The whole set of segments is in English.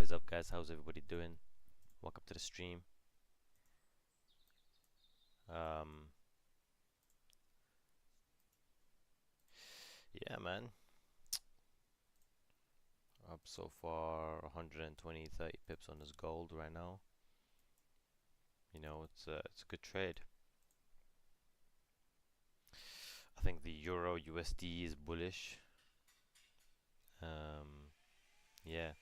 is up, guys? How's everybody doing? Welcome to the stream. Yeah, man. Up so far 120, 30 pips on this gold right now. You know, it's a good trade. I think the Euro USD is bullish. Yeah.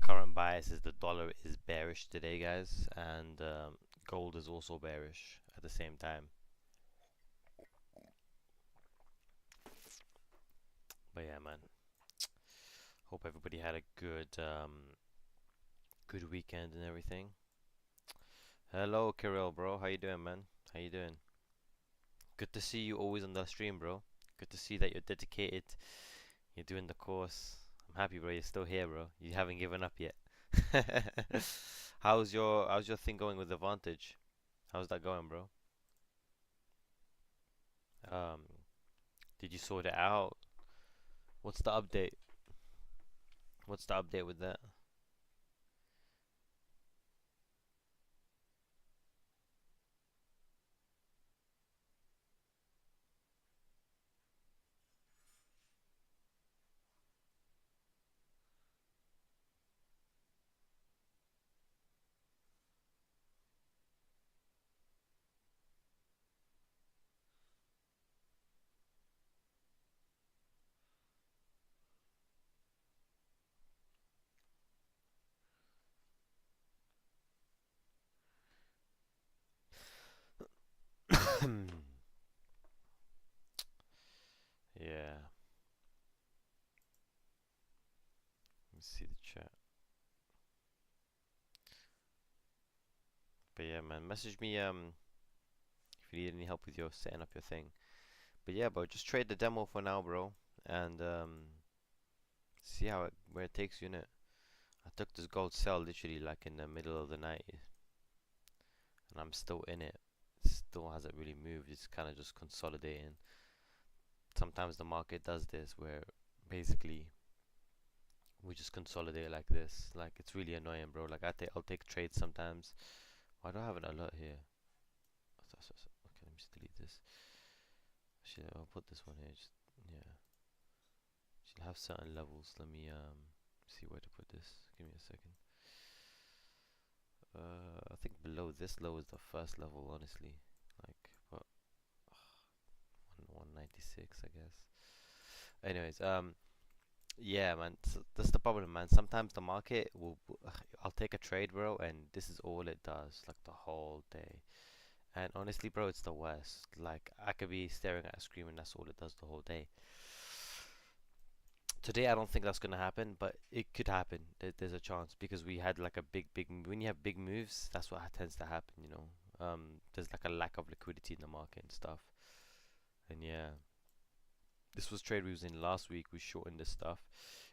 Current bias is the dollar is bearish today, guys, and gold is also bearish at the same time. But yeah, man. Hope everybody had a good weekend and everything. Hello, Kirill, bro. How you doing, man? How you doing? Good to see you always on the stream, bro. Good to see that you're dedicated. You're doing the course. I'm happy, bro. You're still here, bro. You haven't given up yet. How's your thing going with Advantage? How's that going, bro? Um, did you sort it out? What's the update? What's the update with that? Yeah. Let me see the chat. But yeah, man, message me if you need any help with your setting up your thing. But yeah, bro, just trade the demo for now, bro, and see where it takes you in it. I took this gold sell literally like in the middle of the night, and I'm still in it. It still hasn't really moved. It's kind of just consolidating. Sometimes the market does this where basically we just consolidate like this. Like it's really annoying, bro. Like I'll take trades sometimes. Why do I have an alert here? Okay, let me just delete this. Actually, I'll put this one here. Just, yeah. She'll have certain levels. Let me see where to put this. Give me a second. I think below this low is the first level, honestly. Like, but 196, I guess. Anyways, yeah, man. That's the problem, man. Sometimes the market I'll take a trade, bro, and this is all it does, like the whole day. And honestly, bro, it's the worst. Like, I could be staring at a screen and that's all it does the whole day. Today, I don't think that's gonna happen, but it could happen. There's a chance because we had like a big. When you have big moves, that's what tends to happen. You know, there's like a lack of liquidity in the market and stuff. And yeah, this was trade we was in last week. We shortened this stuff.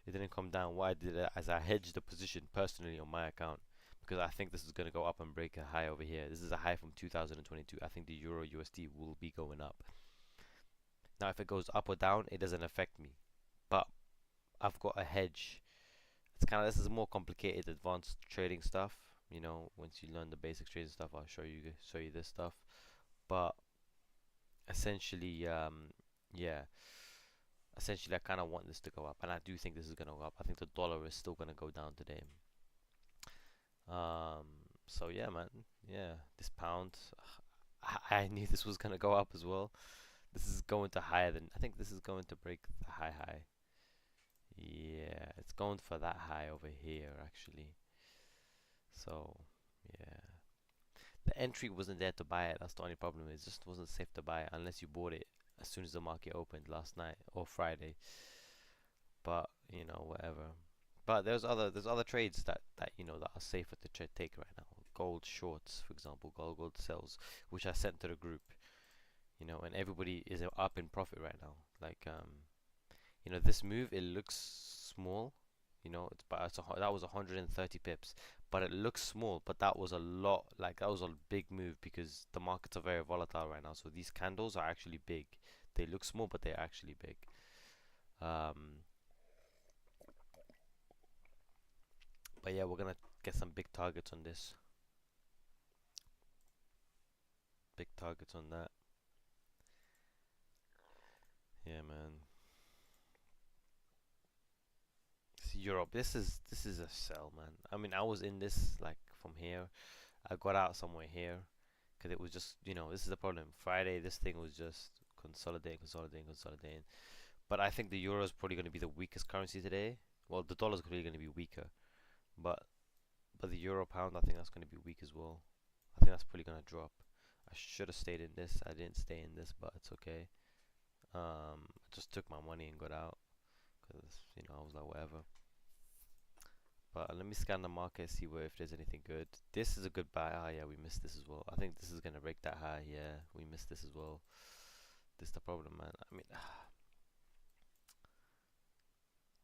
It didn't come down. Why did it? As I hedged the position personally on my account. because I think this is going to go up and break a high over here. This is a high from 2022. I think the Euro USD will be going up. Now, if it goes up or down, it doesn't affect me. But I've got a hedge. It's kind of, this is more complicated, advanced trading stuff. You know, once you learn the basic trading stuff, I'll show you this stuff. But essentially, yeah. Essentially, I kind of want this to go up, and I do think this is gonna go up. I think the dollar is still gonna go down today. Um, so yeah, man. Yeah, this pound. I knew this was gonna go up as well. This is going to higher than. I think this is going to break the high. Yeah, it's going for that high over here actually. So yeah, the entry wasn't there to buy it. That's the only problem. It just wasn't safe to buy it unless you bought it as soon as the market opened last night or Friday. But you know, whatever. But there's other trades that you know that are safer to take right now. Gold shorts, for example, gold sells, which I sent to the group. You know, and everybody is up in profit right now. Like you know, this move, it looks small. You know, that was 130 pips, but it looks small. But that was a lot. Like that was a big move because the markets are very volatile right now. So these candles are actually big. They look small, but they're actually big. Um, but yeah, we're gonna get some big targets on this. Big targets on that. Yeah, man. See, Europe. This is a sell, man. I mean, I was in this like from here. I got out somewhere here because it was just, you know, this is the problem. Friday, this thing was just consolidating. But I think the euro is probably going to be the weakest currency today. Well, the dollar is probably going to be weaker, but the euro pound, I think that's going to be weak as well. I think that's probably going to drop. I should have stayed in this. I didn't stay in this, but it's okay. I just took my money and got out because you know I was like whatever. But let me scan the market, see where if there's anything good. This is a good buy. Ah, yeah, we missed this as well. I think this is gonna break that high. Yeah, we missed this as well. This is the problem, man. I mean,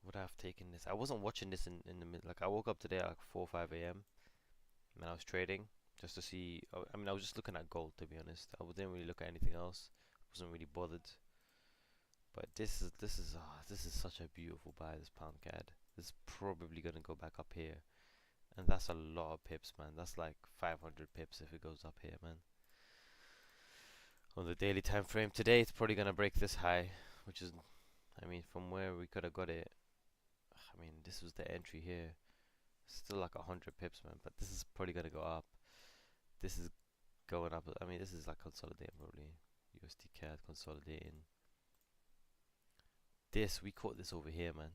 would I have taken this? I wasn't watching this in the mid. Like I woke up today at like 4 or 5 a.m. and I was trading just to see. I mean, I was just looking at gold to be honest. I didn't really look at anything else. Wasn't really bothered. But this is such a beautiful buy. This pound CAD. This is probably gonna go back up here. And that's a lot of pips, man. That's like 500 pips if it goes up here, man. On the daily time frame today, it's probably gonna break this high, which is, I mean, from where we could have got it. I mean, this was the entry here. Still like 100 pips, man. But this is probably gonna go up. This is going up. I mean, this is like consolidating probably. USD CAD consolidating. This we caught this over here, man.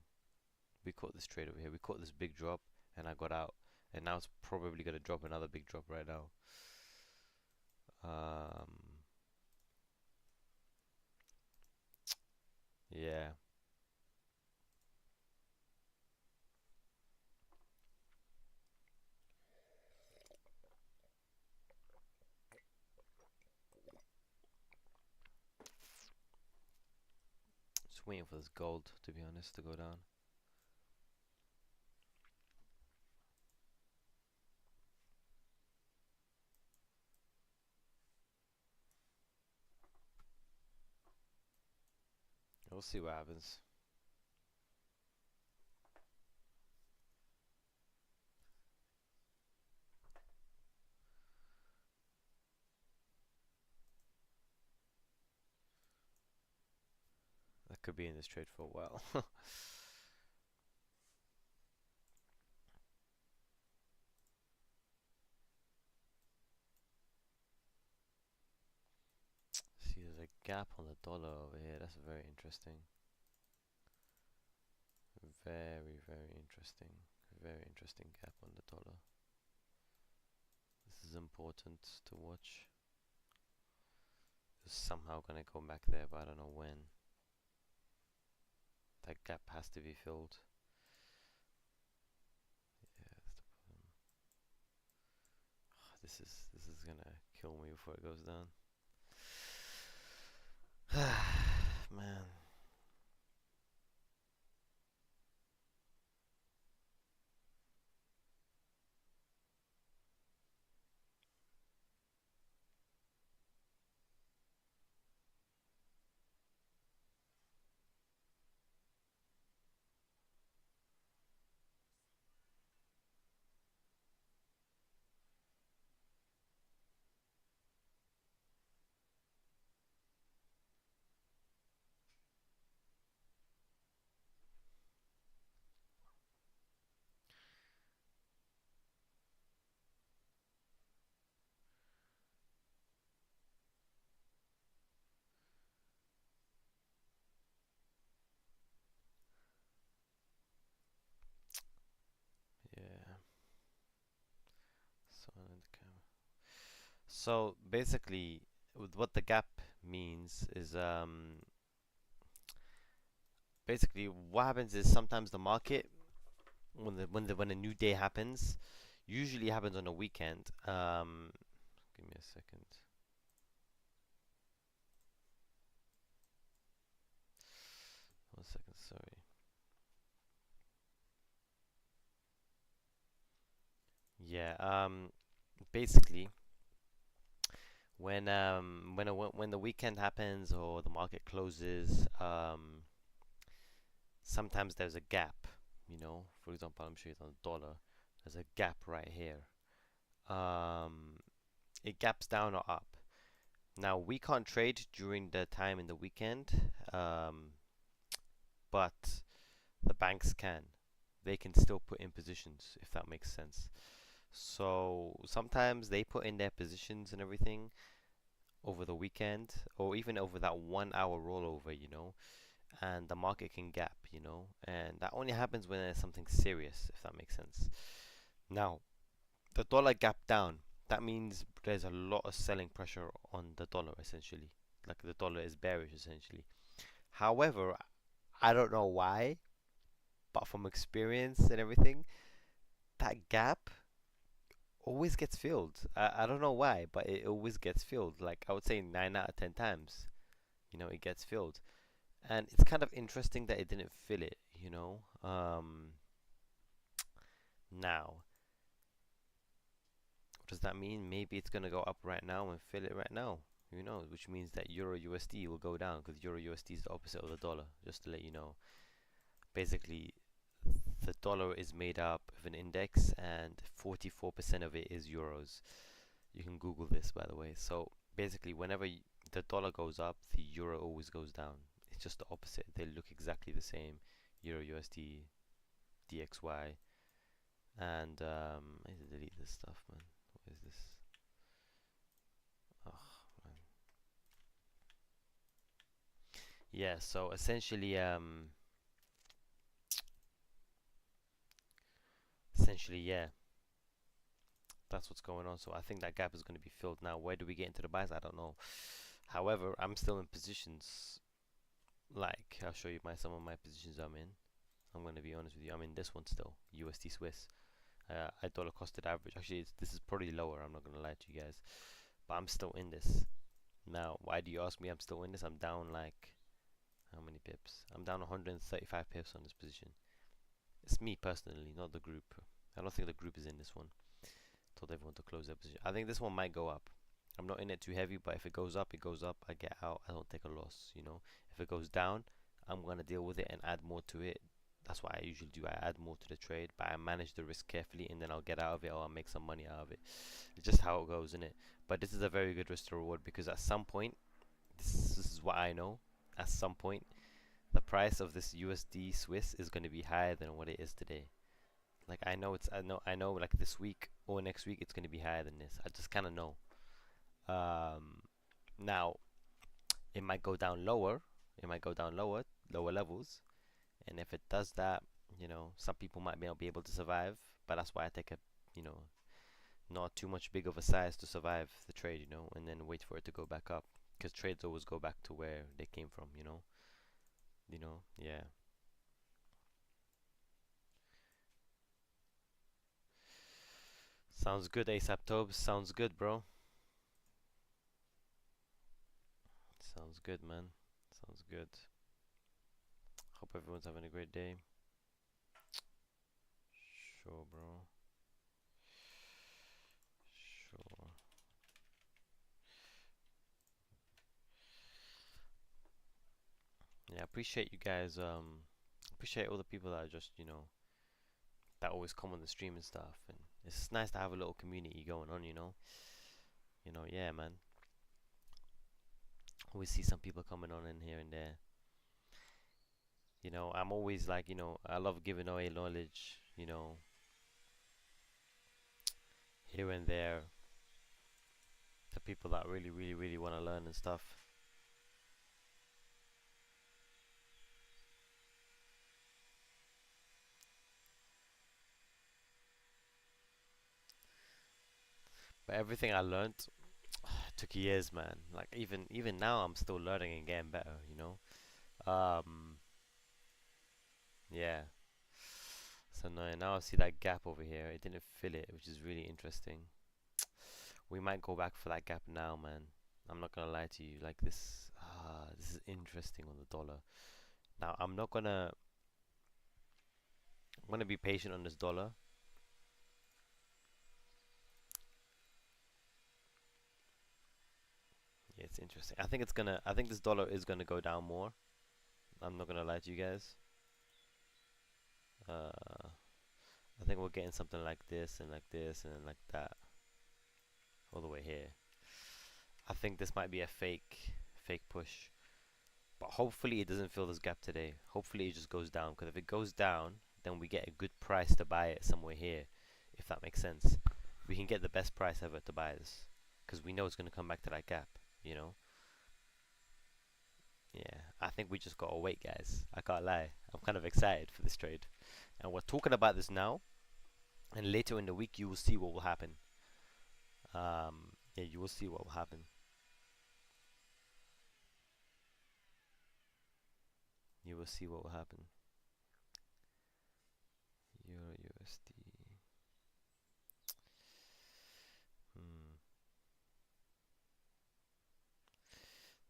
We caught this trade over here. We caught this big drop, and I got out. And now it's probably gonna drop another big drop right now. Um, yeah. Just waiting for this gold, to be honest, to go down. We'll see what happens. That could be in this trade for a while. See, there's a gap on the dollar over here. That's very interesting. Very interesting. Very interesting gap on the dollar. This is important to watch. It's somehow gonna go back there, but I don't know when. That gap has to be filled. Yeah, that's the problem. This is gonna kill me before it goes down. Man. So basically, what the gap means is basically what happens is sometimes the market when a new day happens, usually happens on a weekend. Give me a second. One second, sorry. Yeah, basically when the weekend happens or the market closes, sometimes there's a gap, you know. For example, I'm showing it on the dollar. There's a gap right here. Um, it gaps down or up. Now we can't trade during the time in the weekend, but the banks can. They can still put in positions if that makes sense. So sometimes they put in their positions and everything over the weekend or even over that 1 hour rollover, you know, and the market can gap, you know, and that only happens when there's something serious, if that makes sense. Now, the dollar gap down, that means there's a lot of selling pressure on the dollar essentially. Like the dollar is bearish essentially. However, I don't know why, but from experience and everything, that gap always gets filled. I don't know why, but it always gets filled. Like I would say 9 out of 10 times, you know, it gets filled. And it's kind of interesting that it didn't fill it, you know. Now, what does that mean? Maybe it's gonna go up right now and fill it right now. Who knows? Which means that Euro USD will go down because Euro USD is the opposite of the dollar. Just to let you know, basically, the dollar is made up of an index, and 44% of it is euros. You can Google this, by the way. So basically, whenever the dollar goes up, the euro always goes down. It's just the opposite. They look exactly the same. Euro USD, DXY, and I need to delete this stuff, man. What is this? Oh man. Yeah. So essentially, yeah. That's what's going on. So I think that gap is going to be filled now. Where do we get into the buys? I don't know. However, I'm still in positions. Like I'll show you some of my positions I'm in. I'm going to be honest with you. I'm in this one still. USD Swiss. I dollar costed average. Actually, this is probably lower. I'm not going to lie to you guys. But I'm still in this. Now, why do you ask me I'm still in this? I'm down like how many pips? I'm down 135 pips on this position. It's me personally, not the group. I don't think the group is in this one. Told everyone to close their position. I think this one might go up. I'm not in it too heavy, but if it goes up, it goes up. I get out. I don't take a loss, you know. If it goes down, I'm gonna deal with it and add more to it. That's what I usually do. I add more to the trade, but I manage the risk carefully, and then I'll get out of it or I'll make some money out of it. It's just how it goes, isn't it? But this is a very good risk to reward because at some point, this is what I know. At some point, the price of this USD Swiss is going to be higher than what it is today. Like I know like this week or next week it's going to be higher than this. I just kind of know. Um, Now it might go down lower. It might go down lower levels. And if it does that, you know, some people might not be able to survive. But that's why I take a, you know, not too much big of a size to survive the trade, you know, and then wait for it to go back up. Because trades always go back to where they came from, you know. Yeah. Sounds good, ASAP Tobes. Sounds good, bro. Sounds good, man. Sounds good. Hope everyone's having a great day. Sure, bro. Sure. Yeah, appreciate you guys. Appreciate all the people that are just, you know, that always come on the stream and stuff. And it's nice to have a little community going on, you know. Yeah, man. Always see some people coming on in here and there. You know, I'm always like, you know, I love giving away knowledge, you know, here and there to people that really, really, really want to learn and stuff. But everything I learned, took years, man. Like even now, I'm still learning and getting better. You know. Um, yeah. So now I see that gap over here. It didn't fill it, which is really interesting. We might go back for that gap now, man. I'm not gonna lie to you. Like this, this is interesting on the dollar. Now I'm gonna be patient on this dollar. Yeah, it's interesting. I think this dollar is gonna go down more. I'm not gonna lie to you guys. Uh, I think we're getting something like this and like this and then like that all the way here. I think this might be a fake push, but hopefully it doesn't fill this gap today. Hopefully it just goes down, because if it goes down, then we get a good price to buy it somewhere here, if that makes sense. We can get the best price ever to buy this, because we know it's gonna come back to that gap. You know. Yeah, I think we just gotta wait, guys. I can't lie. I'm kind of excited for this trade, and we're talking about this now. And later in the week, you will see what will happen. Yeah, you will see what will happen. You will see what will happen. Euro USD. Hmm.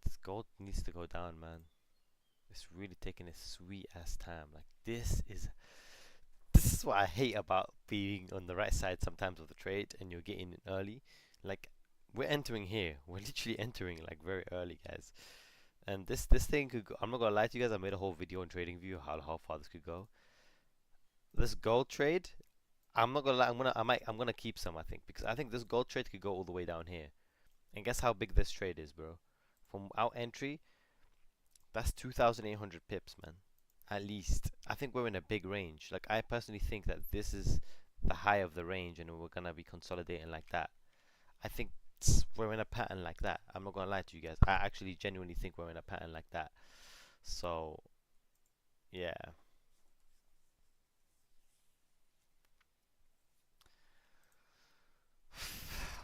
This gold needs to go down, man. It's really taking a sweet ass time. Like this is what I hate about being on the right side sometimes of the trade, and you're getting in early. Like we're entering here. We're literally entering like very early, guys. And this thing could go, I'm not gonna lie to you guys. I made a whole video on TradingView how far this could go. This gold trade, I'm not gonna lie. I'm gonna keep some. I think, because I think this gold trade could go all the way down here. And guess how big this trade is, bro? From our entry, that's 2,800 pips, man. At least. I think we're in a big range. Like I personally think that this is the high of the range, and we're gonna be consolidating like that. I think we're in a pattern like that. I'm not gonna lie to you guys. I actually genuinely think we're in a pattern like that. So yeah,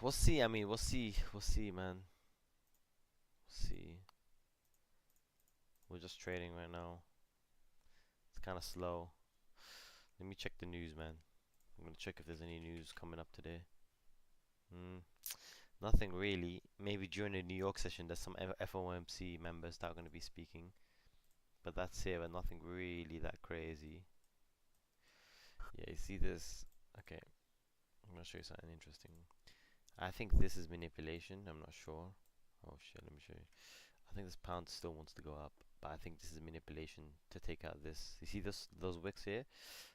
we'll see. I mean, we'll see. We'll see, man. We'll see. We're just trading right now. It's kind of slow. Let me check the news, man. I'm gonna check if there's any news coming up today. Hmm. Nothing really. Maybe during the New York session, there's some FOMC members that are going to be speaking, but that's it. But nothing really that crazy. Yeah, you see this? Okay, I'm gonna show you something interesting. I think this is manipulation. I'm not sure. Oh shit, let me show you. I think this pound still wants to go up, but I think this is manipulation to take out this. You see those wicks here?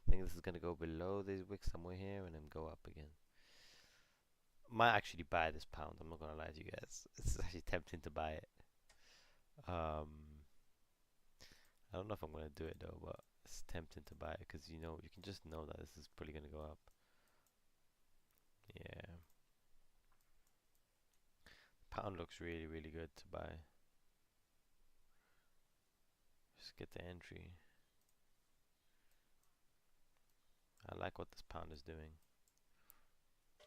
I think this is gonna go below these wicks somewhere here and then go up again. Might actually buy this pound. I'm not gonna lie to you guys. It's actually tempting to buy it. I don't know if I'm gonna do it though, but it's tempting to buy it because you can just know that this is probably gonna go up. Yeah, pound looks really good to buy. Just get the entry. I like what this pound is doing.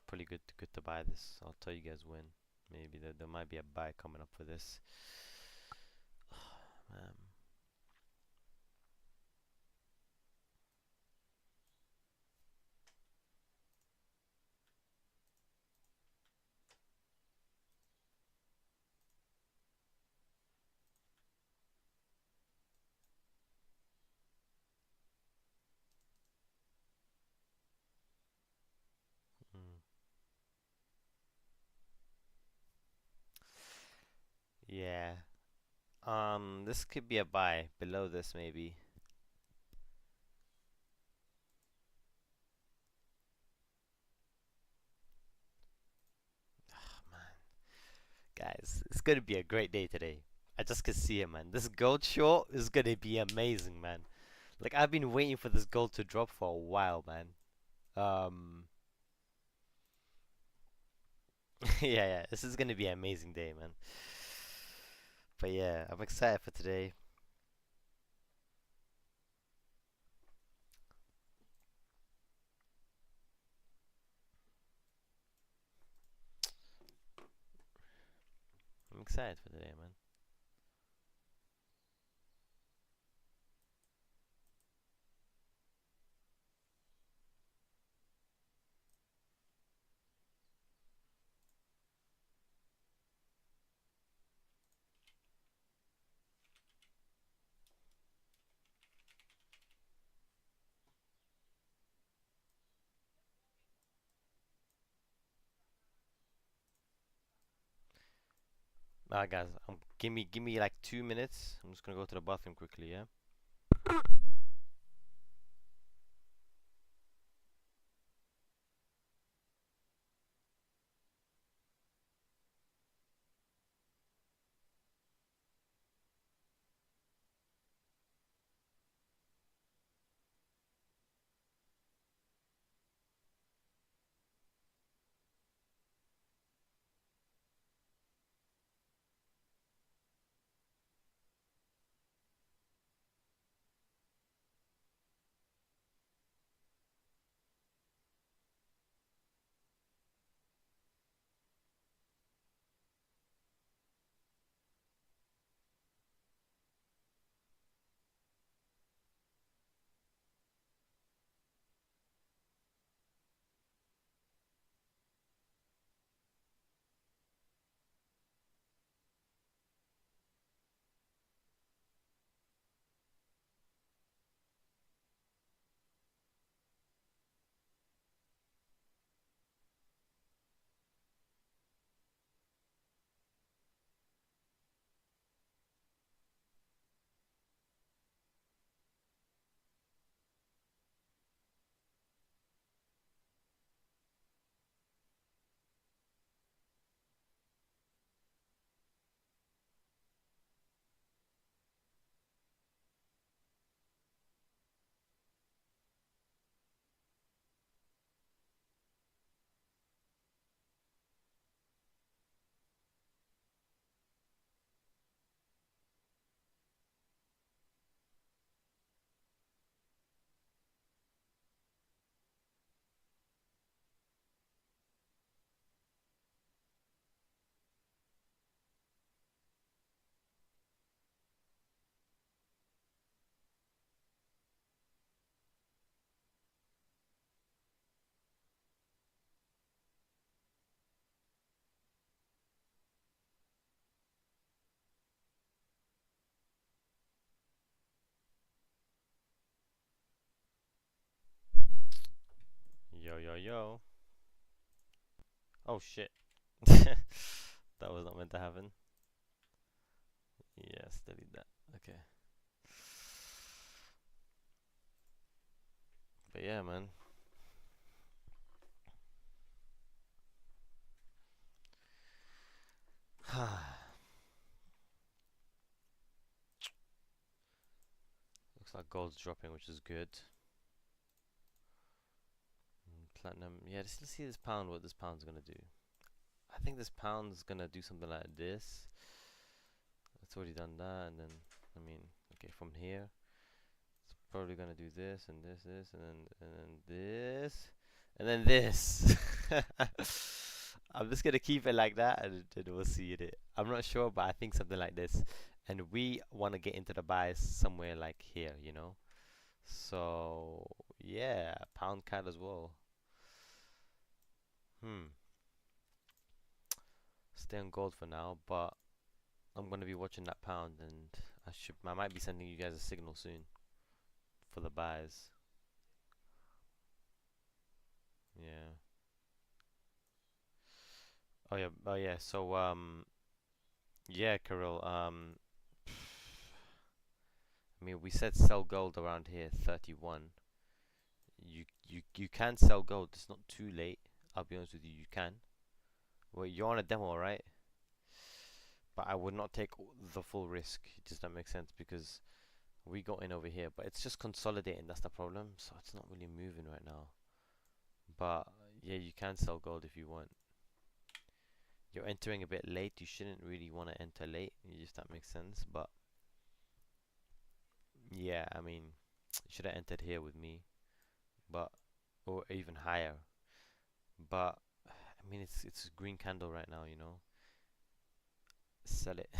Pretty good to buy this. I'll tell you guys when. Maybe there might be a buy coming up for this. Man. Mm. Yeah. This could be a buy below this maybe. Man, guys, it's gonna be a great day today. I just can see it, man. This gold short is gonna be amazing, man. Like I've been waiting for this gold to drop for a while, man. Um, yeah, this is gonna be an amazing day, man. But yeah, I'm excited for today. I'm excited for today, man. Alright, guys. Give me like 2 minutes. I'm just gonna go to the bathroom quickly. Yeah. Yo, yo, yo. Oh shit. That was not meant to happen. Yes, delete that. Okay. But yeah, man. Looks like gold's dropping, which is good. Platinum. Yeah, let's see this pound, what this pound's gonna do. I think this pound's gonna do something like this. It's already done that, and then, I mean, okay, from here, it's probably gonna do this, and this, and then this, and then this. I'm just gonna keep it like that, and we'll see it. I'm not sure, but I think something like this. And we want to get into the buys somewhere like here, you know? So, yeah, pound CAD as well. Hmm. Stay on gold for now, but I'm gonna be watching that pound, and I might be sending you guys a signal soon for the buys. Yeah. Oh yeah. So yeah, Kirill. I mean, we said sell gold around here, 31. You can sell gold. It's not too late. I'll be honest with you. You can. Well, you're on a demo, right? But I would not take the full risk. Does that make sense? Because we got in over here, but it's just consolidating. That's the problem. So it's not really moving right now. But yeah, you can sell gold if you want. You're entering a bit late. You shouldn't really want to enter late. If that makes sense. But yeah, I mean, you should have entered here with me, but or even higher. But I mean, it's a green candle right now. sell it.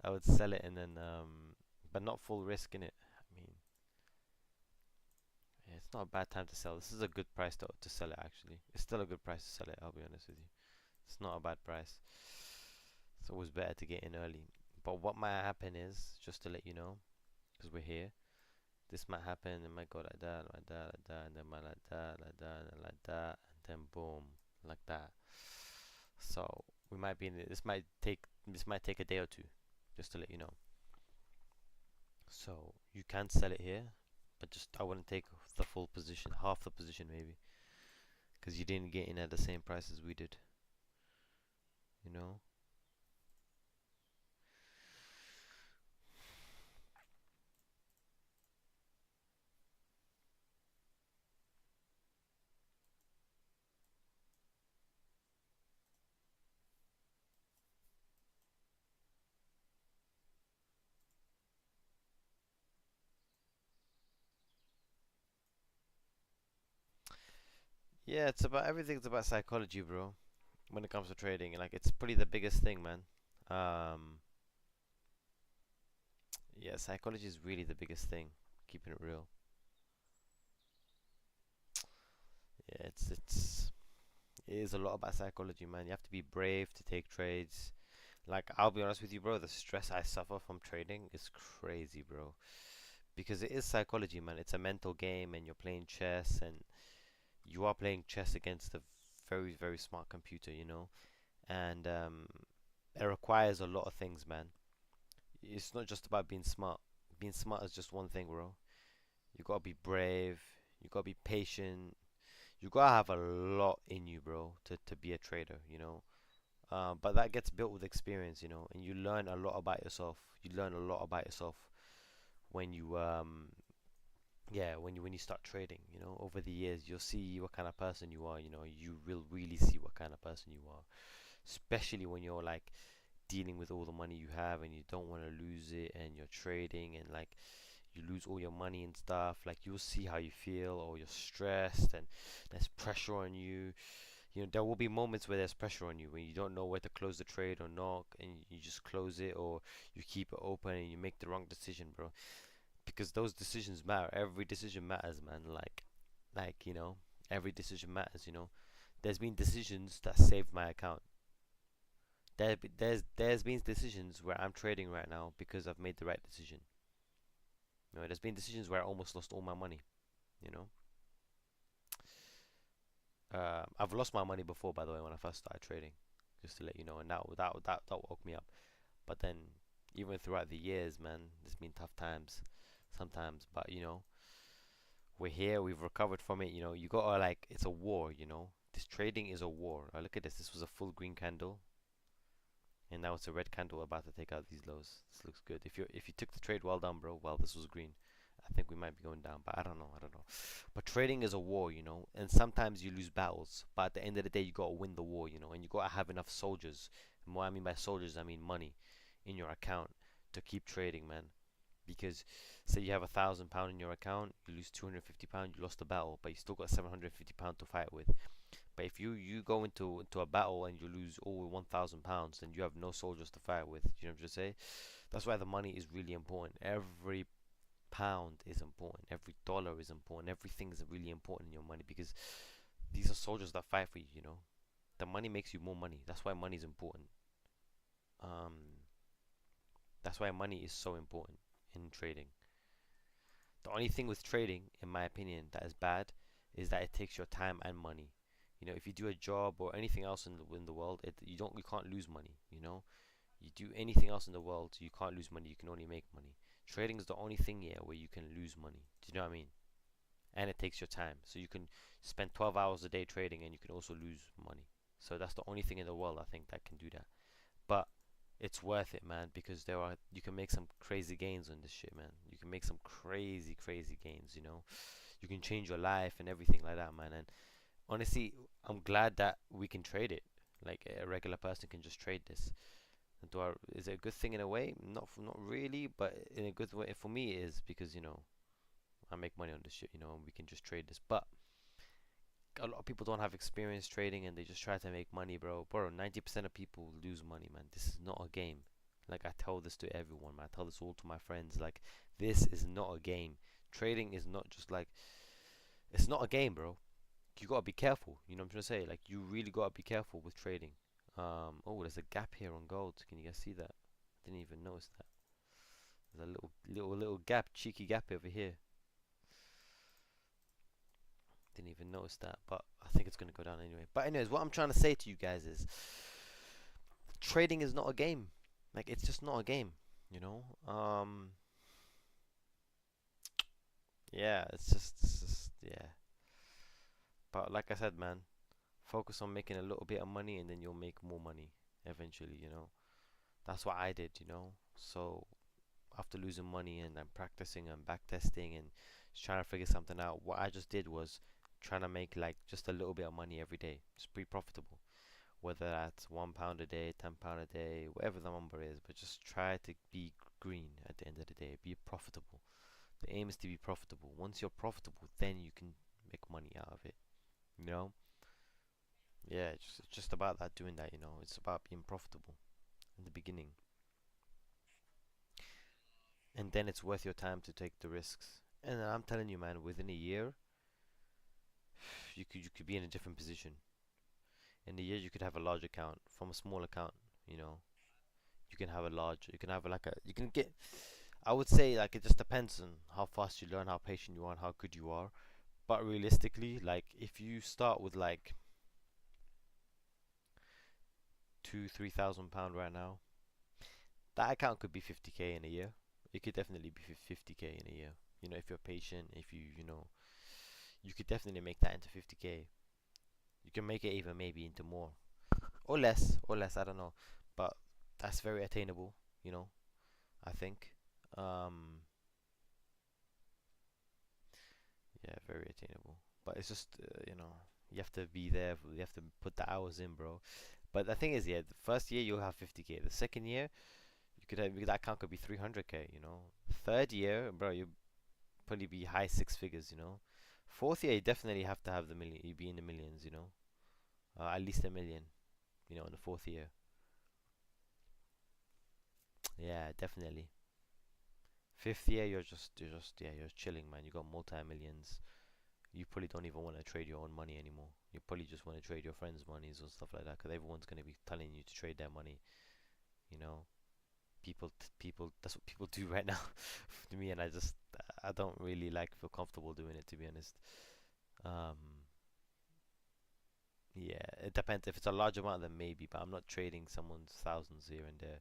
I would sell it and then but not full risk in it. I mean, yeah, it's not a bad time to sell. This is a good price to sell it actually. It's still a good price to sell it, I'll be honest with you. It's not a bad price. It's always better to get in early. But what might happen is, just to let you know, because we're here, this might happen, it might go like that, like that, like that, and then might like that, like that, and like that, and then boom, like that. So we might be in it. This might take a day or two, just to let you know. So you can sell it here, but just I wouldn't take the full position, half the position maybe, because you didn't get in at the same price as we did. You know. Yeah, it's about everything's about psychology, bro. When it comes to trading, like it's probably the biggest thing, man. Um, yeah, psychology is really the biggest thing. Keeping it real. Yeah, it is a lot about psychology, man. You have to be brave to take trades. Like I'll be honest with you, bro. The stress I suffer from trading is crazy, bro. Because it is psychology, man. It's a mental game, and you're playing chess, and you are playing chess against a very, very smart computer, you know. And it requires a lot of things, man. It's not just about being smart. Being smart is just one thing, bro. You gotta be brave. You gotta be patient. You gotta have a lot in you, bro, to be a trader, you know. But that gets built with experience, you know, and you learn a lot about yourself. You learn a lot about yourself when you yeah, when you start trading, you know, over the years you'll see what kind of person you are, you know, you will really see what kind of person you are, especially when you're like dealing with all the money you have and you don't want to lose it and you're trading and like you lose all your money and stuff, like you'll see how you feel or you're stressed and there's pressure on you. You know, there will be moments where there's pressure on you when you don't know where to close the trade or not and you just close it or you keep it open and you make the wrong decision, bro, because those decisions matter. Every decision matters, man. Like you know, every decision matters. You know, there's been decisions that saved my account. There's been decisions where I'm trading right now because I've made the right decision. You know, there's been decisions where I almost lost all my money. You know, I've lost my money before, by the way, when I first started trading. Just to let you know, and that woke me up. But then, even throughout the years, man, there's been tough times sometimes. But you know, we're here, we've recovered from it, you know, you gotta like, it's a war, you know, this trading is a war. Look at this, this was a full green candle, and now it's a red candle about to take out these lows. This looks good. If you took the trade, well done, bro. Well, this was green. I think we might be going down, but I don't know. But trading is a war, you know, and sometimes you lose battles, but at the end of the day, you gotta win the war, you know, and you gotta have enough soldiers. And what I mean by soldiers, I mean money in your account to keep trading, man. Because say you have £1,000 in your account, you lose £250, you lost the battle, but you still got £750 to fight with. But if you go into a battle and you lose all £1,000, then you have no soldiers to fight with. You know what I'm trying to say? That's why the money is really important. Every pound is important. Every dollar is important. Everything is really important in your money because these are soldiers that fight for you. You know, the money makes you more money. That's why money is important. Um, that's why money is so important in trading. The only thing with trading, in my opinion, that is bad is that it takes your time and money. You know, if you do a job or anything else in the world, you can't lose money. You know, you do anything else in the world, you can't lose money. You can only make money. Trading is the only thing here where you can lose money. Do you know what I mean? And it takes your time, so you can spend 12 hours a day trading, and you can also lose money. So that's the only thing in the world I think that can do that. But it's worth it, man, because you can make some crazy gains on this shit, man. You can make some crazy, crazy gains, you know. You can change your life and everything like that, man. And honestly, I'm glad that we can trade it. Like a regular person can just trade this. And is it a good thing in a way? Not really, but in a good way for me it is because you know I make money on this shit, you know, and we can just trade this. But a lot of people don't have experience trading and they just try to make money, bro. Bro, 90% of people lose money, man. This is not a game. Like, I tell this to everyone, man. I tell this all to my friends. Like, this is not a game. Trading is not just like, it's not a game, bro. You gotta be careful. You know what I'm trying to say? Like, you really gotta be careful with trading. Oh, there's a gap here on gold. Can you guys see that? Didn't even notice that. There's a little gap, cheeky gap over here. Didn't even notice that, but I think it's gonna go down anyway. But anyways, what I'm trying to say to you guys is, trading is not a game. Like, it's just not a game. You know. Yeah, it's just yeah. But like I said, man, focus on making a little bit of money, and then you'll make more money eventually. You know. That's what I did. You know. So after losing money and practicing and backtesting and just trying to figure something out, what I just did was trying to make like just a little bit of money every day. It's pretty profitable. Whether that's £1 a day, £10 a day, whatever the number is, but just try to be green at the end of the day. Be profitable. The aim is to be profitable. Once you're profitable, then you can make money out of it. You know? Yeah, it's just about that, doing that. You know, it's about being profitable in the beginning, and then it's worth your time to take the risks. And I'm telling you, man, within a year, you could be in a different position. In a year, you could have a large account from a small account. You know, you can have a large. You can have like a. You can get. I would say like it just depends on how fast you learn, how patient you are, and how good you are. But realistically, like if you start with like £2,000, £3,000 right now, that account could be 50k in a year. It could definitely be 50k in a year. You know, if you're patient, if you know, you could definitely make that into 50k. You can make it even maybe into more or less, or less. I don't know, but that's very attainable. You know, I think. Um, yeah, very attainable. But it's just you know, you have to be there. You have to put the hours in, bro. But the thing is, yeah, the first year you'll have 50k. The second year you could have that account could be 300k. You know, third year, bro, you probably be high six figures. You know, fourth year you definitely have to have the million. You be in the millions. You know, at least a million. You know, in the fourth year. Yeah, definitely. Fifth year you're just yeah you're chilling, man. You got multi millions. You probably don't even want to trade your own money anymore. You probably just want to trade your friends' monies or stuff like that, because everyone's going to be telling you to trade their money. You know, people, that's what people do right now to me, and I don't really like feel comfortable doing it, to be honest. Um, yeah, it depends. If it's a large amount, then maybe, but I'm not trading someone's thousands here and there.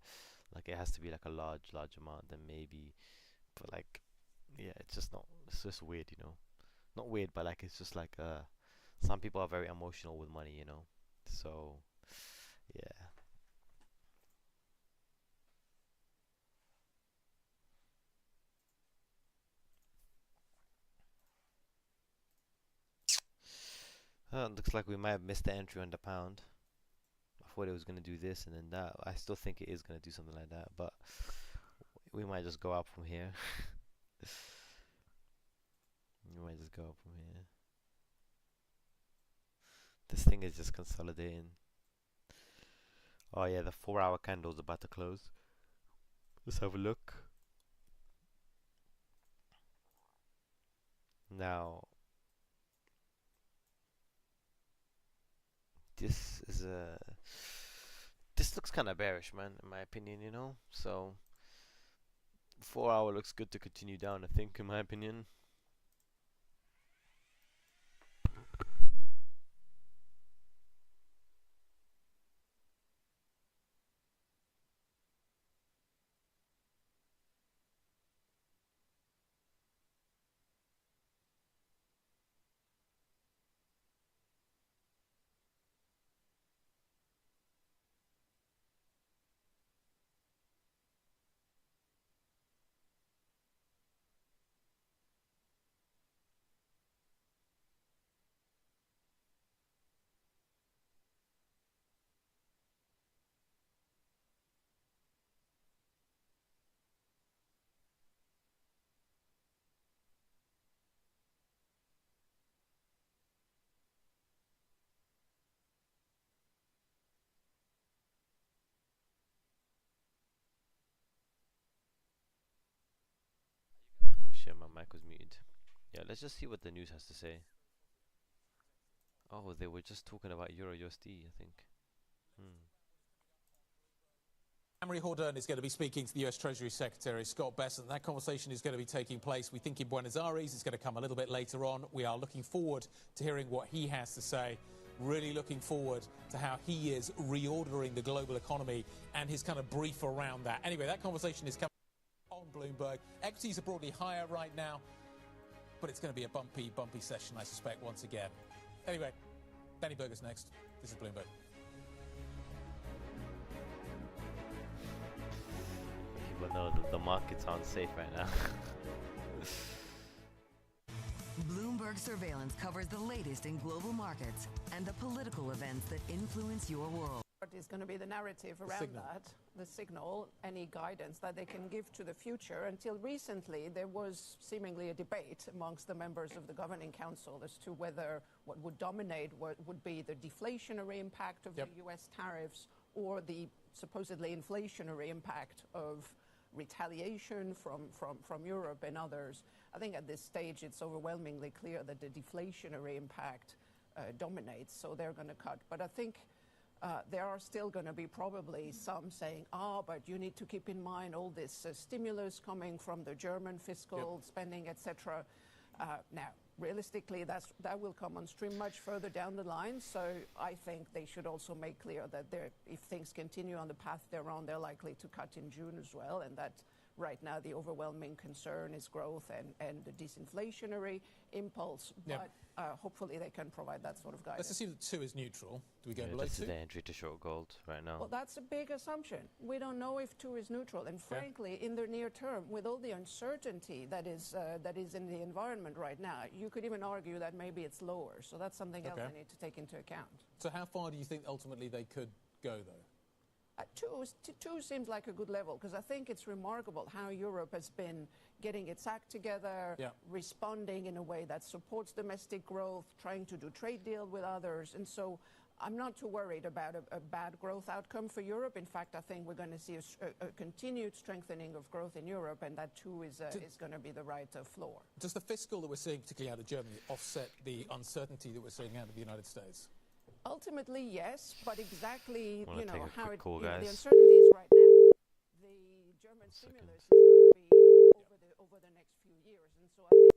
Like it has to be like a large amount, then maybe. But like, yeah, it's just not. It's just weird, you know. Not weird, but like it's just like some people are very emotional with money, you know. So yeah, looks like we might have missed the entry on the pound. I thought it was gonna do this and then that. I still think it is gonna do something like that, but we might just go up from here. We might just go up from here. This thing is just consolidating. Oh yeah, the 4 hour candle is about to close. Let's have a look. Now, this is a this looks kind of bearish, man, in my opinion, you know. So 4 hour looks good to continue down, I think, in my opinion. shit, my mic was muted. Yeah, let's just see what the news has to say. Oh, they were just talking about Euro USD, I think. Amory Hordern is going to be speaking to the US Treasury Secretary, Scott Bessent. That conversation is going to be taking place, we think, in Buenos Aires. It's going to come a little bit later on. We are looking forward to hearing what he has to say. Really looking forward to how he is reordering the global economy and his kind of brief around that. Anyway, that conversation is coming on Bloomberg. Equities are broadly higher right now, but it's going to be a bumpy session, I suspect, once again. Anyway, Benny Berger's next. This is Bloomberg. People know that the markets aren't safe right now. Bloomberg Surveillance covers the latest in global markets and the political events that influence your world. What is going to be the narrative around that, the signal, any guidance that they can give to the future? Until recently, there was seemingly a debate amongst the members of the Governing Council as to whether what would dominate what would be the deflationary impact of the US tariffs or the supposedly inflationary impact of retaliation from Europe and others. I think at this stage it's overwhelmingly clear that the deflationary impact dominates, so they're going to cut. But I think there are still going to be probably some saying, but you need to keep in mind all this stimulus coming from the German fiscal spending, etc. Now, realistically, that will come on stream much further down the line. So I think they should also make clear that if things continue on the path they're on, they're likely to cut in June as well, and that right now the overwhelming concern is growth and the disinflationary impulse. But hopefully they can provide that sort of guidance. Let's assume that 2 is neutral. Do we go below 2? This is the entry to short gold right now. Well, that's a big assumption. We don't know if 2 is neutral. And frankly, in the near term, with all the uncertainty that is in the environment right now, you could even argue that maybe it's lower. So that's something else they need to take into account. So how far do you think ultimately they could go, though? 2 seems like a good level, because I think it's remarkable how Europe has been getting its act together, responding in a way that supports domestic growth, trying to do trade deal with others. And so I'm not too worried about a bad growth outcome for Europe. In fact, I think we're going to see a continued strengthening of growth in Europe, and that too is going to be the right floor. Does the fiscal that we're seeing, particularly out of Germany, offset the uncertainty that we're seeing out of the United States? Ultimately, yes, but exactly, how it, the uncertainty is right now. The German stimulus is going to be over the next few years, and so I think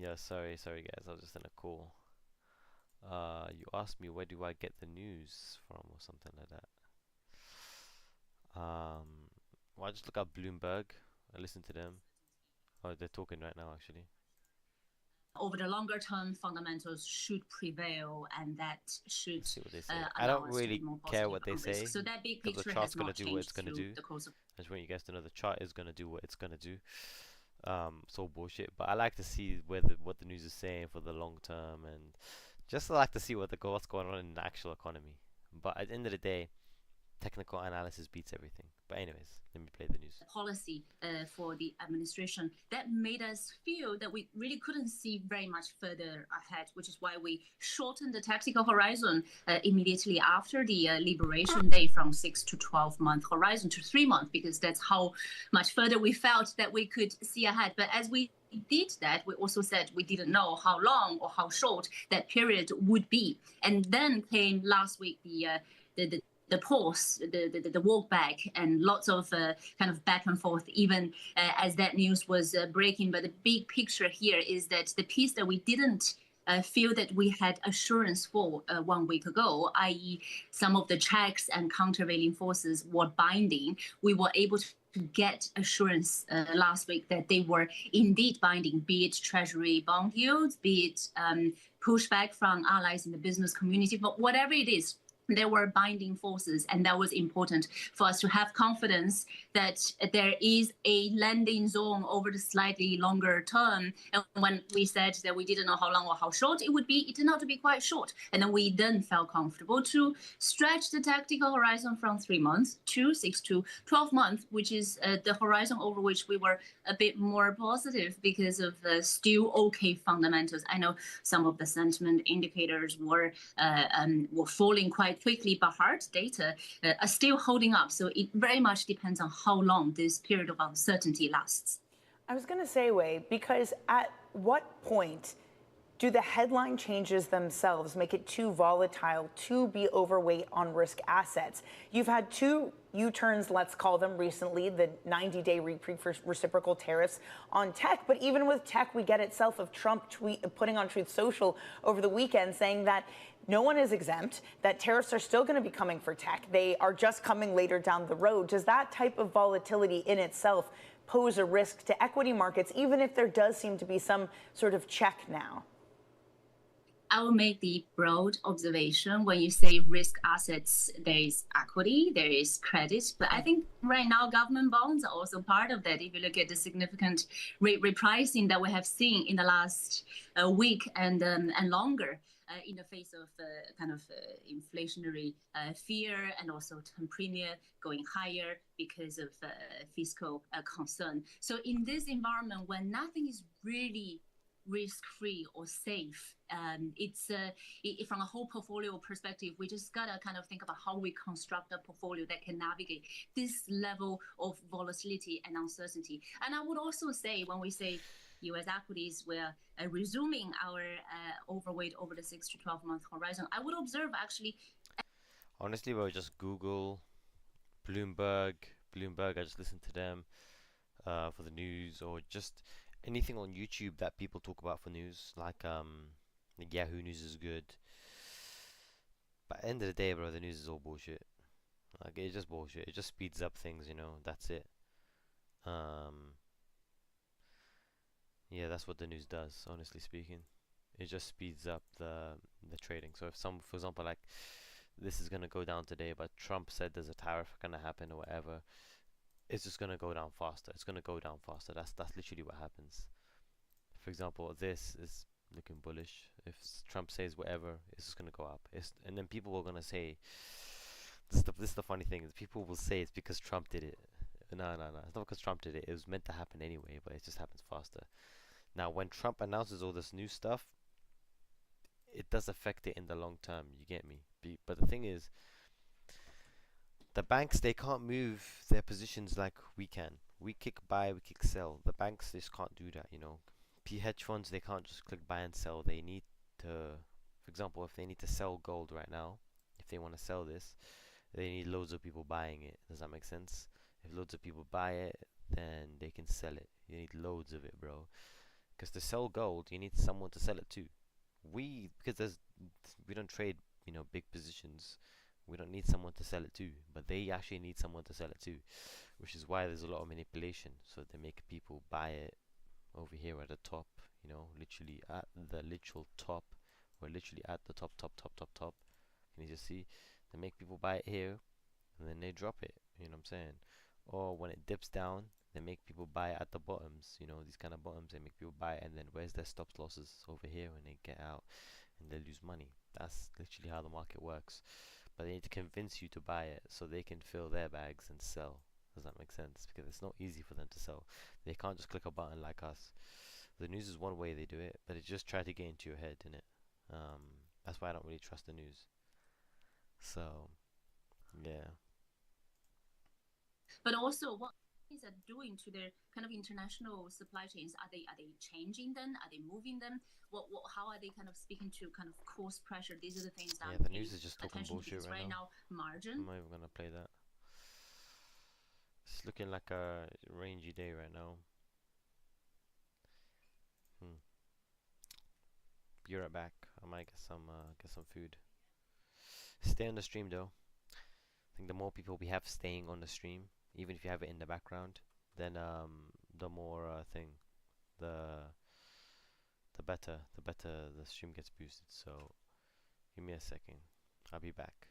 Yeah, sorry guys, I was just in a call. You asked me where do I get the news from or something like that. Um, well, I just look up Bloomberg. I listen to them. Oh, they're talking right now actually. Over the longer term, fundamentals should prevail, and that should Let's see what they say. I allow don't us to be really more care positive what they on risk. say So that big because the picture chart's has gonna not do what it's changed gonna through do. the course of. I just want you guys to know the chart is gonna do what it's gonna do. It's all bullshit. But I like to see what the news is saying for the long term, and just like to see what's going on in the actual economy. But at the end of the day, technical analysis beats everything. But anyways, let me play the news. Policy for the administration that made us feel that we really couldn't see very much further ahead, which is why we shortened the tactical horizon immediately after the Liberation Day from 6 to 12-month horizon to 3 months, because that's how much further we felt that we could see ahead. But as we did that, we also said we didn't know how long or how short that period would be. And then came last week the pause, the walk back, and lots of kind of back and forth, even as that news was breaking. But the big picture here is that the piece that we didn't feel that we had assurance for 1 week ago, i.e., some of the checks and countervailing forces were binding, we were able to get assurance last week that they were indeed binding, be it Treasury bond yields, be it pushback from allies in the business community, but whatever it is, there were binding forces, and that was important for us to have confidence that there is a landing zone over the slightly longer term. And when we said that we didn't know how long or how short it would be, it turned out to be quite short. And then we then felt comfortable to stretch the tactical horizon from 3 months to 6 to 12 months, which is the horizon over which we were a bit more positive because of still okay fundamentals. I know some of the sentiment indicators were falling quite quickly, but hard data are still holding up. So it very much depends on how long this period of uncertainty lasts. I was going to say, Wei, because at what point do the headline changes themselves make it too volatile to be overweight on risk assets? You've had two U-turns, let's call them, recently, the 90-day reprieve for reciprocal tariffs on tech. But even with tech, we get itself of Trump putting on Truth Social over the weekend saying that no one is exempt, that tariffs are still going to be coming for tech. They are just coming later down the road. Does that type of volatility in itself pose a risk to equity markets, even if there does seem to be some sort of check now? I will make the broad observation when you say risk assets, there is equity, there is credit. But I think right now government bonds are also part of that. If you look at the significant rate repricing that we have seen in the last week and longer, in the face of inflationary fear and also term premium going higher because of fiscal concern. So in this environment, when nothing is really risk-free or safe, from a whole portfolio perspective, we just gotta kind of think about how we construct a portfolio that can navigate this level of volatility and uncertainty. And I would also say, when we say U.S. equities, we're resuming our overweight over the 6 to 12-month horizon, I would observe actually. Honestly, bro, just Google Bloomberg. I just listen to them for the news, or just anything on YouTube that people talk about for news, like Yahoo News is good. But at the end of the day, bro, the news is all bullshit. Like, it's just bullshit. It just speeds up things, you know. That's it. Yeah, that's what the news does. Honestly speaking, it just speeds up the trading. So if for example, like this is gonna go down today, but Trump said there's a tariff gonna happen or whatever, it's just gonna go down faster. It's gonna go down faster. That's literally what happens. For example, this is looking bullish. If Trump says whatever, it's just gonna go up. And then people are gonna say, this is the funny thing, is people will say it's because Trump did it. No. It's not because Trump did it. It was meant to happen anyway, but it just happens faster. Now, when Trump announces all this new stuff, it does affect it in the long term. You get me? But the thing is, the banks, they can't move their positions like we can. We kick buy, we kick sell. The banks just can't do that, you know. Hedge funds, they can't just click buy and sell. They need to, for example, if they need to sell gold right now, if they want to sell this, they need loads of people buying it. Does that make sense? If loads of people buy it, then they can sell it. You need loads of it, bro. Because to sell gold, you need someone to sell it to. Because we don't trade, you know, big positions. We don't need someone to sell it to, but they actually need someone to sell it to, which is why there's a lot of manipulation. So they make people buy it over here at the top, you know, literally at the literal top, or literally at the top. Can you just see? They make people buy it here, and then they drop it. You know what I'm saying? Or when it dips down, they make people buy it at the bottoms. You know, these kind of bottoms, they make people buy it, and then where's their stop losses? Over here, and they get out, and they lose money. That's literally how the market works. But they need to convince you to buy it so they can fill their bags and sell. Does that make sense? Because it's not easy for them to sell. They can't just click a button like us. The news is one way they do it, but it just try to get into your head, innit? That's why I don't really trust the news. So, yeah. But also, what is that doing to their kind of international supply chains? Are they changing them? Are they moving them? How are they kind of speaking to kind of cost pressure? These are the things that the news is just talking bullshit right now. Margin. I'm not even gonna play that. It's looking like a rangy day right now. Be right back. I might get some food. Stay on the stream though. I think the more people we have staying on the stream, even if you have it in the background, then the more the better the stream gets boosted. So give me a second. I'll be back.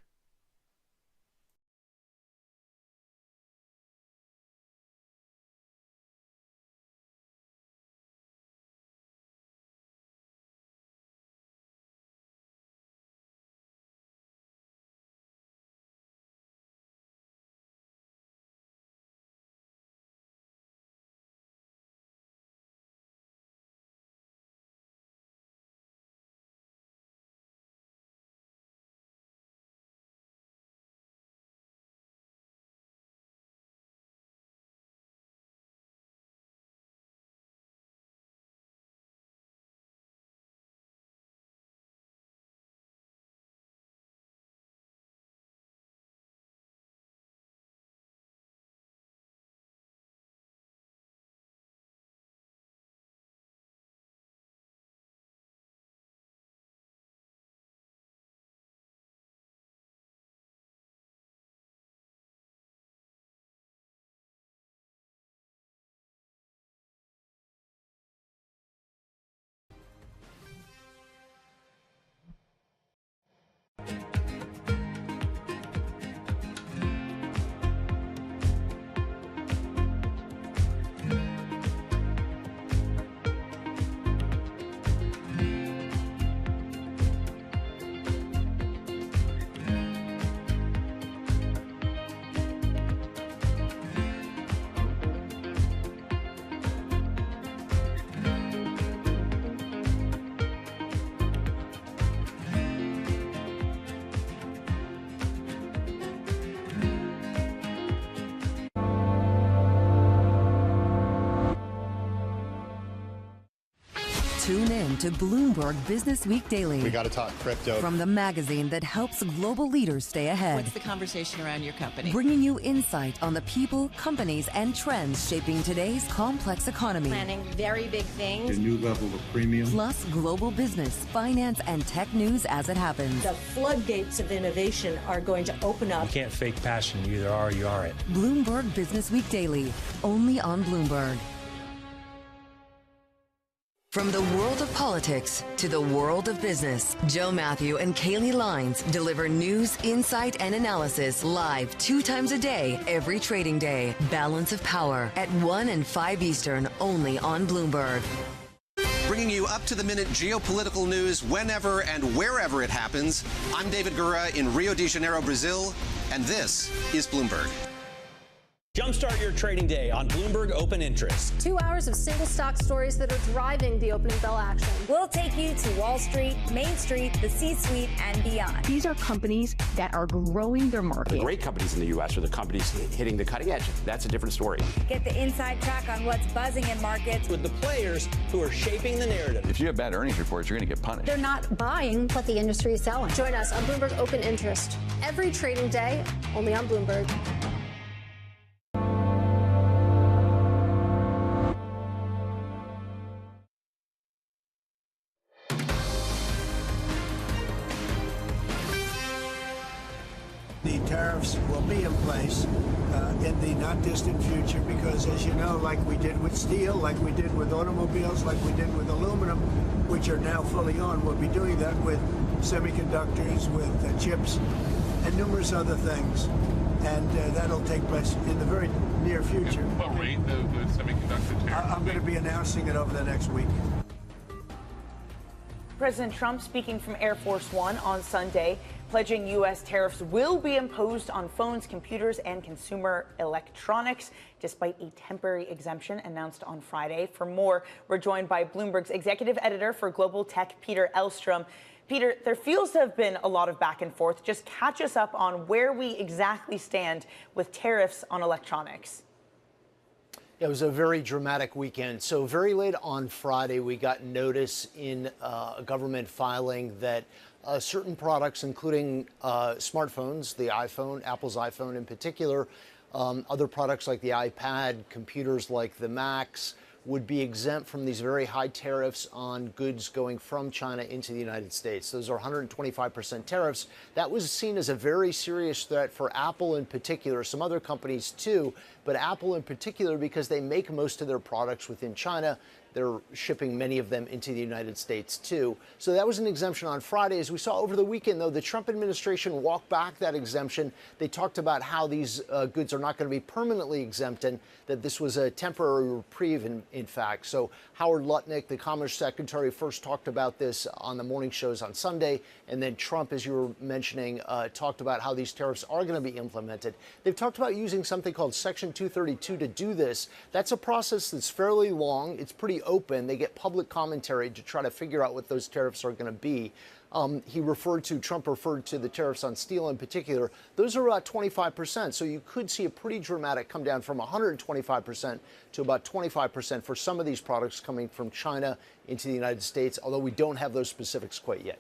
Tune in to Bloomberg Business Week Daily. We got to talk crypto. From the magazine that helps global leaders stay ahead. What's the conversation around your company? Bringing you insight on the people, companies, and trends shaping today's complex economy. Planning very big things. A new level of premium. Plus global business, finance, and tech news as it happens. The floodgates of innovation are going to open up. You can't fake passion. You either are or you aren't. Bloomberg Business Week Daily, only on Bloomberg. From the world of politics to the world of business, Joe Matthew and Kaylee Lines deliver news, insight, and analysis live 2 times a day, every trading day. Balance of Power at 1 and 5 Eastern, only on Bloomberg. Bringing you up-to-the-minute geopolitical news whenever and wherever it happens. I'm David Gura in Rio de Janeiro, Brazil, and this is Bloomberg. Jumpstart your trading day on Bloomberg Open Interest. 2 hours of single stock stories that are driving the opening bell action. We'll take you to Wall Street, Main Street, the C-suite, and beyond. These are companies that are growing their market. The great companies in the U.S. are the companies hitting the cutting edge. That's a different story. Get the inside track on what's buzzing in markets. With the players who are shaping the narrative. If you have bad earnings reports, you're going to get punished. They're not buying what the industry is selling. Join us on Bloomberg Open Interest every trading day, only on Bloomberg. The tariffs will be in place in the not distant future because, as you know, like we did with steel, like we did with automobiles, like we did with aluminum, which are now fully on, we'll be doing that with semiconductors, with chips, and numerous other things. And that'll take place in the very near future. What rate the semiconductor tariff? I'm going to be announcing it over the next week. President Trump speaking from Air Force One on Sunday, pledging U.S. tariffs will be imposed on phones, computers, and consumer electronics, despite a temporary exemption announced on Friday. For more, we're joined by Bloomberg's executive editor for global tech, Peter Elstrom. Peter, there feels to have been a lot of back and forth. Just catch us up on where we exactly stand with tariffs on electronics. It was a very dramatic weekend. So very late on Friday, we got notice in a government filing that certain products, including smartphones, the iPhone, Apple's iPhone in particular, other products like the iPad, computers like the Macs, would be exempt from these very high tariffs on goods going from China into the United States. Those are 125% tariffs. That was seen as a very serious threat for Apple in particular, some other companies too, but Apple in particular because they make most of their products within China. They're shipping many of them into the United States, too. So that was an exemption on Friday. As we saw over the weekend, though, the Trump administration walked back that exemption. They talked about how these goods are not going to be permanently exempt and that this was a temporary reprieve, in fact. So Howard Lutnick, the Commerce Secretary, first talked about this on the morning shows on Sunday. And then Trump, as you were mentioning, talked about how these tariffs are going to be implemented. They've talked about using something called Section 232 to do this. That's a process that's fairly long. It's pretty open. They get public commentary to try to figure out what those tariffs are going to be. Trump referred to the tariffs on steel in particular. Those are about 25%. So you could see a pretty dramatic come down from 125% to about 25% for some of these products coming from China into the United States, although we don't have those specifics quite yet.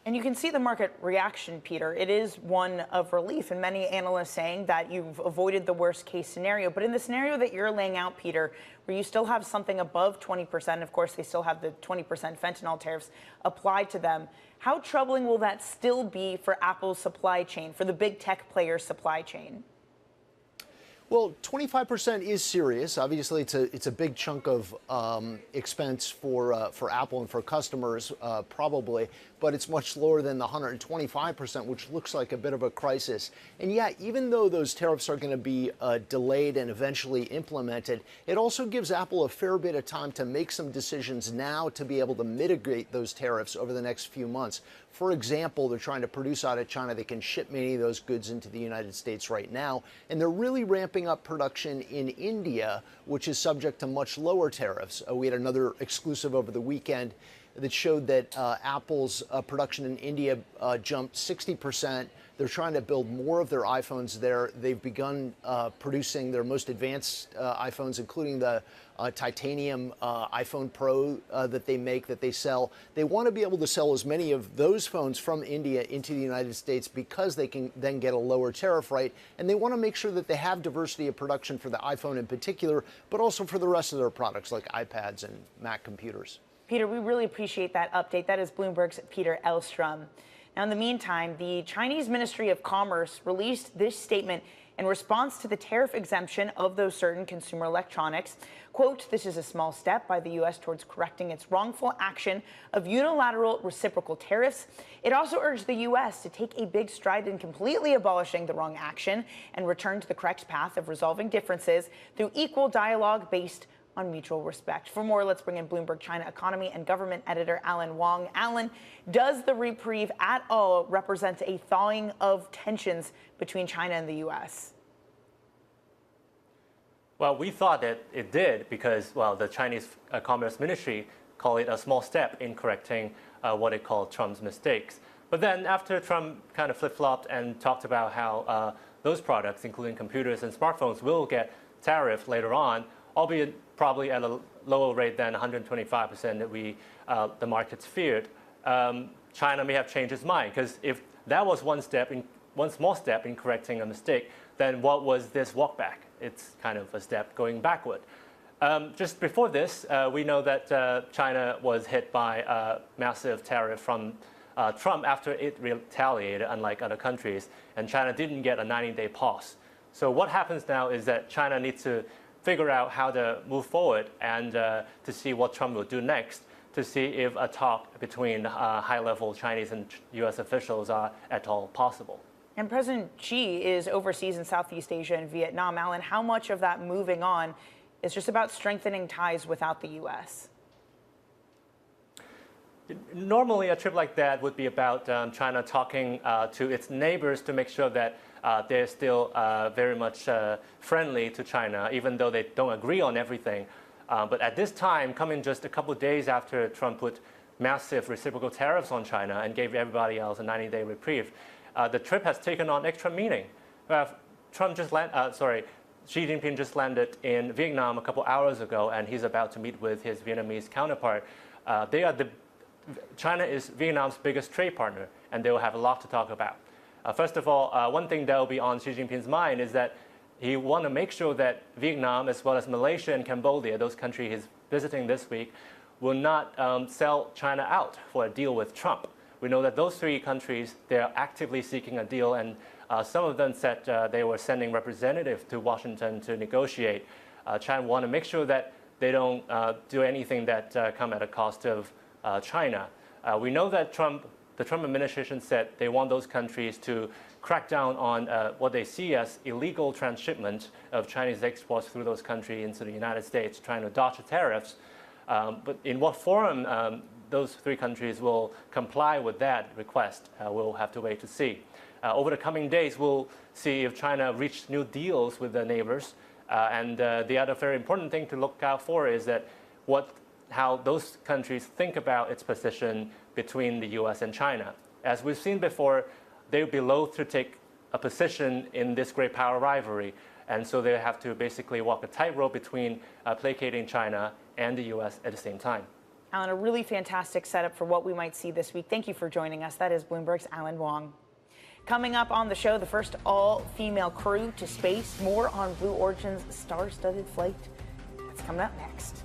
And you can see the market reaction, Peter. It is one of relief, and many analysts saying that you've avoided the worst case scenario. But in the scenario that you're laying out, Peter, where you still have something above 20%, of course, they still have the 20% fentanyl tariffs applied to them. How troubling will that still be for Apple's supply chain, for the big tech players' supply chain? Well, 25% is serious. Obviously, it's a big chunk of expense for Apple and for customers, probably. But it's much lower than the 125%, which looks like a bit of a crisis. And yeah, even though those tariffs are going to be delayed and eventually implemented, it also gives Apple a fair bit of time to make some decisions now to be able to mitigate those tariffs over the next few months. For example, they're trying to produce out of China. They can ship many of those goods into the United States right now. And they're really ramping up production in India, which is subject to much lower tariffs. We had another exclusive over the weekend that showed that Apple's production in India jumped 60%. They're trying to build more of their iPhones there. They've begun producing their most advanced iPhones, including the titanium iPhone Pro that they make, that they sell. They want to be able to sell as many of those phones from India into the United States because they can then get a lower tariff rate. And they want to make sure that they have diversity of production for the iPhone in particular, but also for the rest of their products like iPads and Mac computers. Peter, we really appreciate that update. That is Bloomberg's Peter Elstrom. Now, in the meantime, the Chinese Ministry of Commerce released this statement in response to the tariff exemption of those certain consumer electronics. Quote, "This is a small step by the U.S. towards correcting its wrongful action of unilateral reciprocal tariffs." It also urged the U.S. to take a big stride in completely abolishing the wrong action and return to the correct path of resolving differences through equal dialogue based on mutual respect. For more, let's bring in Bloomberg China economy and government editor Alan Wong. Alan, does the reprieve at all represent a thawing of tensions between China and the U.S.? Well, we thought that it did because, well, the Chinese Commerce Ministry called it a small step in correcting what it called Trump's mistakes. But then after Trump kind of flip-flopped and talked about how those products, including computers and smartphones, will get tariffed later on, albeit probably at a lower rate than 125% that the markets feared, China may have changed its mind. Because if that was one small step in correcting a mistake, then what was this walkback? It's kind of a step going backward. Just before this, we know that China was hit by a massive tariff from Trump, after it retaliated, unlike other countries, and China didn't get a 90-day pause. So what happens now is that China needs to figure out how to move forward and to see what Trump will do next, to see if a talk between high-level Chinese and U.S. officials are at all possible. And President Xi is overseas in Southeast Asia and Vietnam. Alan, how much of that moving on is just about strengthening ties without the U.S.? Normally, a trip like that would be about China talking to its neighbors to make sure that they're still very much friendly to China, even though they don't agree on everything. But at this time, coming just a couple of days after Trump put massive reciprocal tariffs on China and gave everybody else a 90-day reprieve, the trip has taken on extra meaning. Xi Jinping just landed in Vietnam a couple hours ago, and he's about to meet with his Vietnamese counterpart. China is Vietnam's biggest trade partner, and they will have a lot to talk about. First of all, one thing that will be on Xi Jinping's mind is that he wants to make sure that Vietnam, as well as Malaysia and Cambodia, those countries he's visiting this week, will not sell China out for a deal with Trump. We know that those three countries, they are actively seeking a deal, and some of them said they were sending representatives to Washington to negotiate. China want to make sure that they don't do anything that come at a cost of China. We know that the Trump administration said they want those countries to crack down on what they see as illegal transshipment of Chinese exports through those countries into the United States, trying to dodge the tariffs. But in what forum those three countries will comply with that request, we'll have to wait to see. Over the coming days, we'll see if China reached new deals with their neighbors. And the other very important thing to look out for is that how those countries think about its position between the U.S. and China. As we've seen before, they would be loath to take a position in this great power rivalry. And so they have to basically walk a tightrope between placating China and the U.S. at the same time. Alan, a really fantastic setup for what we might see this week. Thank you for joining us. That is Bloomberg's Alan Wong. Coming up on the show, the first all-female crew to space. More on Blue Origin's star-studded flight. That's coming up next.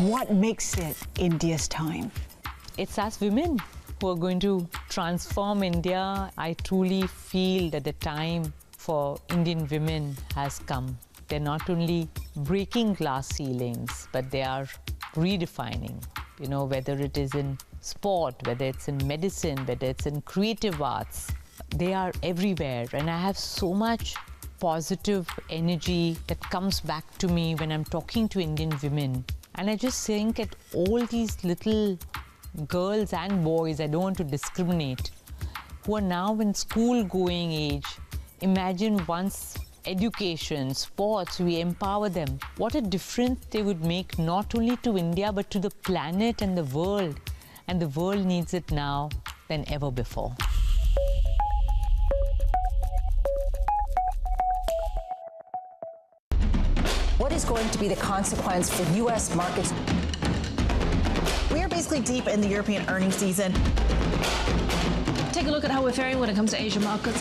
What makes it India's time? It's us women who are going to transform India. I truly feel that the time for Indian women has come. They're not only breaking glass ceilings, but they are redefining, whether it is in sport, whether it's in medicine, whether it's in creative arts. They are everywhere, and I have so much positive energy that comes back to me when I'm talking to Indian women. And I just think that all these little girls and boys, I don't want to discriminate, who are now in school-going age, imagine once education, sports, we empower them. What a difference they would make not only to India, but to the planet and the world. And the world needs it now than ever before. What is going to be the consequence for U.S. markets? We are basically deep in the European earnings season. Take a look at how we're faring when it comes to Asian markets.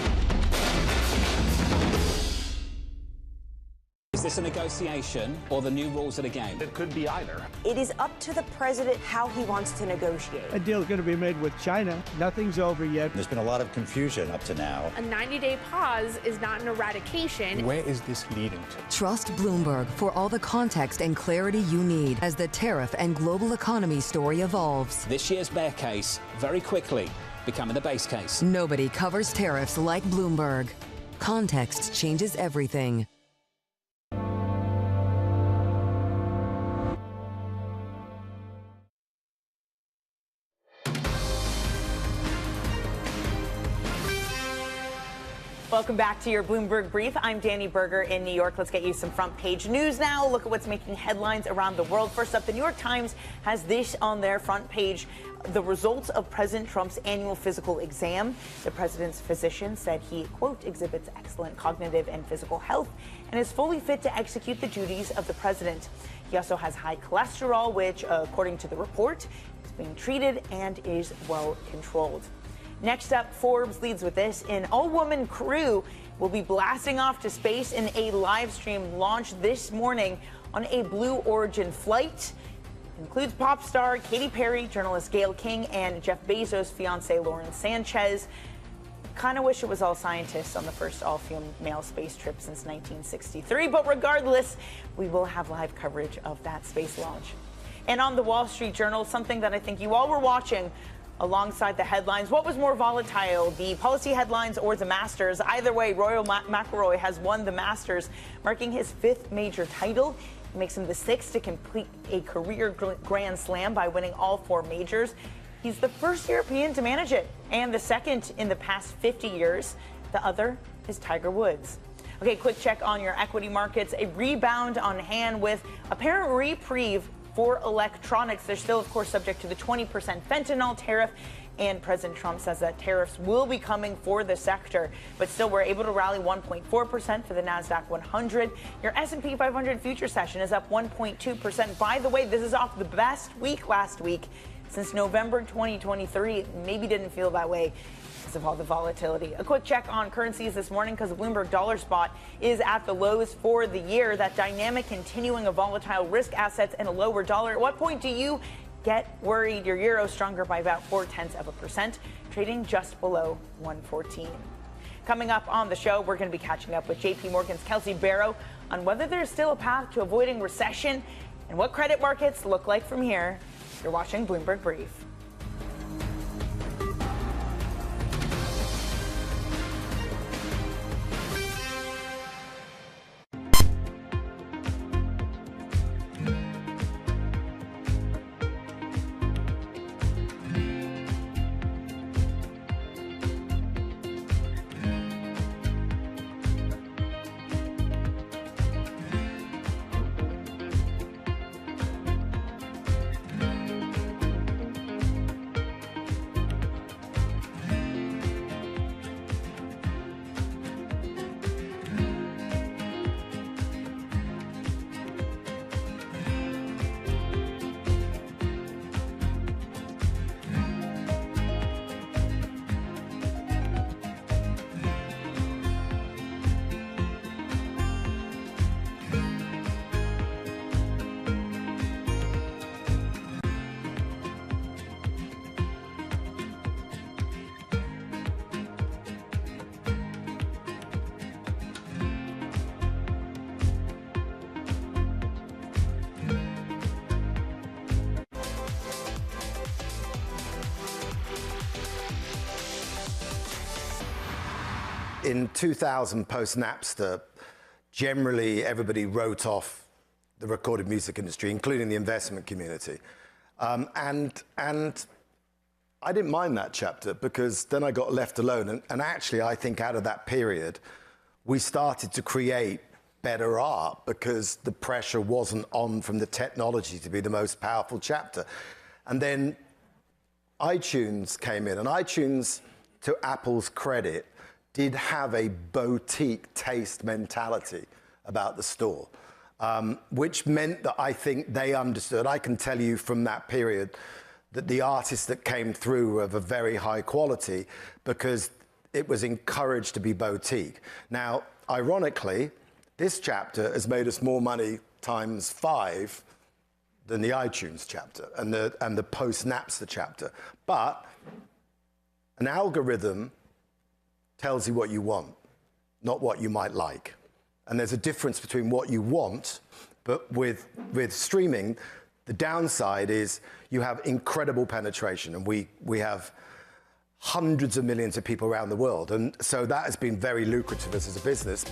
Is this a negotiation or the new rules of the game? It could be either. It is up to the president how he wants to negotiate. A deal is going to be made with China. Nothing's over yet. There's been a lot of confusion up to now. A 90-day pause is not an eradication. Where is this leading to? Trust Bloomberg for all the context and clarity you need as the tariff and global economy story evolves. This year's bear case, very quickly, becoming the base case. Nobody covers tariffs like Bloomberg. Context changes everything. Welcome back to your Bloomberg Brief. I'm Danny Berger in New York. Let's get you some front page news now. Look at what's making headlines around the world. First up, the New York Times has this on their front page: the results of President Trump's annual physical exam. The president's physician said he, quote, exhibits excellent cognitive and physical health and is fully fit to execute the duties of the president. He also has high cholesterol, which, according to the report, is being treated and is well controlled. Next up, Forbes leads with this: an all-woman crew will be blasting off to space in a live stream launched this morning on a Blue Origin flight. It includes pop star Katy Perry, journalist Gayle King, and Jeff Bezos' fiancée Lauren Sanchez. Kind of wish it was all scientists on the first all-female space trip since 1963, but regardless, we will have live coverage of that space launch. And on the Wall Street Journal, something that I think you all were watching alongside the headlines: what was more volatile, the policy headlines or the Masters? Either way, Rory McIlroy has won the Masters, marking his 5th major title. It makes him the 6th to complete a career Grand Slam by winning all 4 majors. He's the first European to manage it and the 2nd in the past 50 years. The other is Tiger Woods. Okay, quick check on your equity markets. A rebound on hand with apparent reprieve for electronics. They're still, of course, subject to the 20% fentanyl tariff, and President Trump says that tariffs will be coming for the sector. But still, we're able to rally 1.4% for the NASDAQ 100. Your S&P 500 future session is up 1.2%. By the way, this is off the best week last week since November 2023. Maybe didn't feel that way because of all the volatility. A quick check on currencies this morning, because the Bloomberg dollar spot is at the lows for the year. That dynamic continuing of volatile risk assets and a lower dollar. At what point do you get worried? Your euro stronger by about 0.4%, trading just below 114. Coming up on the show, we're going to be catching up with JP Morgan's Kelsey Barrow on whether there's still a path to avoiding recession and what credit markets look like from here. You're watching Bloomberg Brief. In 2000, post-Napster, generally everybody wrote off the recorded music industry, including the investment community. And I didn't mind that chapter, because then I got left alone. And actually, I think out of that period, we started to create better art, because the pressure wasn't on from the technology to be the most powerful chapter. And then iTunes came in, and iTunes, to Apple's credit, did have a boutique taste mentality about the store, which meant that I think they understood. I can tell you from that period that the artists that came through were of a very high quality, because it was encouraged to be boutique. Now, ironically, This chapter has made us more money times 5 than the iTunes chapter and the post-Napster chapter. But an algorithm tells you what you want, not what you might like. And there's a difference between what you want, but with streaming, the downside is you have incredible penetration, and we have hundreds of millions of people around the world. And so that has been very lucrative as a business.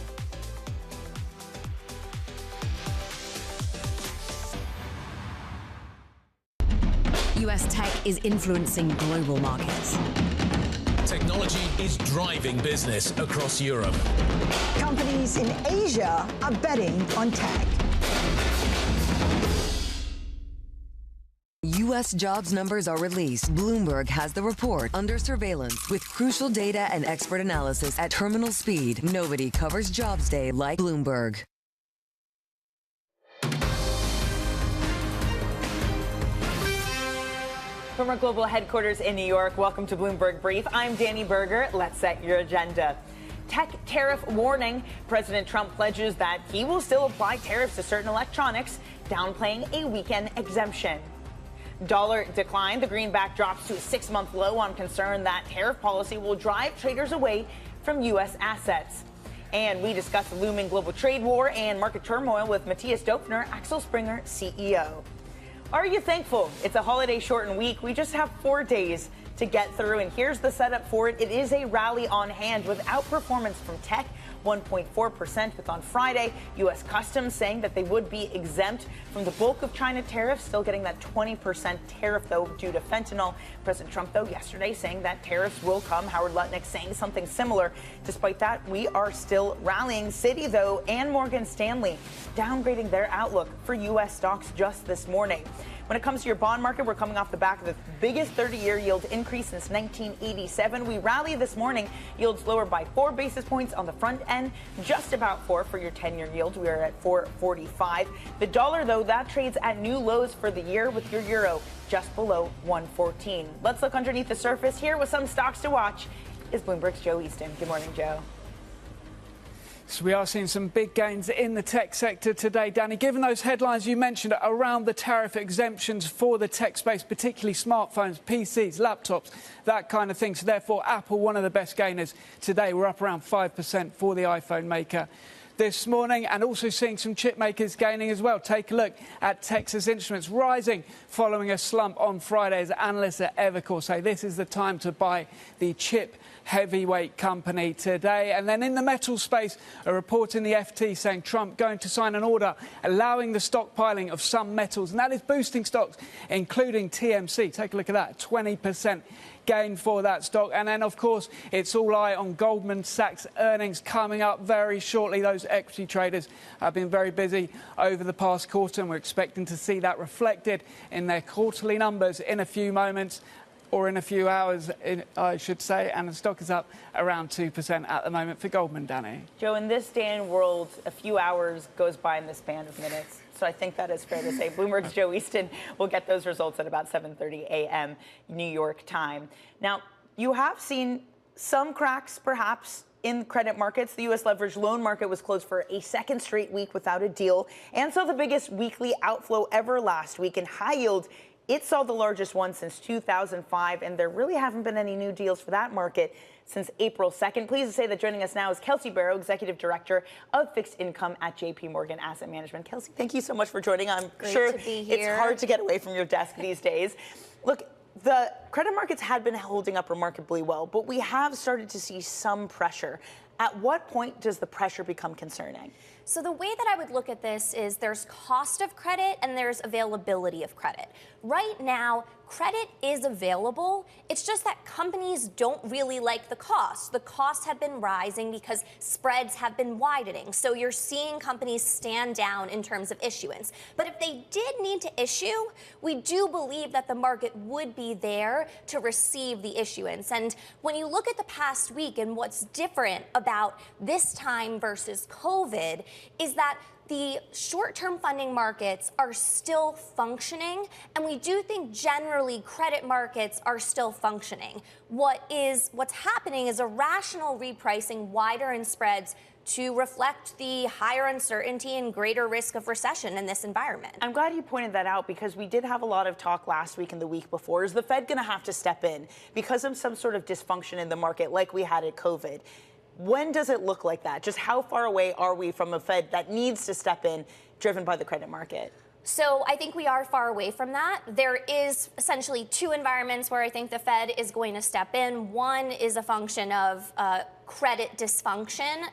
U.S. tech is influencing global markets. Technology is driving business across Europe. Companies in Asia are betting on tech. U.S. jobs numbers are released. Bloomberg has the report under surveillance with crucial data and expert analysis at terminal speed. Nobody covers Jobs Day like Bloomberg. From our global headquarters in New York, welcome to Bloomberg Brief. I'm Danny Berger. Let's set your agenda. Tech tariff warning. President Trump pledges that he will still apply tariffs to certain electronics, downplaying a weekend exemption. Dollar decline. The greenback drops to a 6-month low on concern that tariff policy will drive traders away from U.S. assets. And we discuss the looming global trade war and market turmoil with Matthias Döpfner, Axel Springer CEO. Are you thankful? It's a holiday shortened week. We just have 4 days to get through, and here's the setup for it. It is a rally on hand with outperformance from tech, 1.4%, with on Friday U.S. Customs saying that they would be exempt from the bulk of China tariffs, still getting that 20% tariff, though, due to fentanyl. President Trump, though, yesterday saying that tariffs will come. Howard Lutnick saying something similar. Despite that, we are still rallying. Citi, though, and Morgan Stanley downgrading their outlook for U.S. stocks just this morning. When it comes to your bond market, we're coming off the back of the biggest 30-year yield increase since 1987. We rally this morning. Yields lower by 4 basis points on the front end, just about 4 for your 10-year yield. We are at 4.45. The dollar, though, that trades at new lows for the year, with your euro just below 114. Let's look underneath the surface here with some stocks to watch. Is Bloomberg's Joe Easton. Good morning, Joe. So we are seeing some big gains in the tech sector today, Danny. Given those headlines you mentioned around the tariff exemptions for the tech space, particularly smartphones, PCs, laptops, that kind of thing. So therefore, Apple, one of the best gainers today. We're up around 5% for the iPhone maker this morning, and also seeing some chip makers gaining as well. Take a look at Texas Instruments, rising following a slump on Friday, as analysts at Evercore say this is the time to buy the chip heavyweight company today. And then in the metal space, a report in the FT saying Trump going to sign an order allowing the stockpiling of some metals, and that is boosting stocks, including TMC. Take a look at that, 20% gain for that stock. And then, of course, it's all eye on Goldman Sachs earnings coming up very shortly. Those equity traders have been very busy over the past quarter, and we're expecting to see that reflected in their quarterly numbers in a few moments, or in a few hours, I should say, and the stock is up around 2% at the moment for Goldman, Danny. Joe, in this day and world, a few hours goes by in the span of minutes. So I think that is fair to say. Bloomberg's Joe Easton will get those results at about 7:30 a.m. New York time. Now, you have seen some cracks, perhaps, in credit markets. The U.S. leveraged loan market was closed for a second straight week without a deal, and saw the biggest weekly outflow ever last week. In high yield, it saw the largest one since 2005, and there really haven't been any new deals for that market since April 2nd. Pleased to say that joining us now is Kelsey Barrow, Executive Director of Fixed Income at JPMorgan Asset Management. Kelsey, thank you so much for joining. I'm sure it's hard to get away from your desk these days. Look, the credit markets had been holding up remarkably well, but we have started to see some pressure. At what point does the pressure become concerning? So the way that I would look at this is there's cost of credit and there's availability of credit. Right now, credit is available. It's just that companies don't really like the cost. The costs have been rising because spreads have been widening. So you're seeing companies stand down in terms of issuance. But if they did need to issue, we do believe that the market would be there to receive the issuance. And when you look at the past week and what's different about this time versus COVID is that the short-term funding markets are still functioning, and we do think generally credit markets are still functioning. What's happening is a rational repricing wider in spreads to reflect the higher uncertainty and greater risk of recession in this environment. I'm glad you pointed that out, because we did have a lot of talk last week and the week before. Is the Fed going to have to step in because of some sort of dysfunction in the market like we had at COVID? When does it look like that? Just how far away are we from a Fed that needs to step in, driven by the credit market? So I think we are far away from that. There is essentially two environments where I think the Fed is going to step in. One is a function of credit dysfunction,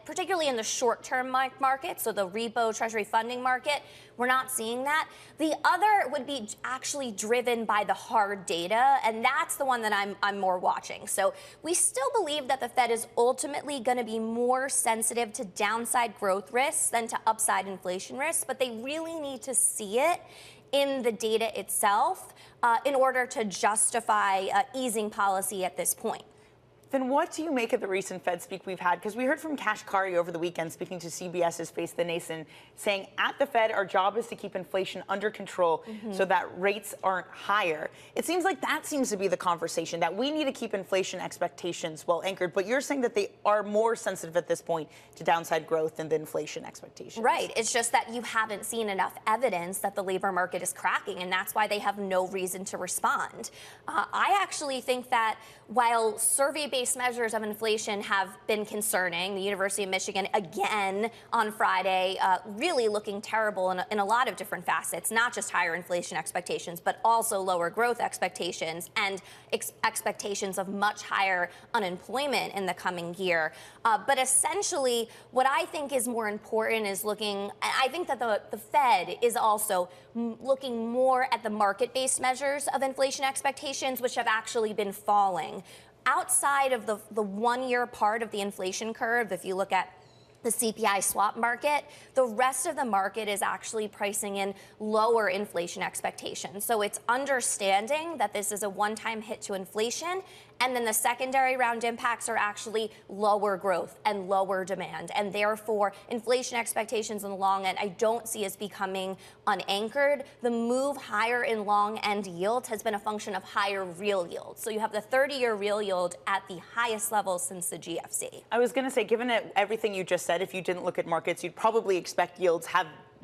particularly in the short-term market, so the repo treasury funding market. We're not seeing that. The other would be actually driven by the hard data, and that's the one that I'm more watching. So we still believe that the Fed is ultimately going to be more sensitive to downside growth risks than to upside inflation risks, but they really need to see it in the data itself in order to justify easing policy at this point. Then what do you make of the recent Fed speak we've had? Because we heard from Kashkari over the weekend, speaking to CBS's Face the Nation, saying at the Fed, our job is to keep inflation under control so that rates aren't higher. It seems like that seems to be the conversation, that we need to keep inflation expectations well anchored. But you're saying that they are more sensitive at this point to downside growth than the inflation expectations. Right. It's just that you haven't seen enough evidence that the labor market is cracking, and that's why they have no reason to respond. I actually think that while survey-based measures of inflation have been concerning, the University of Michigan again on Friday really looking terrible in a lot of different facets, not just higher inflation expectations, but also lower growth expectations and expectations of much higher unemployment in the coming year. But essentially, what I think is more important is I think that the Fed is also looking more at the market-based measures of inflation expectations, which have actually been falling. Outside of the 1 year part of the inflation curve, if you look at the CPI swap market, the rest of the market is actually pricing in lower inflation expectations. So it's understanding that this is a one-time hit to inflation, and then the secondary round impacts are actually lower growth and lower demand. And therefore, inflation expectations in the long end, I don't see as becoming unanchored. The move higher in long end yields has been a function of higher real yields. So you have the 30-year real yield at the highest level since the GFC. I was going to say, given everything you just said, if you didn't look at markets, you'd probably expect yields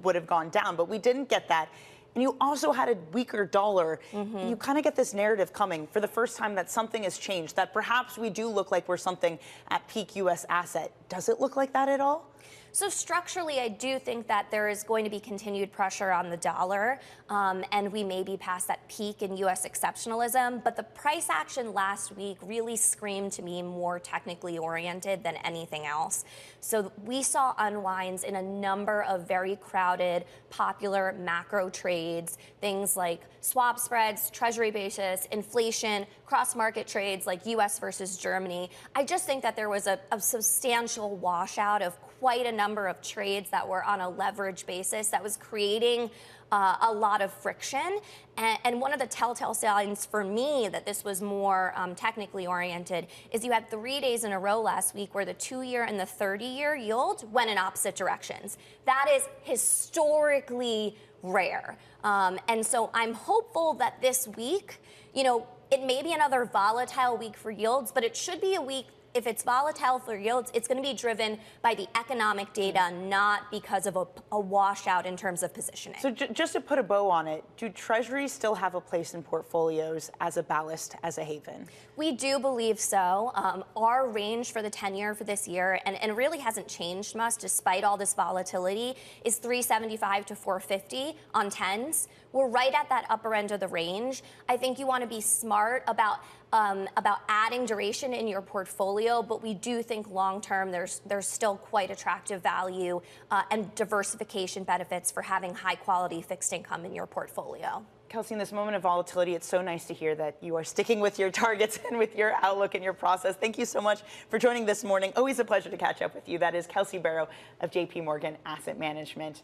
would have gone down, but we didn't get that. And you also had a weaker dollar. You kind of get this narrative coming for the first time that something has changed, that perhaps we do look like we're something at peak U.S. asset. Does it look like that at all? So structurally, I do think that there is going to be continued pressure on the dollar, and we may be past that peak in U.S. exceptionalism. But the price action last week really screamed to me more technically oriented than anything else. So we saw unwinds in a number of very crowded, popular macro trades, things like swap spreads, treasury basis, inflation, cross-market trades like U.S. versus Germany. I just think that there was a substantial washout of quite a number of trades that were on a leverage basis that was creating a lot of friction. And one of the telltale signs for me that this was more technically oriented is you had 3 days in a row last week where the 2-year and the 30-year yield went in opposite directions. That is historically rare. And so I'm hopeful that this week, it may be another volatile week for yields, but it should be a week. If it's volatile for yields, it's going to be driven by the economic data, not because of a washout in terms of positioning. So just to put a bow on it, do treasuries still have a place in portfolios as a ballast, as a haven? We do believe so. Our range for the 10-year for this year, and it really hasn't changed much despite all this volatility, is 375 to 450 on 10s. We're right at that upper end of the range. I think you want to be smart about adding duration in your portfolio, but we do think long-term there's still quite attractive value and diversification benefits for having high-quality fixed income in your portfolio. Kelsey, in this moment of volatility, it's so nice to hear that you are sticking with your targets and with your outlook and your process. Thank you so much for joining this morning. Always a pleasure to catch up with you. That is Kelsey Barrow of JPMorgan Asset Management.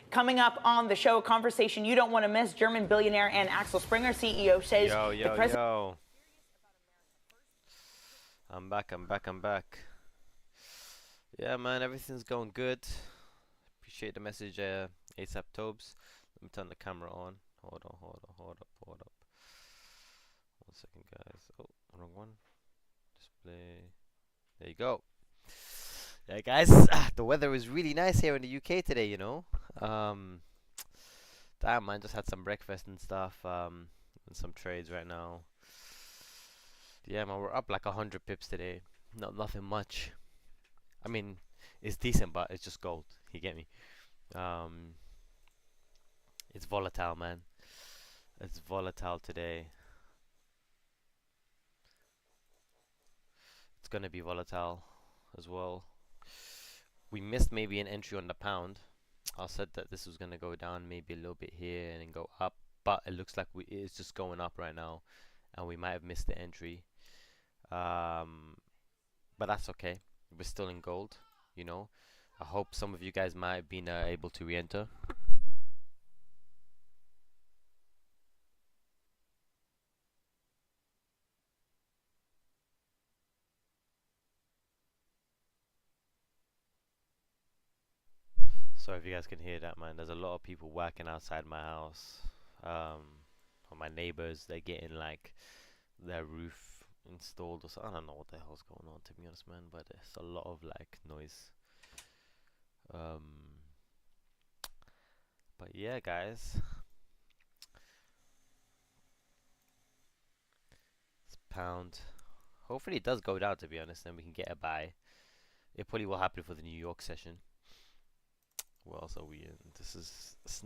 Coming up on the show, a conversation you don't want to miss. German billionaire and Axel Springer, CEO, says the president... I'm back. Yeah, man, everything's going good. Appreciate the message, ASAP Tobes. Let me turn the camera on. Hold up. 1 second, guys. Oh, wrong one. Display. There you go. Yeah, guys, the weather is really nice here in the UK today, you know. Damn, man, just had some breakfast and stuff, and some trades right now. Yeah, man, we're up like 100 pips today. Nothing much. I mean, it's decent, but it's just gold. You get me? It's volatile, man. It's volatile today. It's gonna be volatile as well. We missed maybe an entry on the pound. I said that this was gonna go down maybe a little bit here and then go up, but it looks like it's just going up right now, and we might have missed the entry. But that's okay. We're still in gold, you know. I hope some of you guys might have been able to re-enter. Sorry if you guys can hear that, man. There's a lot of people working outside my house. Or my neighbors, they're getting like their roof installed or so. I don't know what the hell's going on, to be honest, man. But there's a lot of like noise. But yeah, guys. It's pound. Hopefully it does go down, to be honest, then we can get a buy. It probably will happen for the New York session. What else are we in?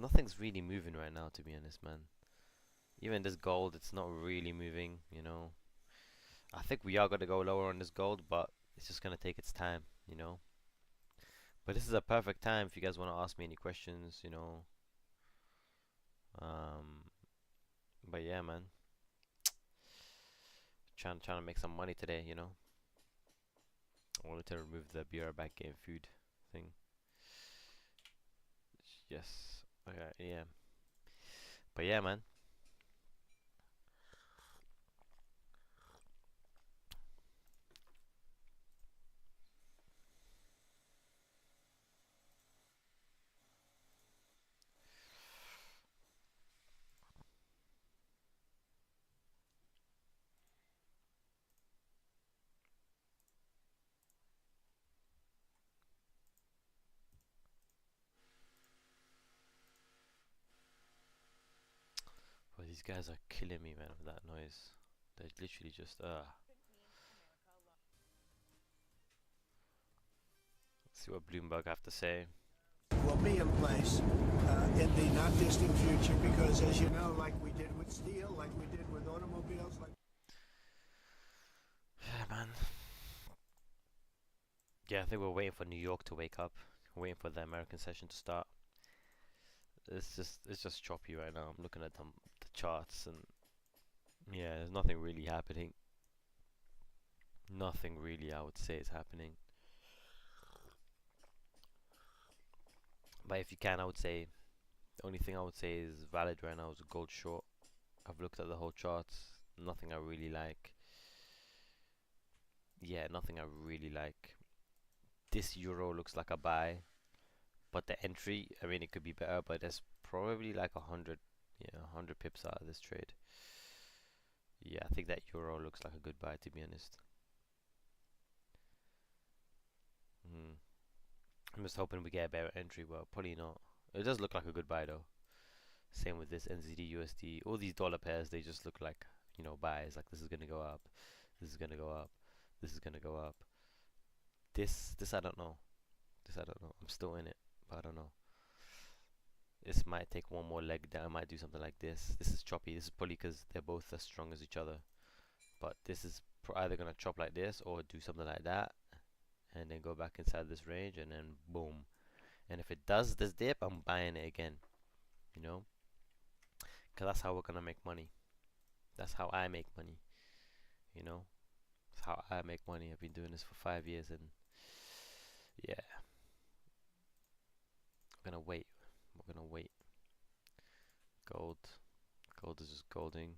Nothing's really moving right now, to be honest, man. Even this gold, it's not really moving, you know. I think we are going to go lower on this gold, but it's just going to take its time, you know. But this is a perfect time if you guys want to ask me any questions, you know. But yeah, man. Trying to make some money today, you know. I wanted to remove the BR back game food thing. Yes. Okay, yeah. But yeah, man. Well, these guys are killing me, man, with that noise. They're literally just Let's see what Bloomberg have to say. Will be in place in the not distant future because, as you know, like we did with steel, like we did with automobiles, like. Yeah, man. Yeah, I think we're waiting for New York to wake up. We're waiting for the American session to start. It's just choppy right now. I'm looking at the charts and yeah, there's nothing really happening. Nothing really, I would say, is happening. But if you can, I would say the only thing I would say is valid right now is a gold short. I've looked at the whole charts. Nothing I really like. Yeah, nothing I really like. This euro looks like a buy, but the entry, I mean, it could be better, but there's probably like 100 pips out of this trade. Yeah, I think that euro looks like a good buy, to be honest. I'm just hoping we get a better entry, but probably not. It does look like a good buy though. Same with this NZD USD. All these dollar pairs, they just look like, you know, buys. Like this is gonna go up, this is gonna go up, this is gonna go up. This I don't know. This I don't know. I'm still in it, but I don't know. This might take one more leg down. I might do something like this. This is choppy. This is probably because they're both as strong as each other. But this is either gonna chop like this or do something like that, and then go back inside this range, and then boom. And if it does this dip, I'm buying it again. You know, because that's how we're gonna make money. That's how I make money. You know, that's how I make money. I've been doing this for 5 years, and yeah, we're gonna wait. We're gonna wait. Gold is just golding.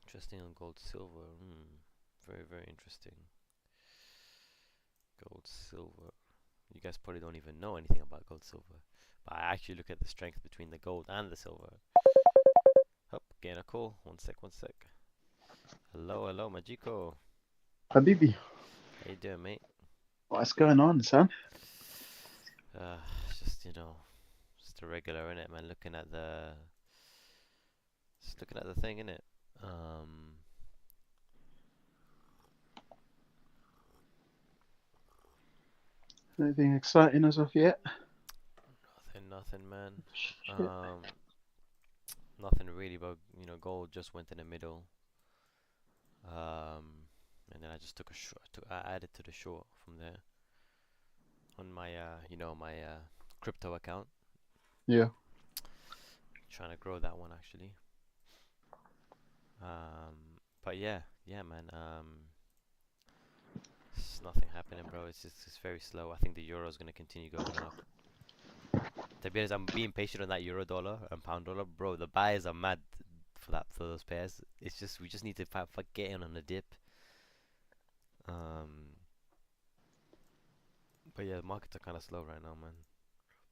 Interesting on gold, silver. Very, very interesting. Gold, silver. You guys probably don't even know anything about gold, silver. But I actually look at the strength between the gold and the silver. Hop, getting a call. One sec. Hello, Majiko. Habibi. How you doing, mate? What's going on, son? It's just, just a regular, innit, man? Just looking at the thing, innit? Anything exciting as of yet? Nothing, man. Nothing really, but gold just went in the middle. And then I just took a short. I added to the short from there on my, my crypto account. Yeah. Trying to grow that one actually. But yeah, man. It's nothing happening, bro. It's very slow. I think the euro is gonna continue going up. To be honest, I'm being patient on that euro dollar and pound dollar, bro. The buyers are mad for those pairs. It's just we just need to get in on the dip. But yeah, the markets are kind of slow right now, man.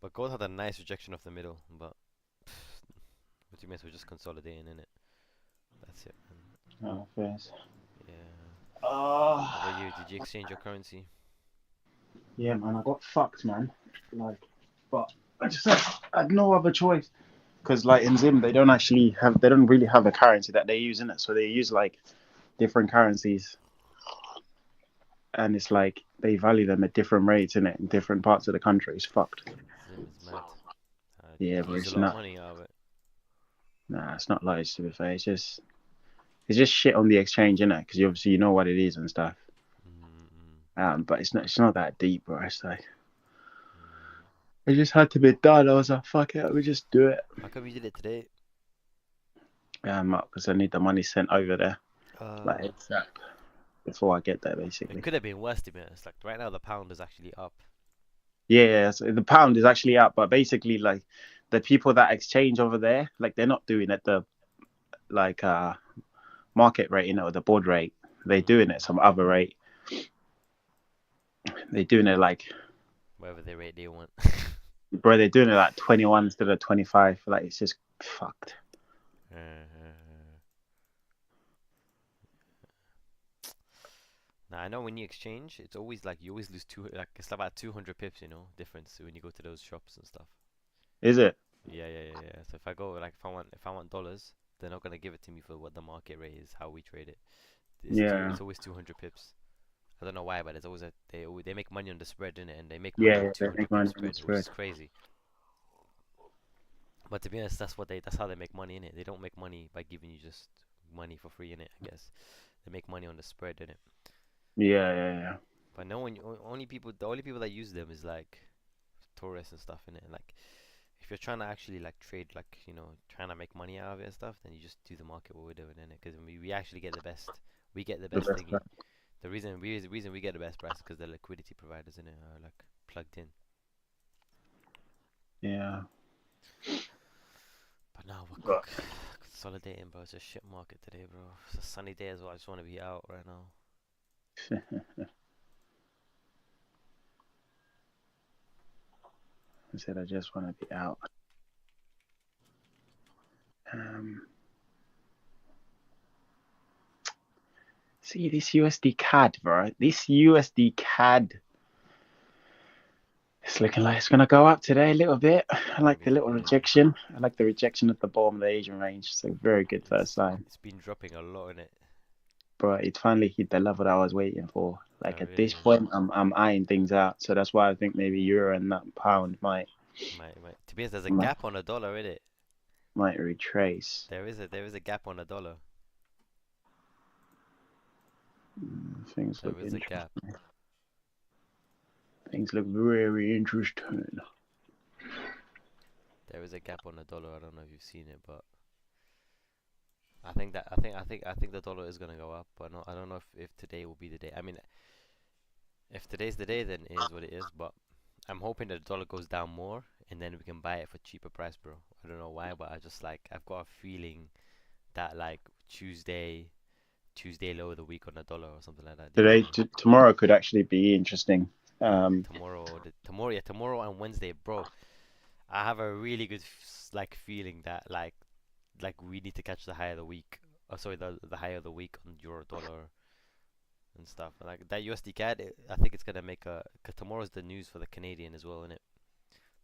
But gold had a nice rejection of the middle, but what do you mean? We're just consolidating in it. That's it, man. Oh, fairs. Yeah. How about you? Did you exchange your currency? Yeah, man. I got fucked, man. But I just had no other choice. Because in Zim, they don't really have a currency that they use in it. So they use different currencies. And it's they value them at different rates in it in different parts of the country. It's fucked. Zim is mad. Yeah, but it's a lot of money out of it. Nah, it's not loads to be fair. It's just shit on the exchange, innit? Because obviously you know what it is and stuff. But it's not that deep, bro. It's it just had to be done. I was like, fuck it, we just do it. How come you did it today? Because I need the money sent over there. Before I get there, basically. It could have been worse, to be honest. Right now, the pound is actually up. Yeah, so the pound is actually up, but basically, the people that exchange over there, they're not doing it the market rate, or the board rate. They're doing it some other rate. They're doing it whatever the rate they want. Bro, they're doing it 21 instead of 25. It's just fucked. Now I know when you exchange, it's always you always lose it's about 200 pips, difference when you go to those shops and stuff. Is it? Yeah. So if I go if I want dollars, they're not gonna give it to me for what the market rate is, how we trade it. It's always 200 pips. I don't know why, but it's always they make money on the spread, innit? And they make money on 200 pip spread, which is crazy. But to be honest, that's how they make money, innit? They don't make money by giving you just money for free, innit? I guess they make money on the spread, innit? Yeah. But the only people that use them is tourists and stuff, innit? If you're trying to actually trade, trying to make money out of it and stuff, then you just do the market what we're doing, innit? Because we actually get the best. We get the best thingy. The reason we get the best price is because the liquidity providers in it are plugged in. Yeah. But now we're consolidating, bro. It's a shit market today, bro. It's a sunny day as well. I just want to be out right now. I said I just want to be out. See this USD CAD, bro. This USD CAD. It's looking like it's gonna go up today a little bit. I like the little rejection. I like the rejection at the bottom of the Asian range. It's a very good first sign. It's been dropping a lot in it. Bro, it finally hit the level that I was waiting for. At this point, I'm eyeing things out. So that's why I think maybe euro and that pound might. To be honest, there's a gap on the dollar, in it. Might retrace. There is a gap on the dollar. Things look there is a gap. Things look very interesting. There is a gap on the dollar. I don't know if you've seen it, but I think the dollar is gonna go up. But I don't know if today will be the day. I mean, if today's the day, then it is what it is. But I'm hoping that the dollar goes down more, and then we can buy it for cheaper price, bro. I don't know why, but I've got a feeling that Tuesday low of the week on the dollar or something like that. Tomorrow could actually be interesting. Tomorrow and Wednesday, bro. I have a really good feeling that like we need to catch the high of the week. Sorry, the high of the week on euro dollar and stuff. Like that USD CAD, I think it's gonna make a. Cause tomorrow's the news for the Canadian as well, isn't it?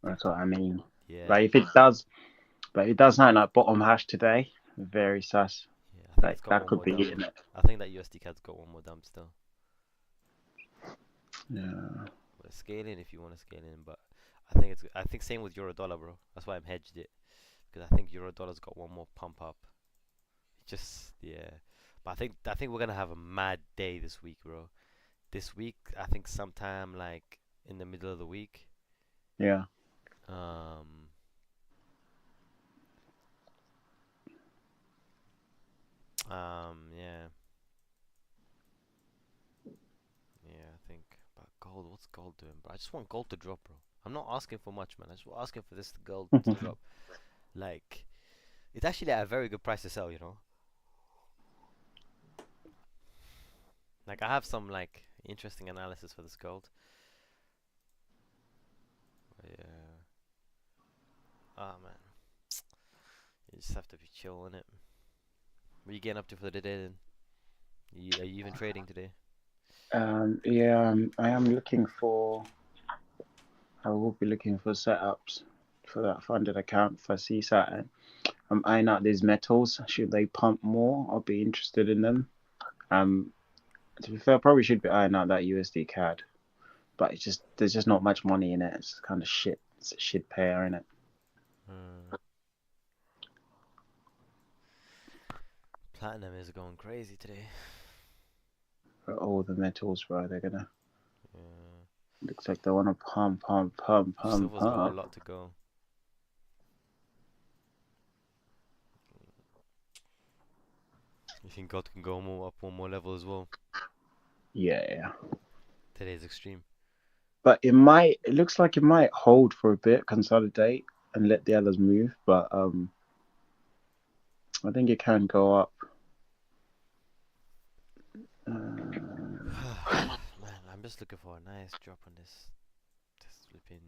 That's what I mean. Yeah. Like if it does, but it does something like bottom hash today, very sus. Yeah, I think like it's got that one could more be dump. in it. I think that USD CAD's got one more dump still. Yeah. But scale in if you want to scale in, but I think same with euro dollar, bro. That's why I'm hedged it, because I think euro dollar's got one more pump up. Just yeah, but I think we're gonna have a mad day this week, bro. This week, I think sometime like in the middle of the week. Yeah. Yeah. Yeah, I think. But gold, what's gold doing, bro? I just want gold to drop, bro. I'm not asking for much, man. I just want asking for this gold to drop. Like, it's actually at a very good price to sell, you know. Like, I have some like interesting analysis for this gold. But, yeah. Ah, man. You just have to be chill in it. What are you getting up to for the day then? Are you even trading today? Yeah, I am looking for. I will be looking for setups for that funded account for CSAT. I'm eyeing out these metals. Should they pump more, I'll be interested in them. To be fair, I probably should be eyeing out that USD CAD, but it's just there's just not much money in it. It's kind of shit. It's a shit pair in it. Platinum is going crazy today. For all the metals, bro, they're gonna. Yeah. Looks like they want to pump. Silver's got a lot to go. You think gold can go more up one more level as well? Yeah. Today's extreme. But it might. It looks like it might hold for a bit, consolidate, and let the others move. But I think it can go up. Man, I'm just looking for a nice drop on this flipping.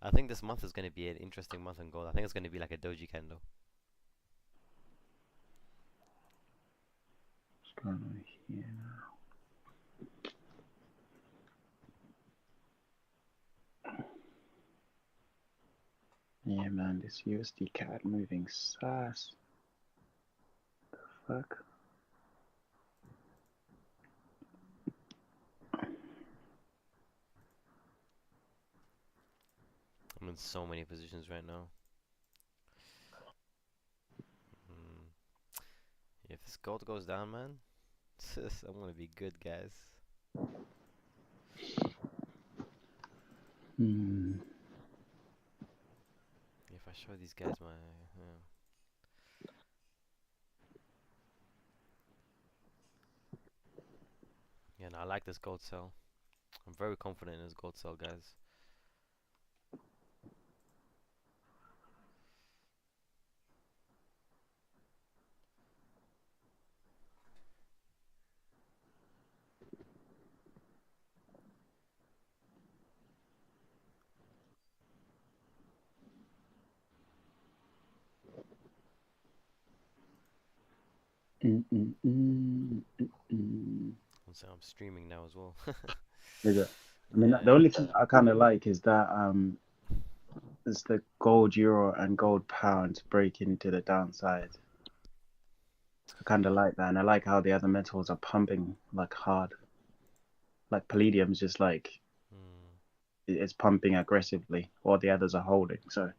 I think this month is going to be an interesting month on gold. I think it's going to be like a doji candle. What's going on here now? Yeah, man, this USD CAD moving sus. The fuck? I'm in so many positions right now. If this gold goes down, man, I'm gonna be good, guys. If I show these guys my... Yeah, no, I like this gold sell. I'm very confident in this gold sell, guys. I'm streaming now as well. Is it? I mean, the only thing I kind of like is that is the gold euro and gold pound break into the downside. I kind of like that, and I like how the other metals are pumping like hard. Like palladium's just like it's pumping aggressively, while the others are holding. So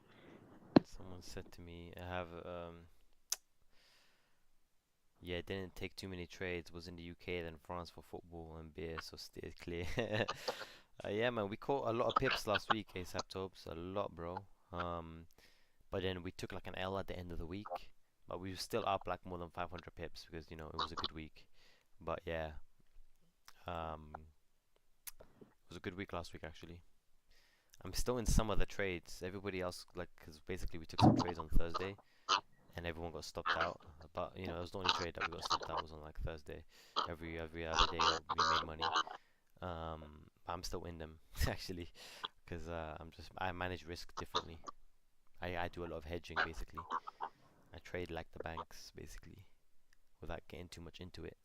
someone said to me, I have yeah, it didn't take too many trades. Was in the UK, then France for football and beer, so stay clear. Yeah, man, we caught a lot of pips last week, ASAP Topes, a lot, bro. But then we took like an L at the end of the week, but we were still up like more than 500 pips because you know it was a good week. But yeah, it was a good week last week actually. I'm still in some of the trades. Everybody else, like, because basically we took some trades on Thursday, and everyone got stopped out. But you know, it was the only trade that we got stopped out was on like Thursday. Every other day we made money. I'm still in them actually, because I manage risk differently. I do a lot of hedging basically. I trade like the banks basically, without getting too much into it.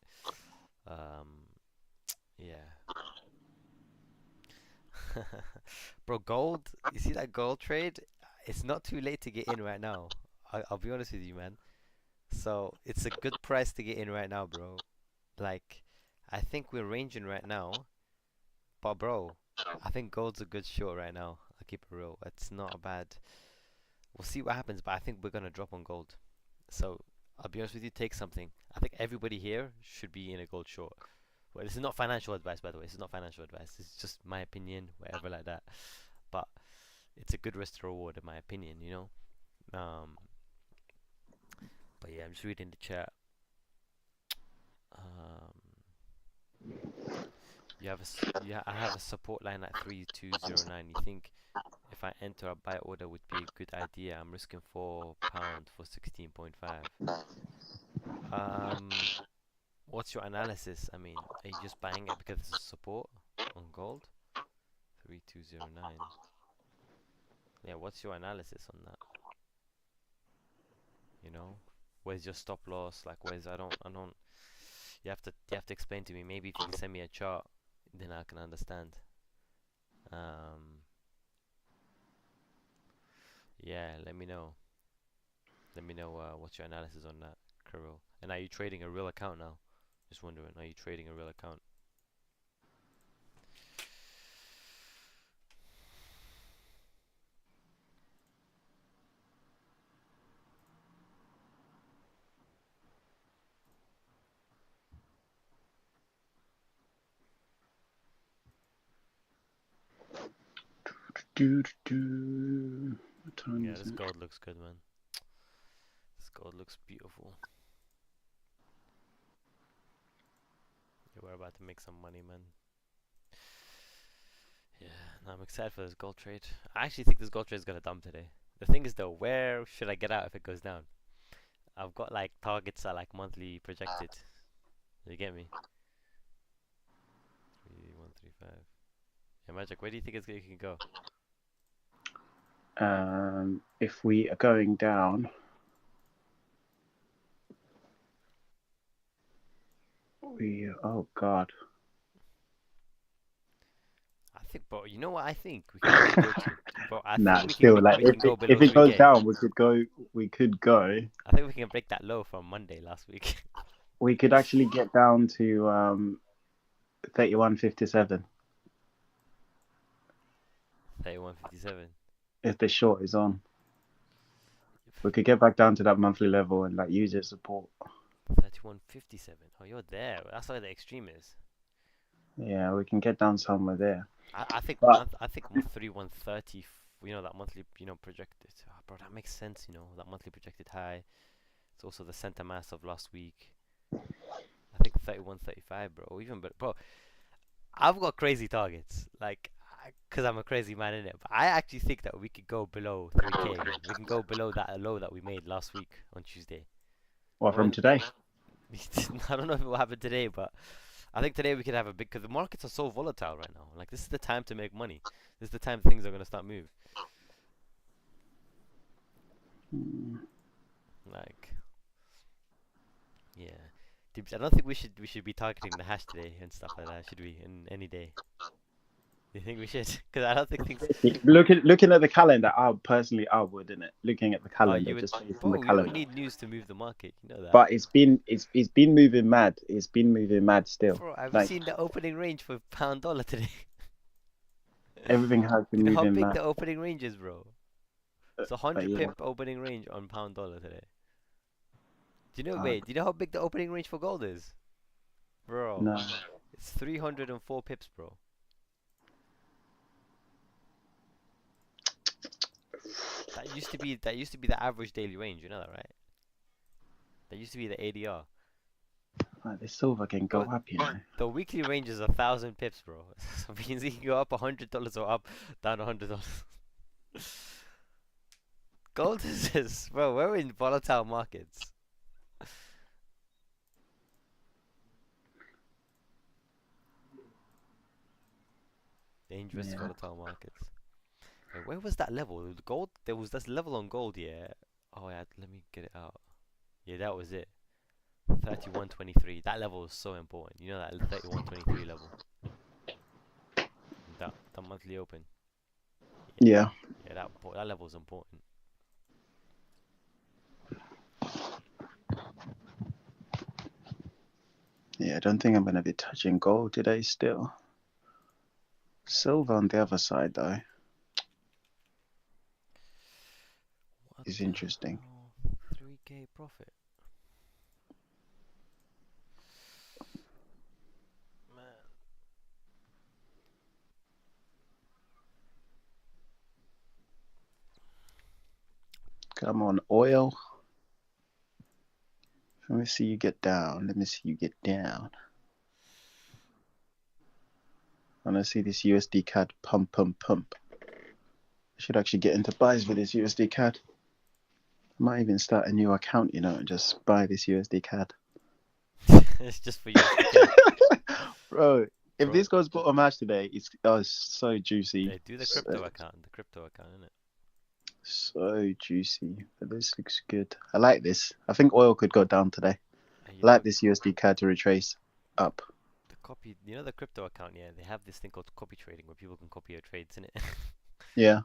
Yeah. Bro, gold. You see that gold trade? It's not too late to get in right now. I'll be honest with you, man. So it's a good price to get in right now, bro. Like, I think we're ranging right now. But bro, I think gold's a good short right now. I'll keep it real. It's not a bad. We'll see what happens, but I think we're gonna drop on gold. So I'll be honest with you, take something. I think everybody here should be in a gold short. Well, this is not financial advice, by the way. This is not financial advice. It's just my opinion, whatever like that. But it's a good risk to reward, in my opinion, you know. But yeah, I'm just reading the chat. I have a support line at 3209. You think if I enter a buy order would be a good idea? I'm risking £4 for 16.5. What's your analysis? I mean, are you just buying it because it's a support on gold? 3209. Yeah, what's your analysis on that? You know, where's your stop loss? Like, where's I don't. You have to explain to me. Maybe if you can send me a chart, then I can understand. Yeah, let me know. Let me know what's your analysis on that, Kirill. And are you trading a real account now? Just wondering, are you trading a real account? What time Yeah, is this it? gold looks good, man. This gold looks beautiful. Yeah, we're about to make some money, man. Yeah, no, I'm excited for this gold trade. I actually think this gold trade is gonna dump today. The thing is though, where should I get out if it goes down? I've got like targets are like monthly projected. You get me? 3135. Yeah, Magic, where do you think it can go? If we are going down, oh god. I think, bro, you know what I think? We can actually go to, bro, I Nah, think still, we can go below if it goes 3K. down, we could go. I think we can break that low from Monday last week. We could actually get down to 31.57 31.57. if the short is on. We could get back down to that monthly level and like use it as support. 31.57. Oh, you're there. That's where the extreme is. Yeah, we can get down somewhere there. I think But, I think 3130. You know, that monthly, you know, projected. Oh, bro, that makes sense. You know, that monthly projected high. It's also the center mass of last week. I think 31.35, bro. Even better, bro. I've got crazy targets, like, cause I'm a crazy man in it. But I actually think that we could go below 3K. We can go below that low that we made last week on Tuesday. what, from today? I don't know if it will happen today, but I think today we could have a big, because the markets are so volatile right now. Like, this is the time to make money. This is the time things are going to start moving. Like, yeah. I don't think we should be targeting the hash today and stuff like that, should we? In any day. Do you think we should? Because I don't think things. Looking at the calendar, I would, innit? Looking at the calendar, you would, just based bro, on the we calendar. don't need news to move the market, you know that. But it's been moving mad. It's been moving mad still. Bro, have like, you seen the opening range for pound dollar today? Everything has been you know how moving big mad. the opening range is, bro? It's 100 pip opening range on pound dollar today. Do you know? Wait, do you know how big the opening range for gold is, bro? No. It's 304 pips, bro. That used to be the average daily range. You know that, right? That used to be the ADR. The silver can go up, you know. The weekly range is 1,000 pips, bro. So it means you can go up $100 or up down $100. Gold is just, bro. We're in volatile markets. Dangerous volatile markets. Wait, where was that level? The gold? There was this level on gold, yeah. Oh yeah, let me get it out. Yeah, that was it. 31.23. That level was so important. You know that 31.23 level. That monthly open. Yeah. Yeah, that level is important. Yeah, I don't think I'm gonna be touching gold today still. Silver on the other side though is interesting. 3K profit. Man. Come on, oil. Let me see you get down. Let me see you get down. I want to see this USD CAD pump, pump, pump. I should actually get into buys with this USD CAD. I might even start a new account, you know, and just buy this USD CAD. It's just for USD CAD. Bro, if this goes bottom match today, it's so juicy. Yeah, do the crypto account. The crypto account, innit? So juicy. But this looks good. I like this. I think oil could go down today. I like this USD CAD to retrace up. The copy, you know, the crypto account, yeah, they have this thing called copy trading where people can copy your trades, innit? Yeah.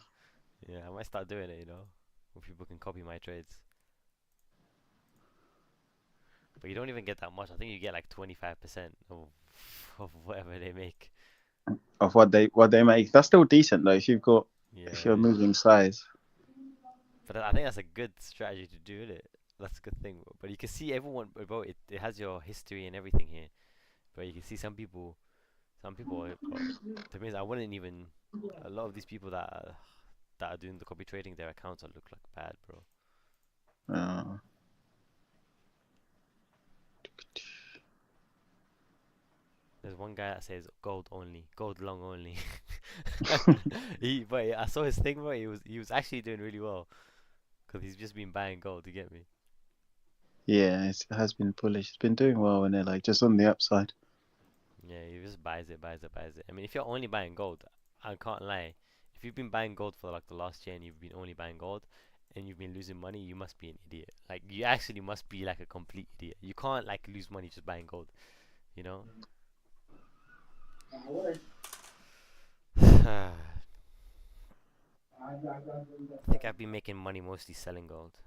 Yeah, I might start doing it, you know, where people can copy my trades. But you don't even get that much. I think you get like 25% of whatever they make. Of what they make. That's still decent though. If you've got if you're moving size. But I think that's a good strategy to do it. That's a good thing. But you can see everyone, bro. It has your history and everything here. But you can see some people. To me, I wouldn't even. A lot of these people that are doing the copy trading, their accounts look like bad, bro. There's one guy that says gold only, gold long only. But I saw his thing, bro. He was actually doing really well, cause he's just been buying gold. You get me? Yeah, it has been bullish. It's been doing well, and they're like just on the upside. Yeah, he just buys it. I mean, if you're only buying gold, I can't lie. If you've been buying gold for like the last year and you've been only buying gold, and you've been losing money, you must be an idiot. Like you actually must be like a complete idiot. You can't like lose money just buying gold, you know? I think I've been making money mostly selling gold.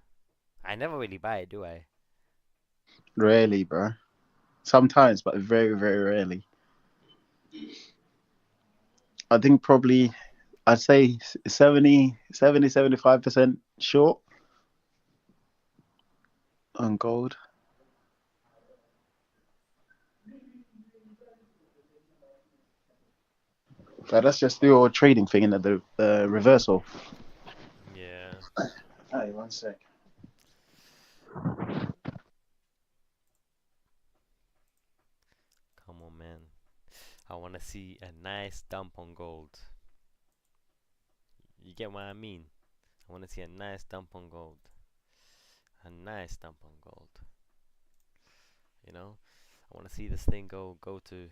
I never really buy it, do I? Rarely, bro. Sometimes, but very, very rarely. I think probably, I'd say 75% short on gold. But let's just do our trading thing in the reversal. Yeah. Hey, 1 sec. Come on, man. I want to see a nice dump on gold. You get what I mean? I want to see a nice dump on gold. A nice dump on gold. You know? I want to see this thing go to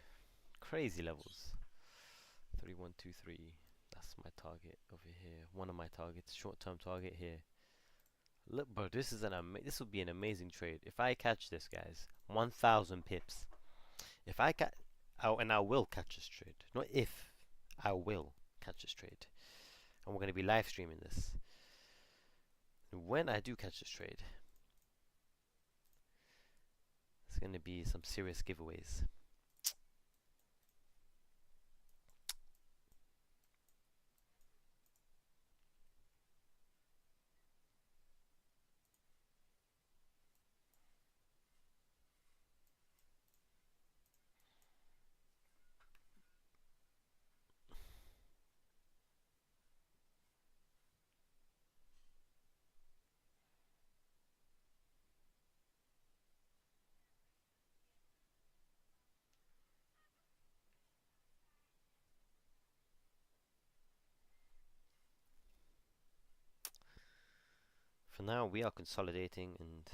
crazy levels. 3123. That's my target over here. One of my targets, short-term target here. Look, bro, this will be an amazing trade. If I catch this, guys, 1,000 pips. If I catch, and I will catch this trade. Not if, I will catch this trade. And we're going to be live streaming this. When I do catch this trade, it's going to be some serious giveaways. For now, we are consolidating and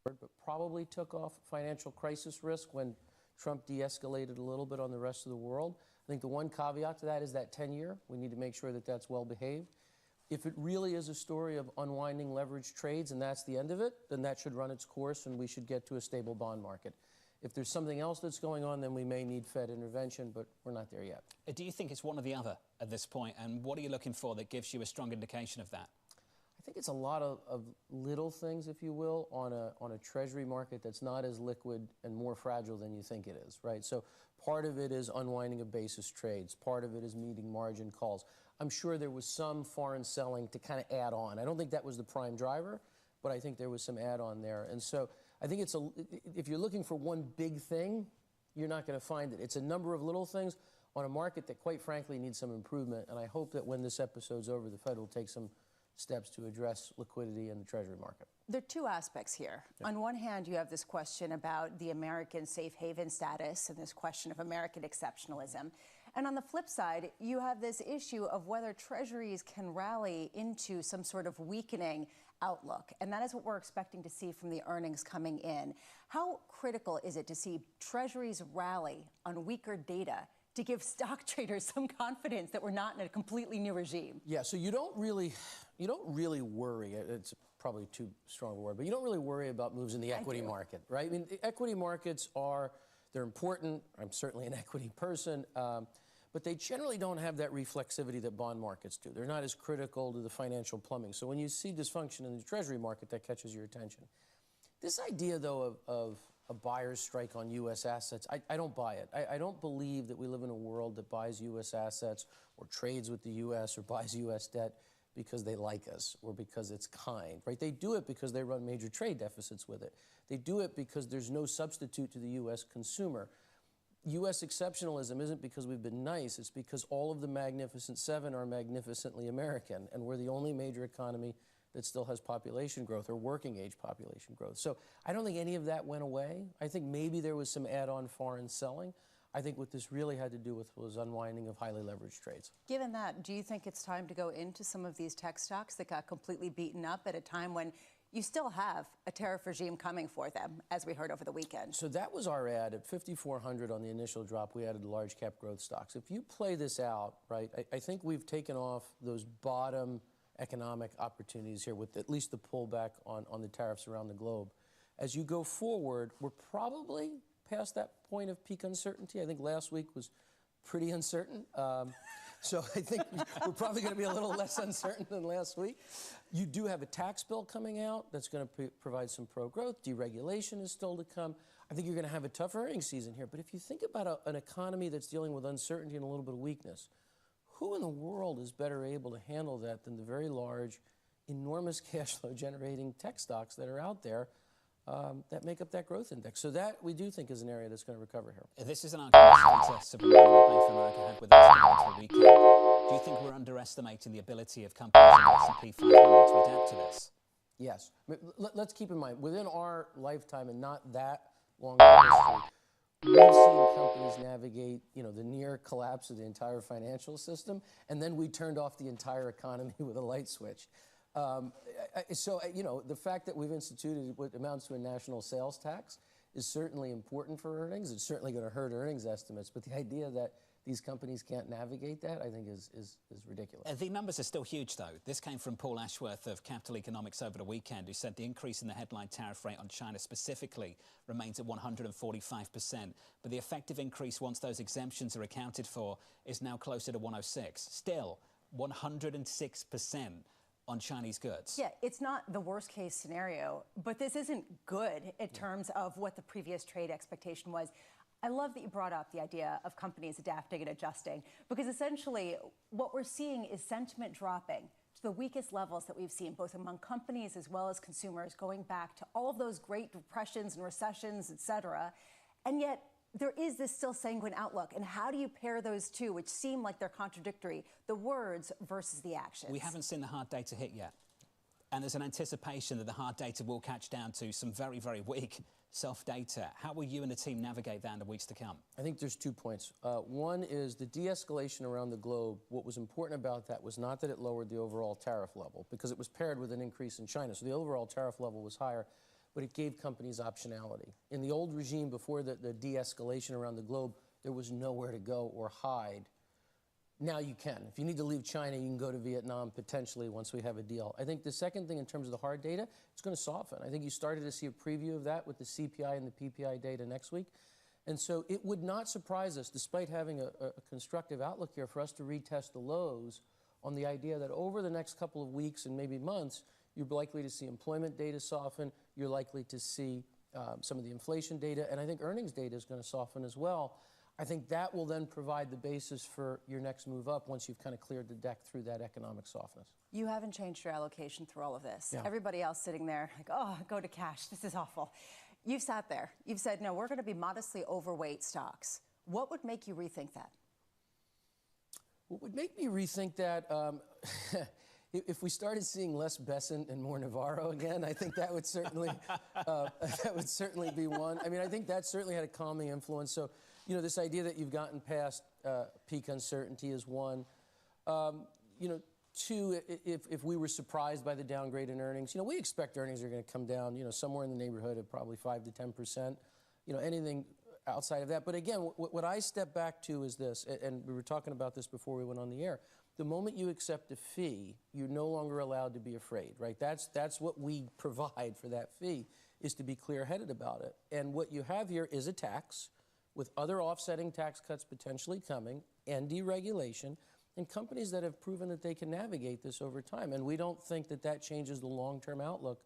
but probably took off financial crisis risk when Trump de-escalated a little bit on the rest of the world. I think the one caveat to that is that 10-year. We need to make sure that that's well behaved. If it really is a story of unwinding leveraged trades and that's the end of it, then that should run its course and we should get to a stable bond market. If there's something else that's going on, then we may need Fed intervention, but we're not there yet. Do you think it's one or the other at this point? And what are you looking for that gives you a strong indication of that? I think it's a lot of little things, if you will, on a treasury market that's not as liquid and more fragile than you think it is, right? So part of it is unwinding of basis trades. Part of it is meeting margin calls. I'm sure there was some foreign selling to kind of add on. I don't think that was the prime driver, but I think there was some add-on there. And so I think if you're looking for one big thing, you're not going to find it. It's a number of little things on a market that, quite frankly, needs some improvement. And I hope that when this episode's over, the Fed will take some steps to address liquidity in the treasury market. There are two aspects here. Yeah. On one hand, you have this question about the American safe haven status and this question of American exceptionalism. And on the flip side, you have this issue of whether treasuries can rally into some sort of weakening outlook. And that is what we're expecting to see from the earnings coming in. How critical is it to see treasuries rally on weaker data to give stock traders some confidence that we're not in a completely new regime? Yeah, so you don't really worry, it's probably too strong a word, but you don't really worry about moves in the equity market, right? I mean, the equity markets they're important. I'm certainly an equity person, but they generally don't have that reflexivity that bond markets do. They're not as critical to the financial plumbing. So when you see dysfunction in the treasury market, that catches your attention. This idea, though, of a buyer's strike on U.S. assets, I don't buy it. I don't believe that we live in a world that buys U.S. assets or trades with the U.S. or buys U.S. debt because they like us or because it's kind, right? They do it because they run major trade deficits with it. They do it because there's no substitute to the U.S. consumer. U.S. exceptionalism isn't because we've been nice. It's because all of the Magnificent Seven are magnificently American, and we're the only major economy that still has population growth or working age population growth. So I don't think any of that went away. I think maybe there was some add-on foreign selling. I think what this really had to do with was unwinding of highly leveraged trades. Given that, do you think it's time to go into some of these tech stocks that got completely beaten up at a time when you still have a tariff regime coming for them, as we heard over the weekend? So that was our ad at 5,400 on the initial drop. We added large cap growth stocks. If you play this out, right, I think we've taken off those bottom economic opportunities here with at least the pullback on the tariffs around the globe. As you go forward, we're probably past that point of peak uncertainty. I think last week was pretty uncertain. So I think we're probably going to be a little less uncertain than last week. You do have a tax bill coming out that's going to provide some pro-growth. Deregulation is still to come. I think you're going to have a tough earnings season here. But if you think about an economy that's dealing with uncertainty and a little bit of weakness, who in the world is better able to handle that than the very large, enormous cash flow generating tech stocks that are out there that make up that growth index? So that we do think is an area that's going to recover here. This is an argument that Sabrina at Bank of America had with us going into the weekend. Do you think we're underestimating the ability of companies in the S&P 500 to adapt to this? Yes. Let's keep in mind, within our lifetime and not that long of history, we've seen companies navigate, the near collapse of the entire financial system, and then we turned off the entire economy with a light switch. The fact that we've instituted what amounts to a national sales tax is certainly important for earnings. It's certainly going to hurt earnings estimates, but the idea that these companies can't navigate that, I think, is ridiculous. The numbers are still huge, though. This came from Paul Ashworth of Capital Economics over the weekend, who said the increase in the headline tariff rate on China specifically remains at 145%. But the effective increase once those exemptions are accounted for is now closer to 106. Still, 106% on Chinese goods. Yeah, it's not the worst case scenario, but this isn't good in terms of what the previous trade expectation was. I love that you brought up the idea of companies adapting and adjusting, because essentially what we're seeing is sentiment dropping to the weakest levels that we've seen, both among companies as well as consumers, going back to all of those great depressions and recessions, et cetera. And yet there is this still sanguine outlook. And how do you pair those two, which seem like they're contradictory, the words versus the actions? We haven't seen the hard data hit yet. And there's an anticipation that the hard data will catch down to some very, very weak soft data. How will you and the team navigate that in the weeks to come? I think there's 2 points. One is the de-escalation around the globe. What was important about that was not that it lowered the overall tariff level, because it was paired with an increase in China. So the overall tariff level was higher. but it gave companies optionality. In the old regime, before the de-escalation around the globe, there was nowhere to go or hide. Now you can. If you need to leave China, you can go to Vietnam potentially once we have a deal. I think the second thing in terms of the hard data, it's going to soften. I think you started to see a preview of that with the CPI and the PPI data next week. And so it would not surprise us, despite having a constructive outlook here, for us to retest the lows on the idea that over the next couple of weeks and maybe months, you're likely to see employment data soften, you're likely to see some of the inflation data, and I think earnings data is going to soften as well. I think that will then provide the basis for your next move up once you've kind of cleared the deck through that economic softness. You haven't changed your allocation through all of this. Yeah. Everybody else sitting there like, oh, go to cash. This is awful. You've sat there. You've said, no, we're going to be modestly overweight stocks. What would make you rethink that? What would make me rethink that, if we started seeing less Besant and more Navarro again, I think that would certainly be one. I mean, I think that certainly had a calming influence. So, you know, this idea that you've gotten past peak uncertainty is one. You know, two, if we were surprised by the downgrade in earnings, you know, we expect earnings are going to come down, you know, somewhere in the neighborhood of probably 5 to 10%. You know, anything outside of that. But again, what I step back to is this, and we were talking about this before we went on the air. The moment you accept a fee, you're no longer allowed to be afraid, right? That's what we provide for that fee, is to be clear-headed about it. And what you have here is a tax with other offsetting tax cuts potentially coming and deregulation, and companies that have proven that they can navigate this over time. And we don't think that that changes the long-term outlook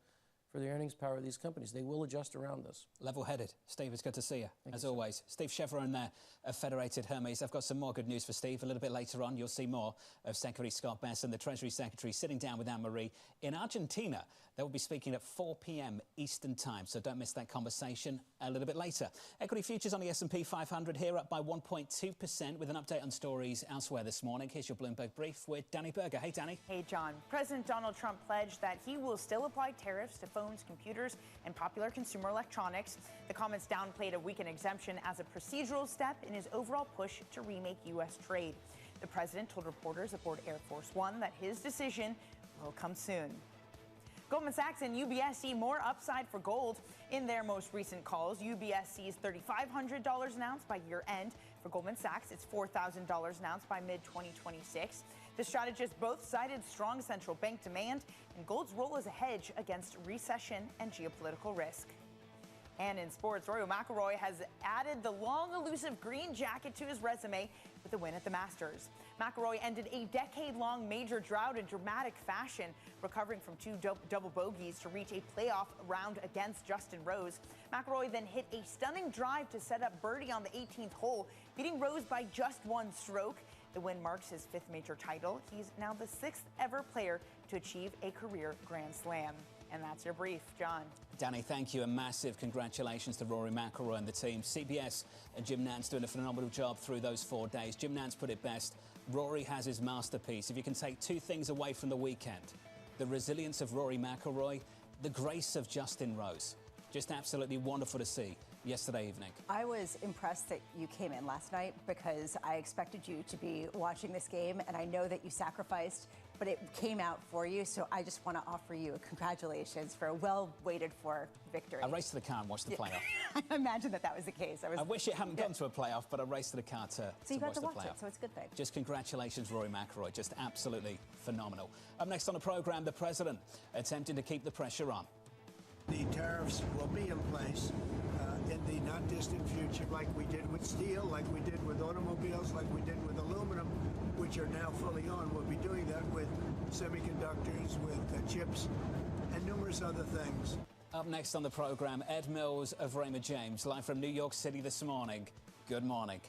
for the earnings power of these companies. They will adjust around this. Level-headed. Steve, it's good to see you, as always. Steve Chevron there of Federated Hermes. I've got some more good news for Steve. A little bit later on, you'll see more of Secretary Scott Bessent, the Treasury Secretary, sitting down with Anne-Marie in Argentina. They will be speaking at 4 p.m. Eastern Time, so don't miss that conversation a little bit later. Equity futures on the S&P 500 here up by 1.2% with an update on stories elsewhere this morning. Here's your Bloomberg Brief with Danny Berger. Hey, Danny. Hey, John. President Donald Trump pledged that he will still apply tariffs to phones, computers, and popular consumer electronics. The comments downplayed a weekend exemption as a procedural step in his overall push to remake U.S. trade. The president told reporters aboard Air Force One that his decision will come soon. Goldman Sachs and UBS see more upside for gold. In their most recent calls, UBS sees $3,500 an ounce by year end. For Goldman Sachs, it's $4,000 an ounce by mid-2026. The strategists both cited strong central bank demand and gold's role as a hedge against recession and geopolitical risk. And in sports, Rory McIlroy has added the long, elusive green jacket to his resume with a win at the Masters. McIlroy ended a decade-long major drought in dramatic fashion, recovering from 2 double bogeys to reach a playoff round against Justin Rose. McIlroy then hit a stunning drive to set up birdie on the 18th hole, beating Rose by just 1 stroke. The win marks his 5th major title. He's now the 6th ever player to achieve a career Grand Slam. And that's your brief, John. Danny, thank you, and massive congratulations to Rory McIlroy and the team. CBS and Jim Nantz doing a phenomenal job through those 4 days. Jim Nantz put it best. Rory has his masterpiece. If you can take 2 things away from the weekend, the resilience of Rory McIlroy, the grace of Justin Rose. Just absolutely wonderful to see yesterday evening. I was impressed that you came in last night because I expected you to be watching this game, and I know that you sacrificed, but it came out for you, so I just want to offer you a congratulations for a well-waited-for victory. I raced to the car and watched the playoff. I imagine that was the case. I wish it hadn't gone to a playoff, but I raced to the car to So you got to watch watch the it, playoff. so it's a good thing. Just congratulations, Rory McIlroy. Just absolutely phenomenal. Up next on the program, the president attempting to keep the pressure on. The tariffs will be in place in the not distant future, like we did with steel, like we did with automobiles, like we did with aluminum, which are now fully on. We'll be doing that with semiconductors, with chips, and numerous other things. Up next on the program, Ed Mills of Raymond James, live from New York City this morning. Good morning.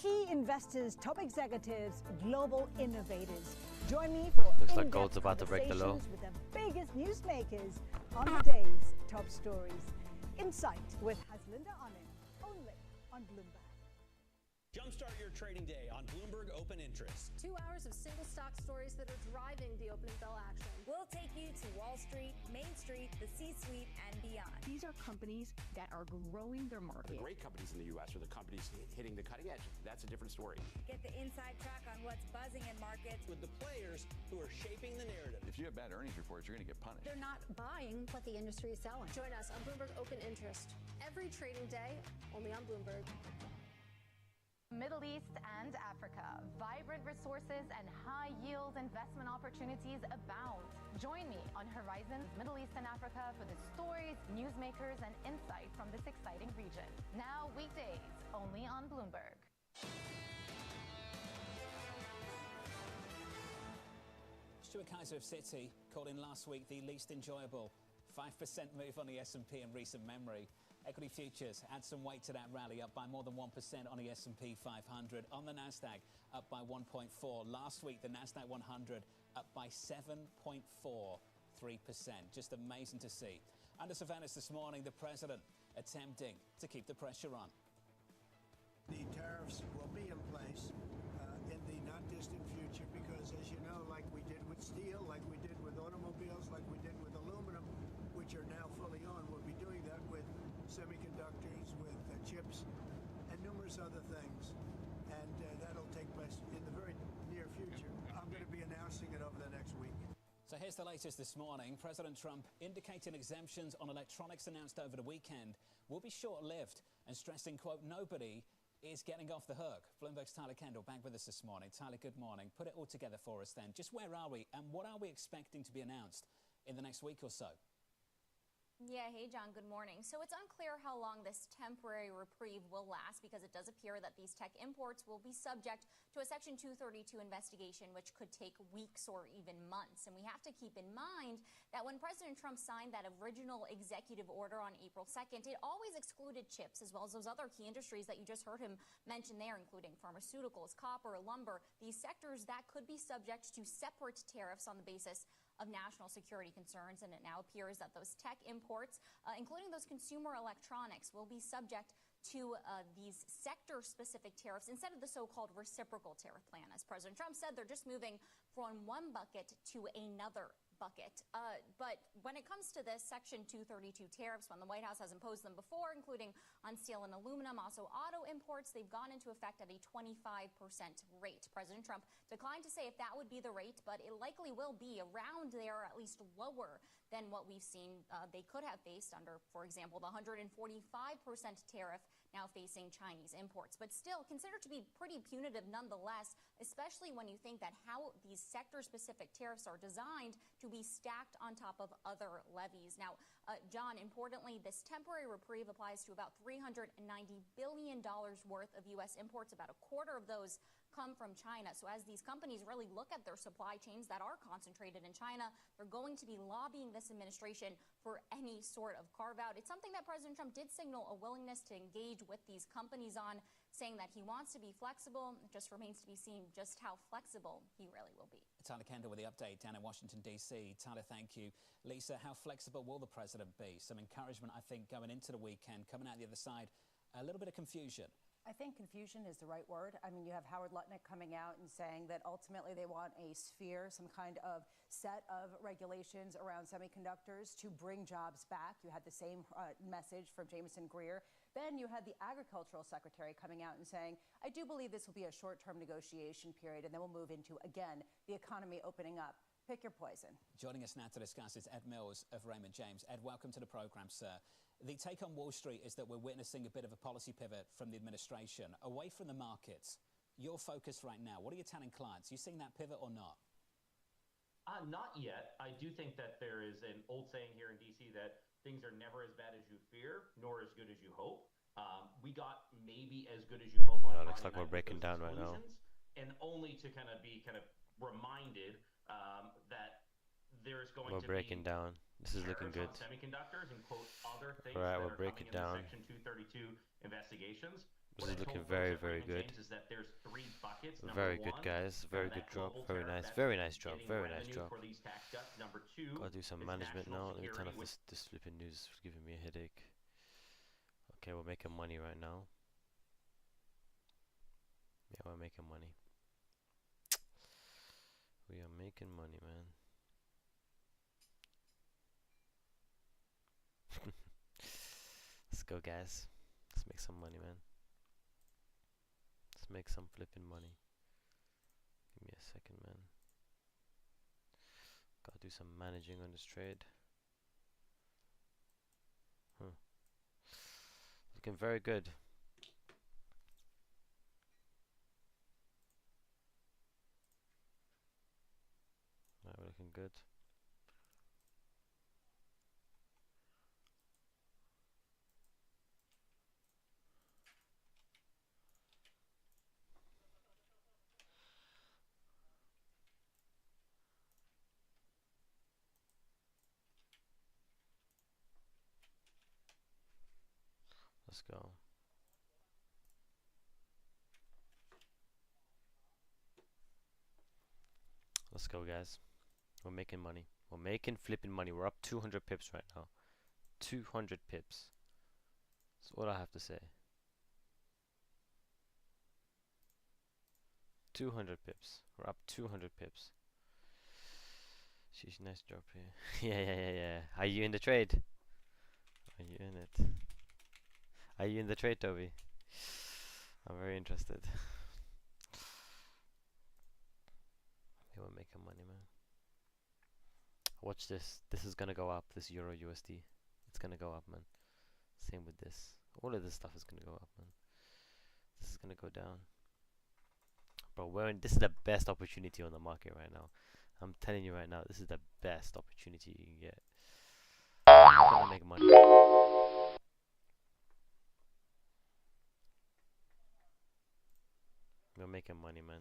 Key investors, top executives, global innovators. Join me for Looks like in-depth gold's about to break the low. conversations with the biggest newsmakers on the day's top stories. Insight with Haslinda Anand, only on Bloomberg. Jumpstart your trading day on Bloomberg Open Interest. 2 hours of single stock stories that are driving the opening bell action. We'll take you to Wall Street, Main Street, the C-suite, and beyond. These are companies that are growing their market. The great companies in the U.S. are the companies hitting the cutting edge. That's a different story. Get the inside track on what's buzzing in markets. With the players who are shaping the narrative. If you have bad earnings reports, you're going to get punished. They're not buying what the industry is selling. Join us on Bloomberg Open Interest every trading day, only on Bloomberg. Middle East and Africa. Vibrant resources and high-yield investment opportunities abound. Join me on Horizons Middle East and Africa for the stories, newsmakers, and insight from this exciting region. Now weekdays, only on Bloomberg. Stuart Kaiser of Citi called in last week the least enjoyable 5% move on the S&P in recent memory. Equity futures add some weight to that rally, up by more than 1% on the S&P 500. On the Nasdaq, up by 1.4. Last week, the Nasdaq 100 up by 7.43%. Just amazing to see. Under surveillance this morning, the president attempting to keep the pressure on. The tariffs will be in place in the not distant future because, as you know, like we did with steel, like we did with automobiles, like we did with aluminum, which are now fully on, we'll be doing that with semiconductors, with chips, and numerous other things. And that'll take place in the very near future. I'm going to be announcing it over the next week. So here's the latest this morning. President Trump indicating exemptions on electronics announced over the weekend will be short-lived and stressing, quote, nobody is getting off the hook. Bloomberg's Tyler Kendall back with us this morning. Tyler, good morning. Put it all together for us then. Just where are we and what are we expecting to be announced in the next week or so? Yeah, hey John, good morning. So it's unclear how long this temporary reprieve will last because it does appear that these tech imports will be subject to a Section 232 investigation, which could take weeks or even months. And we have to keep in mind that when President Trump signed that original executive order on April 2nd, it always excluded chips as well as those other key industries that you just heard him mention there, including pharmaceuticals, copper, lumber, these sectors that could be subject to separate tariffs on the basis of national security concerns. And it now appears that those tech imports, including those consumer electronics, will be subject to these sector-specific tariffs instead of the so-called reciprocal tariff plan. As President Trump said, they're just moving from one bucket to another bucket. But when it comes to this Section 232 tariffs, when the White House has imposed them before, including on steel and aluminum, also auto imports, they've gone into effect at a 25% rate. President Trump declined to say if that would be the rate, but it likely will be around there, or at least lower than what we've seen they could have faced under, for example, the 145% tariff now facing Chinese imports. But still considered to be pretty punitive nonetheless, especially when you think that how these sector-specific tariffs are designed to be stacked on top of other levies. Now, John, importantly, this temporary reprieve applies to about $390 billion worth of U.S. imports. About a quarter of those come from China. So as these companies really look at their supply chains that are concentrated in China, they're going to be lobbying this administration for any sort of carve-out. It's something that President Trump did signal a willingness to engage with these companies on, saying that he wants to be flexible. It just remains to be seen just how flexible he really will be. Tyler Kendall with the update down in Washington, D.C. Tyler, thank you. Lisa, how flexible will the president be? Some encouragement, I think, going into the weekend, coming out the other side, a little bit of confusion. I think confusion is the right word. I mean, you have Howard Lutnick coming out and saying that ultimately they want a sphere, some kind of set of regulations around semiconductors to bring jobs back. You had the same message from Jameson Greer. Then you had the agricultural secretary coming out and saying, I do believe this will be a short-term negotiation period, and then we'll move into, again, the economy opening up. Pick your poison. Joining us now to discuss is Ed Mills of Raymond James. Ed, welcome to the program, sir. The take on Wall Street is that we're witnessing a bit of a policy pivot from the administration away from the markets. Your focus right now, what are you telling clients? You seeing that pivot or not? Not yet. I do think that there is an old saying here in D.C. that things are never as bad as you fear, nor as good as you hope. We got maybe as good as you hope on looks like we're breaking down right now. And only to kind of be reminded that there's going to be breaking down. This is looking good. Semiconductors and quote other things All right, that we'll are break coming it down. in the Section 232 investigations. This What is I looking told very, folks at very Raymond good. James is that there's three buckets. Very Number good, one, guys. Very good that drop. global Very tariff nice. Very estimate nice drop. getting Very nice revenue drop. for these tax cuts. Number two, Gotta do some is management national now. Let me turn security, off which this flipping news. It's giving me a headache. Okay, we're making money right now. Yeah, we're making money. We are making money, man. Let's go, guys. Let's make some money, man. Let's make some flipping money. Give me a second, man. Gotta do some managing on this trade. Looking very good. Alright, we're looking good. Let's go. Let's go, guys. We're making money. We're making flipping money. We're up 200 pips right now. 200 pips. That's all I have to say. 200 pips. We're up 200 pips. Sheesh, nice drop here. Yeah. Are you in the trade? Are you in it? Are you in the trade, Toby? I'm very interested. Yeah, we're making money, man. Watch this. This is gonna go up. This Euro USD. It's gonna go up, man. Same with this. All of this stuff is gonna go up, man. This is gonna go down. Bro, this is the best opportunity on the market right now. I'm telling you right now, this is the best opportunity you can get. You're gonna make money. We're making money, man.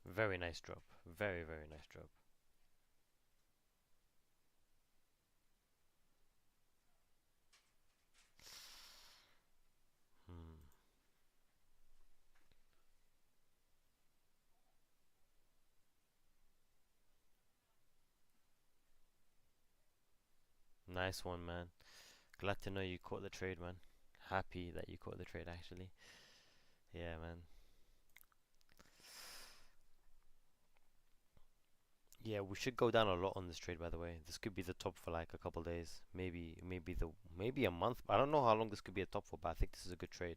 Very nice drop. Very, very nice drop. Nice one, man. Glad to know you caught the trade, man. Happy that you caught the trade, actually. Yeah, man. Yeah, we should go down a lot on this trade, by the way. This could be the top for like a couple days, maybe a month. I don't know how long this could be a top for, but I think this is a good trade.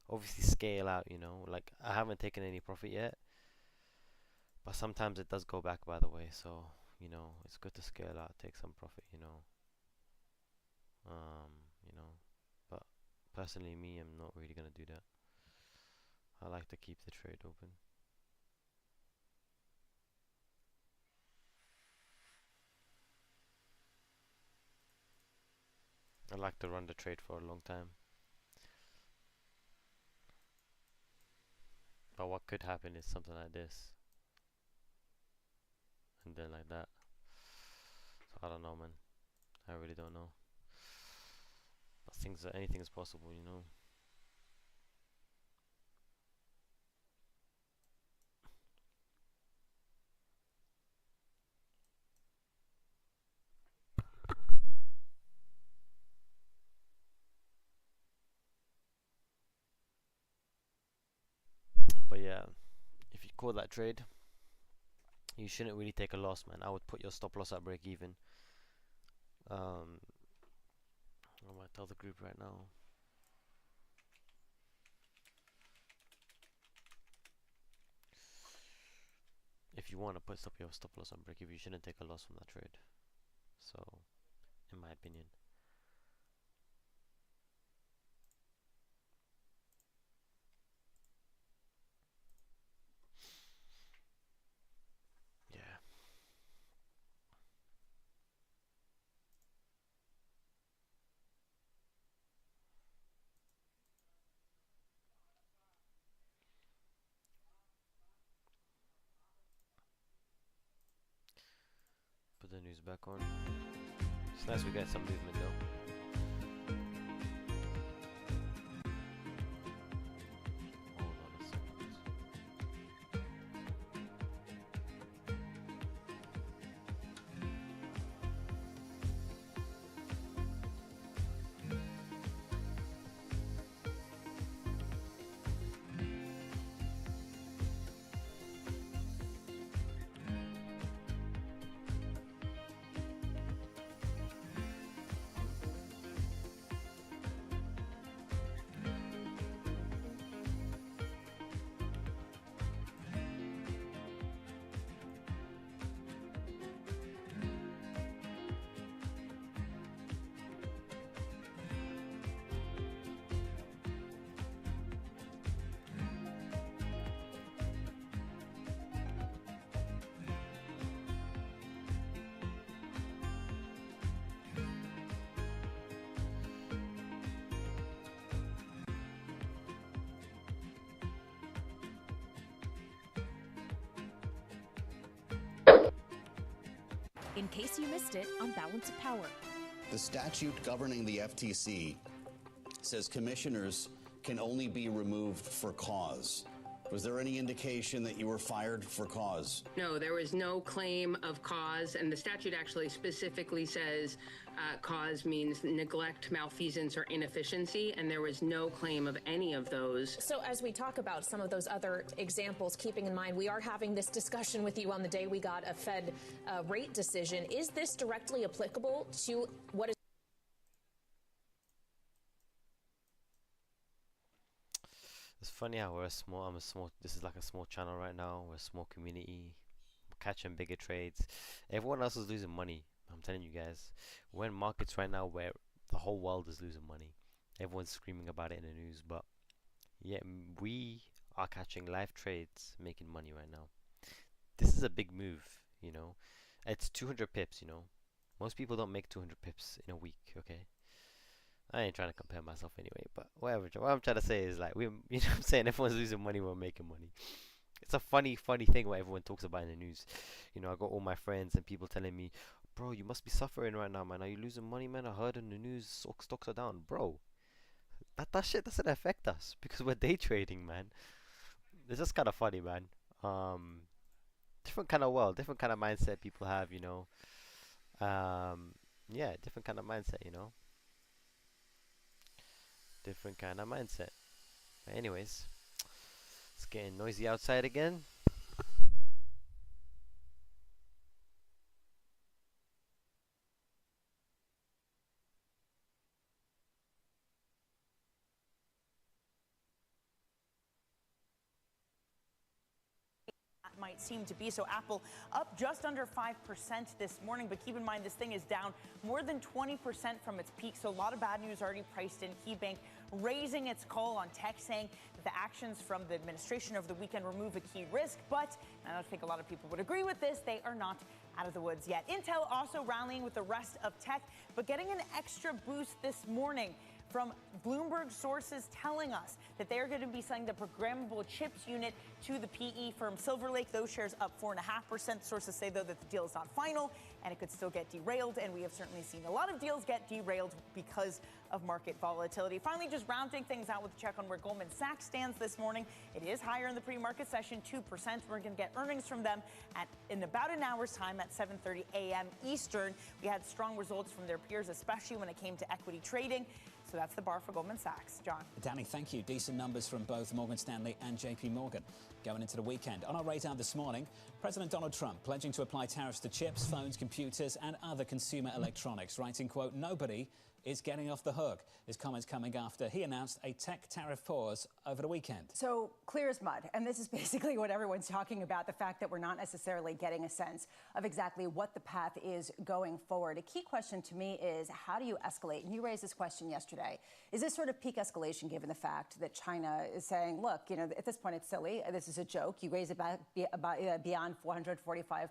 Obviously, scale out. Like I haven't taken any profit yet, but sometimes it does go back, by the way. So it's good to scale out, take some profit. You know, but personally, me, I'm not really gonna do that. I like to keep the trade open. I like to run the trade for a long time. But what could happen is something like this. And then like that. So I don't know, man. I really don't know. But anything is possible, you know. But yeah, if you call that trade, you shouldn't really take a loss, man. I would put your stop loss at break even. I might tell the group right now. If you want to put your stop loss on break even, you shouldn't take a loss from that trade. So, in my opinion. Yeah. Put the news back on. It's nice we get some movement though. In case you missed it on Balance of Power. The statute governing the FTC says commissioners can only be removed for cause. Was there any indication that you were fired for cause? No, there was no claim of cause, and the statute actually specifically says cause means neglect, malfeasance, or inefficiency, and there was no claim of any of those. So as we talk about some of those other examples, keeping in mind we are having this discussion with you on the day we got a Fed rate decision, is this directly applicable to what is It's funny how this is like a small channel right now. We're a small community. We're catching bigger trades. Everyone else is losing money. I'm telling you guys. We're in markets right now where the whole world is losing money. Everyone's screaming about it in the news. But yeah, we are catching live trades, making money right now. This is a big move, you know. It's 200 pips, you know. Most people don't make 200 pips in a week, okay? I ain't trying to compare myself anyway, but whatever. What I'm trying to say is, like, you know what I'm saying? Everyone's losing money, we're making money. It's a funny thing what everyone talks about in the news. You know, I got all my friends and people telling me, bro, you must be suffering right now, man. Are you losing money, man? I heard in the news stocks are down. Bro, that shit doesn't affect us because we're day trading, man. It's just kind of funny, man. Different kind of world, different kind of mindset people have, you know. Yeah, different kind of mindset, you know. Different kind of mindset. But anyways, it's getting noisy outside again. might seem to be. So Apple up just under 5% this morning, but keep in mind this thing is down more than 20% from its peak. So a lot of bad news already priced in. KeyBank raising its call on tech, saying that the actions from the administration over the weekend remove a key risk. But I don't think a lot of people would agree with this. They are not out of the woods yet. Intel also rallying with the rest of tech, but getting an extra boost this morning from Bloomberg sources telling us that they're going to be selling the programmable chips unit to the PE firm Silver Lake. Those shares up 4.5%. Sources say, though, that the deal is not final and it could still get derailed. And we have certainly seen a lot of deals get derailed because of market volatility. Finally, just rounding things out with a check on where Goldman Sachs stands this morning. It is higher in the pre-market session, 2%. We're going to get earnings from them in about an hour's time at 7:30 a.m. Eastern. We had strong results from their peers, especially when it came to equity trading. So that's the bar for Goldman Sachs. John. Danny, thank you. Decent numbers from both Morgan Stanley and JP Morgan going into the weekend. On our radar this morning, President Donald Trump pledging to apply tariffs to chips, phones, computers and other consumer electronics, writing, quote, "Nobody is getting off the hook." His comments coming after he announced a tech tariff pause over the weekend. So clear as mud. And this is basically what everyone's talking about, the fact that we're not necessarily getting a sense of exactly what the path is going forward. A key question to me is, how do you escalate? And you raised this question yesterday. Is this sort of peak escalation given the fact that China is saying, look, you know, at this point it's silly. This is a joke. You raise it back beyond 445%.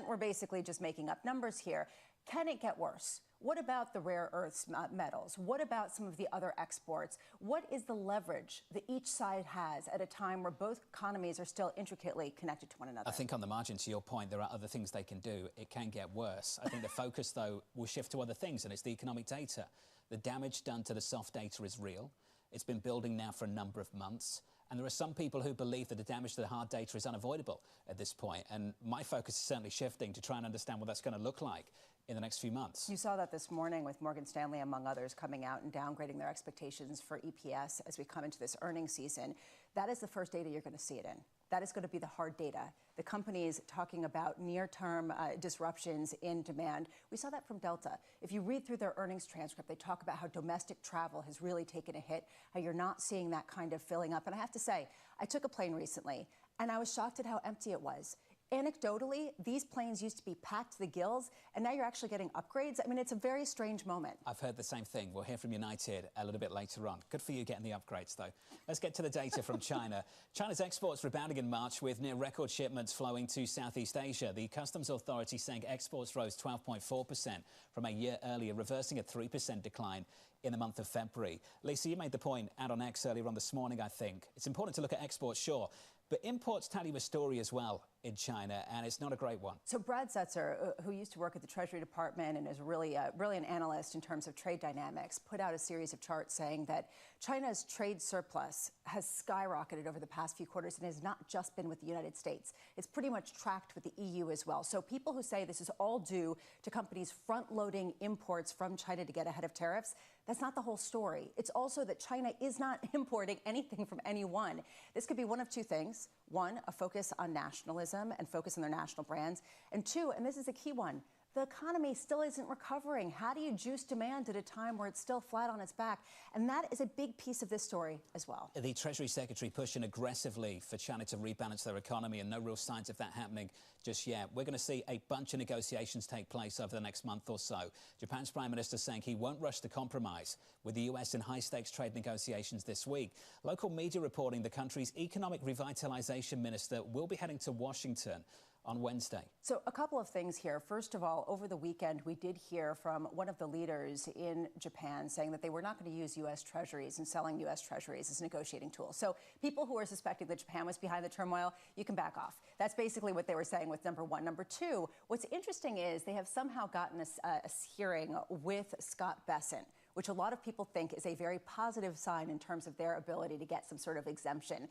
We're basically just making up numbers here. Can it get worse? What about the rare earths metals? What about some of the other exports? What is the leverage that each side has at a time where both economies are still intricately connected to one another? I think on the margin, to your point, there are other things they can do. It can get worse. I think the focus, though, will shift to other things, and it's the economic data. The damage done to the soft data is real. It's been building now for a number of months. And there are some people who believe that the damage to the hard data is unavoidable at this point. And my focus is certainly shifting to try and understand what that's going to look like in the next few months. You saw that this morning with Morgan Stanley, among others, coming out and downgrading their expectations for EPS as we come into this earnings season. That is the first data you're going to see it in. That is going to be the hard data. The companies talking about near-term disruptions in demand. We saw that from Delta. If you read through their earnings transcript, they talk about how domestic travel has really taken a hit, how you're not seeing that kind of filling up. And I have to say, I took a plane recently, and I was shocked at how empty it was. Anecdotally, these planes used to be packed to the gills, and now you're actually getting upgrades. I mean, it's a very strange moment. I've heard the same thing. We'll hear from United a little bit later on. Good for you getting the upgrades, though. Let's get to the data from China. China's exports rebounding in March with near record shipments flowing to Southeast Asia. The Customs Authority saying exports rose 12.4% from a year earlier, reversing a 3% decline in the month of February. Lisa, you made the point out on X earlier on this morning, I think. It's important to look at exports, sure, but imports tell you a story as well in China, and it's not a great one. So Brad Setzer, who used to work at the Treasury Department and is really an analyst in terms of trade dynamics, put out a series of charts saying that China's trade surplus has skyrocketed over the past few quarters and has not just been with the United States. It's pretty much tracked with the EU as well. So people who say this is all due to companies front-loading imports from China to get ahead of tariffs, that's not the whole story. It's also that China is not importing anything from anyone. This could be one of two things. One, a focus on nationalism and focus on their national brands. And two, and this is a key one, the economy still isn't recovering. How do you juice demand at a time where it's still flat on its back? And that is a big piece of this story as well. The Treasury Secretary pushing aggressively for China to rebalance their economy, and no real signs of that happening just yet. We're going to see a bunch of negotiations take place over the next month or so. Japan's Prime Minister saying he won't rush to compromise with the US in high-stakes trade negotiations this week. Local media reporting the country's economic revitalization minister will be heading to Washington on Wednesday. So a couple of things here. First of all, over the weekend, we did hear from one of the leaders in Japan saying that they were not going to use U.S. Treasuries and selling U.S. Treasuries as a negotiating tool. So people who are suspecting that Japan was behind the turmoil, you can back off. That's basically what they were saying with number one. Number two, what's interesting is they have somehow gotten a hearing with Scott Bessent, which a lot of people think is a very positive sign in terms of their ability to get some sort of exemption.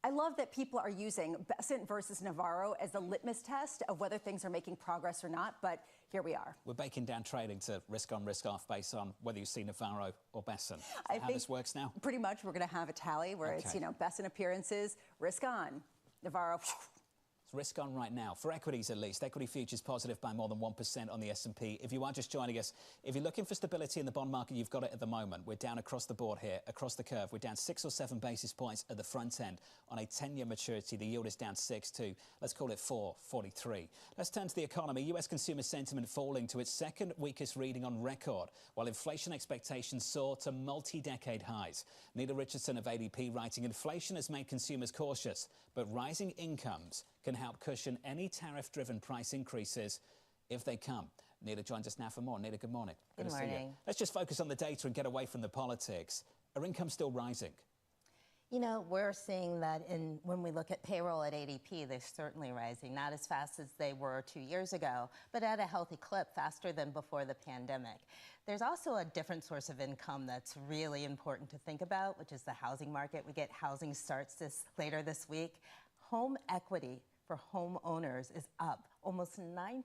I love that people are using Bessent versus Navarro as the litmus test of whether things are making progress or not, but here we are. We're baking down trading to risk on, risk off based on whether you see Navarro or Bessent. I think this works now? Pretty much we're going to have a tally where it's, Bessent appearances, risk on, Navarro, It's risk on right now, for equities at least. Equity futures positive by more than 1% on the S&P. If you are just joining us, if you're looking for stability in the bond market, you've got it at the moment. We're down across the board here, across the curve. We're down 6 or 7 basis points at the front end on a 10-year maturity. The yield is down 6 to, let's call it 4.43. Let's turn to the economy. US consumer sentiment falling to its second weakest reading on record, while inflation expectations soar to multi-decade highs. Nita Richardson of ADP writing, inflation has made consumers cautious, but rising incomes can help cushion any tariff-driven price increases if they come. Nita joins us now for more. Nita, good morning. Good morning. Let's just focus on the data and get away from the politics. Are incomes still rising? You know, we're seeing that when we look at payroll at ADP, they're certainly rising, not as fast as they were 2 years ago, but at a healthy clip, faster than before the pandemic. There's also a different source of income that's really important to think about, which is the housing market. We get housing starts later this week. Home equity for homeowners is up almost 9%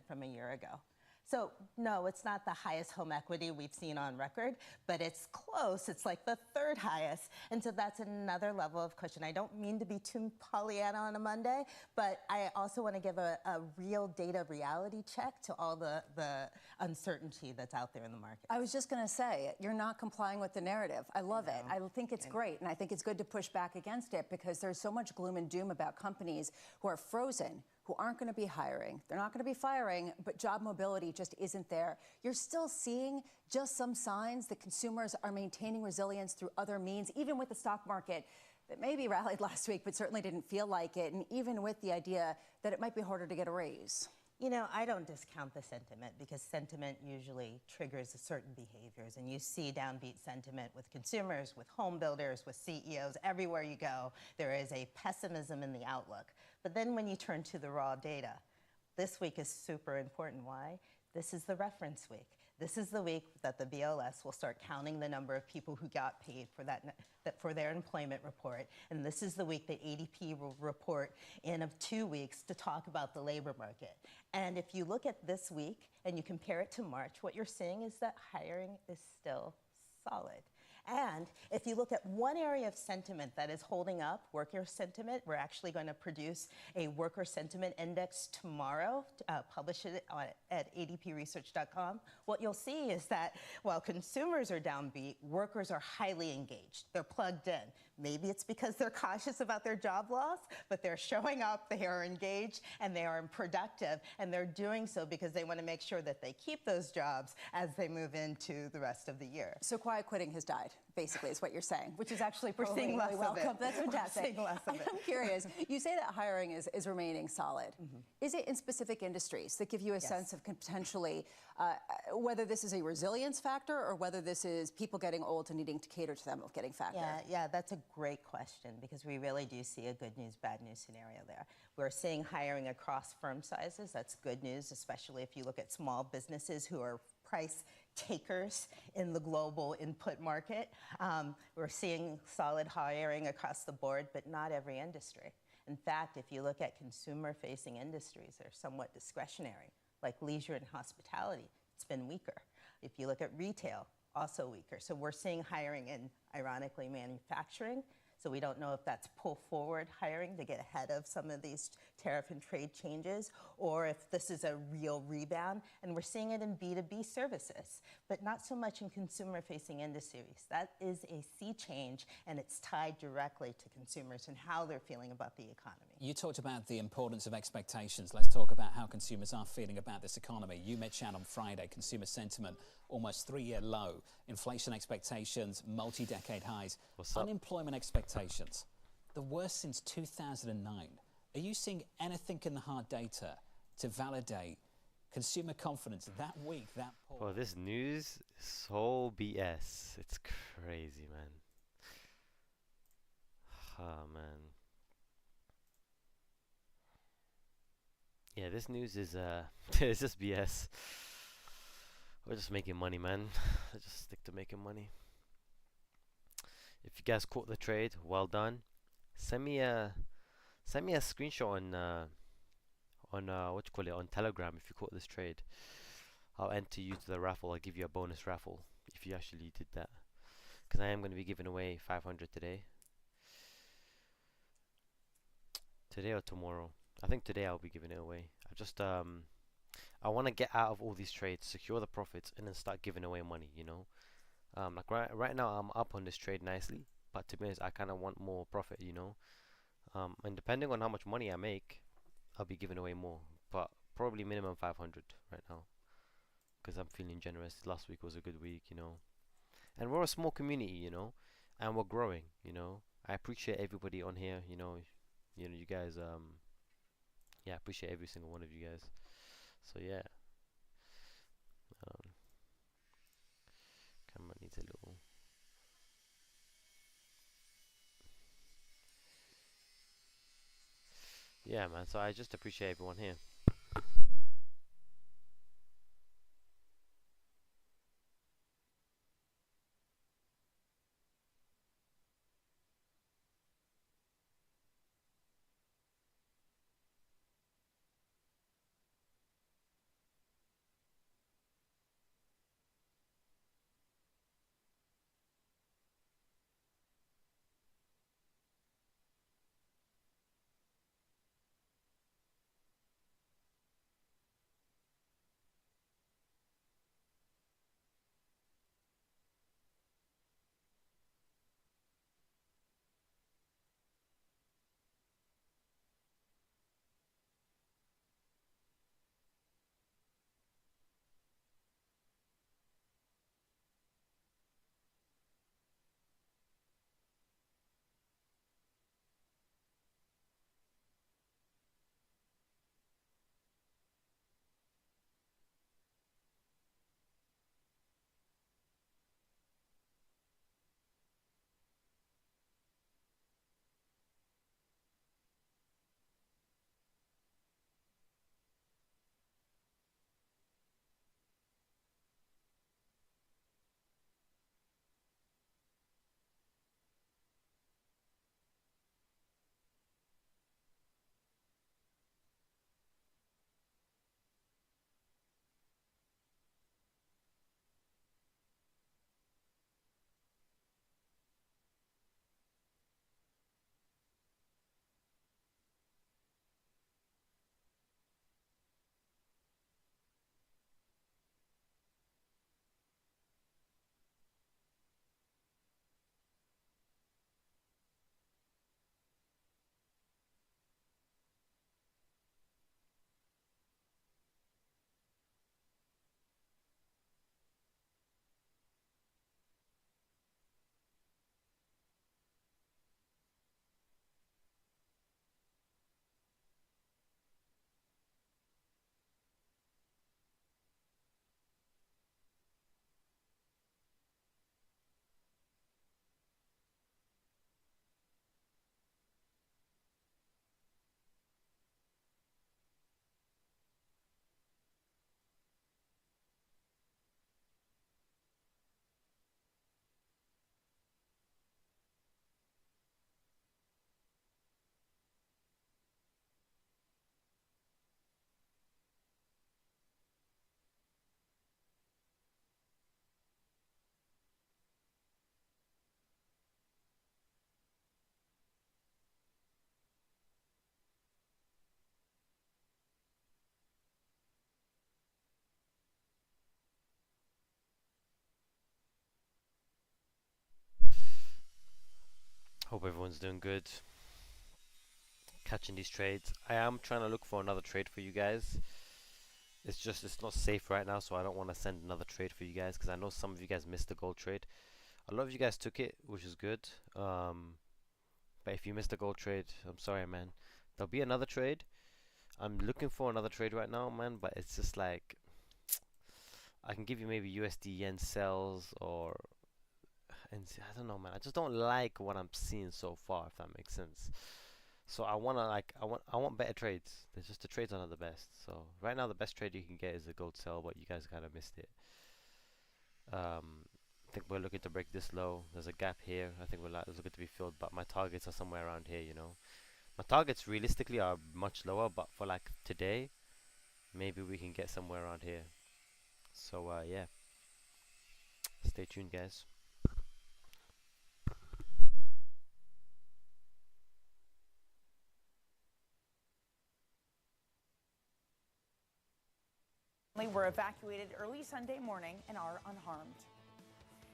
from a year ago. So no, it's not the highest home equity we've seen on record, but it's close. It's like the third highest. And so that's another level of cushion. I don't mean to be too Pollyanna on a Monday, but I also want to give a real data reality check to all the uncertainty that's out there in the market. I was just going to say, you're not complying with the narrative. I love it. I think it's great. And I think it's good to push back against it because there's so much gloom and doom about companies who are frozen, who aren't going to be hiring. They're not going to be firing, but job mobility just isn't there. You're still seeing just some signs that consumers are maintaining resilience through other means, even with the stock market that maybe rallied last week, but certainly didn't feel like it, and even with the idea that it might be harder to get a raise. You know, I don't discount the sentiment because sentiment usually triggers certain behaviors. And you see downbeat sentiment with consumers, with home builders, with CEOs. Everywhere you go, there is a pessimism in the outlook. But then when you turn to the raw data, this week is super important. Why? This is the reference week. This is the week that the BLS will start counting the number of people who got paid for their employment report. And this is the week that ADP will report in 2 weeks to talk about the labor market. And if you look at this week and you compare it to March, what you're seeing is that hiring is still solid. And if you look at one area of sentiment that is holding up, worker sentiment, we're actually going to produce a worker sentiment index tomorrow, publish it at adpresearch.com. What you'll see is that while consumers are downbeat, workers are highly engaged. They're plugged in. Maybe it's because they're cautious about their job loss, but they're showing up, they are engaged, and they are productive, and they're doing so because they want to make sure that they keep those jobs as they move into the rest of the year. So quiet quitting has died, basically, is what you're saying, which is actually We're seeing less really welcome. of it. That's fantastic. We're seeing less of it. I'm curious. You say that hiring is remaining solid. Is it in specific industries that give you a sense of potentially whether this is a resilience factor or whether this is people getting old and needing to cater to them of getting factor? Yeah, that's a great question because we really do see a good news, bad news scenario there. We're seeing hiring across firm sizes. That's good news, especially if you look at small businesses who are price takers in the global input market. We're seeing solid hiring across the board, but not every industry. In fact, if you look at consumer-facing industries, they're somewhat discretionary, like leisure and hospitality. It's been weaker. If you look at retail, also weaker. So we're seeing hiring in, ironically, manufacturing. So we don't know if that's pull forward hiring to get ahead of some of these tariff and trade changes, or if this is a real rebound. And we're seeing it in B2B services, but not so much in consumer-facing industries. That is a sea change, and it's tied directly to consumers and how they're feeling about the economy. You talked about the importance of expectations. Let's talk about how consumers are feeling about this economy. You met Chan on Friday, consumer sentiment, almost 3-year low. Inflation expectations, multi-decade highs. Unemployment expectations, the worst since 2009. Are you seeing anything in the hard data to validate consumer confidence that weak, that poor? Well, this news is so BS. It's crazy, man. Oh, man. Yeah, this news is it's just BS. We're just making money, man. I just stick to making money. If you guys caught the trade, well done. Send me a screenshot on on Telegram if you caught this trade. I'll enter you to the raffle. I'll give you a bonus raffle if you actually did that, because I am going to be giving away 500 today or tomorrow. I think today I'll be giving it away. I want to get out of all these trades, secure the profits, and then start giving away money, you know. Like right now I'm up on this trade nicely, but to be honest, I kind of want more profit, you know. And depending on how much money I make, I'll be giving away more, but probably minimum 500 right now, because I'm feeling generous. Last week was a good week, you know. And we're a small community, you know, and we're growing, you know. I appreciate everybody on here, you know, you guys, yeah, I appreciate every single one of you guys. So yeah, camera needs a little. Yeah, man. So I just appreciate everyone here. Hope everyone's doing good. Catching these trades. I am trying to look for another trade for you guys. It's just it's not safe right now, so I don't want to send another trade for you guys because I know some of you guys missed the gold trade. A lot of you guys took it, which is good. But if you missed the gold trade, I'm sorry, man. There'll be another trade. I'm looking for another trade right now, man, but it's just like I can give you maybe USD yen sells or and I don't know, man. I just don't like what I'm seeing so far, if that makes sense. So I want better trades. There's just the trades are not the best. So right now the best trade you can get is a gold sell, but you guys kind of missed it. I think we're looking to break this low. There's a gap here. I think we're looking to be filled, but my targets are somewhere around here, you know. My targets realistically are much lower, but for like today, maybe we can get somewhere around here. So yeah, stay tuned, guys. Were evacuated early Sunday morning and are unharmed.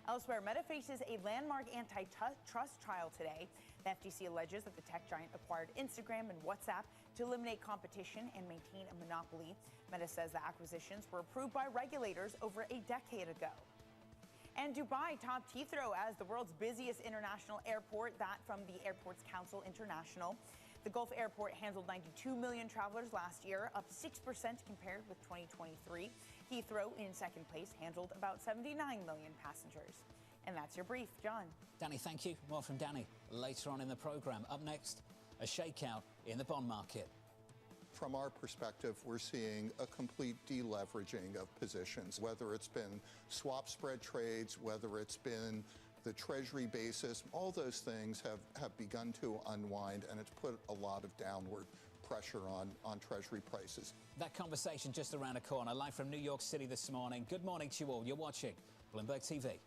Elsewhere, Meta faces a landmark antitrust trial today. The FTC alleges that the tech giant acquired Instagram and WhatsApp to eliminate competition and maintain a monopoly. Meta says the acquisitions were approved by regulators over a decade ago. And Dubai topped Heathrow as the world's busiest international airport, that from the Airports Council International. The Gulf Airport handled 92 million travelers last year, up 6% compared with 2023. Heathrow, in second place, handled about 79 million passengers. And that's your brief. John. Danny, thank you. More from Danny later on in the program. Up next, a shakeout in the bond market. From our perspective, we're seeing a complete deleveraging of positions, whether it's been swap spread trades, whether it's been the Treasury basis, all those things have begun to unwind, and it's put a lot of downward pressure on Treasury prices. That conversation just around the corner, live from New York City this morning. Good morning to you all. You're watching Bloomberg TV.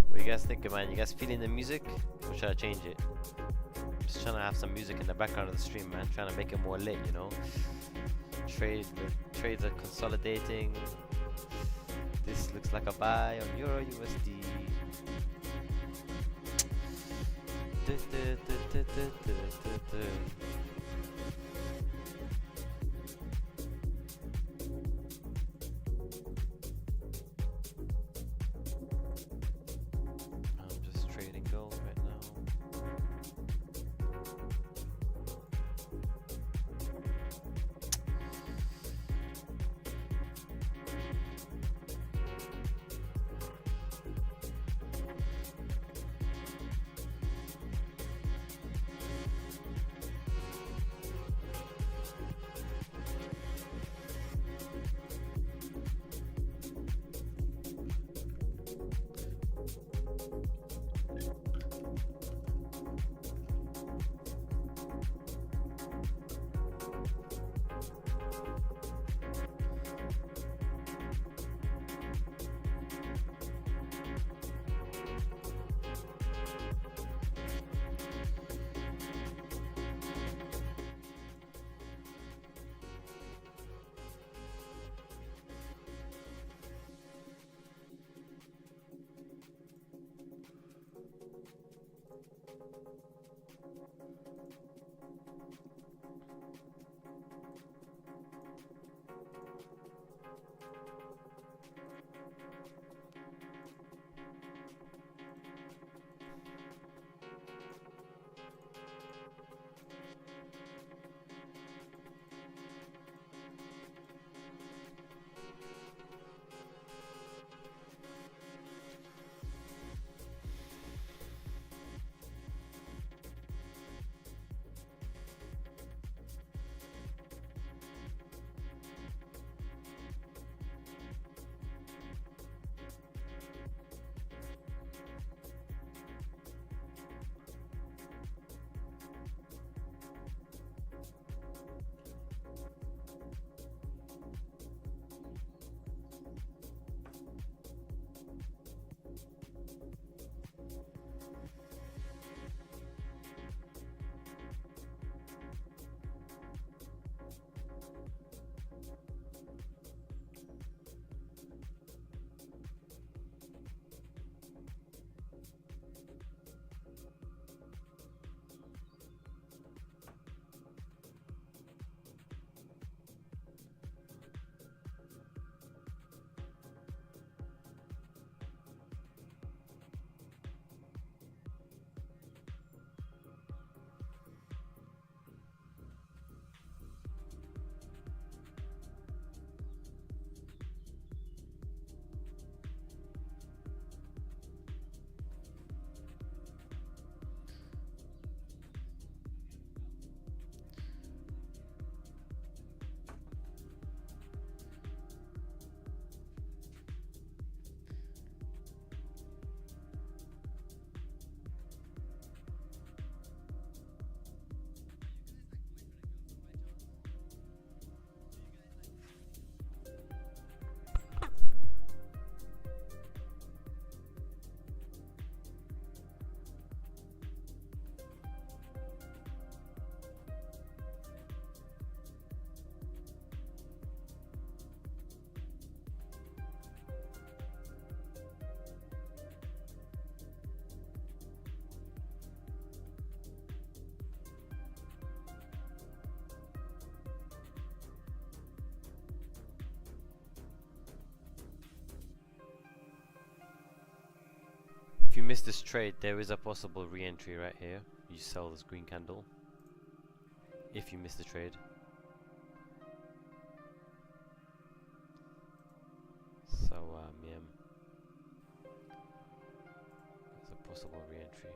What do you guys think, man? You guys feeling the music? Or should I change it? Just trying to have some music in the background of the stream, man. Trying to make it more lit, you know? Trades are consolidating. This looks like a buy on Euro USD. I'm just trading gold right now. If you miss this trade, there is a possible re-entry right here. You sell this green candle. If you miss the trade. So, yeah. There's a possible re-entry.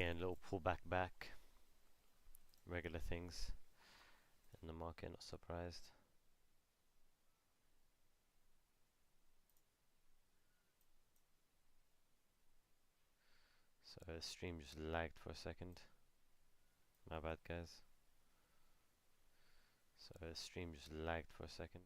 Again, a little pullback back. Regular things in the market, not surprised. So the stream just lagged for a second. My bad, guys. So the stream just lagged for a second.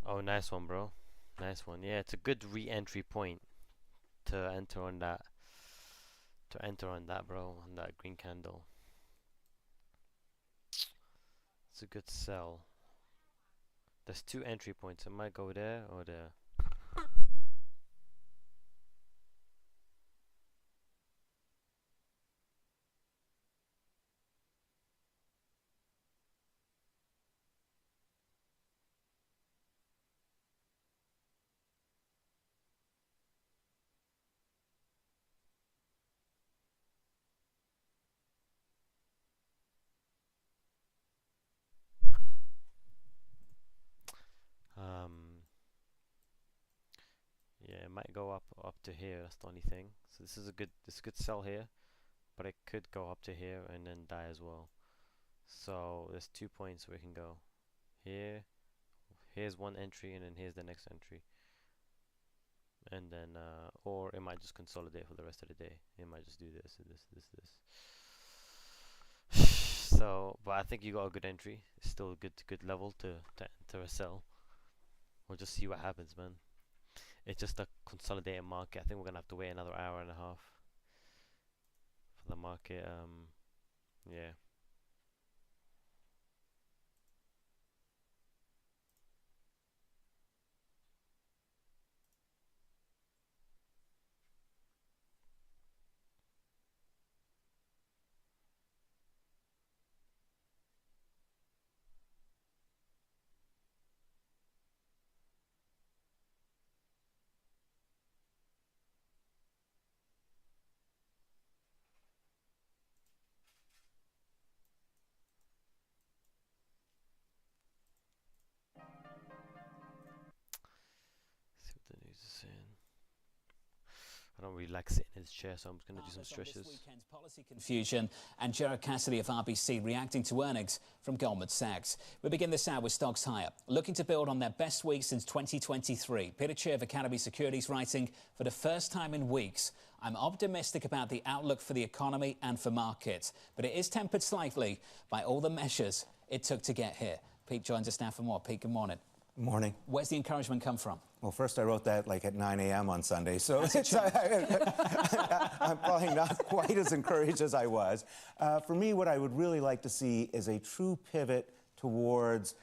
Oh, nice one, bro. Nice one. Yeah, it's a good re-entry point to enter on that. To enter on that, bro, on that green candle. It's a good sell. There's two entry points. It might go there or there. Yeah, it might go up to here. That's the only thing. So this is a good sell here, but it could go up to here and then die as well. So there's 2 points where it can go. Here's one entry, and then here's the next entry. And then or it might just consolidate for the rest of the day. It might just do this. So, but I think you got a good entry. It's still a good level to enter a sell. We'll just see what happens, man. It's just a consolidating market. I think we're gonna have to wait another hour and a half for the market. Yeah. See what the news is saying. I don't really like sitting in his chair, so I'm just going to do some stretches. This weekend's policy confusion and Gerard Cassidy of RBC reacting to earnings from Goldman Sachs. We begin this hour with stocks higher, looking to build on their best week since 2023. Peter Chia of Academy Securities writing, for the first time in weeks, I'm optimistic about the outlook for the economy and for markets, but it is tempered slightly by all the measures it took to get here. Pete joins us now for more. Pete, good morning. Good morning. Where's the encouragement come from? Well, first I wrote that like at 9 a.m. on Sunday, so I'm probably not quite as encouraged as I was. For me, what I would really like to see is a true pivot towards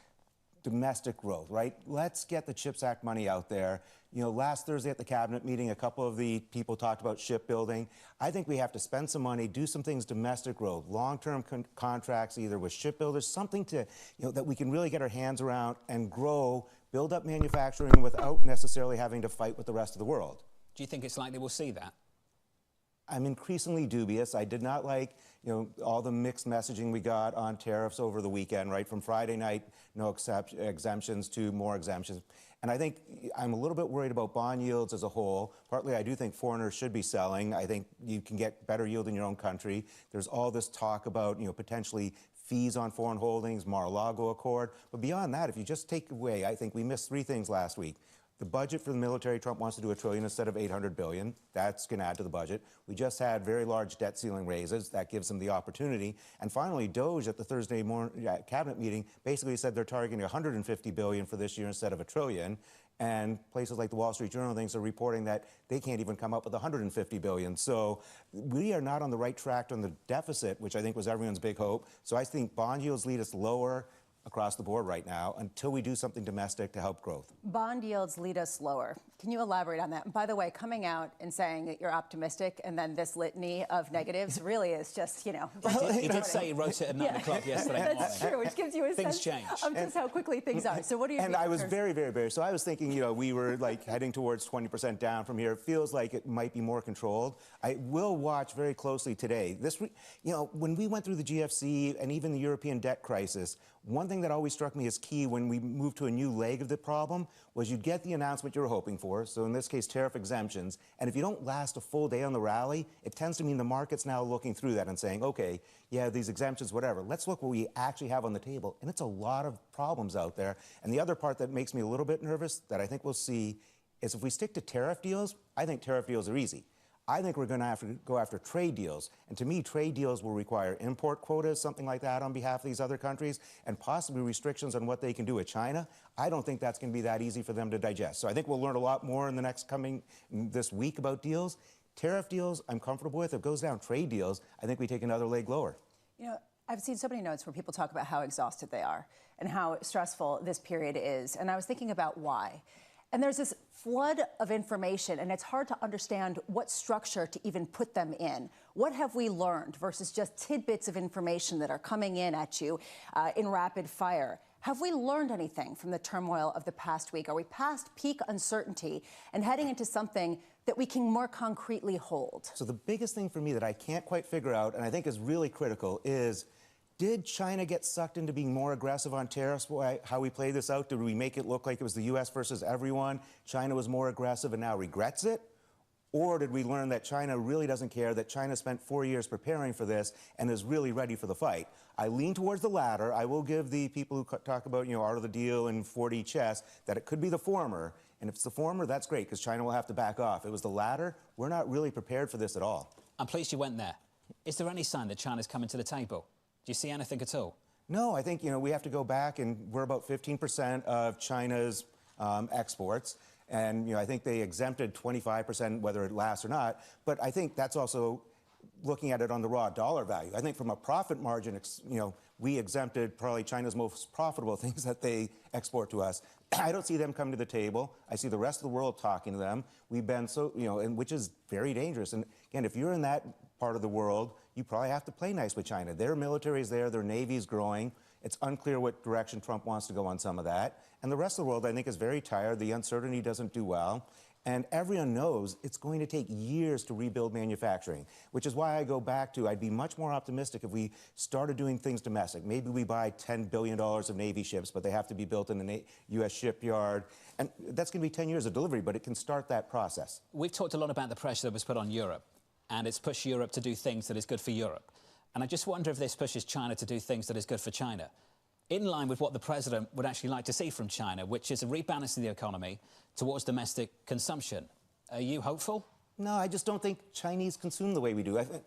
domestic growth, right? Let's get the CHIPS Act money out there. You know, last Thursday at the cabinet meeting, a couple of the people talked about shipbuilding. I think we have to spend some money, do some things domestic growth, long-term contracts, either with shipbuilders, something to, you know, that we can really get our hands around and grow, build up manufacturing without necessarily having to fight with the rest of the world. Do you think it's likely we'll see that? I'm increasingly dubious. I did not like, you know, all the mixed messaging we got on tariffs over the weekend, right? From Friday night, no exemptions to more exemptions. And I think I'm a little bit worried about bond yields as a whole. Partly, I do think foreigners should be selling. I think you can get better yield in your own country. There's all this talk about, you know, potentially fees on foreign holdings, Mar-a-Lago Accord. But beyond that, if you just take away, I think we missed three things last week. The budget for the military, Trump wants to do $1 trillion instead of $800 billion. That's going to add to the budget. We just had very large debt ceiling raises. That gives them the opportunity. And finally, DOGE at the Thursday morning cabinet meeting basically said they're targeting $150 billion for this year instead of $1 trillion. And places like the Wall Street Journal things are reporting that they can't even come up with $150 billion. So we are not on the right track on the deficit, which I think was everyone's big hope. So I think bond yields lead us lower across the board right now until we do something domestic to help growth. Bond yields lead us lower. Can you elaborate on that? And by the way, coming out and saying that you're optimistic and then this litany of negatives really is just, you know. He did say he wrote it at 9 o'clock yesterday morning. That's true, which gives you a sense of just how quickly things are. So what do you And I was very, very, very, so I was thinking, you know, we were like heading towards 20% down from here. It feels like it might be more controlled. I will watch very closely today. This, you know, when we went through the GFC and even the European debt crisis, one thing that always struck me as key when we moved to a new leg of the problem was you'd get the announcement you were hoping for, so in this case, tariff exemptions, and if you don't last a full day on the rally, it tends to mean the market's now looking through that and saying, okay, yeah, these exemptions, whatever, let's look what we actually have on the table, and it's a lot of problems out there. And the other part that makes me a little bit nervous that I think we'll see is if we stick to tariff deals, I think tariff deals are easy. I think we're going to have to go after trade deals. And to me, trade deals will require import quotas, something like that on behalf of these other countries, and possibly restrictions on what they can do with China. I don't think that's going to be that easy for them to digest. So I think we'll learn a lot more in the next this week about deals. Tariff deals, I'm comfortable with. If it goes down trade deals, I think we take another leg lower. You know, I've seen so many notes where people talk about how exhausted they are and how stressful this period is. And I was thinking about why. And there's this flood of information, and it's hard to understand what structure to even put them in. What have we learned versus just tidbits of information that are coming in at you in rapid fire? Have we learned anything from the turmoil of the past week? Are we past peak uncertainty and heading into something that we can more concretely hold? So the biggest thing for me that I can't quite figure out, and I think is really critical, is did China get sucked into being more aggressive on tariffs? How we play this out? Did we make it look like it was the U.S. versus everyone? China was more aggressive and now regrets it? Or did we learn that China really doesn't care, that China spent 4 years preparing for this and is really ready for the fight? I lean towards the latter. I will give the people who talk about, you know, art of the deal and 4D chess that it could be the former. And if it's the former, that's great, because China will have to back off. If it was the latter, we're not really prepared for this at all. I'm pleased you went there. Is there any sign that China's coming to the table? Do you see anything at all? No, I think, we have to go back, and we're about 15% of China's exports. And, I think they exempted 25%, whether it lasts or not. But I think that's also looking at it on the raw dollar value. I think from a profit margin, we exempted probably China's most profitable things that they export to us. I don't see them coming to the table. I see the rest of the world talking to them. We've been and which is very dangerous. And again, if you're in that part of the world, you probably have to play nice with China. Their military is there, their navy is growing. It's unclear what direction Trump wants to go on some of that. And the rest of the world, I think, is very tired. The uncertainty doesn't do well. And everyone knows it's going to take years to rebuild manufacturing, which is why I go back to I'd be much more optimistic if we started doing things domestic. Maybe we buy $10 billion of Navy ships, but they have to be built in a U.S. shipyard. And that's going to be 10 years of delivery, but it can start that process. We've talked a lot about the pressure that was put on Europe, and it's pushed Europe to do things that is good for Europe. And I just wonder if this pushes China to do things that is good for China, in line with what the president would actually like to see from China, which is a rebalancing the economy towards domestic consumption. Are you hopeful? No, I just don't think Chinese consume the way we do. I think,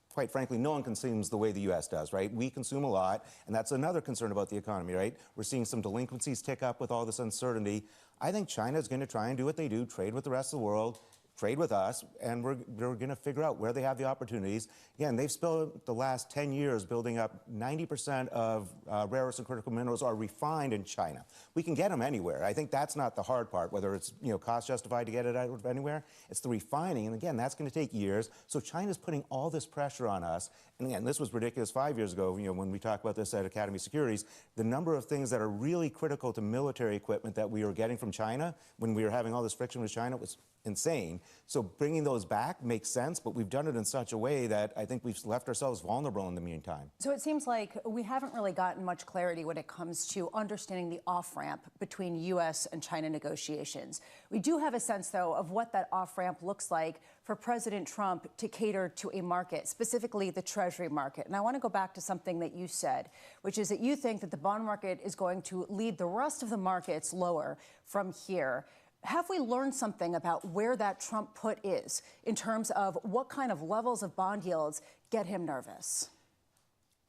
quite frankly, no one consumes the way the U.S. does, right? We consume a lot, and that's another concern about the economy, right? We're seeing some delinquencies tick up with all this uncertainty. I think China's going to try and do what they do, trade with the rest of the world, trade with us, and we're going to figure out where they have the opportunities. Again, they've spent the last 10 years building up 90% of rare earths and critical minerals are refined in China. We can get them anywhere. I think that's not the hard part, whether it's cost justified to get it out of anywhere. It's the refining, and again, that's going to take years. So China's putting all this pressure on us. And again, this was ridiculous 5 years ago, when we talked about this at Academy Securities, the number of things that are really critical to military equipment that we were getting from China when we were having all this friction with China was insane. So bringing those back makes sense, but we've done it in such a way that I think we've left ourselves vulnerable in the meantime. So it seems like we haven't really gotten much clarity when it comes to understanding the off-ramp between U.S. and China negotiations. We do have a sense, though, of what that off-ramp looks like for President Trump to cater to a market, specifically the Treasury market. And I want to go back to something that you said, which is that you think that the bond market is going to lead the rest of the markets lower from here. Have we learned something about where that Trump put is in terms of what kind of levels of bond yields get him nervous?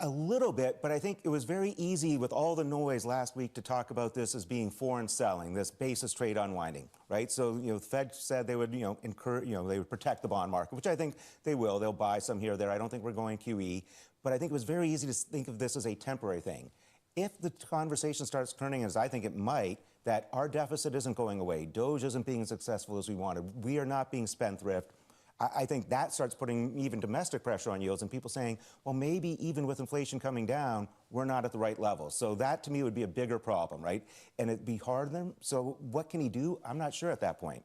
A little bit, but I think it was very easy with all the noise last week to talk about this as being foreign selling, this basis trade unwinding, right? So, the Fed said they would, they would protect the bond market, which I think they will. They'll buy some here or there. I don't think we're going QE, but I think it was very easy to think of this as a temporary thing. If the conversation starts turning, as I think it might, that our deficit isn't going away, Doge isn't being as successful as we wanted, we are not being spendthrift, I think that starts putting even domestic pressure on yields and people saying, well, maybe even with inflation coming down, we're not at the right level. So that, to me, would be a bigger problem, right? And it'd be hard then. So what can he do? I'm not sure at that point.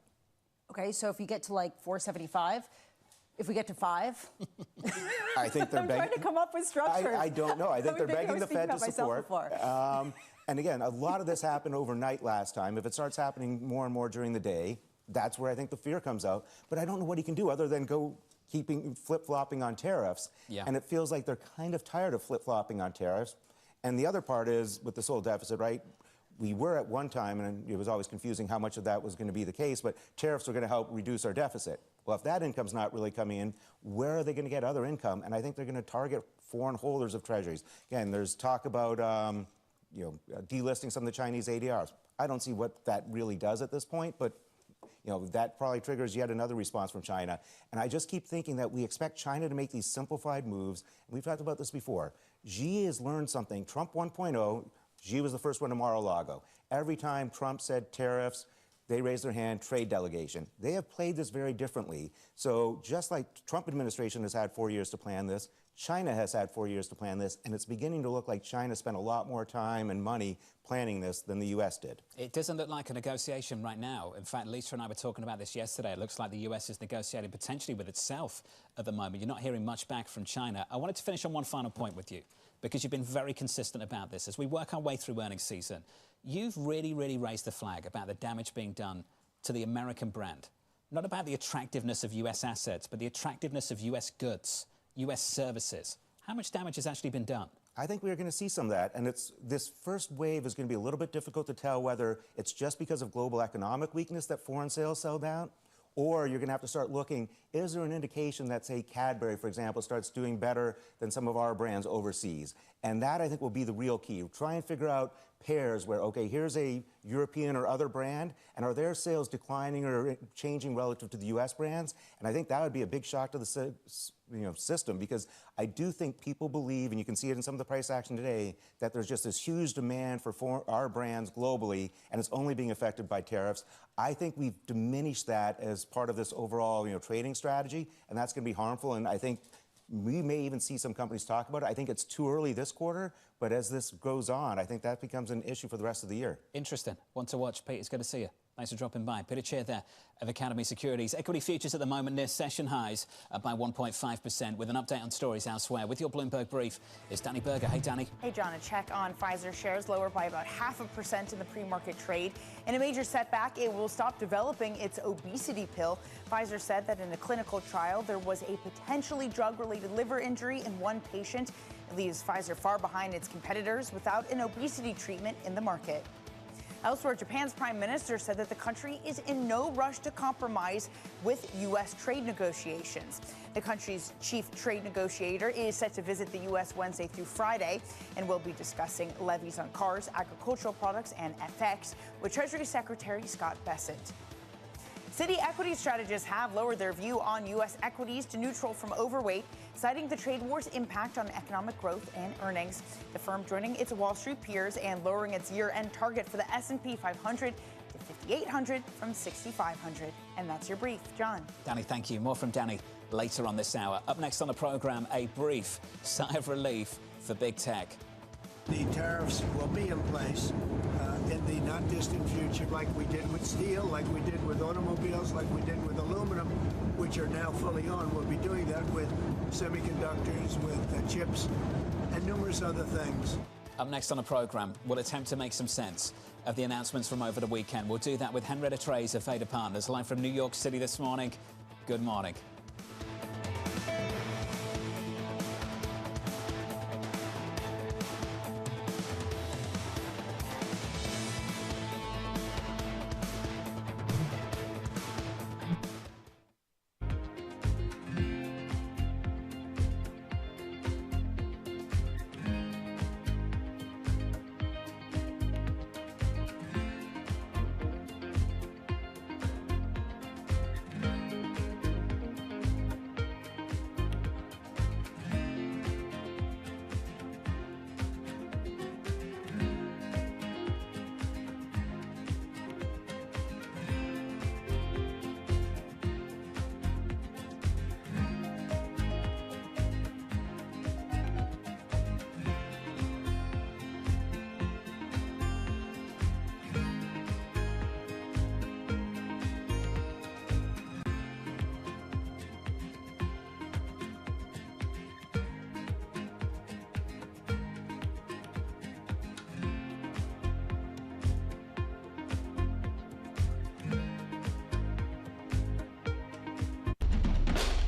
Okay, so if you get to like 475, if we get to 5? I think they're I'm trying to come up with structures. I don't know. I think they're begging the Fed to support. And again, a lot of this happened overnight last time. If it starts happening more and more during the day, that's where I think the fear comes out. But I don't know what he can do other than go keeping flip-flopping on tariffs. Yeah. And it feels like they're kind of tired of flip-flopping on tariffs. And the other part is with this whole deficit, right? We were at one time, and it was always confusing how much of that was going to be the case, but tariffs are going to help reduce our deficit. Well, if that income's not really coming in, where are they going to get other income? And I think they're going to target foreign holders of treasuries. Again, there's talk about delisting some of the Chinese ADRs. I don't see what that really does at this point, but that probably triggers yet another response from China. And I just keep thinking that we expect China to make these simplified moves. And we've talked about this before. Xi has learned something. Trump 1.0, Xi was the first one to Mar-a-Lago. Every time Trump said tariffs, they raised their hand, trade delegation. They have played this very differently. So just like Trump administration has had 4 years to plan this, China has had 4 years to plan this, and it's beginning to look like China spent a lot more time and money planning this than the U.S. did. It doesn't look like a negotiation right now. In fact, Lisa and I were talking about this yesterday. It looks like the U.S. is negotiating potentially with itself at the moment. You're not hearing much back from China. I wanted to finish on one final point with you, because you've been very consistent about this. As we work our way through earnings season, you've really, really raised the flag about the damage being done to the American brand. Not about the attractiveness of U.S. assets, but the attractiveness of U.S. goods, U.S. services. How much damage has actually been done? I think we're going to see some of that. And this first wave is going to be a little bit difficult to tell whether it's just because of global economic weakness that foreign sales sell down, or you're going to have to start looking, is there an indication that, say, Cadbury, for example, starts doing better than some of our brands overseas? And that, I think, will be the real key. Try and figure out pairs where, okay, here's a European or other brand, and are their sales declining or changing relative to the U.S. brands? And I think that would be a big shock to the system, because I do think people believe, and you can see it in some of the price action today, that there's just this huge demand for our brands globally, and it's only being affected by tariffs. I think we've diminished that as part of this overall trading strategy, and that's going to be harmful. And I think we may even see some companies talk about it. I think it's too early this quarter, but as this goes on, I think that becomes an issue for the rest of the year. Interesting. One to watch. Pete, it's good to see you. Thanks for dropping by. Peter Chair there of Academy Securities. Equity futures at the moment near session highs by 1.5%, with an update on stories elsewhere. With your Bloomberg Brief is Danny Berger. Hey, Danny. Hey, John. A check on Pfizer shares lower by about 0.5% in the pre-market trade. In a major setback, it will stop developing its obesity pill. Pfizer said that in a clinical trial, there was a potentially drug-related liver injury in one patient. It leaves Pfizer far behind its competitors without an obesity treatment in the market. Elsewhere, Japan's prime minister said that the country is in no rush to compromise with U.S. trade negotiations. The country's chief trade negotiator is set to visit the U.S. Wednesday through Friday and will be discussing levies on cars, agricultural products, and FX with Treasury Secretary Scott Bessent. Citi equity strategists have lowered their view on U.S. equities to neutral from overweight, citing the trade war's impact on economic growth and earnings. The firm joining its Wall Street peers and lowering its year-end target for the S&P 500 to 5,800 from 6,500. And that's your brief. John. Danny, thank you. More from Danny later on this hour. Up next on the program, a brief sigh of relief for big tech. The tariffs will be in place in the not distant future, like we did with steel, like we did with automobiles, like we did with aluminum, which are now fully on. We'll be doing that with semiconductors, with chips, and numerous other things. Up next on the program, we'll attempt to make some sense of the announcements from over the weekend. We'll do that with Henrietta Trays of Vader Partners, live from New York City this morning. Good morning.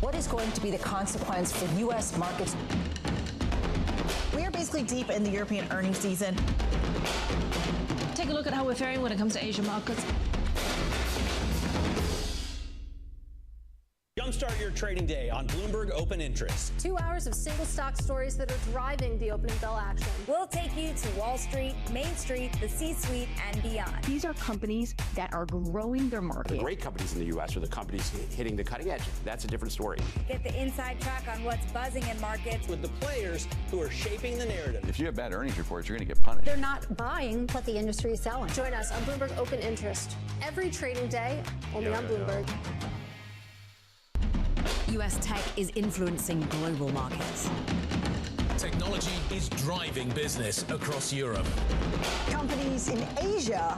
What is going to be the consequence for U.S. markets? We are basically deep in the European earnings season. Take a look at how we're faring when it comes to Asian markets. Jumpstart your trading day on Bloomberg Open Interest. 2 hours of single stock stories that are driving the opening bell action. We'll take you to Wall Street, Main Street, the C-suite, and beyond. These are companies that are growing their market. The great companies in the U.S. are the companies hitting the cutting edge. That's a different story. Get the inside track on what's buzzing in markets. With the players who are shaping the narrative. If you have bad earnings reports, you're going to get punished. They're not buying what the industry is selling. Join us on Bloomberg Open Interest every trading day, only on Bloomberg. U.S. tech is influencing global markets. Technology is driving business across Europe. Companies in Asia.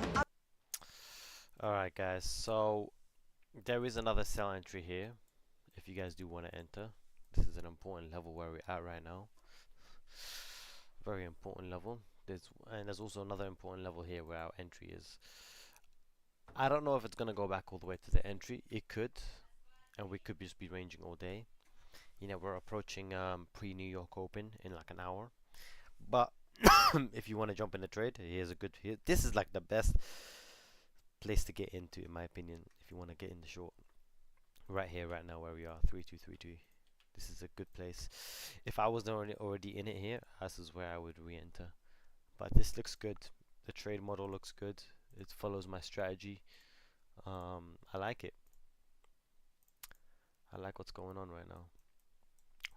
Alright guys, so there is another sell entry here if you guys do want to enter. This is an important level where we're at right now. Very important level. There's also another important level here where our entry is. I don't know if it's going to go back all the way to the entry. It could. And we could just be ranging all day. You know, we're approaching pre-New York Open in like an hour. But if you want to jump in the trade, here's a good. This is like the best place to get into, in my opinion, if you want to get in the short. right here, right now, where we are, 3232. This is a good place. If I was already in it here, this is where I would re-enter. But this looks good. The trade model looks good. It follows my strategy. I like it. I like what's going on right now.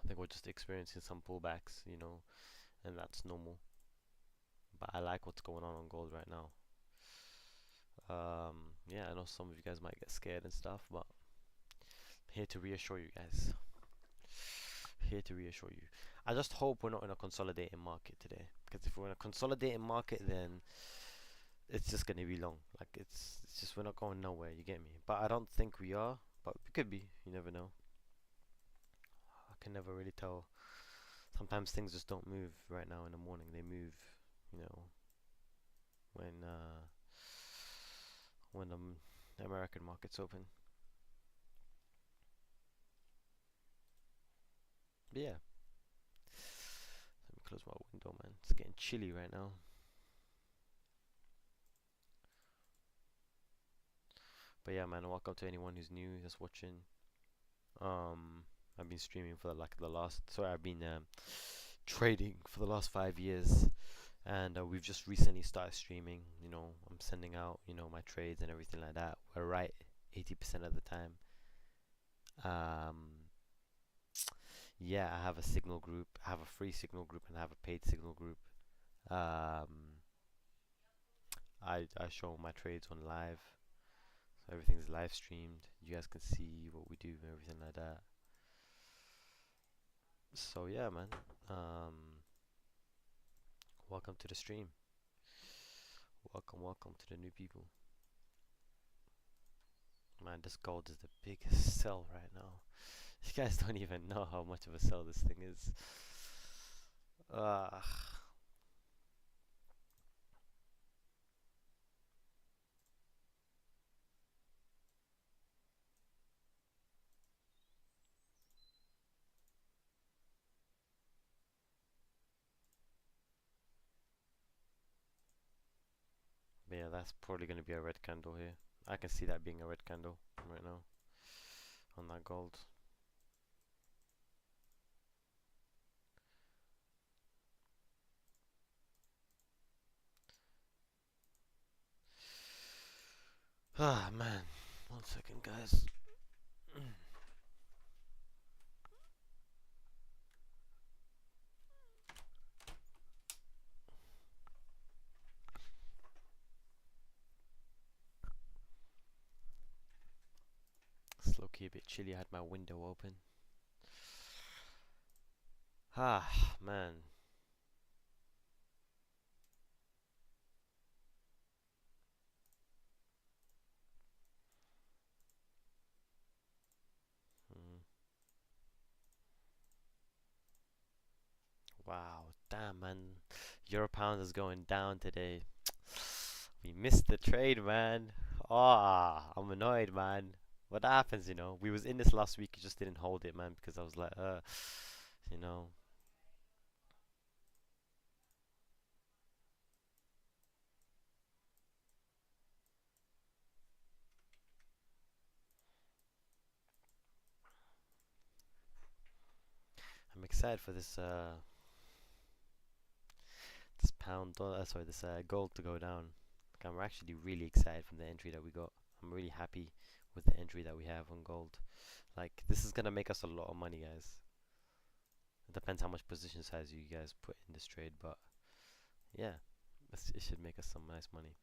I think we're just experiencing some pullbacks, you know, and that's normal. But I like what's going on gold right now. Yeah, I know some of you guys might get scared and stuff, but I'm here to reassure you guys. Here to reassure you. I just hope we're not in a consolidating market today, because if we're in a consolidating market, then it's just gonna be long. Like it's just, we're not going nowhere. You get me? But I don't think we are. But we could be. You never know. I can never really tell. Sometimes things just don't move right now in the morning. They move, you know, when the American market's open. But yeah. Let me close my window, man. It's getting chilly right now. But yeah, man, welcome to anyone who's new that's watching. I've been streaming for I've been trading for the last 5 years, and we've just recently started streaming. You know, I'm sending out, you know, my trades and everything like that. We're right 80% of the time. Yeah, I have a signal group. I have a free signal group and I have a paid signal group. I show my trades on live, so everything's live streamed. You guys can see what we do and everything like that. So yeah, man. Welcome to the stream. Welcome to the new people. Man, this gold is the biggest sell right now. You guys don't even know how much of a sell this thing is. But yeah, that's probably going to be a red candle here. I can see that being a red candle right now on that gold. Ah, man. 1 second, guys. It's low-key a bit chilly. I had my window open. Ah, man. Wow, damn, man. Euro pound is going down today. We missed the trade, man. Ah, I'm annoyed, man. What happens, you know? We was in this last week, just didn't hold it, man, because I was like, you know. I'm excited for this this pound dollar, sorry, this gold to go down. Like, I'm actually really excited from the entry that we got. I'm really happy with the entry that we have on gold. Like, this is gonna make us a lot of money, guys. It depends how much position size you guys put in this trade, but yeah, it should make us some nice money.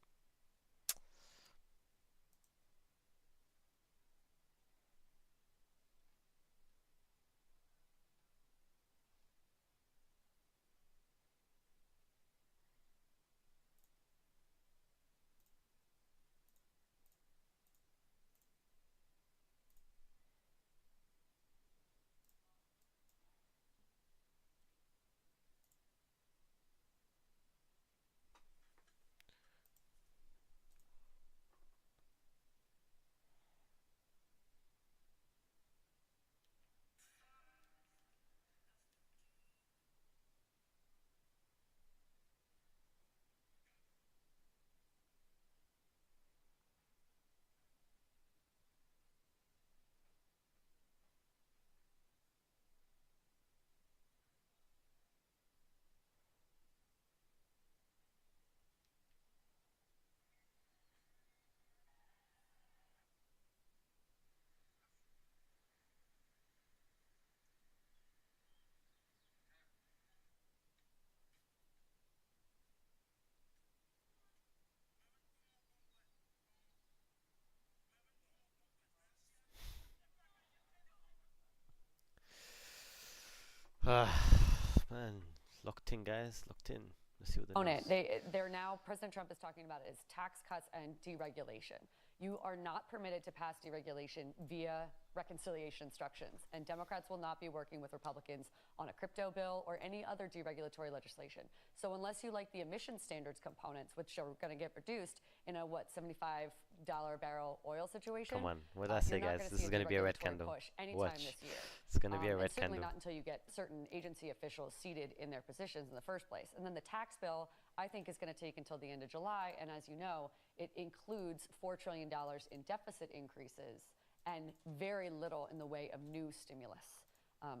Man, locked in, guys. Locked in. Let's see what own it. They're now, President Trump is talking about it as tax cuts and deregulation. You are not permitted to pass deregulation via reconciliation instructions, and Democrats will not be working with Republicans on a crypto bill or any other deregulatory legislation. So unless you like the emission standards components, which are going to get reduced in a, what, $75 a barrel oil situation? Come on, what did I say, guys? This is going to be a red candle. Anytime this year. It's going to be a red certainly candle. Not until you get certain agency officials seated in their positions in the first place. And then the tax bill, I think, is going to take until the end of July. And as you know, it includes $4 trillion in deficit increases and very little in the way of new stimulus.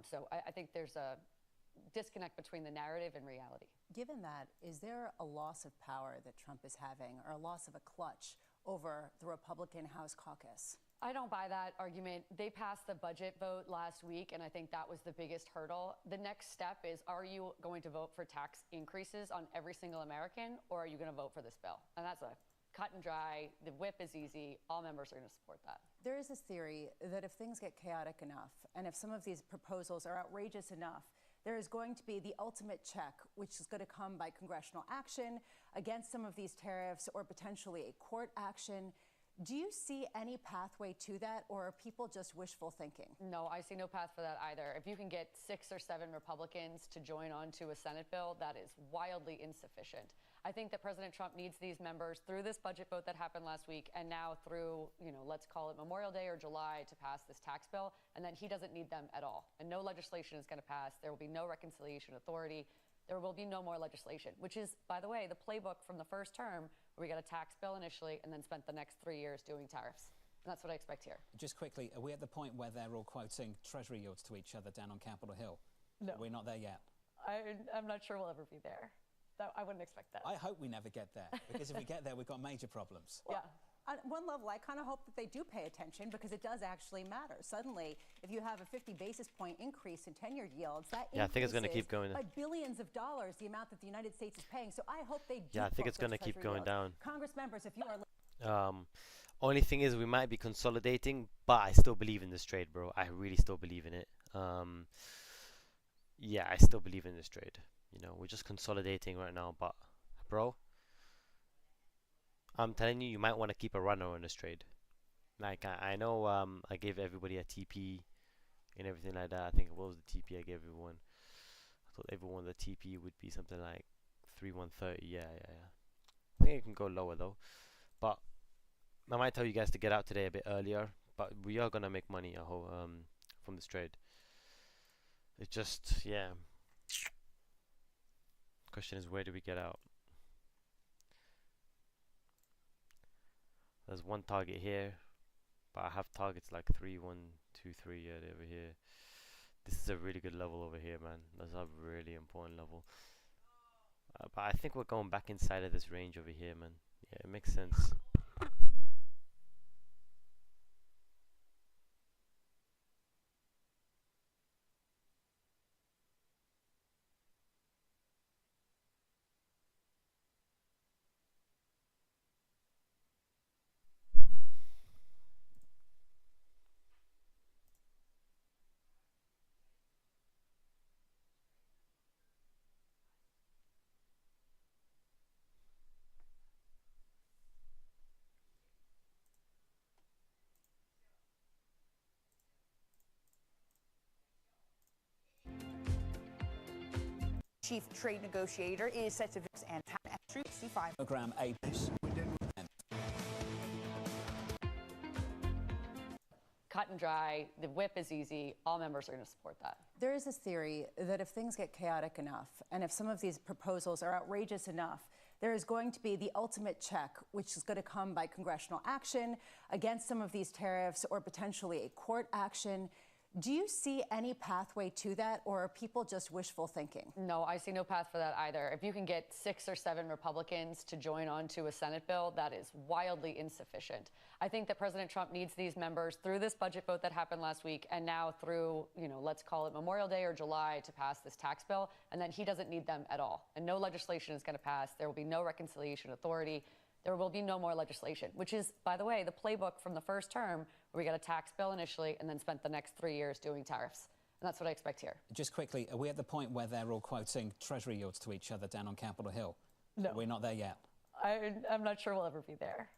So I think there's a disconnect between the narrative and reality. Given that, is there a loss of power that Trump is having, or a loss of a clutch over the Republican House caucus? I don't buy that argument. They passed the budget vote last week, and I think that was the biggest hurdle. The next step is, are you going to vote for tax increases on every single American, or are you going to vote for this bill? And that's a cut and dry. The whip is easy. All members are going to support that. There is this theory that if things get chaotic enough, and if some of these proposals are outrageous enough, there is going to be the ultimate check, which is going to come by congressional action against some of these tariffs, or potentially a court action. Do you see any pathway to that, or are people just wishful thinking? No, I see no path for that either. If you can get 6 or 7 Republicans to join on to a Senate bill, that is wildly insufficient. I think that President Trump needs these members through this budget vote that happened last week, and now through, let's call it Memorial Day or July, to pass this tax bill, and then he doesn't need them at all. And no legislation is going to pass. There will be no reconciliation authority. There will be no more legislation, which is, by the way, the playbook from the first term, where we got a tax bill initially and then spent the next 3 years doing tariffs. And that's what I expect here. Just quickly, are we at the point where they're all quoting Treasury yields to each other down on Capitol Hill? No. We're not there yet. I'm not sure we'll ever be there. I wouldn't expect that. I hope we never get there, because if we get there, we've got major problems. Well, on one level, I kind of hope that they do pay attention, because it does actually matter. Suddenly, if you have a 50 basis point increase in 10-year yields, that I think it's going to keep going by billions of dollars, the amount that the United States is paying. So I hope they do. Yeah, I think it's going to keep going down. Congress members, if you are... Only thing is, we might be consolidating, but I still believe in this trade, bro. I really still believe in it. Yeah, I still believe in this trade. We're just consolidating right now, but bro, I'm telling you, you might want to keep a runner on this trade. Like, I know I gave everybody a TP and everything like that. I think, what was the TP I gave everyone? I thought everyone the TP would be something like 3130. Yeah. I think it can go lower though, but I might tell you guys to get out today a bit earlier. But we are gonna make money, I hope, from this trade. It's just, yeah. Question is, where do we get out? There's one target here, but I have targets like 3, 1, 2, 3 over here. This is a really good level over here, man. That's a really important level. But I think we're going back inside of this range over here, man. Yeah, it makes sense. Chief trade negotiator is set to fix and entry C5. Program A. Cut and dry. The whip is easy. All members are going to support that. There is this theory that if things get chaotic enough, and if some of these proposals are outrageous enough, there is going to be the ultimate check, which is going to come by congressional action against some of these tariffs, or potentially a court action. Do you see any pathway to that, or are people just wishful thinking? No, I see no path for that either. If you can get 6 or 7 Republicans to join on to a Senate bill, that is wildly insufficient. I think that President Trump needs these members through this budget vote that happened last week, and now through, let's call it Memorial Day or July, to pass this tax bill, and then he doesn't need them at all. And no legislation is going to pass. There will be no reconciliation authority. There will be no more legislation, which is, by the way, the playbook from the first term, where we got a tax bill initially and then spent the next 3 years doing tariffs. And that's what I expect here. Just quickly, are we at the point where they're all quoting Treasury yields to each other down on Capitol Hill? No. We're not there yet. I'm not sure we'll ever be there.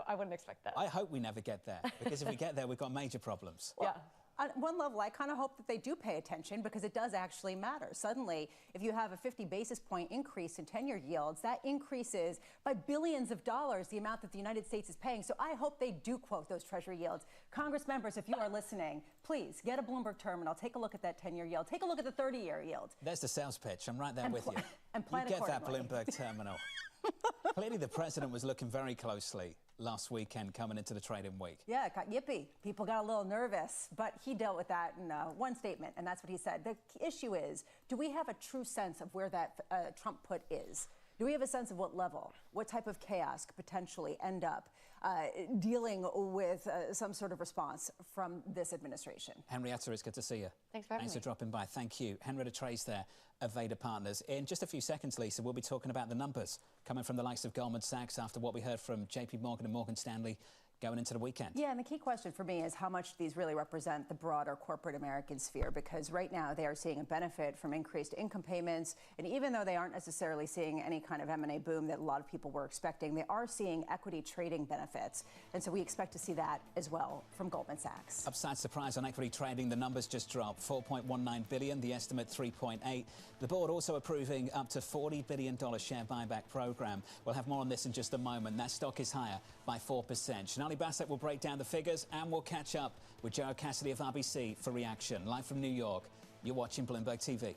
I wouldn't expect that. I hope we never get there, because if we get there, we've got major problems. Yeah. On one level, I kind of hope that they do pay attention, because it does actually matter. Suddenly, if you have a 50 basis point increase in 10-year yields, that increases by billions of dollars the amount that the United States is paying. So I hope they do quote those Treasury yields. Congress members, if you are listening, please get a Bloomberg terminal. Take a look at that 10-year yield. Take a look at the 30-year yield. There's the sales pitch. I'm right there with you. And plan you get that accordingly. Bloomberg terminal. Clearly, the president was looking very closely last weekend coming into the trading week. Yeah, it got yippy. People got a little nervous, but he dealt with that in one statement, and that's what he said. The issue is, do we have a true sense of where that Trump put is? Do we have a sense of what level, what type of chaos could potentially end up dealing with some sort of response from this administration? Henrietta, it's good to see you. Thanks for having me. Thanks for dropping by. Thank you. Henrietta Trace there of Vader Partners. In just a few seconds, Lisa, we'll be talking about the numbers coming from the likes of Goldman Sachs after what we heard from JP Morgan and Morgan Stanley going into the weekend. Yeah, and the key question for me is how much these really represent the broader corporate American sphere, because right now they are seeing a benefit from increased income payments, and even though they aren't necessarily seeing any kind of M&A boom that a lot of people were expecting, they are seeing equity trading benefits, and so we expect to see that as well from Goldman Sachs. Upside surprise on equity trading. The numbers just dropped. 4.19 billion, the estimate 3.8. The board also approving up to $40 billion share buyback program. We'll have more on this in just a moment. That stock is higher by 4%. Sonali Bassett will break down the figures, and we'll catch up with Gerald Cassidy of RBC for reaction. Live from New York, you're watching Bloomberg TV.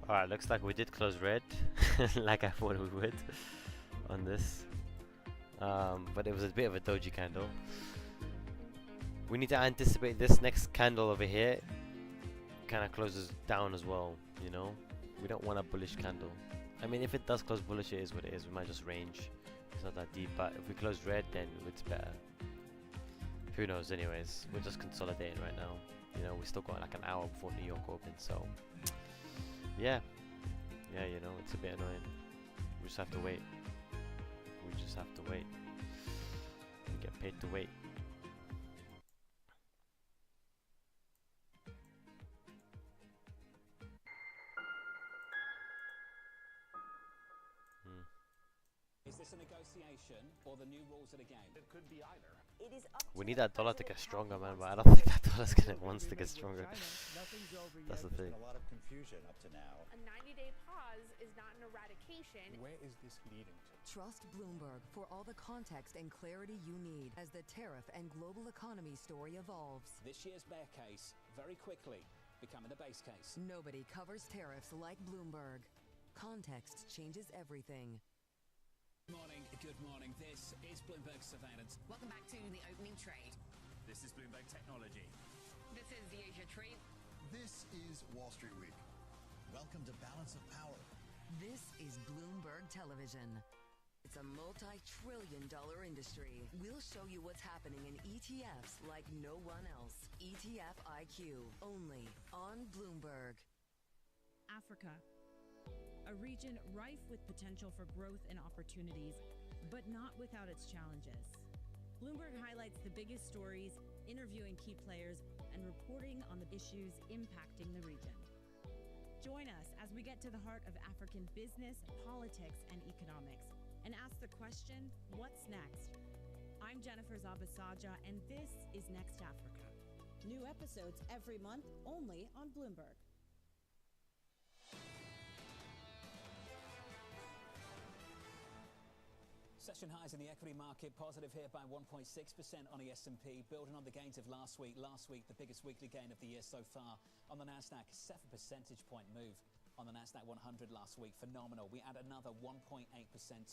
Alright, looks like we did close red, like I thought we would on this. But it was a bit of a doji candle. We need to anticipate this next candle over here kind of closes down as well, you know? We don't want a bullish candle. I mean, if it does close bullish, it is what it is. We might just range. It's not that deep, but if we close red, then it's better. Who knows anyways. We're just consolidating right now. You know, we still got like an hour before New York opens, so yeah, you know, it's a bit annoying. We just have to wait. We just have to wait. We get paid to wait. Is this a negotiation or the new rules of the game? It could be either. It is up We need that dollar to get stronger, man, but I don't think that dollar's wants to get stronger. That's the thing. A lot of confusion up to now. A 90-day pause is not an eradication. Where is this leading to? Trust Bloomberg for all the context and clarity you need as the tariff and global economy story evolves. This year's bear case, very quickly, becoming the base case. Nobody covers tariffs like Bloomberg. Context changes everything. Good morning. This is Bloomberg Surveillance. Welcome back to the opening trade. This is Bloomberg Technology. This is the Asia trade. This is Wall Street Week. Welcome to Balance of Power. This is Bloomberg Television. It's a multi-trillion-dollar industry. We'll show you what's happening in ETFs like no one else. ETF IQ, only on Bloomberg. Africa, a region rife with potential for growth and opportunities. but not without its challenges. Bloomberg highlights the biggest stories, interviewing key players, and reporting on the issues impacting the region. Join us as we get to the heart of African business, politics, and economics, and ask the question, what's next? I'm Jennifer Zabasaja, and this is Next Africa. New episodes every month, only on Bloomberg. Session highs in the equity market, positive here by 1.6% on the S&P, building on the gains of last week. Last week, the biggest weekly gain of the year so far. On the Nasdaq, 7 percentage point move on the Nasdaq 100 last week. Phenomenal. We add another 1.8%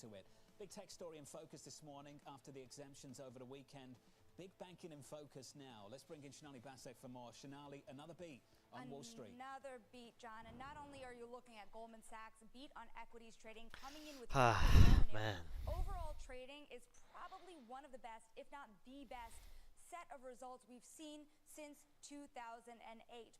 to it. Big tech story in focus this morning after the exemptions over the weekend. Big banking in focus now. Let's bring in Shonali Basak for more. Shonali, another beat on Wall Street. Another beat, John. And not only are you looking at Goldman Sachs, beat on equities trading, coming in with man. Overall trading is probably one of the best, if not the best, set of results we've seen since 2008,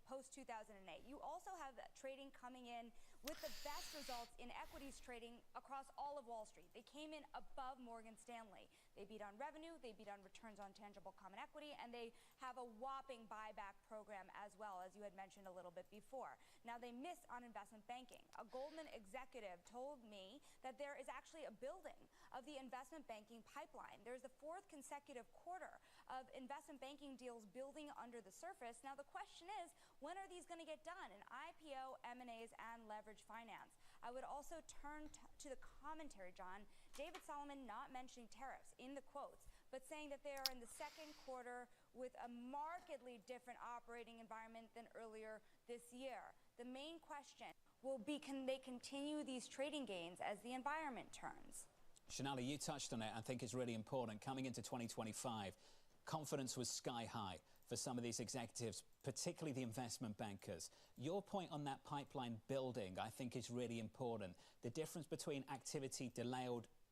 post-2008. You also have trading coming in with the best results in equities trading across all of Wall Street. They came in above Morgan Stanley. They beat on revenue, they beat on returns on tangible common equity, and they have a whopping buyback program as well, as you had mentioned a little bit before. Now, they missed on investment banking. A Goldman executive told me that there is actually a building of the investment banking pipeline. There's the 4th consecutive quarter of investment banking deals building under the surface. Now, the question is, when are these going to get done in IPO, M&As, and leverage finance? I would also turn to the commentary, John. David Solomon not mentioning tariffs in the quotes, but saying that they are in the second quarter with a markedly different operating environment than earlier this year. The main question will be, can they continue these trading gains as the environment turns? Shonali, you touched on it. I think it's really important. Coming into 2025, confidence was sky high for some of these executives, particularly the investment bankers. Your point on that pipeline building, I think, is really important. The difference between activity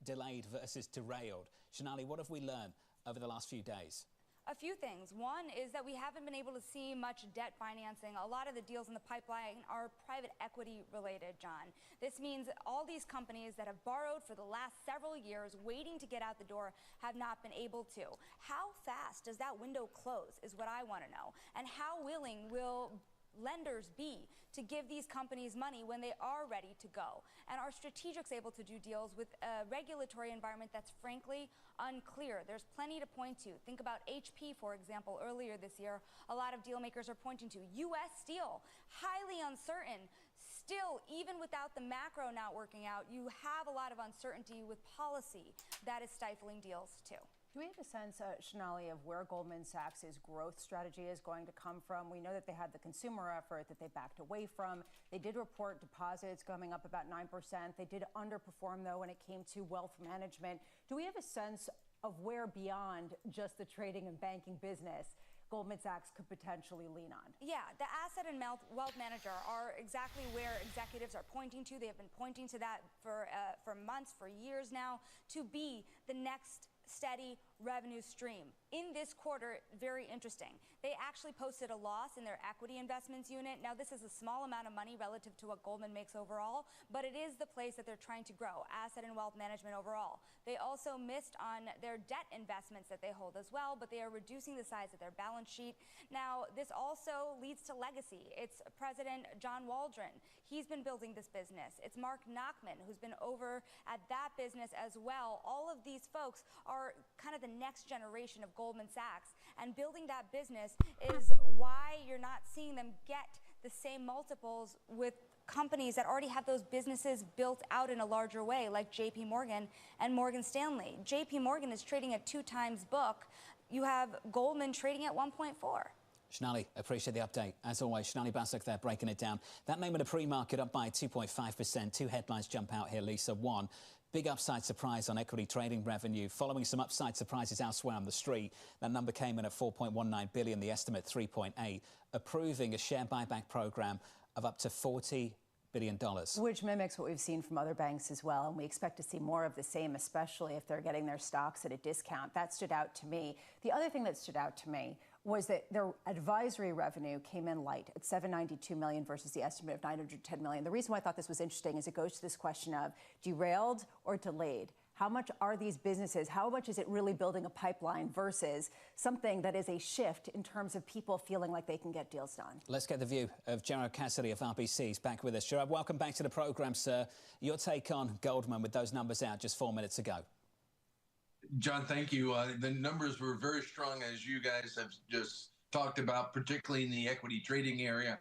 delayed versus derailed. Shonali, what have we learned over the last few days? A few things. One is that we haven't been able to see much debt financing. A lot of the deals in the pipeline are private equity related, John. This means all these companies that have borrowed for the last several years, waiting to get out the door, have not been able to. How fast does that window close is what I want to know. And how willing will lenders be to give these companies money when they are ready to go? And are strategics able to do deals with a regulatory environment that's frankly unclear? There's plenty to point to. Think about HP, for example. Earlier this year, a lot of deal makers are pointing to U.S. Steel, highly uncertain. Still, even without the macro not working out, you have a lot of uncertainty with policy that is stifling deals too. Do we have a sense, Shonali, of where Goldman Sachs' growth strategy is going to come from? We know that they had the consumer effort that they backed away from. They did report deposits coming up about 9%. They did underperform, though, when it came to wealth management. Do we have a sense of where beyond just the trading and banking business Goldman Sachs could potentially lean on? Yeah, the asset and wealth manager are exactly where executives are pointing to. They have been pointing to that for months, for years now, to be the next steady revenue stream. In this quarter, very interesting, they actually posted a loss in their equity investments unit. Now, this is a small amount of money relative to what Goldman makes overall, but it is the place that they're trying to grow, asset and wealth management overall. They also missed on their debt investments that they hold as well, but they are reducing the size of their balance sheet. Now, this also leads to legacy. It's President John Waldron. He's been building this business. It's Mark Nachman, who's been over at that business as well. All of these folks are kind of the next generation of Goldman Sachs, and building that business is why you're not seeing them get the same multiples with companies that already have those businesses built out in a larger way, like JP Morgan and Morgan Stanley. JP Morgan is trading at 2x book. You have Goldman trading at 1.4. Shonali, appreciate the update. As always, Shonali Basak there breaking it down. That name of the pre-market up by 2.5%. Two headlines jump out here, Lisa. One, big upside surprise on equity trading revenue, following some upside surprises elsewhere on the street. That number came in at 4.19 billion, the estimate 3.8, approving a share buyback program of up to $40 billion. Which mimics what we've seen from other banks as well, and we expect to see more of the same, especially if they're getting their stocks at a discount. That stood out to me. The other thing that stood out to me was that their advisory revenue came in light at $792 million versus the estimate of $910 million. The reason why I thought this was interesting is it goes to this question of derailed or delayed. How much are these businesses? How much is it really building a pipeline versus something that is a shift in terms of people feeling like they can get deals done? Let's get the view of Gerard Cassidy of RBC. He's back with us. Gerard, welcome back to the programme, sir. Your take on Goldman with those numbers out just 4 minutes ago. John, thank you. The numbers were very strong, as you guys have just talked about, particularly in the equity trading area.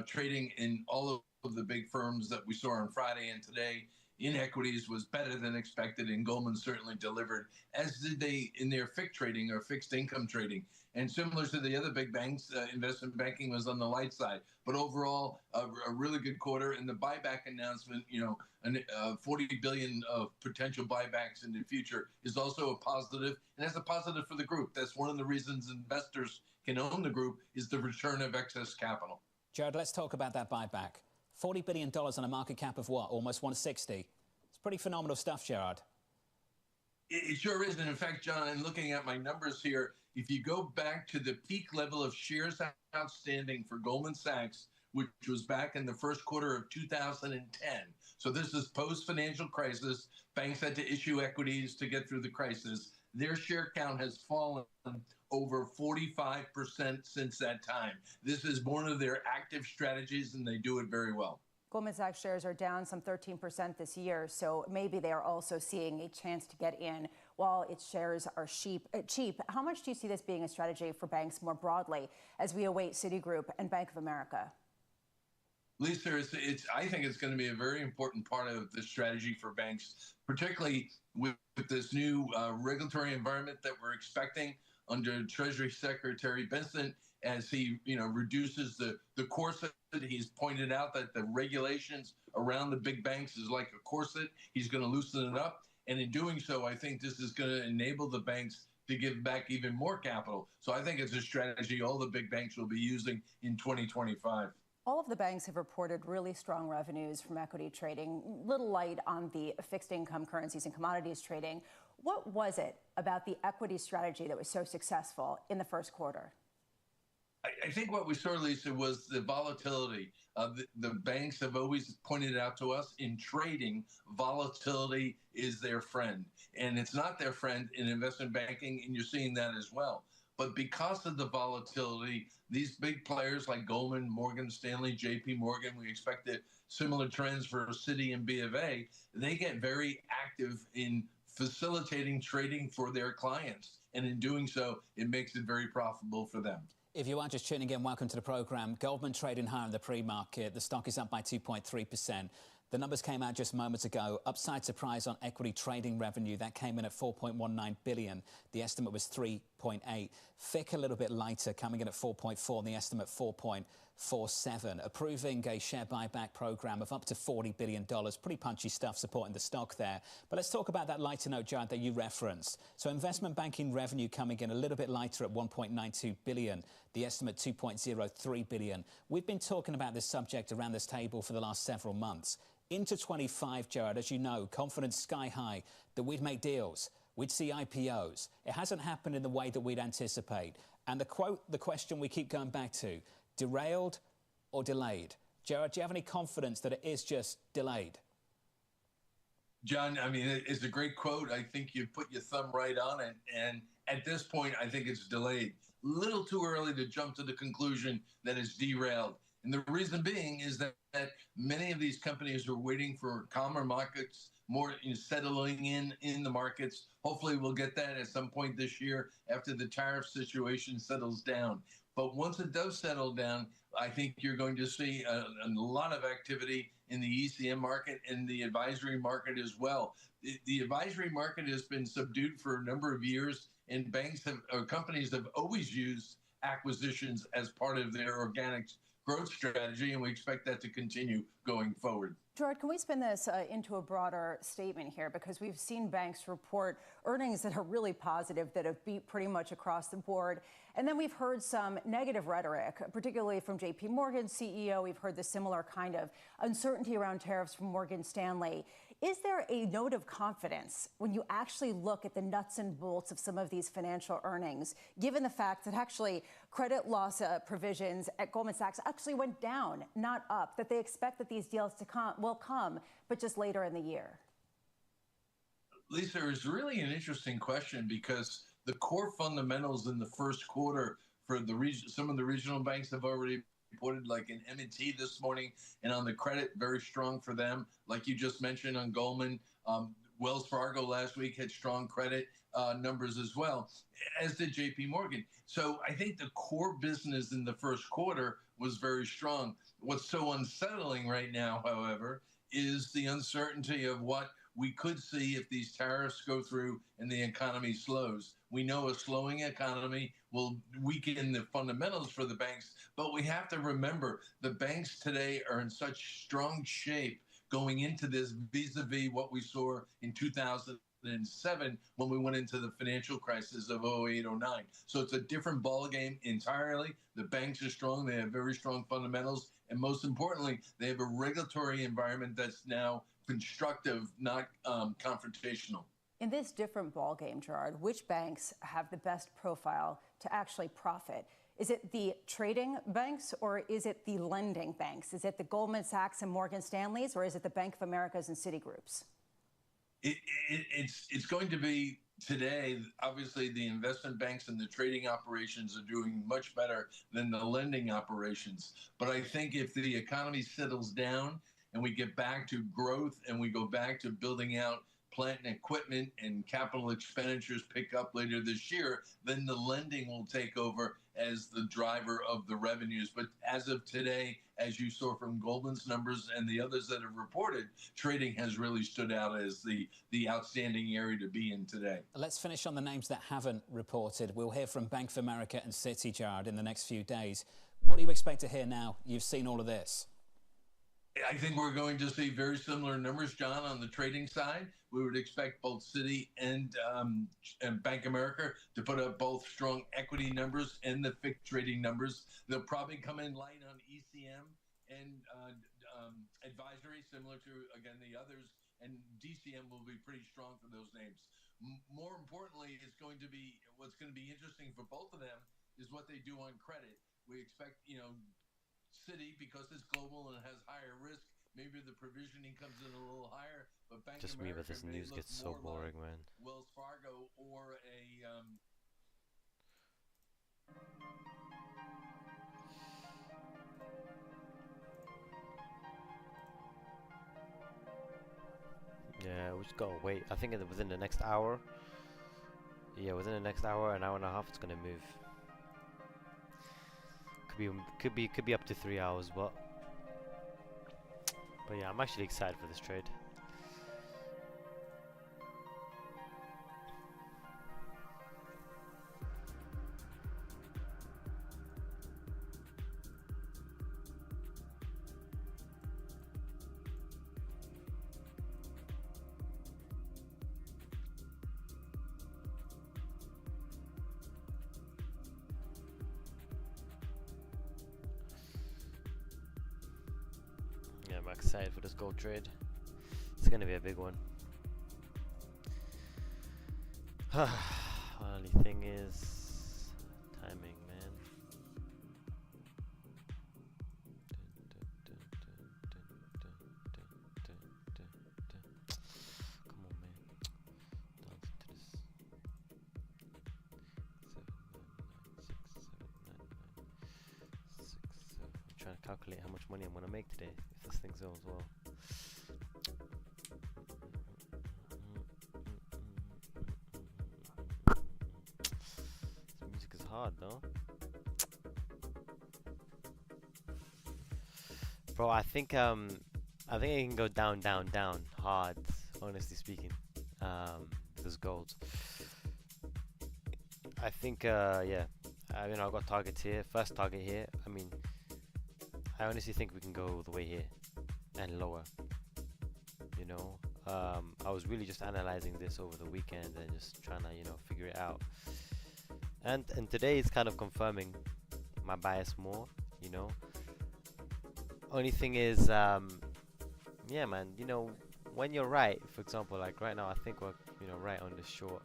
Trading in all of the big firms that we saw on Friday and today in equities was better than expected, and Goldman certainly delivered, as did they in their FIC trading or fixed income trading. And similar to the other big banks, investment banking was on the light side. But overall, a really good quarter. And the buyback announcement, 40 billion of potential buybacks in the future is also a positive. And that's a positive for the group. That's one of the reasons investors can own the group, is the return of excess capital. Gerard, let's talk about that buyback. $40 billion on a market cap of what? Almost 160. It's pretty phenomenal stuff, Gerard. It sure is. And in fact, John, I'm looking at my numbers here. If you go back to the peak level of shares outstanding for Goldman Sachs, which was back in the first quarter of 2010. So this is post-financial crisis. Banks had to issue equities to get through the crisis. Their share count has fallen over 45% since that time. This is one of their active strategies, and they do it very well. Goldman Sachs shares are down some 13% this year, so maybe they are also seeing a chance to get in while its shares are cheap. How much do you see this being a strategy for banks more broadly as we await Citigroup and Bank of America? Lisa, I think it's going to be a very important part of the strategy for banks, particularly with this new regulatory environment that we're expecting under Treasury Secretary Benson, as he reduces the corset. He's pointed out that the regulations around the big banks is like a corset. He's going to loosen it up. And in doing so, I think this is going to enable the banks to give back even more capital. So I think it's a strategy all the big banks will be using in 2025. All of the banks have reported really strong revenues from equity trading, little light on the fixed income currencies and commodities trading. What was it about the equity strategy that was so successful in the first quarter? I think what we saw, Lisa, was the volatility. The banks have always pointed out to us in trading, volatility is their friend. And it's not their friend in investment banking, and you're seeing that as well. But because of the volatility, these big players like Goldman, Morgan Stanley, JP Morgan, we expect similar trends for Citi and B of A, they get very active in facilitating trading for their clients. And in doing so, it makes it very profitable for them. If you are just tuning in, welcome to the programme. Goldman trading higher in the pre-market. The stock is up by 2.3%. The numbers came out just moments ago. Upside surprise on equity trading revenue. That came in at $4.19 billion. The estimate was $3.8. FIC a little bit lighter, coming in at 4.4, the estimate 4.47. Approving a share buyback program of up to $40 billion. Pretty punchy stuff supporting the stock there. But let's talk about that lighter note, Gerard, that you referenced. So investment banking revenue coming in a little bit lighter at $1.92 billion. The estimate $2.03 billion. We've been talking about this subject around this table for the last several months. Into 25, Gerard, as you know, confidence sky high that we'd make deals, we'd see IPOs. It hasn't happened in the way that we'd anticipate. And the question we keep going back to, derailed or delayed? Gerard, do you have any confidence that it is just delayed? John, I mean, it's a great quote. I think you put your thumb right on it. And at this point, I think it's delayed. Little too early to jump to the conclusion that it's derailed. And the reason being is that many of these companies are waiting for calmer markets, more settling in the markets. Hopefully we'll get that at some point this year after the tariff situation settles down. But once it does settle down, I think you're going to see a lot of activity in the ECM market and the advisory market as well. The advisory market has been subdued for a number of years, and companies have always used acquisitions as part of their organic growth strategy, and we expect that to continue going forward. Gerard, can we spin this into a broader statement here? Because we've seen banks report earnings that are really positive, that have beat pretty much across the board. And then we've heard some negative rhetoric, particularly from JP Morgan's CEO. We've heard the similar kind of uncertainty around tariffs from Morgan Stanley. Is there a note of confidence when you actually look at the nuts and bolts of some of these financial earnings, given the fact that actually credit loss provisions at Goldman Sachs actually went down, not up, that they expect that these deals will come, but just later in the year? Lisa, it's really an interesting question because the core fundamentals in the first quarter for the region, some of the regional banks have already reported, like in M&T this morning, and on the credit, very strong for them. Like you just mentioned on Goldman, Wells Fargo last week had strong credit numbers as well, as did JP Morgan. So I think the core business in the first quarter was very strong. What's so unsettling right now, however, is the uncertainty of what we could see if these tariffs go through and the economy slows. We know a slowing economy will weaken the fundamentals for the banks, but we have to remember the banks today are in such strong shape going into this vis-a-vis what we saw in 2007 when we went into the financial crisis of 08, 09. So it's a different ballgame entirely. The banks are strong. They have very strong fundamentals. And most importantly, they have a regulatory environment that's now constructive, not confrontational. In this different ballgame, Gerard, which banks have the best profile to actually profit? Is it the trading banks or is it the lending banks? Is it the Goldman Sachs and Morgan Stanleys or is it the Bank of America's and Citigroups? It's going to be today, obviously, the investment banks and the trading operations are doing much better than the lending operations. But I think if the economy settles down and we get back to growth and we go back to building out plant and equipment and capital expenditures pick up later this year, then the lending will take over as the driver of the revenues. But as of today, as you saw from Goldman's numbers and the others that have reported, trading has really stood out as the outstanding area to be in today. Let's finish on the names that haven't reported. We'll hear from Bank of America and Citi, Gerard, in the next few days. What do you expect to hear now? You've seen all of this. I think we're going to see very similar numbers, John, on the trading side. We would expect both Citi and Bank of America to put up both strong equity numbers and the FICC trading numbers. They'll probably come in light on ECM and advisory, similar to, again, the others. And DCM will be pretty strong for those names. More importantly, what's going to be interesting for both of them is what they do on credit. We expect, Citi, because it's global and has higher risk, maybe the provisioning comes in a little higher, but Bank of America, but this news gets so boring, man. Wells Fargo or a yeah, we just gotta wait. I think within the next hour. Yeah, within the next hour, an hour and a half, it's gonna move. Could be up to 3 hours, but yeah, I'm actually excited for this trade. I'm excited for this gold trade. It's gonna be a big one. Only thing is timing, man. Come on, man. Dance into this. 7, 9, 9, 6, 7, 9, 9, 6, 7. I'm trying to calculate how much money I'm gonna make today. This thing goes well. This music is hard, though. Bro, I think it can go down hard, honestly speaking. This gold. I think yeah. I've got targets here. First target here. I honestly think we can go all the way here and lower. I was really just analyzing this over the weekend and just trying to, figure it out. And today it's kind of confirming my bias more, Only thing is, yeah, man, when you're right, for example, like right now, I think we're, right on the short.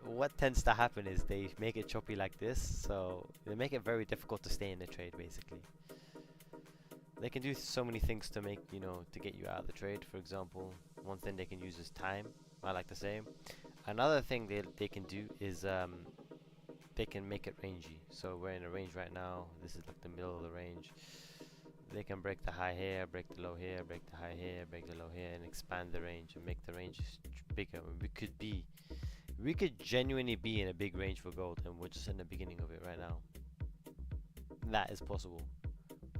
What tends to happen is they make it choppy like this, so they make it very difficult to stay in the trade, basically. They can do so many things to make, to get you out of the trade. For example, one thing they can use is time. I like the same. Another thing they can do is they can make it rangy. So we're in a range right now. This is like the middle of the range. They can break the high here, break the low here, break the high here, break the low here, and expand the range and make the range bigger. We could genuinely be in a big range for gold, and we're just in the beginning of it right now. That is possible.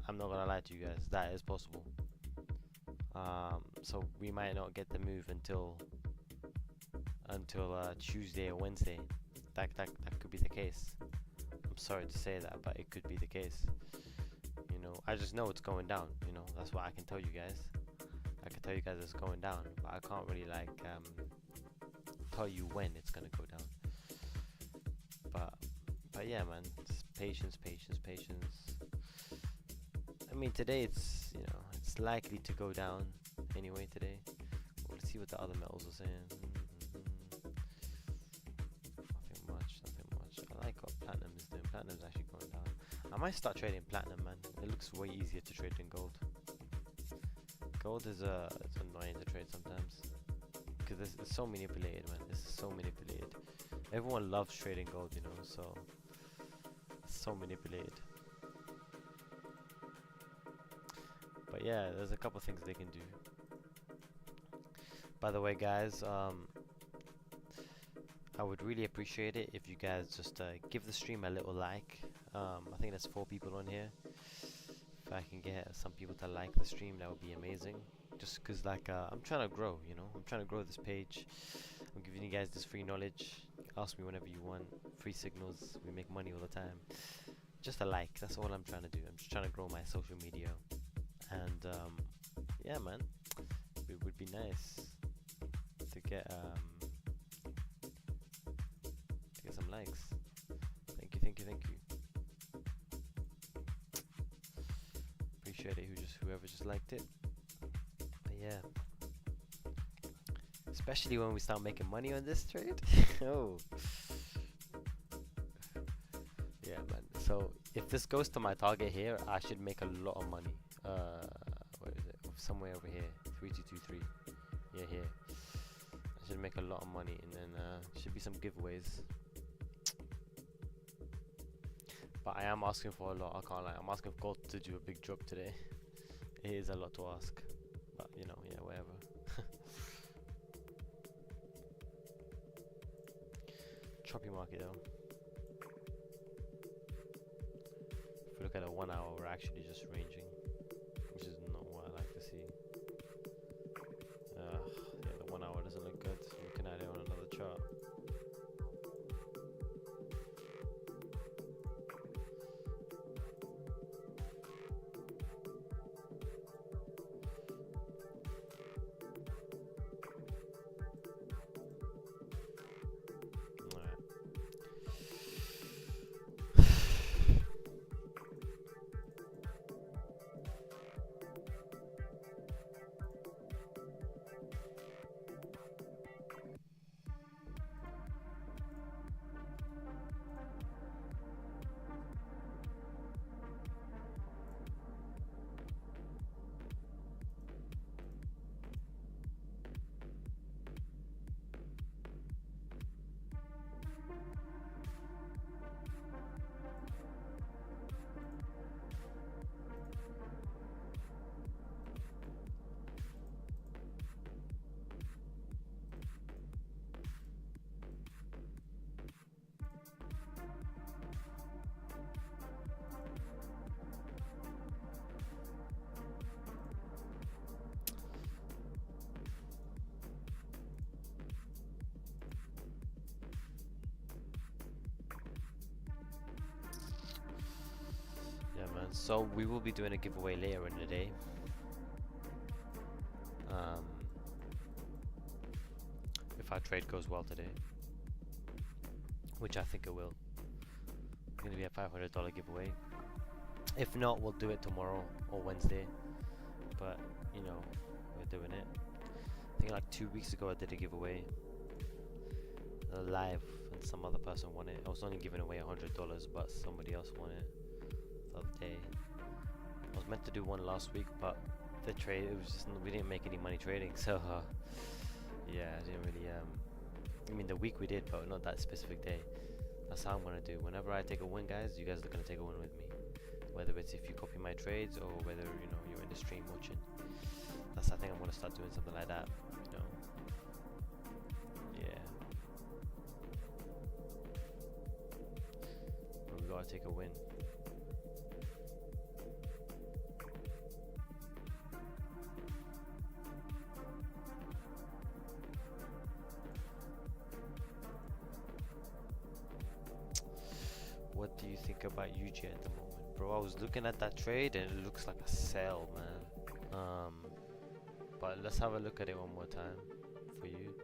I'm not gonna lie to you guys. That is possible. So we might not get the move until Tuesday or Wednesday. That could be the case. I'm sorry to say that, but it could be the case. You know, I just know it's going down. You know, that's what I can tell you guys. I can tell you guys it's going down, but I can't really like tell you when it's gonna go down. But yeah, man, it's patience. I mean, today it's likely to go down anyway today. Let's see what the other metals are saying. Nothing much. I like what platinum is doing. Platinum's actually going down. I might start trading platinum, man. It looks way easier to trade than gold. Gold is it's annoying to trade sometimes because it's so manipulated, man. This is so manipulated. Everyone loves trading gold, you know, so it's so manipulated. But yeah, there's a couple things they can do. By the way, guys, I would really appreciate it if you guys just give the stream a little like. I think there's 4 people on here. If I can get some people to like the stream, that would be amazing. Just because, like, I'm trying to grow, you know. I'm trying to grow this page. I'm giving you guys this free knowledge. Ask me whenever you want. Free signals. We make money all the time. Just a like. That's all I'm trying to do. I'm just trying to grow my social media. And yeah, man, it would be nice to get some likes. Thank you. Appreciate it. Whoever just liked it. But yeah, especially when we start making money on this trade. Oh, yeah, man. So if this goes to my target here, I should make a lot of money. Where is it? Somewhere over here. 3223. Yeah, here. I should make a lot of money, and then should be some giveaways. But I am asking for a lot. I can't lie. I'm asking for gold to do a big drop today. It is a lot to ask, but you know, yeah, whatever. Choppy market though. If we look at a 1 hour, we're actually just ranging, which is not what I like to see. Yeah, the 1 hour doesn't look good. Looking at it on another chart. So we will be doing a giveaway later in the day. If our trade goes well today, which I think it will. It's going to be a $500 giveaway. If not, we'll do it tomorrow or Wednesday. But, you know, we're doing it. I think like 2 weeks ago I did a giveaway live and some other person won it. I was only giving away $100, but somebody else won it the other day. I was meant to do one last week, but the trade, it was just, we didn't make any money trading, so Yeah, I didn't really I mean the week we did, but not that specific day. That's how I'm gonna do. Whenever I take a win, guys, you guys are gonna take a win with me. Whether it's if you copy my trades or whether you're in the stream watching. I think I'm gonna start doing something like that. Yeah. But we gotta take a win. What do you think about UJ at the moment, bro? I was looking at that trade and it looks like a sell, man. But let's have a look at it one more time for you.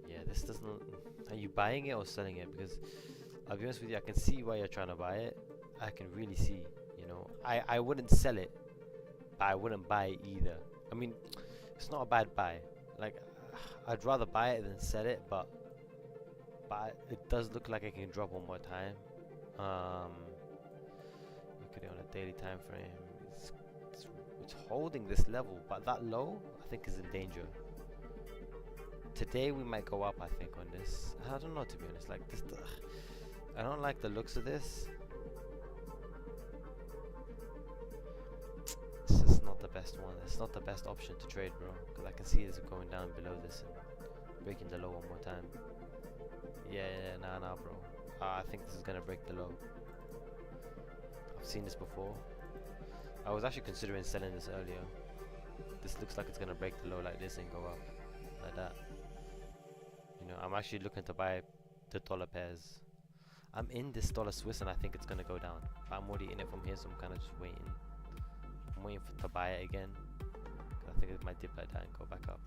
Yeah, this doesn't. Are you buying it or selling it? Because I'll be honest with you, I can see why you're trying to buy it. I can really see. I wouldn't sell it, but I wouldn't buy it either. I mean, it's not a bad buy. Like, I'd rather buy it than sell it, but it does look like it can drop one more time. Look at it on a daily time frame. It's holding this level, but that low I think is in danger. Today we might go up, I think, on this. I don't know, to be honest. Like this, I don't like the looks of this. It's just not the best one. It's not the best option to trade, bro. Because I can see it's going down below this and breaking the low one more time. Yeah, nah, bro. I think this is gonna break the low. I've seen this before. I was actually considering selling this earlier. This looks like it's gonna break the low like this and go up like that. I'm actually looking to buy the dollar pairs. I'm in this dollar Swiss and I think it's gonna go down. But I'm already in it from here, so I'm kind of just waiting. I'm waiting to buy it again. I think it might dip like that and go back up.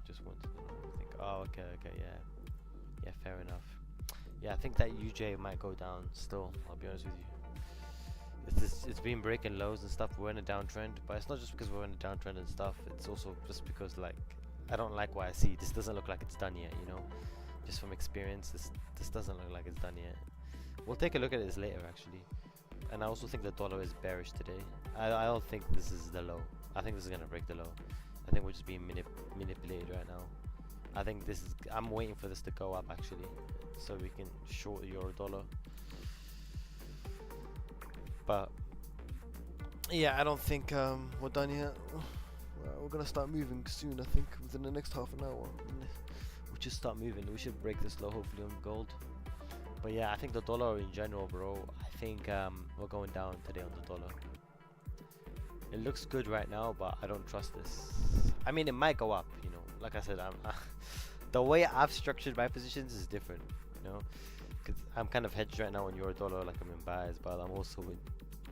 Just wanted to think. Oh, okay, yeah, fair enough. Yeah, I think that UJ might go down still. I'll be honest with you. It's been breaking lows and stuff. We're in a downtrend, but it's not just because we're in a downtrend and stuff. It's also just because, like, I don't like what I see. This doesn't look like it's done yet, just from experience. This doesn't look like it's done yet. We'll take a look at this later, actually. And I also think the dollar is bearish today. I don't think this is the low. I think this is gonna break the low. I think we're just being manipulated right now. I think I'm waiting for this to go up, actually, so we can short euro dollar. But yeah, I don't think we're done yet. We're gonna start moving soon. I think within the next half an hour we should start moving. We should break this low, hopefully, on gold. But yeah, I think the dollar in general, bro, I think we're going down today on the dollar. It looks good right now, but I don't trust this. I mean, it might go up, like I said, the way I've structured my positions is different, because I'm kind of hedged right now on euro dollar, like I'm in buys, but I'm also in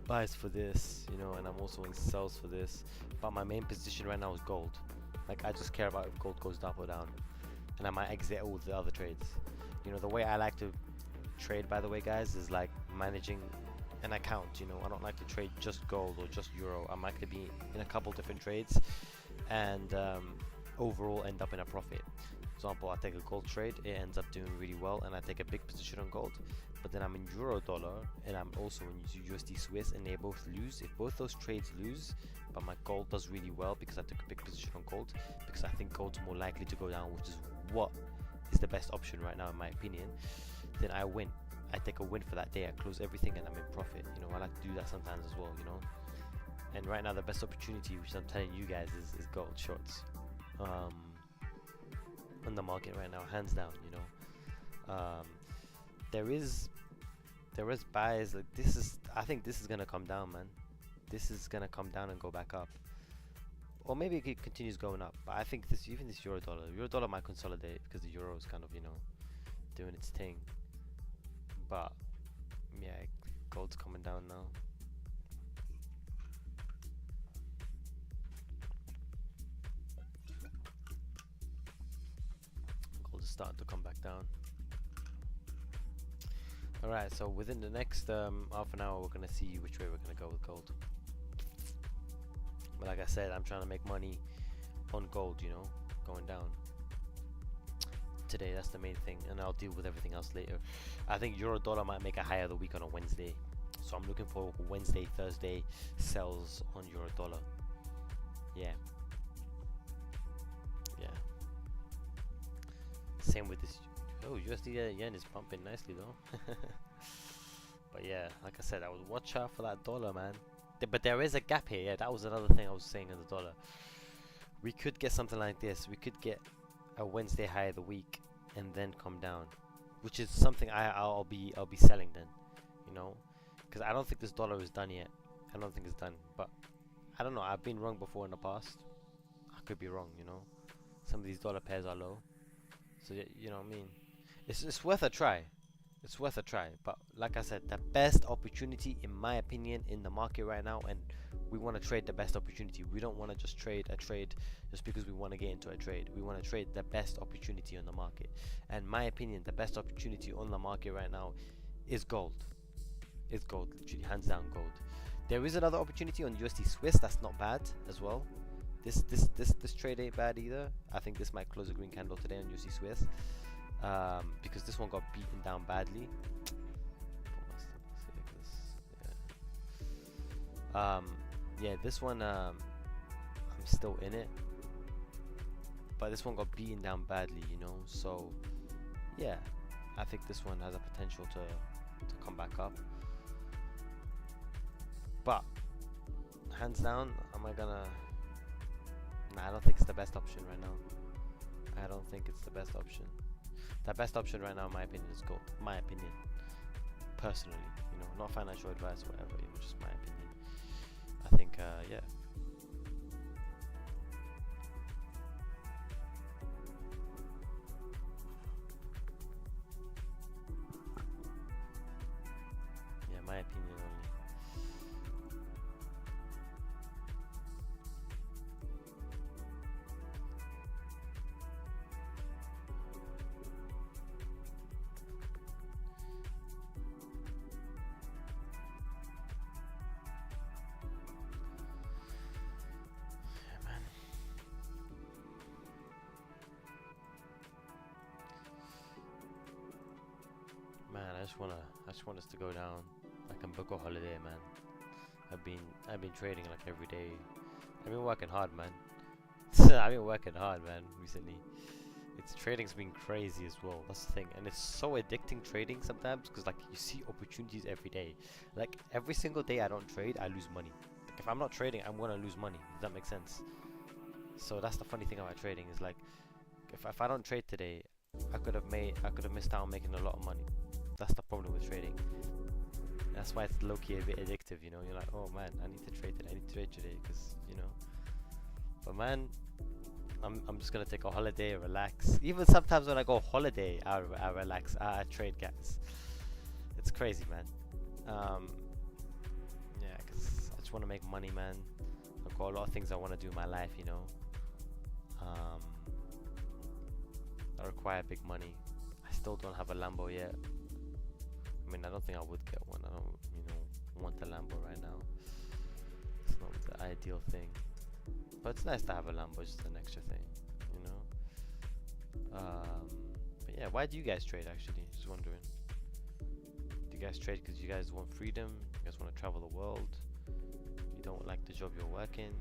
buys for this, and I'm also in sells for this. But my main position right now is gold. Like, I just care about if gold goes up or down, and I might exit all the other trades. The way I like to trade, by the way, guys, is like managing an account. I don't like to trade just gold or just euro. I like to be in a couple different trades and overall end up in a profit. For example, I take a gold trade, it ends up doing really well, and I take a big position on gold. But then I'm in euro dollar and I'm also in USD Swiss, and they both lose. If both those trades lose, but my gold does really well because I took a big position on gold, because I think gold's more likely to go down, which is what is the best option right now in my opinion, then I win. I take a win for that day. I close everything and I'm in profit. I like to do that sometimes as well, And right now the best opportunity, which I'm telling you guys, is gold shorts. On the market right now, hands down. There is buys. Like, I think this is gonna come down, man. This is gonna come down and go back up, or maybe it continues going up. But I think even this euro dollar might consolidate because the euro is kind of doing its thing. But yeah, gold's coming down now. Gold is starting to come back down. Alright, so within the next half an hour we're gonna see which way we're gonna go with gold. But like I said, I'm trying to make money on gold, going down today. That's the main thing, and I'll deal with everything else later. I think euro dollar might make a high of the week on a Wednesday, so I'm looking for Wednesday, Thursday sells on euro dollar. Yeah, Same with this. Oh, USD yen is pumping nicely though. But yeah, like I said, I would watch out for that dollar, man. But there is a gap here. Yeah, that was another thing I was saying on the dollar. We could get something like this. We could get a Wednesday high of the week and then come down, which is something I'll be selling then, you know, because I don't think this dollar is done yet. I don't think it's done, but I don't know. I've been wrong before in the past. I could be wrong, you know. Some of these dollar pairs are low, so you know what I mean. It's worth a try. It's worth a try. But like I said, the best opportunity, in my opinion, in the market right now, and we want to trade the best opportunity. We don't want to just trade a trade just because we want to get into a trade. We want to trade the best opportunity on the market. And in my opinion, the best opportunity on the market right now is gold. It's gold, literally, hands down gold. There is another opportunity on USD Swiss that's not bad as well. This trade ain't bad either. I think this might close a green candle today on USD Swiss, because this one got beaten down badly. Yeah, this one I'm still in it, but this one got beaten down badly, you know. So yeah, I think this one has a potential to come back up. But hands down, am I gonna? Nah, I don't think it's the best option right now. I don't think it's the best option. The best option right now, in my opinion, is gold. My opinion, personally, you know, not financial advice or whatever. It was just my opinion. I think, yeah. Yeah, my opinion only. Man, I just want us to go down. I can book a holiday, man. I've been trading like every day. I've been working hard, man. I've been working hard, man, recently. Trading's been crazy as well. That's the thing, and it's so addicting trading sometimes, because like you see opportunities every day. Like every single day I don't trade, I lose money. Like, if I'm not trading, I'm gonna lose money. Does that make sense? So that's the funny thing about trading, is like if I don't trade today, I could have missed out on making a lot of money. That's the problem with trading. That's why it's low-key a bit addictive, you know. You're like, oh man, I need to trade today. I need to trade today, because you know. But man, I'm just gonna take a holiday, relax. Even sometimes when I go holiday, I relax. I trade, guys. It's crazy, man. Yeah, because I just want to make money, man. I've got a lot of things I want to do in my life, you know. I require big money. I still don't have a Lambo yet. I mean, I don't think I would get one. I don't, you know, want a Lambo right now. It's not the ideal thing. But it's nice to have a Lambo, just an extra thing, you know. But yeah, why do you guys trade, actually? Just wondering. Do you guys trade because you guys want freedom? You guys want to travel the world? You don't like the job you're working?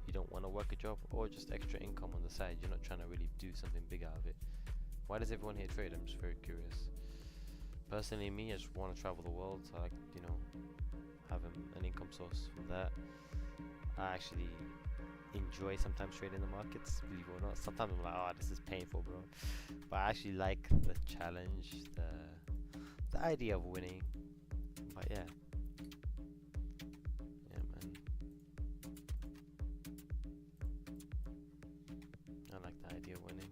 You don't want to work a job? Or just extra income on the side? You're not trying to really do something big out of it? Why does everyone here trade? I'm just very curious. Personally, me, I just want to travel the world. So I like, you know, have an income source from that. I actually enjoy sometimes trading the markets, believe it or not. Sometimes I'm like, oh, this is painful, bro. But I actually like the challenge, the idea of winning. But yeah. Yeah, man. I like the idea of winning.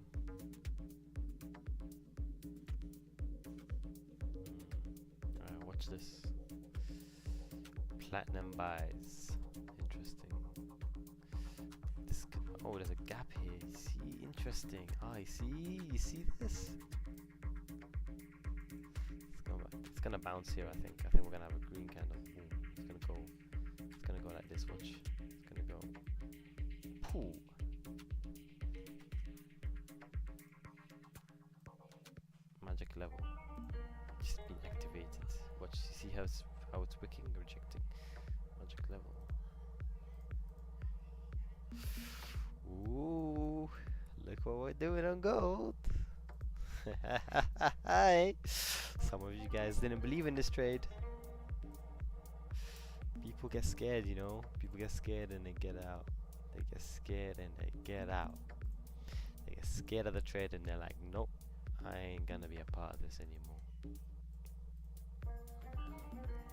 Alright, watch this. Platinum buys. Interesting. Oh, there's a gap here. You see, interesting. Ah, you see this? It's gonna bounce here. I think we're gonna have a green candle. Ooh, it's gonna go like this. Watch. It's gonna go. Pooh. Magic level. Just been activated. Watch. You see how it's wicking, rejecting. Magic level. Ooh, look what we're doing on gold. Hi. Some of you guys didn't believe in this trade. People get scared, you know. People get scared and they get out. They get scared and they get out. They get scared of the trade and they're like, nope, I ain't gonna be a part of this anymore.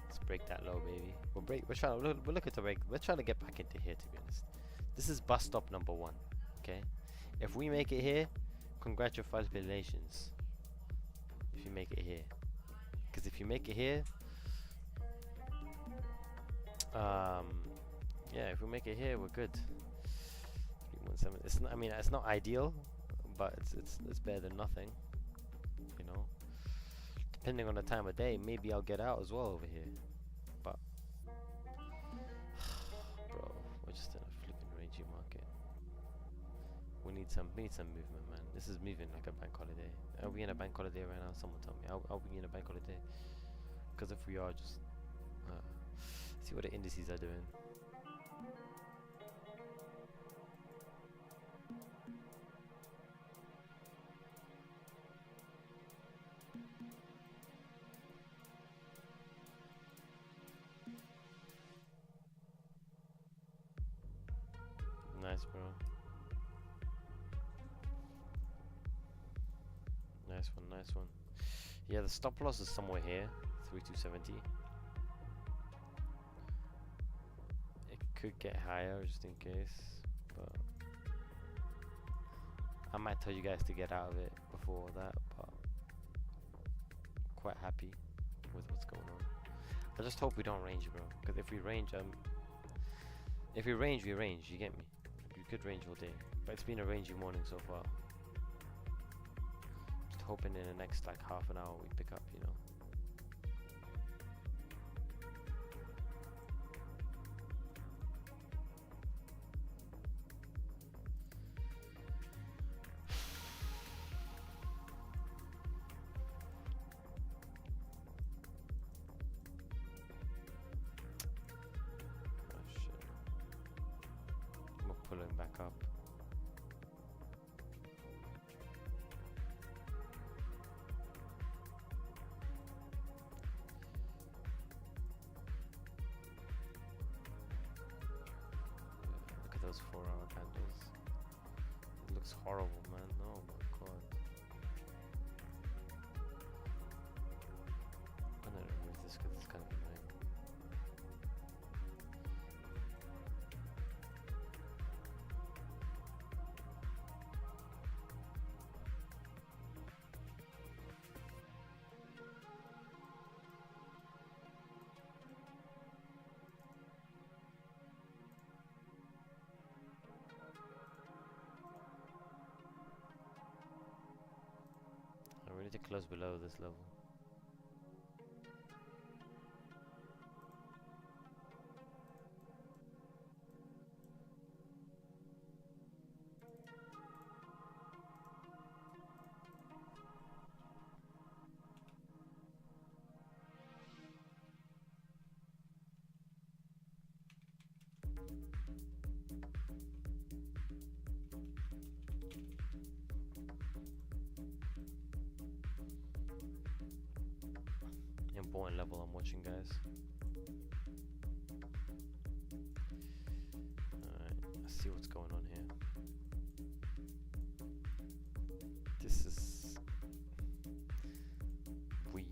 Let's break that low, baby. We're trying to look at the break. We're trying to get back into here, to be honest. This is bus stop number 1. Okay, if we make it here, congratulations. If you make it here, because if you make it here, yeah, if we make it here, we're good. 317. It's not, I mean, it's not ideal, but it's better than nothing. You know, depending on the time of day, maybe I'll get out as well over here. But bro, we're just in a flipping rangy market. We need some movement, man. This is moving like a bank holiday. Are we in a bank holiday right now? Someone tell me. Are we in a bank holiday? Because if we are, just see what the indices are doing. Nice, bro. Nice one, nice one. Yeah, the stop loss is somewhere here, 3270. It could get higher just in case, but I might tell you guys to get out of it before that, but quite happy with what's going on. I just hope we don't range, bro, because if we range, we range, you get me? We could range all day, but it's been a rangy morning so far. Just hoping in the next like half an hour we pick up, you know. Pulling back up. Look at those 4-hour candles. It looks horrible, man. Oh my god. I'm gonna remove this because it's kind of annoying. We need to close below this level. Important level I'm watching, guys. Alright, let's see what's going on here. This is... We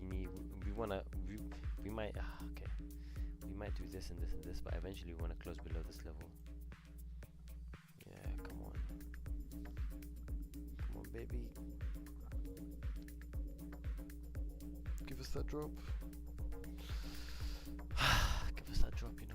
might... okay. We might do this and this and this, but eventually we want to close below this level. Yeah, come on. Come on, baby. Give us that drop. Give us that drop, you know.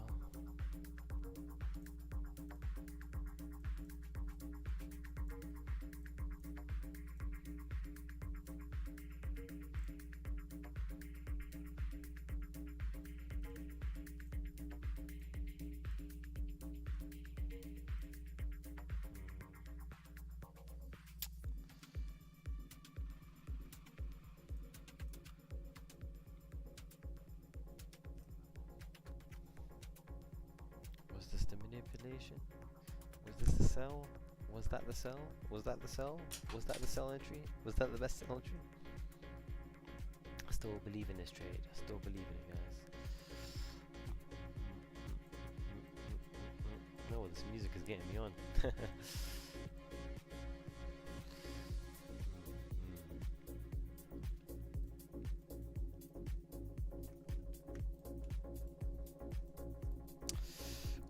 Was this the manipulation? Was this the sell? Was that the sell? Was that the sell? Was that the sell entry? Was that the best sell entry? I still believe in this trade. I still believe in it, guys. No, this music is getting me on.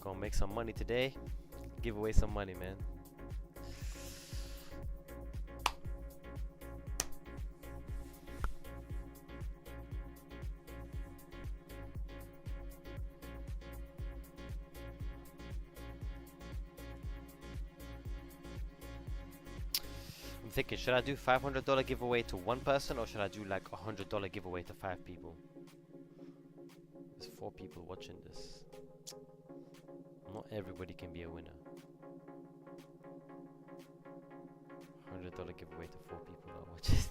Gonna make some money today. Give away some money, man. I'm thinking, should I do $500 giveaway to one person, or should I do like $100 giveaway to 5 people? There's 4 people watching this. Not everybody can be a winner. $100 giveaway to 4 people that watch it.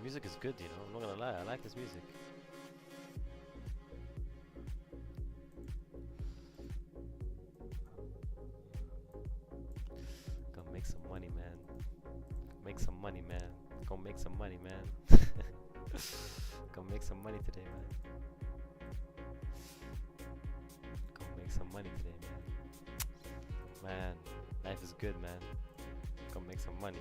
Music is good, you know. I'm not gonna lie. I like this music. Gonna make some money, man. Make some money, man. Gonna make some money, man. Gonna make some money today, man. Gonna make some money today, man. Man, life is good, man. Gonna make some money.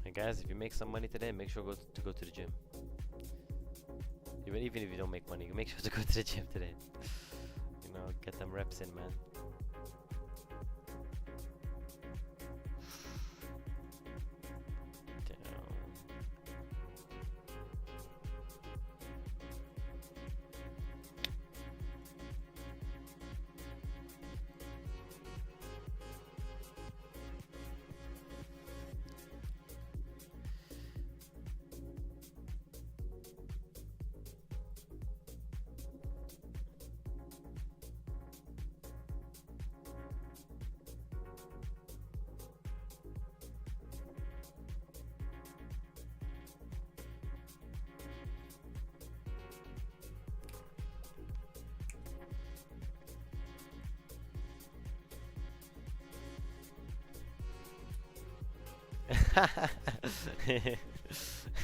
And guys, if you make some money today, make sure to go to the gym. Even if you don't make money, make sure to go to the gym today. You know, get them reps in, man.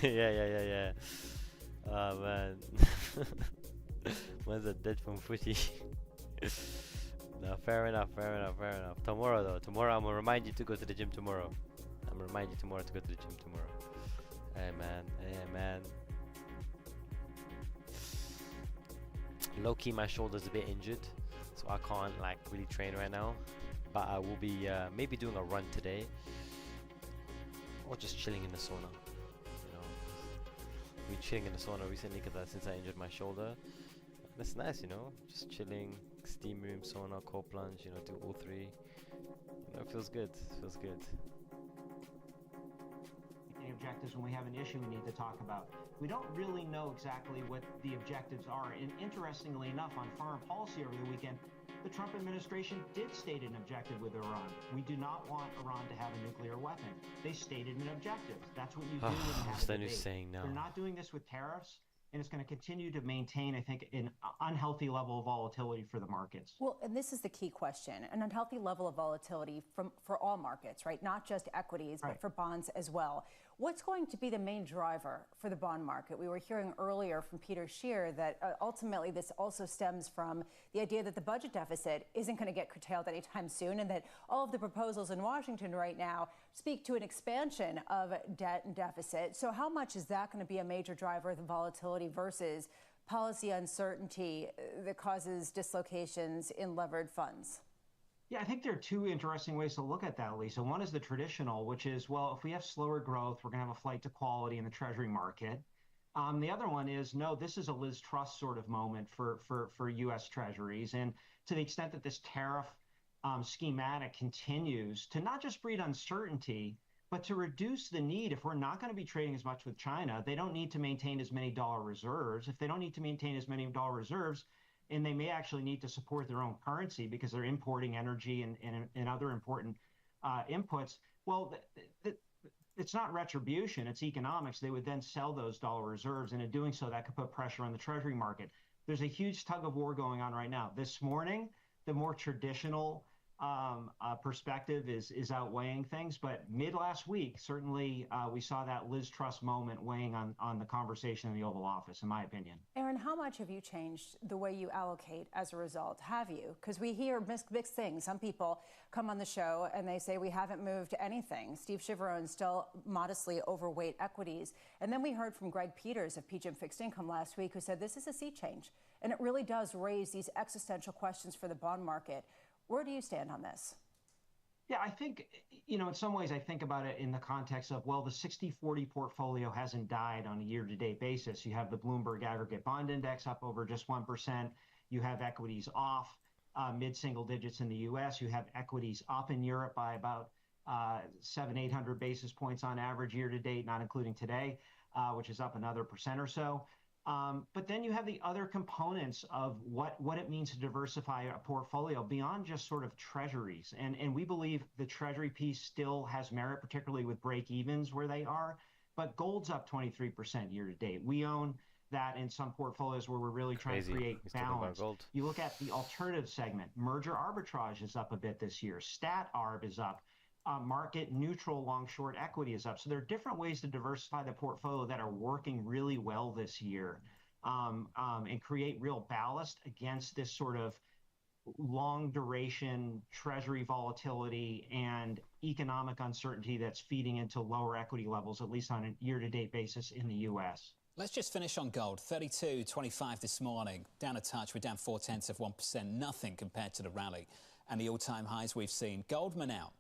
Yeah. Oh man. Man's a dead from footy. No, fair enough. Tomorrow though, I'm gonna remind you to go to the gym tomorrow. I'm gonna remind you tomorrow to go to the gym tomorrow. Hey man. Low key, my shoulder's a bit injured, so I can't like really train right now. But I will be maybe doing a run today, or just chilling in the sauna. You know, I've been chilling in the sauna recently since I injured my shoulder. And it's nice, you know, just chilling, steam room, sauna, cold plunge. You know, do all 3. You know, it feels good. Objectives when we have an issue we need to talk about. We don't really know exactly what the objectives are. And interestingly enough, on foreign policy over the weekend, the Trump administration did state an objective with Iran. We do not want Iran to have a nuclear weapon. They stated an objective. That's what you do when you have a debate. Saying no. They're not doing this with tariffs, and it's going to continue to maintain, I think, an unhealthy level of volatility for the markets. Well, and this is the key question, an unhealthy level of volatility for all markets, right? Not just equities, but for bonds as well. What's going to be the main driver for the bond market? We were hearing earlier from Peter Scheer that ultimately this also stems from the idea that the budget deficit isn't going to get curtailed anytime soon, and that all of the proposals in Washington right now speak to an expansion of debt and deficit. So how much is that going to be a major driver of the volatility versus policy uncertainty that causes dislocations in levered funds? Yeah, I think there are 2 interesting ways to look at that, Lisa. One is the traditional, which is, well, if we have slower growth, we're going to have a flight to quality in the Treasury market. The other one is, no, this is a Liz Truss sort of moment for U.S. Treasuries. And to the extent that this tariff schematic continues to not just breed uncertainty, But to reduce the need, if we're not going to be trading as much with China, they don't need to maintain as many dollar reserves. If they don't need to maintain as many dollar reserves, and they may actually need to support their own currency because they're importing energy and other important inputs, well, it's not retribution, it's economics. They would then sell those dollar reserves, and in doing so, that could put pressure on the treasury market. There's a huge tug of war going on right now. This morning, the more traditional perspective is outweighing things, but mid last week, certainly we saw that Liz Truss moment weighing on the conversation in the Oval Office, in my opinion. Aaron, how much have you changed the way you allocate as a result? Have you? Because we hear mixed things. Some people come on the show and they say we haven't moved anything. Steve Chiaverone's still modestly overweight equities. And then we heard from Greg Peters of PGIM Fixed Income last week, who said this is a sea change. And it really does raise these existential questions for the bond market. Where do you stand on this? Yeah, I think, in some ways I think about it in the context of, well, the 60-40 portfolio hasn't died on a year-to-date basis. You have the Bloomberg Aggregate Bond Index up over just 1%. You have equities off mid-single digits in the U.S. You have equities up in Europe by about 700-800 basis points on average year-to-date, not including today, which is up another % or so. But then you have the other components of what it means to diversify a portfolio beyond just sort of treasuries. And we believe the treasury piece still has merit, particularly with break-evens where they are. But gold's up 23% year to date. We own that in some portfolios where we're really trying to create balance. You look at the alternative segment. Merger arbitrage is up a bit this year. Stat arb is up. Market neutral long short equity is up. So there are different ways to diversify the portfolio that are working really well this year and create real ballast against this sort of long duration treasury volatility and economic uncertainty that's feeding into lower equity levels, at least on a year-to-date basis in the U.S. Let's just finish on gold. 32.25 this morning, down a touch. We're down 0.4%, nothing compared to the rally and the all-time highs we've seen. Goldman out.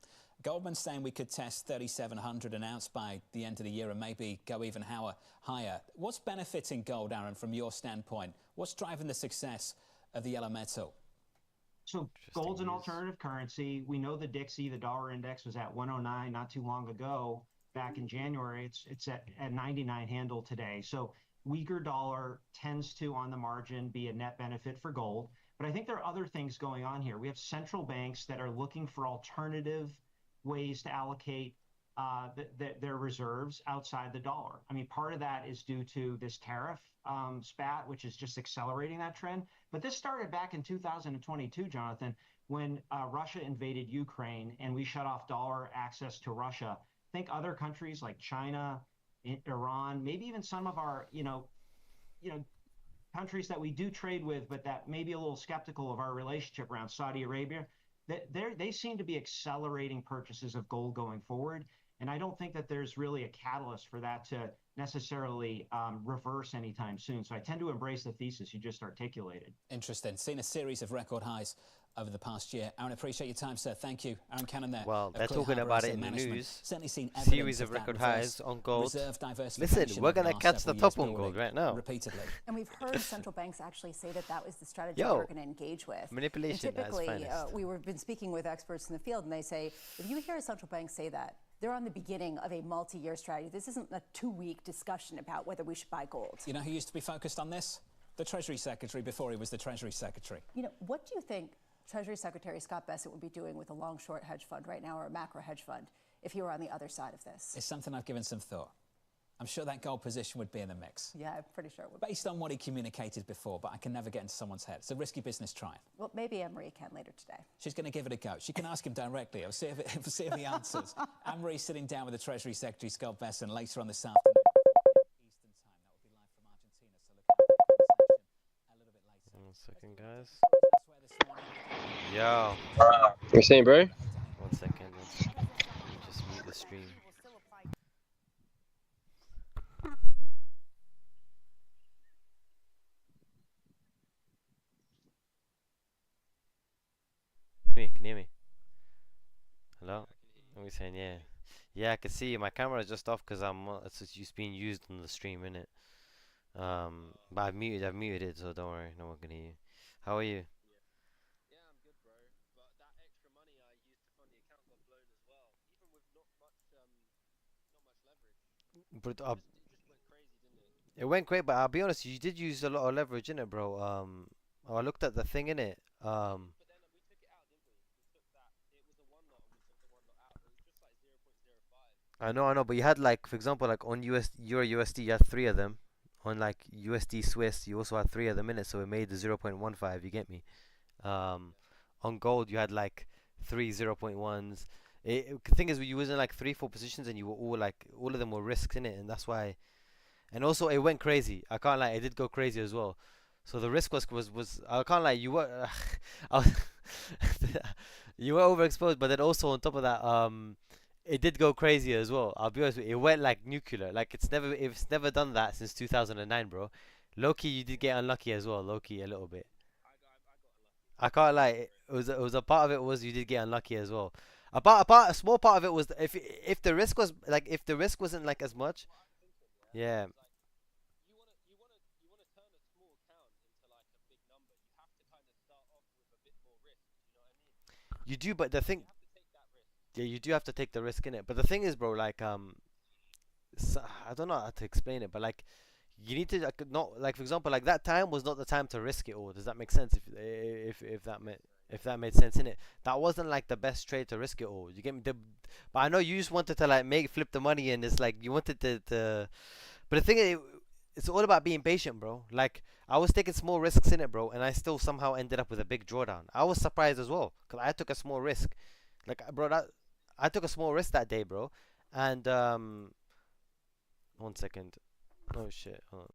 Goldman's saying we could test 3,700 an ounce by the end of the year and maybe go even higher. What's benefiting gold, Aaron, from your standpoint? What's driving the success of the yellow metal? So gold's an alternative currency. We know the Dixie, the dollar index, was at 109 not too long ago. Back in January, it's at 99 handle today. So weaker dollar tends to, on the margin, be a net benefit for gold. But I think there are other things going on here. We have central banks that are looking for alternative ways to allocate their reserves outside the dollar. I mean, part of that is due to this tariff spat, which is just accelerating that trend. But this started back in 2022, Jonathan, when Russia invaded Ukraine and we shut off dollar access to Russia. Think other countries like China, Iran, maybe even some of our, countries that we do trade with, but that may be a little skeptical of our relationship around Saudi Arabia. They seem to be accelerating purchases of gold going forward. And I don't think that there's really a catalyst for that to necessarily reverse anytime soon. So I tend to embrace the thesis you just articulated. Interesting. Seen a series of record highs over the past year. Aaron, appreciate your time, sir. Thank you. Aaron Cannon there. Well, they're talking about it in the news. Certainly seen series of record highs on gold. Listen, we're going to catch the top on gold right now. Repeatedly. And we've heard central banks actually say that was the strategy we're going to engage with. Manipulation. And typically, we've been speaking with experts in the field, and they say, if you hear a central bank say that, they're on the beginning of a multi-year strategy. This isn't a 2-week discussion about whether we should buy gold. You know who used to be focused on this? The Treasury Secretary before he was the Treasury Secretary. What do you think Treasury Secretary Scott Bessent would be doing with a long-short hedge fund right now, or a macro hedge fund, if he were on the other side of this? It's something I've given some thought. I'm sure that gold position would be in the mix. Yeah, I'm pretty sure it would. Based on what he communicated before, but I can never get into someone's head. It's a risky business trying. Well, maybe Anne-Marie can later today. She's going to give it a go. She can ask him directly. I'll see if he answers. Anne-Marie's sitting down with the Treasury Secretary, Scott Bessent, later on this afternoon. Eastern time. That will be live from Argentina. So look at the conversation a little bit later. 1 second, guys. Yo. You're saying, bro? 1 second. Let me just mute the stream. Can you hear me? Hello? What are we saying? Yeah. Yeah, I can see you. My camera is just off because it's just being used on the stream, innit? But I've muted it, so don't worry, no one can hear you. How are you? Yeah, I'm good, bro. But that extra money I used to fund the account got blown as well. Even with not much But it went great, but I'll be honest, you did use a lot of leverage in it, bro. I looked at the thing in it. I know, but you had like, for example, like on Euro USD, you had three of them. On like USD Swiss, you also had three of them in it, so it made the 0.15. You get me? On gold, you had like three 0.1s. The thing is, you was in like 3, 4 positions, and you were all like, all of them were risks in it, and that's why. And also, it went crazy. I can't lie, it did go crazy as well. So the risk was I can't lie, you were I was you were overexposed, but then also on top of that, it did go crazy as well. I'll be honest with you, it went like nuclear. Like it's never done that since 2009, bro. Loki, you did get unlucky as well. Loki, a little bit. I can't lie. It was a part of it was you did get unlucky as well. A small part of it was if the risk was like if the risk wasn't like as much. Yeah. You do, but the thing, yeah, you do have to take the risk in it. But the thing is, bro, like, I don't know how to explain it, but like, you need to like, not like, for example, like that time was not the time to risk it all. Does that make sense? If that made sense in it, that wasn't like the best trade to risk it all. You get me? But I know you just wanted to like make flip the money, and it's like you wanted to. But the thing is, it's all about being patient, bro. Like I was taking small risks in it, bro, and I still somehow ended up with a big drawdown. I was surprised as well because I took a small risk. Like, bro, I took a small risk that day, bro. And 1 second. Oh shit. Hold on.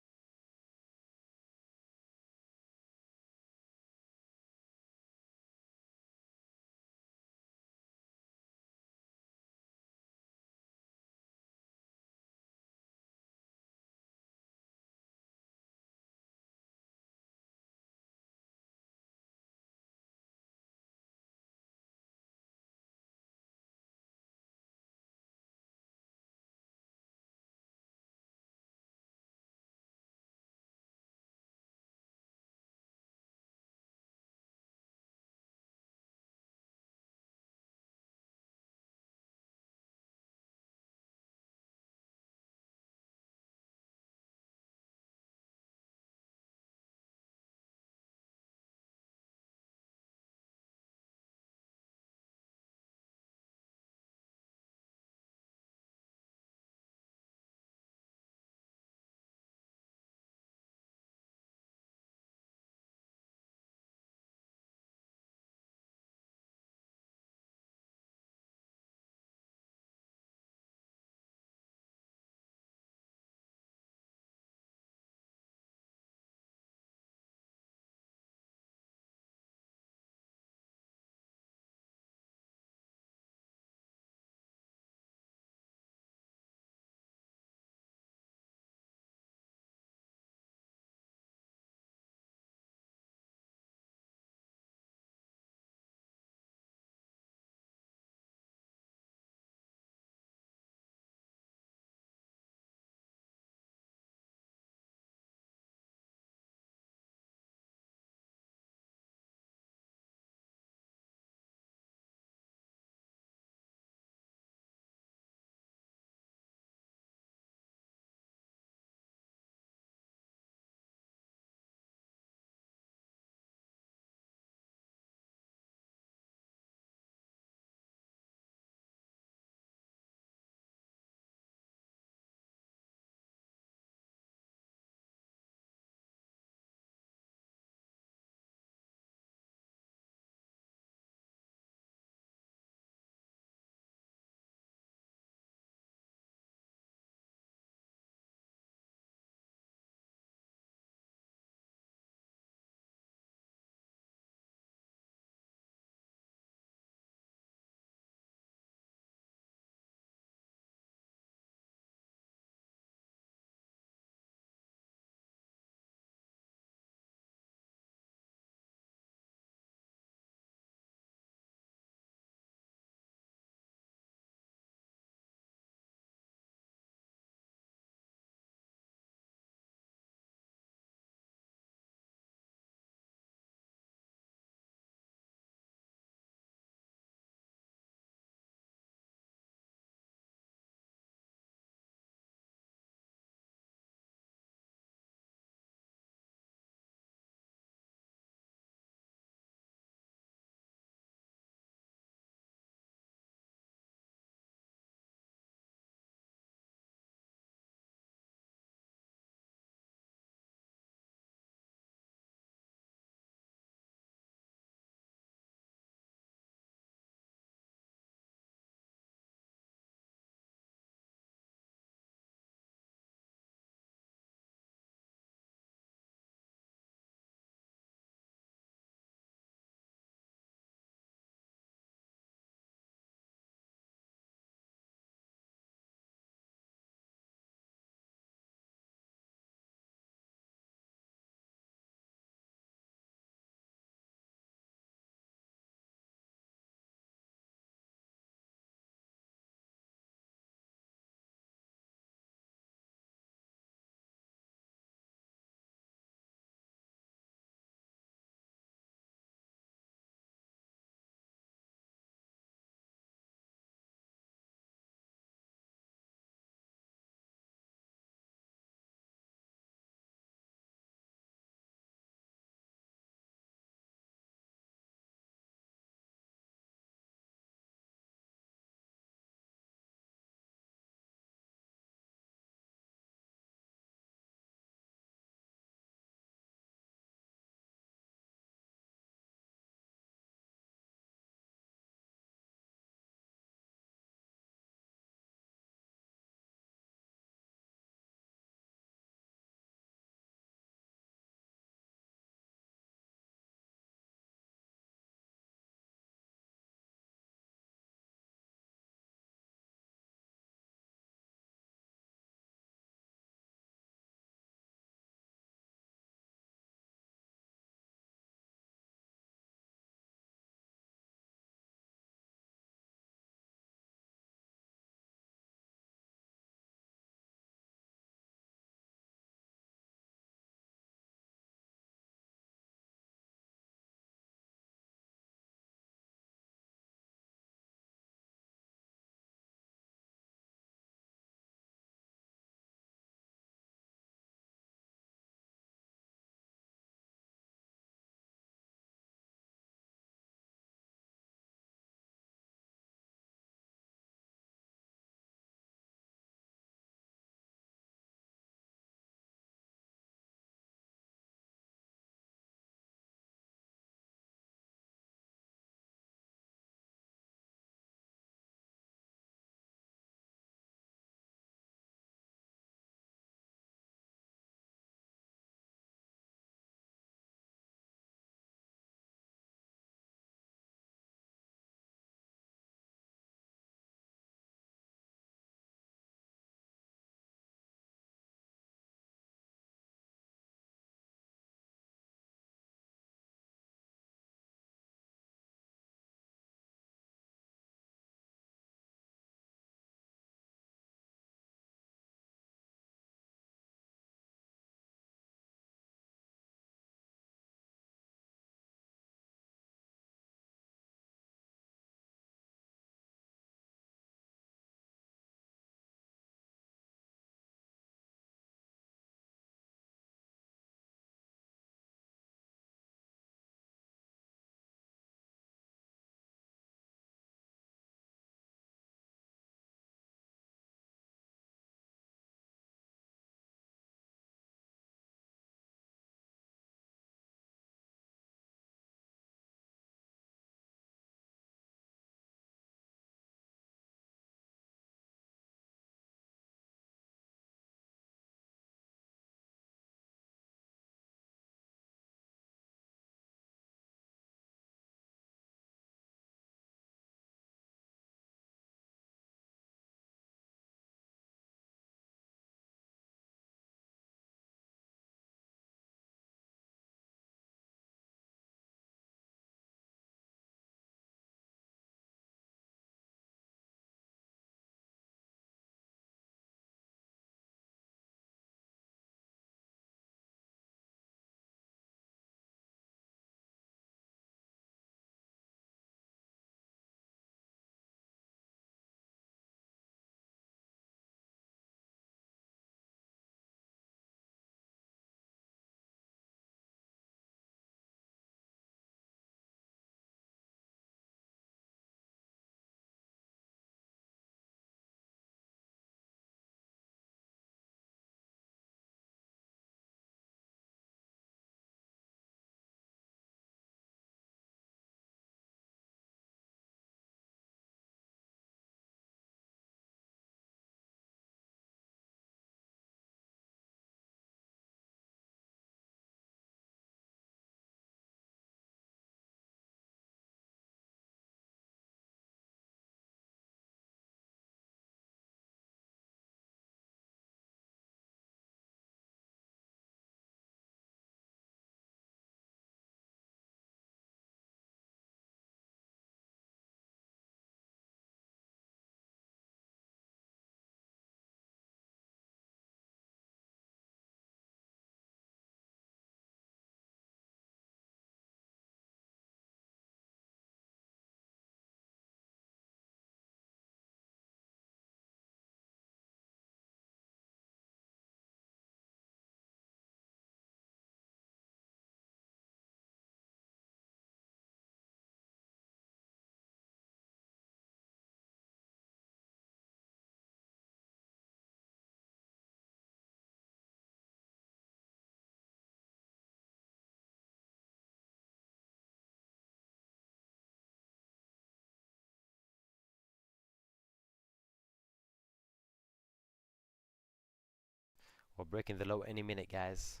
We're breaking the low any minute, guys.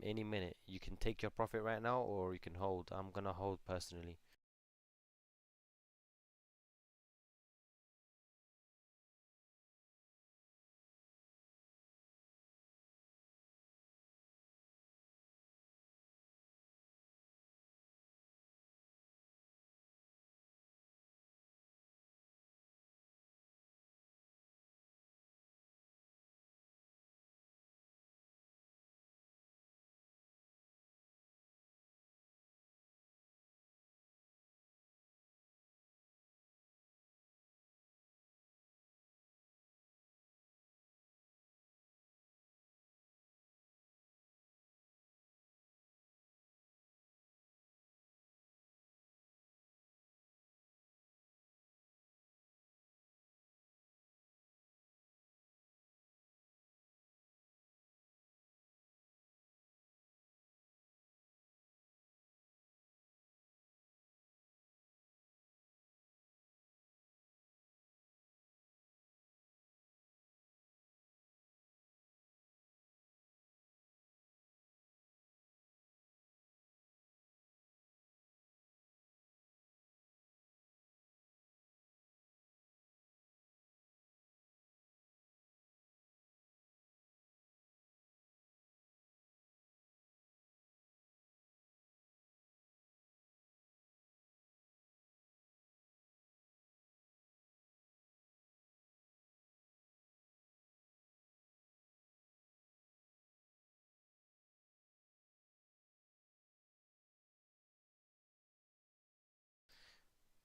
Any minute. You can take your profit right now, or you can hold. I'm gonna hold personally.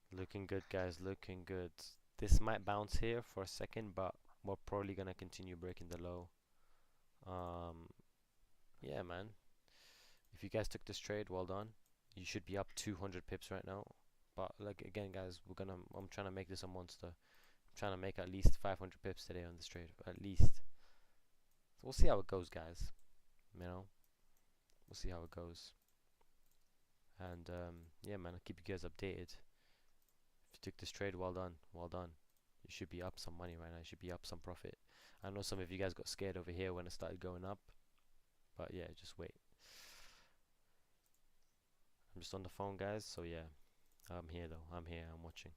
Looking good, guys. Looking good. This might bounce here for a second, but we're probably gonna continue breaking the low. Yeah, man. If you guys took this trade, well done. You should be up 200 pips right now. But like again, guys, I'm trying to make this a monster. I'm trying to make at least 500 pips today on this trade, at least. So we'll see how it goes, guys. You know, we'll see how it goes. And yeah, man, I'll keep you guys updated. If you took this trade, well done, well done. You should be up some money right now. You should be up some profit. I know some of you guys got scared over here when it started going up, but yeah, just wait. I'm just on the phone, guys, so yeah, I'm here though. I'm here, I'm watching.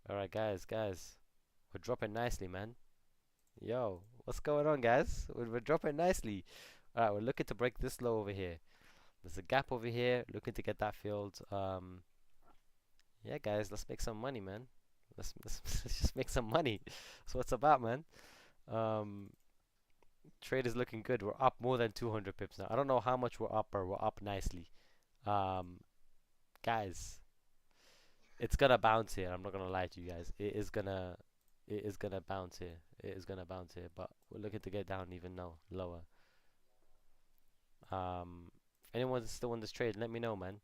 Alright, guys, we're dropping nicely, man. Yo, what's going on, guys? We're dropping nicely. Alright, we're looking to break this low over here. There's a gap over here, looking to get that filled. Yeah, guys, let's make some money, man. Let's just make some money. That's what it's about, man. Trade is looking good. We're up more than 200 pips now. I don't know how much we're up, but we're up nicely. Guys, it's gonna bounce here. I'm not gonna lie to you guys. It is gonna bounce here. It is gonna bounce here, but we're looking to get down even lower. If anyone's still in this trade, let me know, man.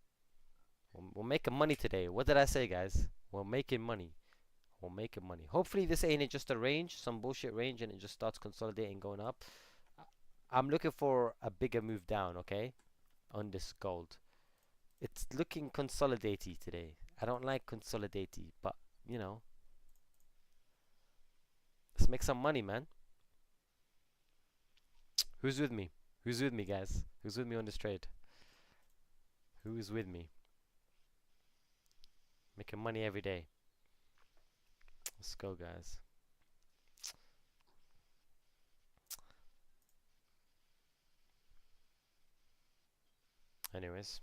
We're making money today. What did I say, guys? We're making money. We're making money. Hopefully this ain't just a range, some bullshit range, and it just starts consolidating, going up. I'm looking for a bigger move down, okay, on this gold. It's looking consolidaty today. I don't like consolidaty, but you know, let's make some money, man. Who's with me? Who's with me, guys? Who's with me on this trade? Who is with me? Making money every day. Let's go, guys. Anyways.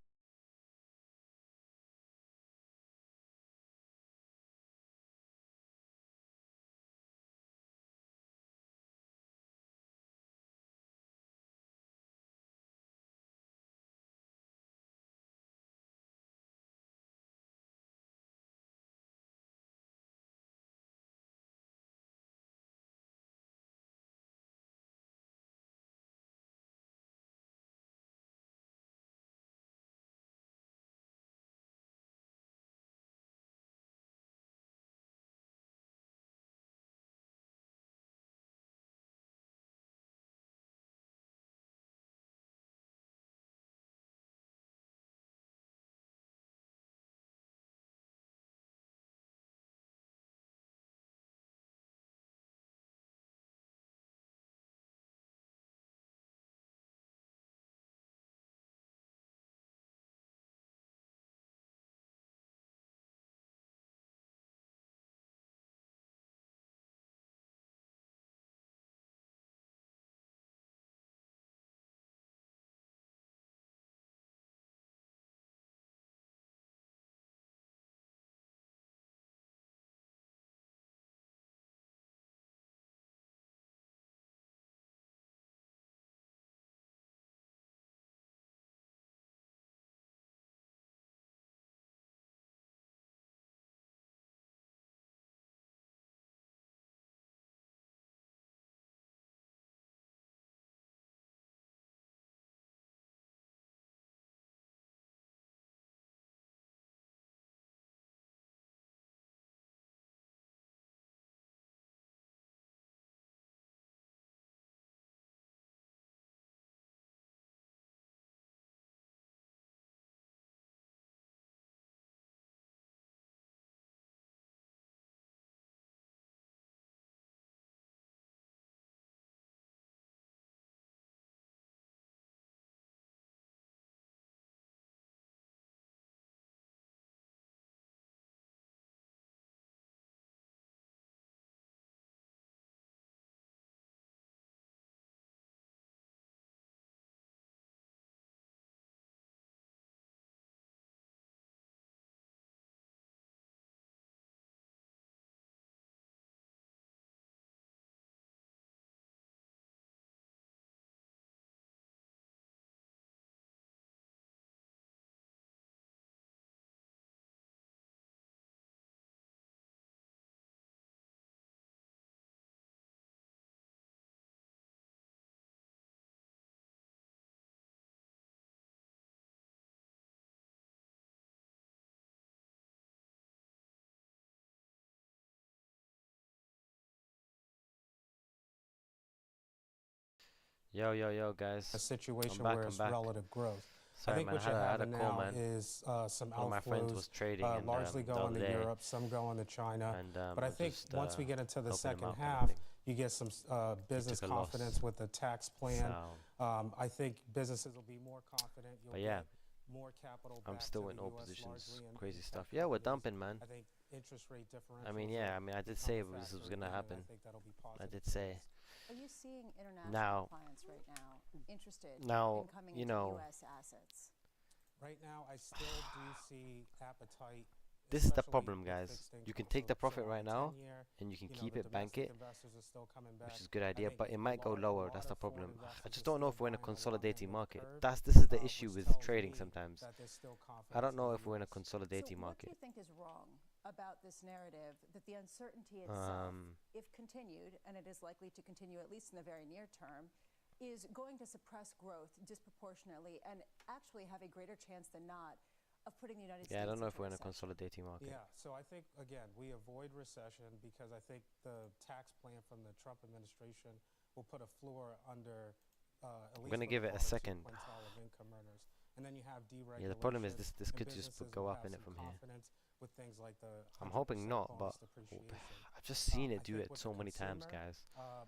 Yo, guys. A situation I'm where it's back. relative growth. Sorry, I think man, what you're I had having a call, now man. is some One of my friends was outflows, trading and, largely the going other to day, Europe, some going to China. and But I think just, once we get into the helping him second out kind of half, thing. you get some business took a loss. confidence with the tax plan. So, I think businesses will be more confident. You'll but yeah, get more capital. I'm back still to in the all US positions. largely in Crazy tech stuff. Yeah, we're companies. dumping, man. I think interest rate differentials. I mean, yeah. I mean, I did say become a this was factor gonna again, and happen. I think that'll be I positive did for say. us. Are you seeing international Now- clients right now interested now, in coming you into know, U.S. assets? Right now, I still do see appetite. This is the especially problem, with guys. fixed You can income. take the So profit on right the now, 10-year, and you can you know, keep the it, bank domestic it, investors are still coming back. which is a good I idea. think But it might go a lower. lot That's the of foreign problem. investors I just are don't know still if we're in a buying the long end consolidating of the market. curve, This is the issue which with tells trading me sometimes. that there's still I confidence don't know in if the we're in a US. consolidating So what do market. you think is wrong about this narrative that the uncertainty itself, if continued, and it is likely to continue at least in the very near term, is going to suppress growth disproportionately and actually have a greater chance than not of putting the United States Yeah, I don't know if into we're in a recession? consolidating market. Yeah, so I think, again, we avoid recession because I think the tax plan from the Trump administration will put a floor under at least gonna for give the it a bottom second. 2 quintile of income earners. And then you have deregulation. Yeah, the problem is this and could just businesses go will up have in it some from here. confidence with things like the I'm hoping 100% not, but bonus depreciation. I've just seen I it do think it with so the many times, consumer, guys,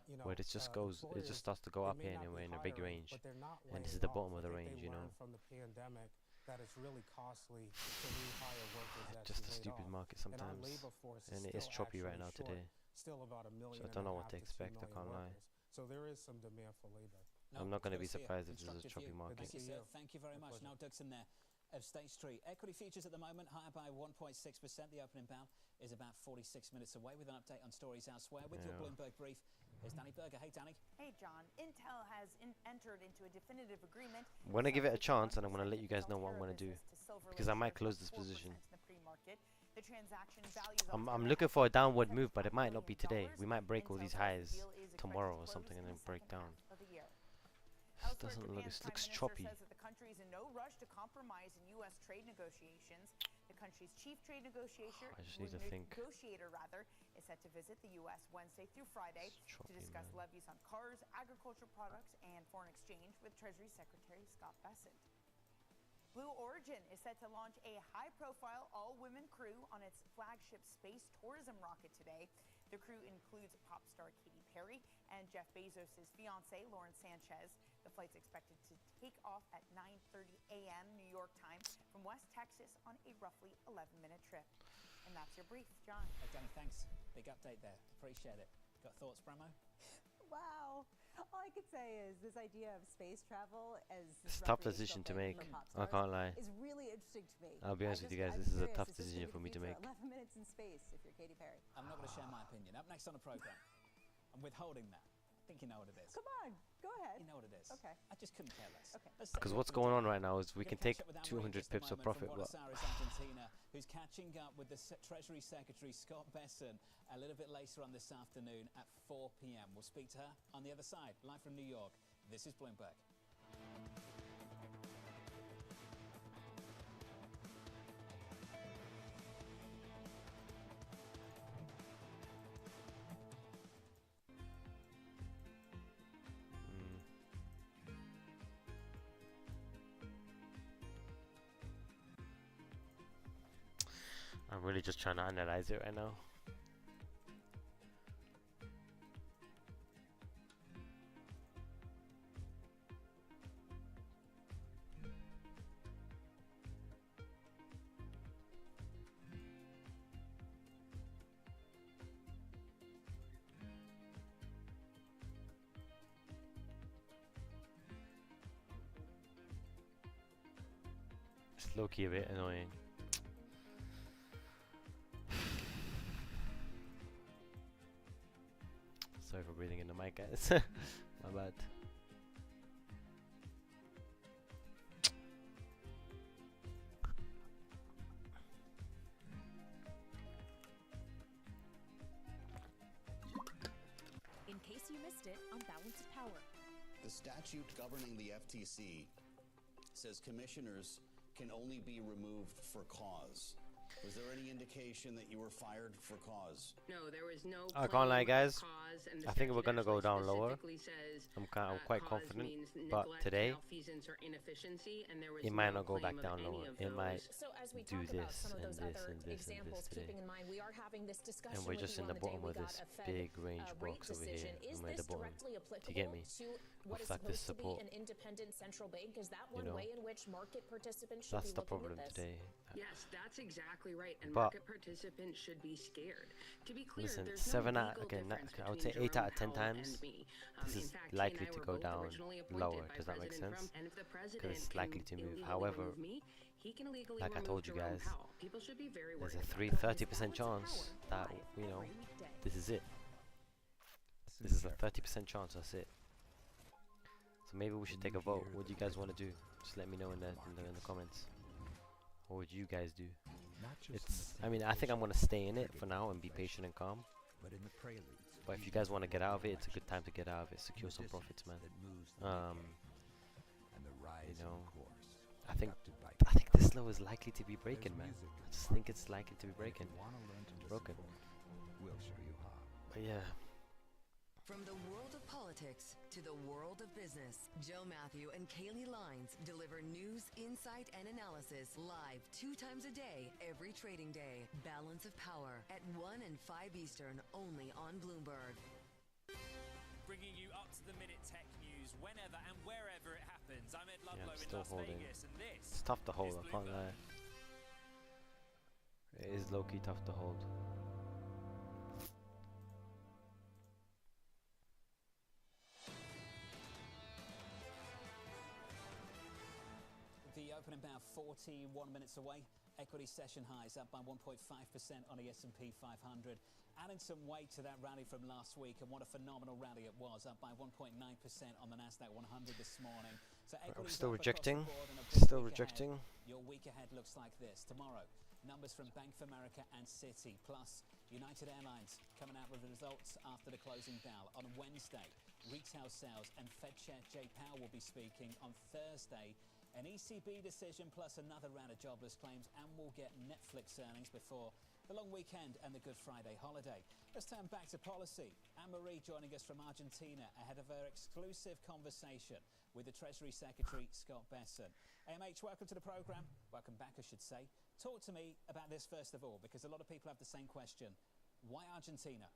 you know, where it just goes, it employers, just starts to go it up may here, not and be we're in a big hiring, range, but they're not and this is laying the off. bottom of I the think range, they you know. learned from the pandemic that it's really costly to rehire workers that Just you a laid stupid off. market And our sometimes, labor force is and it still is choppy right actually now short, today. still about 1.5 million So I don't know what to to 2 expect. I million can't lie. workers. So there is some demand for labor. No, I'm not going to good be see you. surprised if this is a Constructive choppy view. market. Thank you, sir. you. Thank you very My much. pleasure. Noel Dixon there of State Street. Equity futures at the moment higher by 1.6%. The opening bell is about 46 minutes away. With an update on stories elsewhere, with your Bloomberg brief is Danny Berger. Hey, Danny. Hey, John. Intel has entered into a definitive agreement. I'm going to give it a chance, and I'm going to let you guys know what I'm going to do, because I might close this position. The transaction values I'm looking for a downward move, but it might not be today. We might break all these highs tomorrow or something and then break down. This doesn't look, it looks choppy. says that the country is in no rush to compromise in U.S. trade negotiations. The country's chief trade negotiator, I just need to think. is set to visit the U.S. Wednesday through Friday to discuss levies on cars, agricultural products, and foreign exchange with Treasury Secretary Scott Bessent. Blue Origin is set to launch a high-profile all-women crew on its flagship space tourism rocket today. The crew includes pop star Katy Perry and Jeff Bezos' fiancée, Lauren Sanchez. The flight's expected to take off at 9:30 a.m. New York time from West Texas on a roughly 11-minute trip. And that's your brief, John. Hey, Danny, thanks. Big update there. Appreciate it. Got thoughts, Bramo? Wow. All I could say is this idea of space travel as It's a tough decision to make. I can't lie. Is really interesting to me. I'll be honest with you guys, this is a tough decision for me to make. 11 minutes in space if you're Katy Perry. I'm not going to share my opinion. Up next on the program, I'm withholding that. I think you know what it is. Come on, go ahead. You know what it is. Okay. I just couldn't care less. Okay. Because what's going on right now is we can take 200 pips of profit, but Argentina, who's catching up with the Treasury Secretary Scott Bessent a little bit later on this afternoon at 4 p.m. We'll speak to her on the other side, live from New York. This is Bloomberg. I'm really just trying to analyze it right now. It's low-key a bit annoying. Sorry for breathing in the mic, guys. My bad. In case you missed it on Balance of Power. The statute governing the FTC says commissioners can only be removed for cause. Was there any indication that you were fired for cause? No, there was no. I can't lie, guys. Cause, and I think we're gonna go down lower. Says, I'm quite confident, but today it might not go back down lower. It might do this and this and this and this today. And we're just in the bottom of this big range box over here, and we're at the bottom. Do you get me? With like this support. You know, that's the problem today. Yes, that's exactly right. And but market participants should be scared. To be clear, listen, there's 7 no out again. I would say 8 out of 10 times. This is likely to go down lower. Does that make sense? Because it's likely to move. However, like I told you guys, there's a 30% chance that, you know, this is it. This is a 30% chance. That's it. So maybe we should take a vote. What do you guys want to do? Just let me know in the comments. What would you guys do? I mean, I think I'm gonna stay in it for now and be patient and calm. But if you guys want to get out of it, it's a good time to get out of it. Secure some profits, man. You know, I think this low is likely to be breaking, man. I just think it's likely to be broken. But yeah. From the world of politics to the world of business, Joe Matthew and Kaylee Lines deliver news, insight, and analysis live 2 times a day, every trading day. Balance of Power at 1 and 5 Eastern, only on Bloomberg. Bringing you up to the minute tech news whenever and wherever it happens. I'm Ed Ludlow in still Las holding. Vegas, and this It's tough to hold, I can't lie. It is low-key tough to hold. The open about 41 minutes away. Equity session highs up by 1.5% on the S&P 500. Adding some weight to that rally from last week, and what a phenomenal rally it was, up by 1.9% on the Nasdaq 100 this morning. So I'm still rejecting. Your week ahead looks like this. Tomorrow, numbers from Bank of America and Citi, plus United Airlines coming out with the results after the closing bell. On Wednesday, retail sales and Fed Chair Jay Powell will be speaking. On Thursday, an ECB decision plus another round of jobless claims, and we'll get Netflix earnings before the long weekend and the Good Friday holiday. Let's turn back to policy. Anne-Marie joining us from Argentina ahead of her exclusive conversation with the Treasury Secretary, Scott Bessent. AMH, welcome to the program. Welcome back, I should say. Talk to me about this first of all, because a lot of people have the same question. Why Argentina?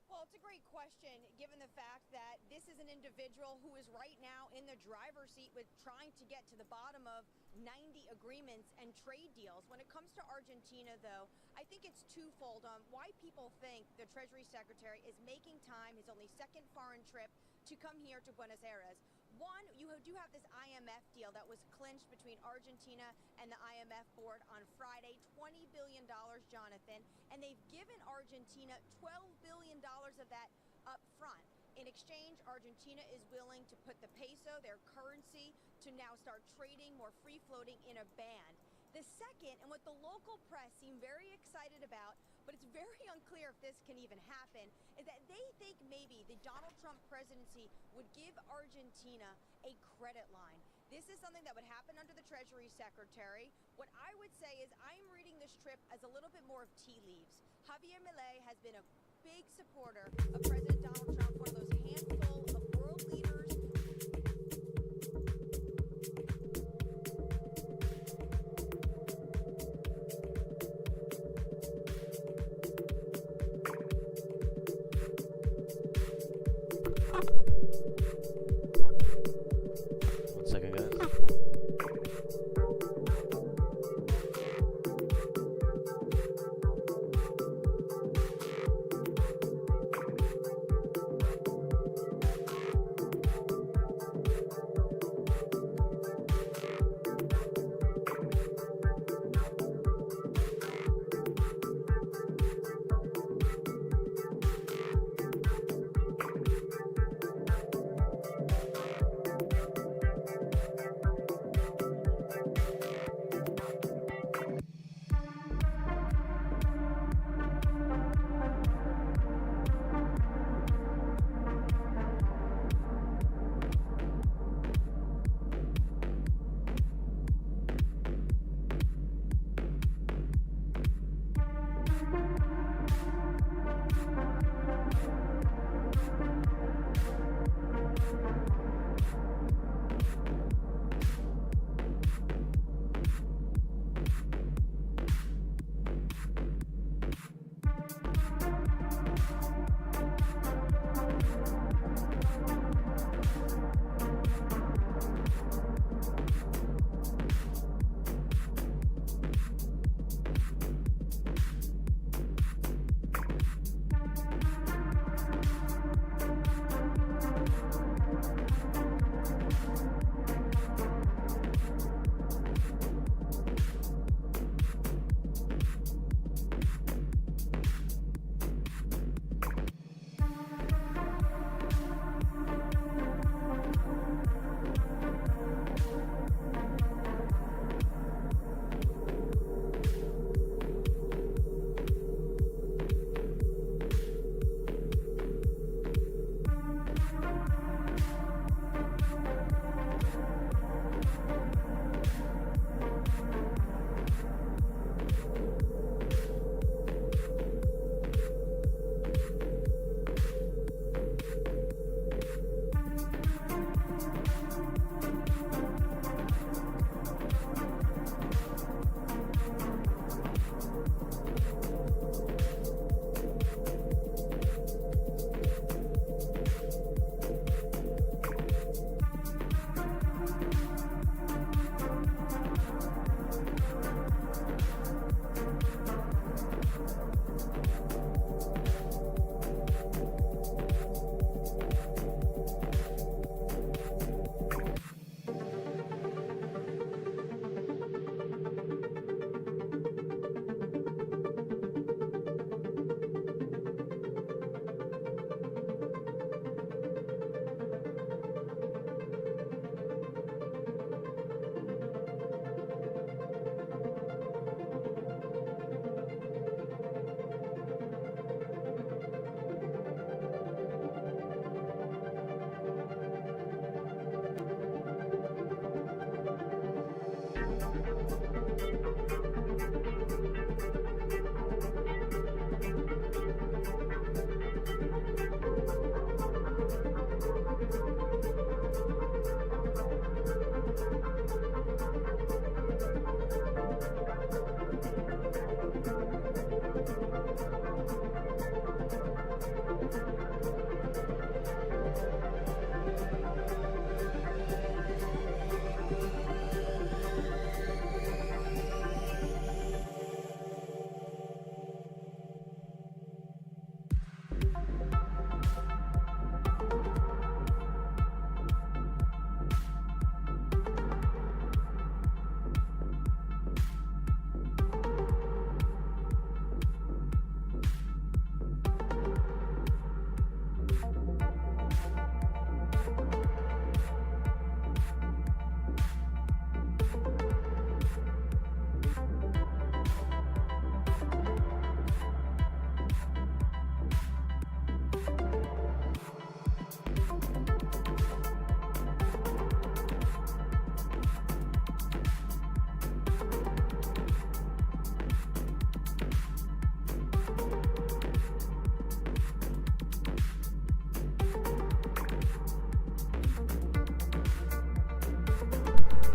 Well, it's a great question, given the fact that this is an individual who is right now in the driver's seat with trying to get to the bottom of 90 agreements and trade deals. When it comes to Argentina, though, I think it's twofold on why people think the Treasury Secretary is making time, his only second foreign trip, to come here to Buenos Aires. One, you do have this IMF deal that was clinched between Argentina and the IMF board on Friday, $20 billion, Jonathan, and they've given Argentina $12 billion of that up front. In exchange, Argentina is willing to put the peso, their currency, to now start trading more free-floating in a band. The second, and what the local press seem very excited about, but it's very unclear if this can even happen, is that they think maybe the Donald Trump presidency would give Argentina a credit line. This is something that would happen under the Treasury Secretary. What I would say is I'm reading this trip as a little bit more of tea leaves. Javier Milei has been a big supporter of President Donald Trump, one of those handful of world leaders. One second, guys.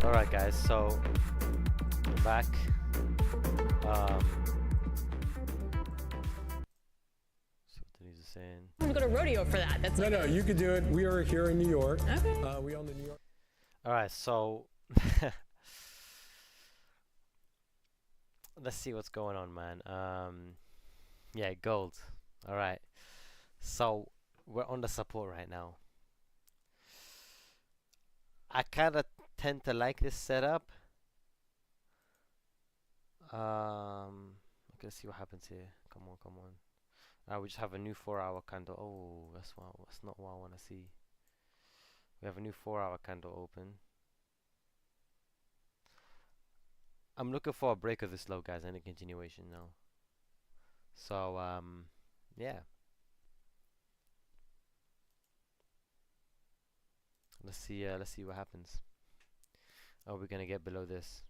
Alright guys, so we're back. So what Denise is saying. I'm gonna go to rodeo for that. That's no, you could do it. We are here in New York. Okay. We own the New York. Alright, so let's see what's going on, man. Yeah, gold. Alright. So we're on the support right now. I kinda tend to like this setup. Okay, let's see what happens here. Come on, come on. We just have a new 4-hour candle. Oh, that's not what I want to see. We have a new 4-hour candle open. I'm looking for a break of this low, guys, and a continuation now. So, yeah. Let's see what happens. Are we gonna get below this?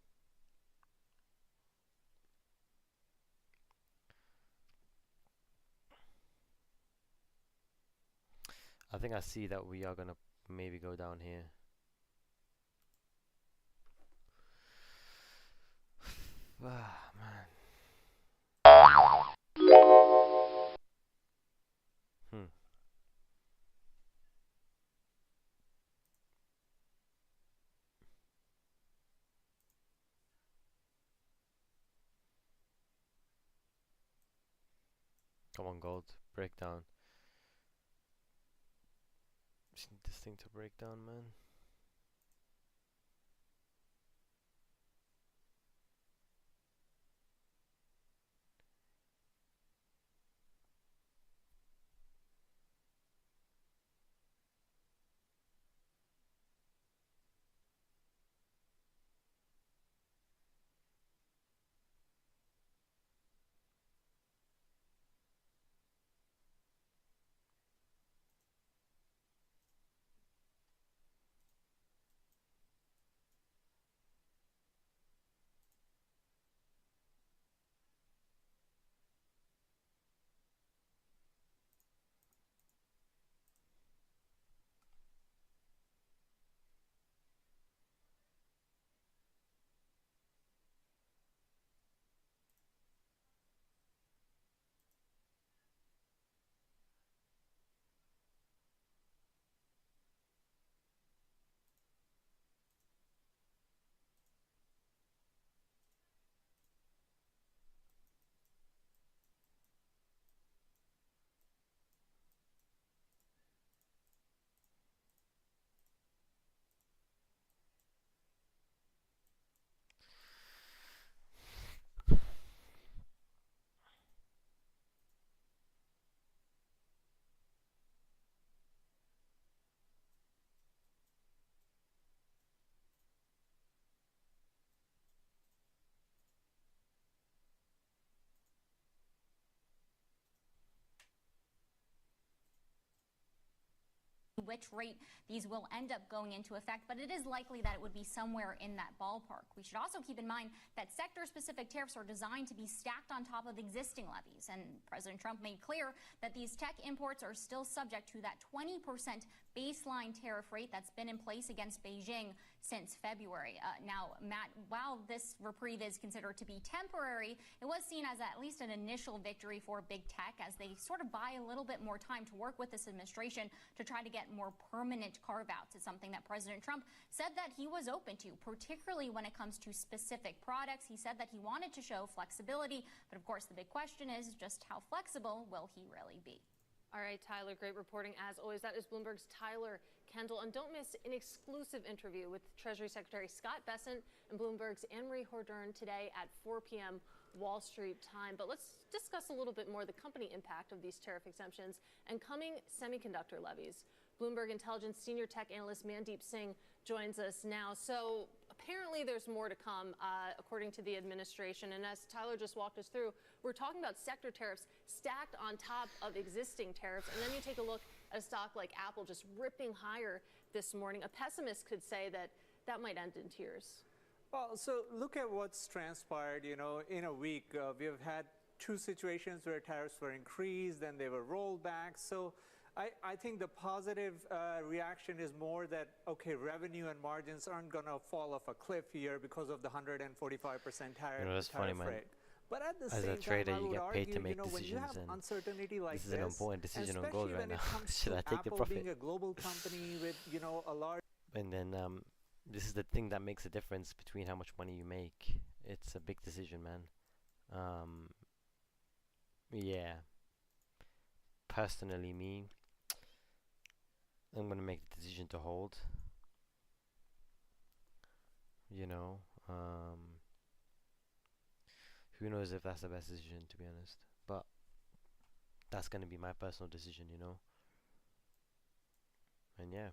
I think I see that we are gonna maybe go down here. Ah, man. Come on, gold. Breakdown. Just need this thing to break down, man. Which rate these will end up going into effect, but it is likely that it would be somewhere in that ballpark. We should also keep in mind that sector-specific tariffs are designed to be stacked on top of existing levies, and President Trump made clear that these tech imports are still subject to that 20% baseline tariff rate that's been in place against Beijing since February. Now, Matt, while this reprieve is considered to be temporary, it was seen as at least an initial victory for big tech as they sort of buy a little bit more time to work with this administration to try to get more permanent carve-outs. It's something that President Trump said that he was open to, particularly when it comes to specific products. He said that he wanted to show flexibility, but of course the big question is just how flexible will he really be? All right, Tyler, great reporting as always. That is Bloomberg's Tyler Kendall. And don't miss an exclusive interview with Treasury Secretary Scott Bessent and Bloomberg's Anne-Marie Hordern today at 4 p.m. Wall Street time. But let's discuss a little bit more the company impact of these tariff exemptions and coming semiconductor levies. Bloomberg Intelligence senior tech analyst Mandeep Singh joins us now. So apparently there's more to come, according to the administration. And as Tyler just walked us through, we're talking about sector tariffs stacked on top of existing tariffs. And then you take a look at a stock like Apple just ripping higher this morning. A pessimist could say that that might end in tears. Well, so look at what's transpired, you know, in a week. We have had two situations where tariffs were increased, then they were rolled back. So I think the positive reaction is more that, okay, revenue and margins aren't going to fall off a cliff here because of the 145% that's funny, man. rate. But at the As same a trader, time, I you would get paid argue, to make when you decisions, have and uncertainty like this is an important decision on gold especially right when now. it comes Should to I take the Apple profit? being a global company with, a large... And then this is the thing that makes a difference between how much money you make. It's a big decision, man. Yeah. Personally, me, I'm gonna make the decision to hold. Who knows if that's the best decision, to be honest. But that's gonna be my personal decision, And yeah.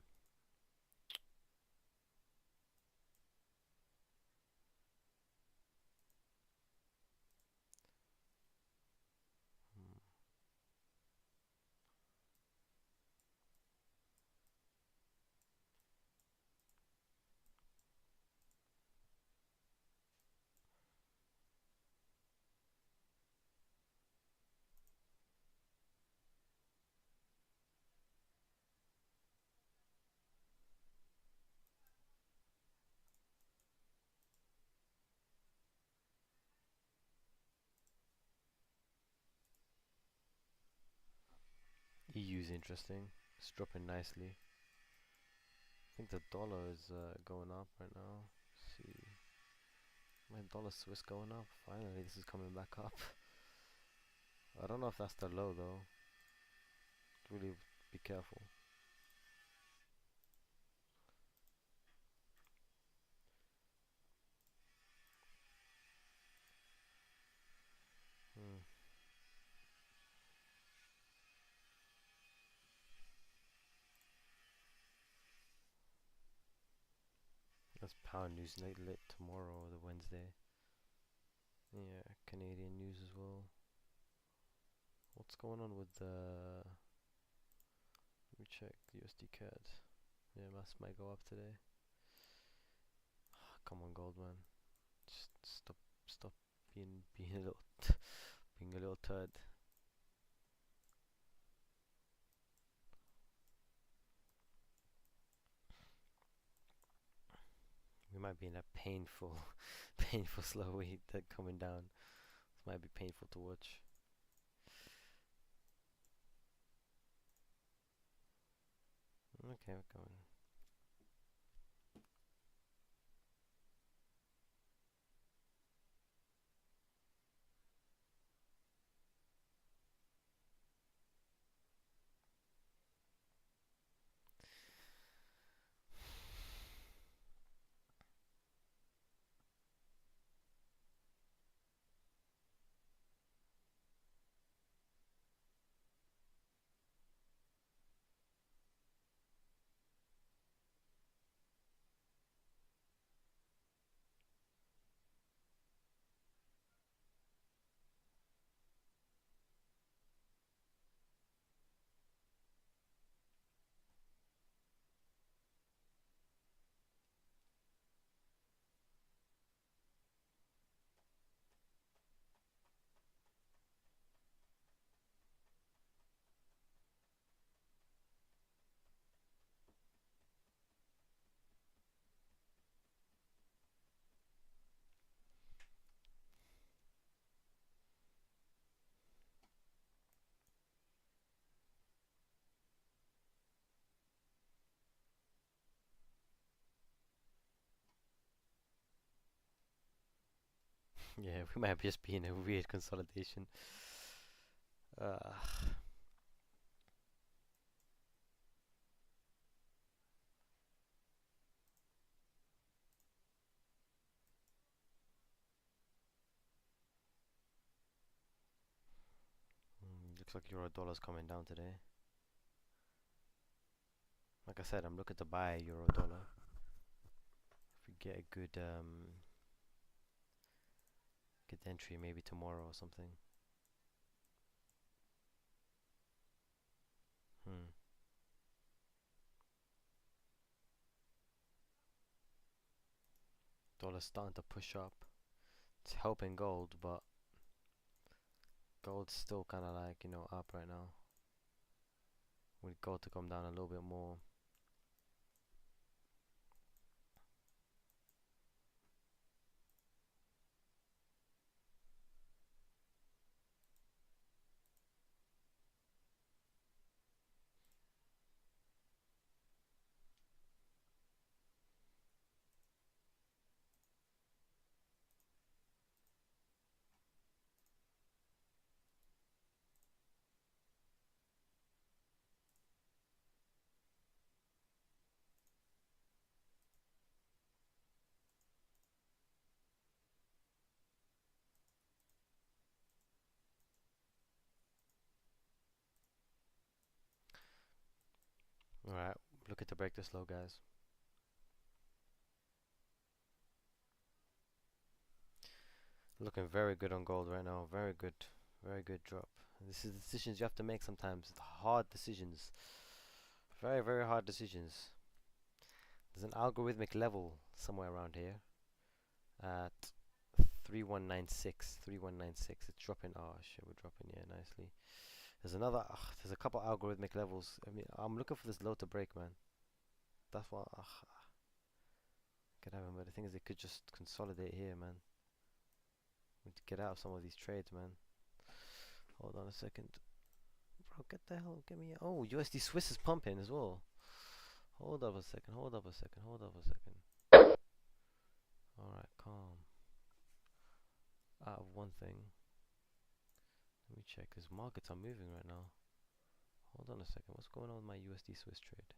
EU is interesting. It's dropping nicely. I think the dollar is going up right now. Let's see, my dollar Swiss going up. Finally, this is coming back up. I don't know if that's the low though. Really be careful. That's pound news lit tomorrow, the Wednesday. Yeah, Canadian news as well. What's going on with the... Let me check USD CAD. Yeah, might go up today. Come on, gold man. Just stop being a little being a little turd. We might be in a painful slow wave that coming down. This might be painful to watch. Okay, we're going. Yeah, we might just be in a weird consolidation. Looks like euro dollar's coming down today. Like I said, I'm looking to buy euro dollar. If we get a good entry, maybe tomorrow or something. Dollar's starting to push up. It's helping gold, but gold's still kind of like, up right now. We need gold to come down a little bit more. Alright, looking to break this low, guys. Looking very good on gold right now. Very good drop. This is the decisions you have to make sometimes. Hard decisions. Very, very hard decisions. There's an algorithmic level somewhere around here at 3196. 3196. It's dropping. Oh shit, we're dropping here nicely. There's another. There's a couple algorithmic levels. I mean, I'm looking for this low to break, man. That's what could happen. But the thing is, it could just consolidate here, man. We need to get out of some of these trades, man. Hold on a second. Bro, get the hell, get me. Oh, USD Swiss is pumping as well. Hold up a second, hold up a second, hold up a second. Alright, calm. Out of one thing. Let me check, because markets are moving right now. Hold on a second, what's going on with my USD Swiss trade?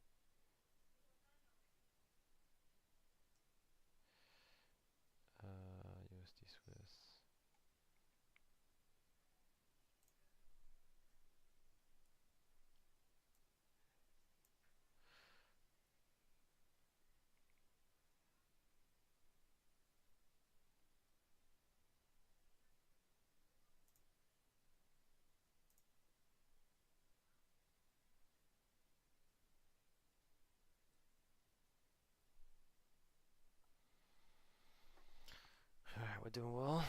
USD Swiss. Alright, we're doing well.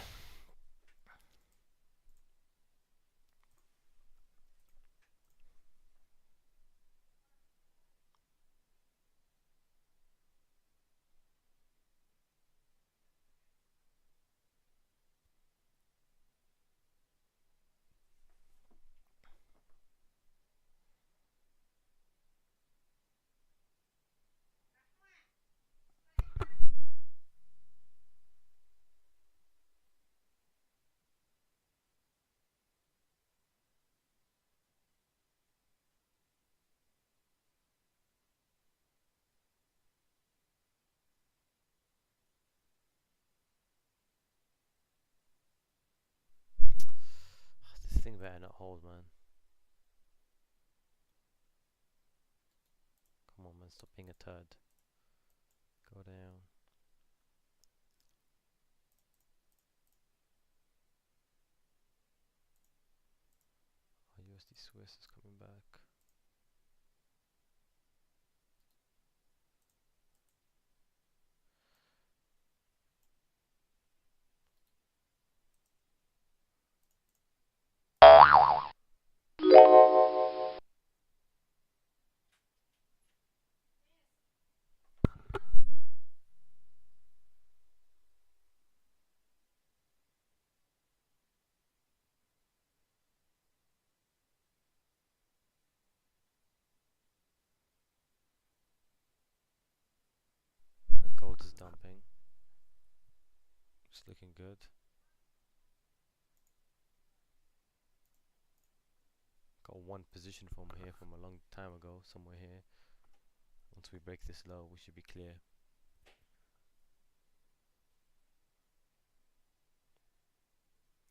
This thing better not hold, man. Come on, man, stop being a turd. Go down. Oh, USD Swiss is coming back. The gold is dumping. It's looking good. Got one position from here from a long time ago, somewhere here. Once we break this low, we should be clear.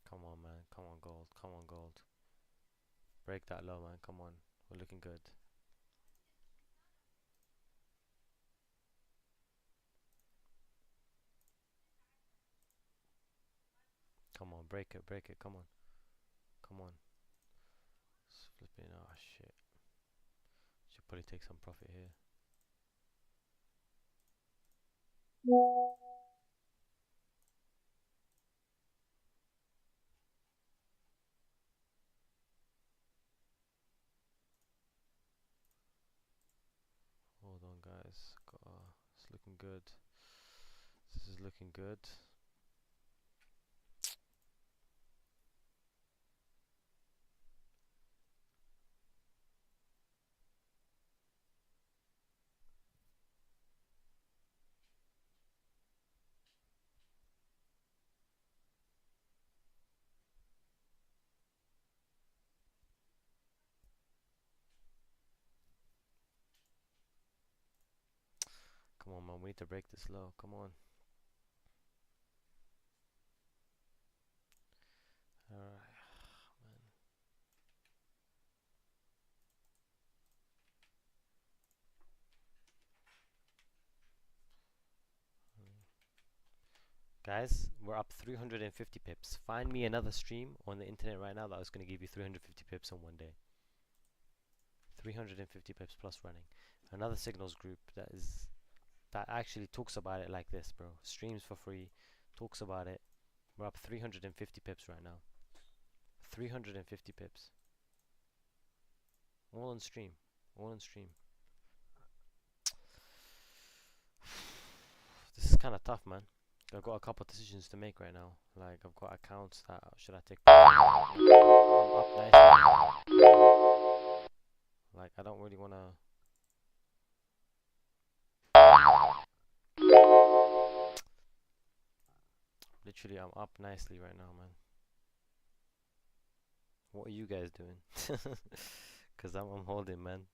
Come on, man. Come on, gold. Come on, gold. Break that low, man. Come on. We're looking good. Come on, break it, break it. Come on. Come on. It's flipping. Oh, shit. Should probably take some profit here. guys. It's looking good. This is looking good. Come on, man. We need to break this low. Come on. Alright. Guys, we're up 350 pips. Find me another stream on the internet right now that is going to give you 350 pips in one day. 350 pips plus running. Another signals group that actually talks about it like this, bro. Streams for free, talks about it. We're up 350 pips right now. 350 pips. All on stream. All on stream. This is kind of tough, man. I've got a couple of decisions to make right now. Like, I've got accounts that should I take? I'm up nicely. Like, I don't really want to. Literally, I'm up nicely right now, man. What are you guys doing? Because I'm holding, man.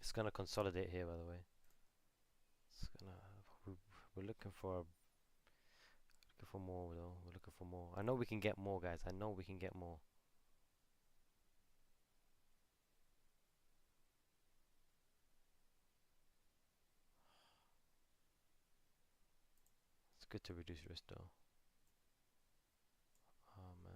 It's gonna consolidate here, by the way. It's gonna. We're looking for more, though. We're looking for more. I know we can get more, guys. I know we can get more. It's good to reduce risk, though. Oh man.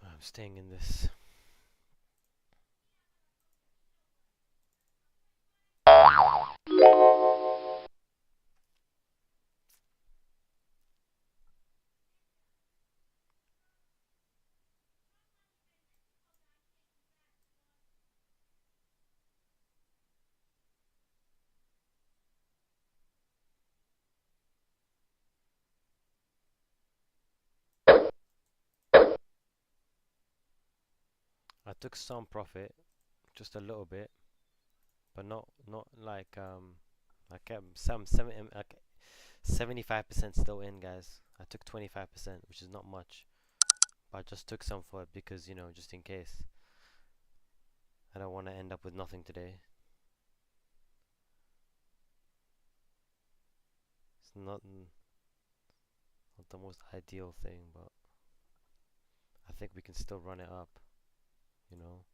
I'm staying in this. I took some profit, just a little bit, but not like I kept some 75% still in, guys. I took 25%, which is not much, but I just took some for it because, you know, just in case. I don't want to end up with nothing today. It's not the most ideal thing, but I think we can still run it up, you know.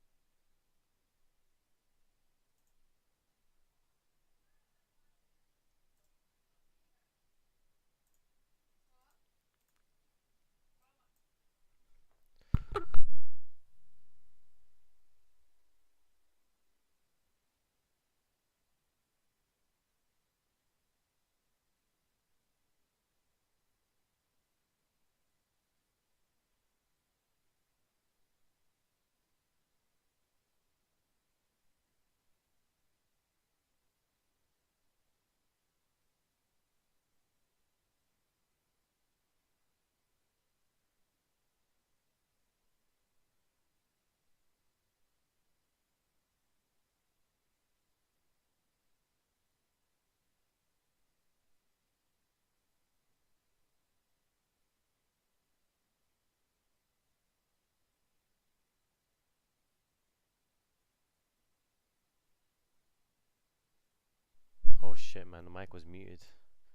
Oh shit, man, the mic was muted.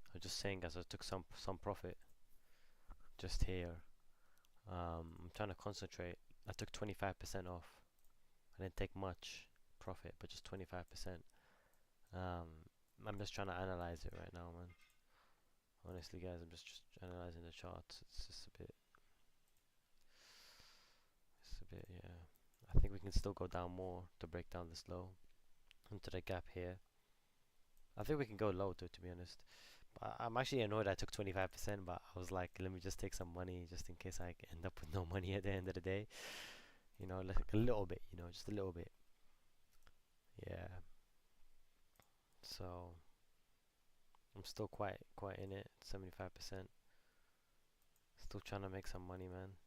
I was just saying, guys, I took some profit just here. I'm trying to concentrate. I took 25% off. I didn't take much profit, but just 25%. I'm just trying to analyze it right now, man. Honestly, guys, I'm just analyzing the charts. It's just a bit, yeah. I think we can still go down more to break down this low into the gap here. I think we can go low too, to be honest. But I'm actually annoyed I took 25%, but I was like, let me just take some money just in case I end up with no money at the end of the day. You know, like a little bit, you know, just a little bit. Yeah. So I'm still quite in it, 75%. Still trying to make some money, man.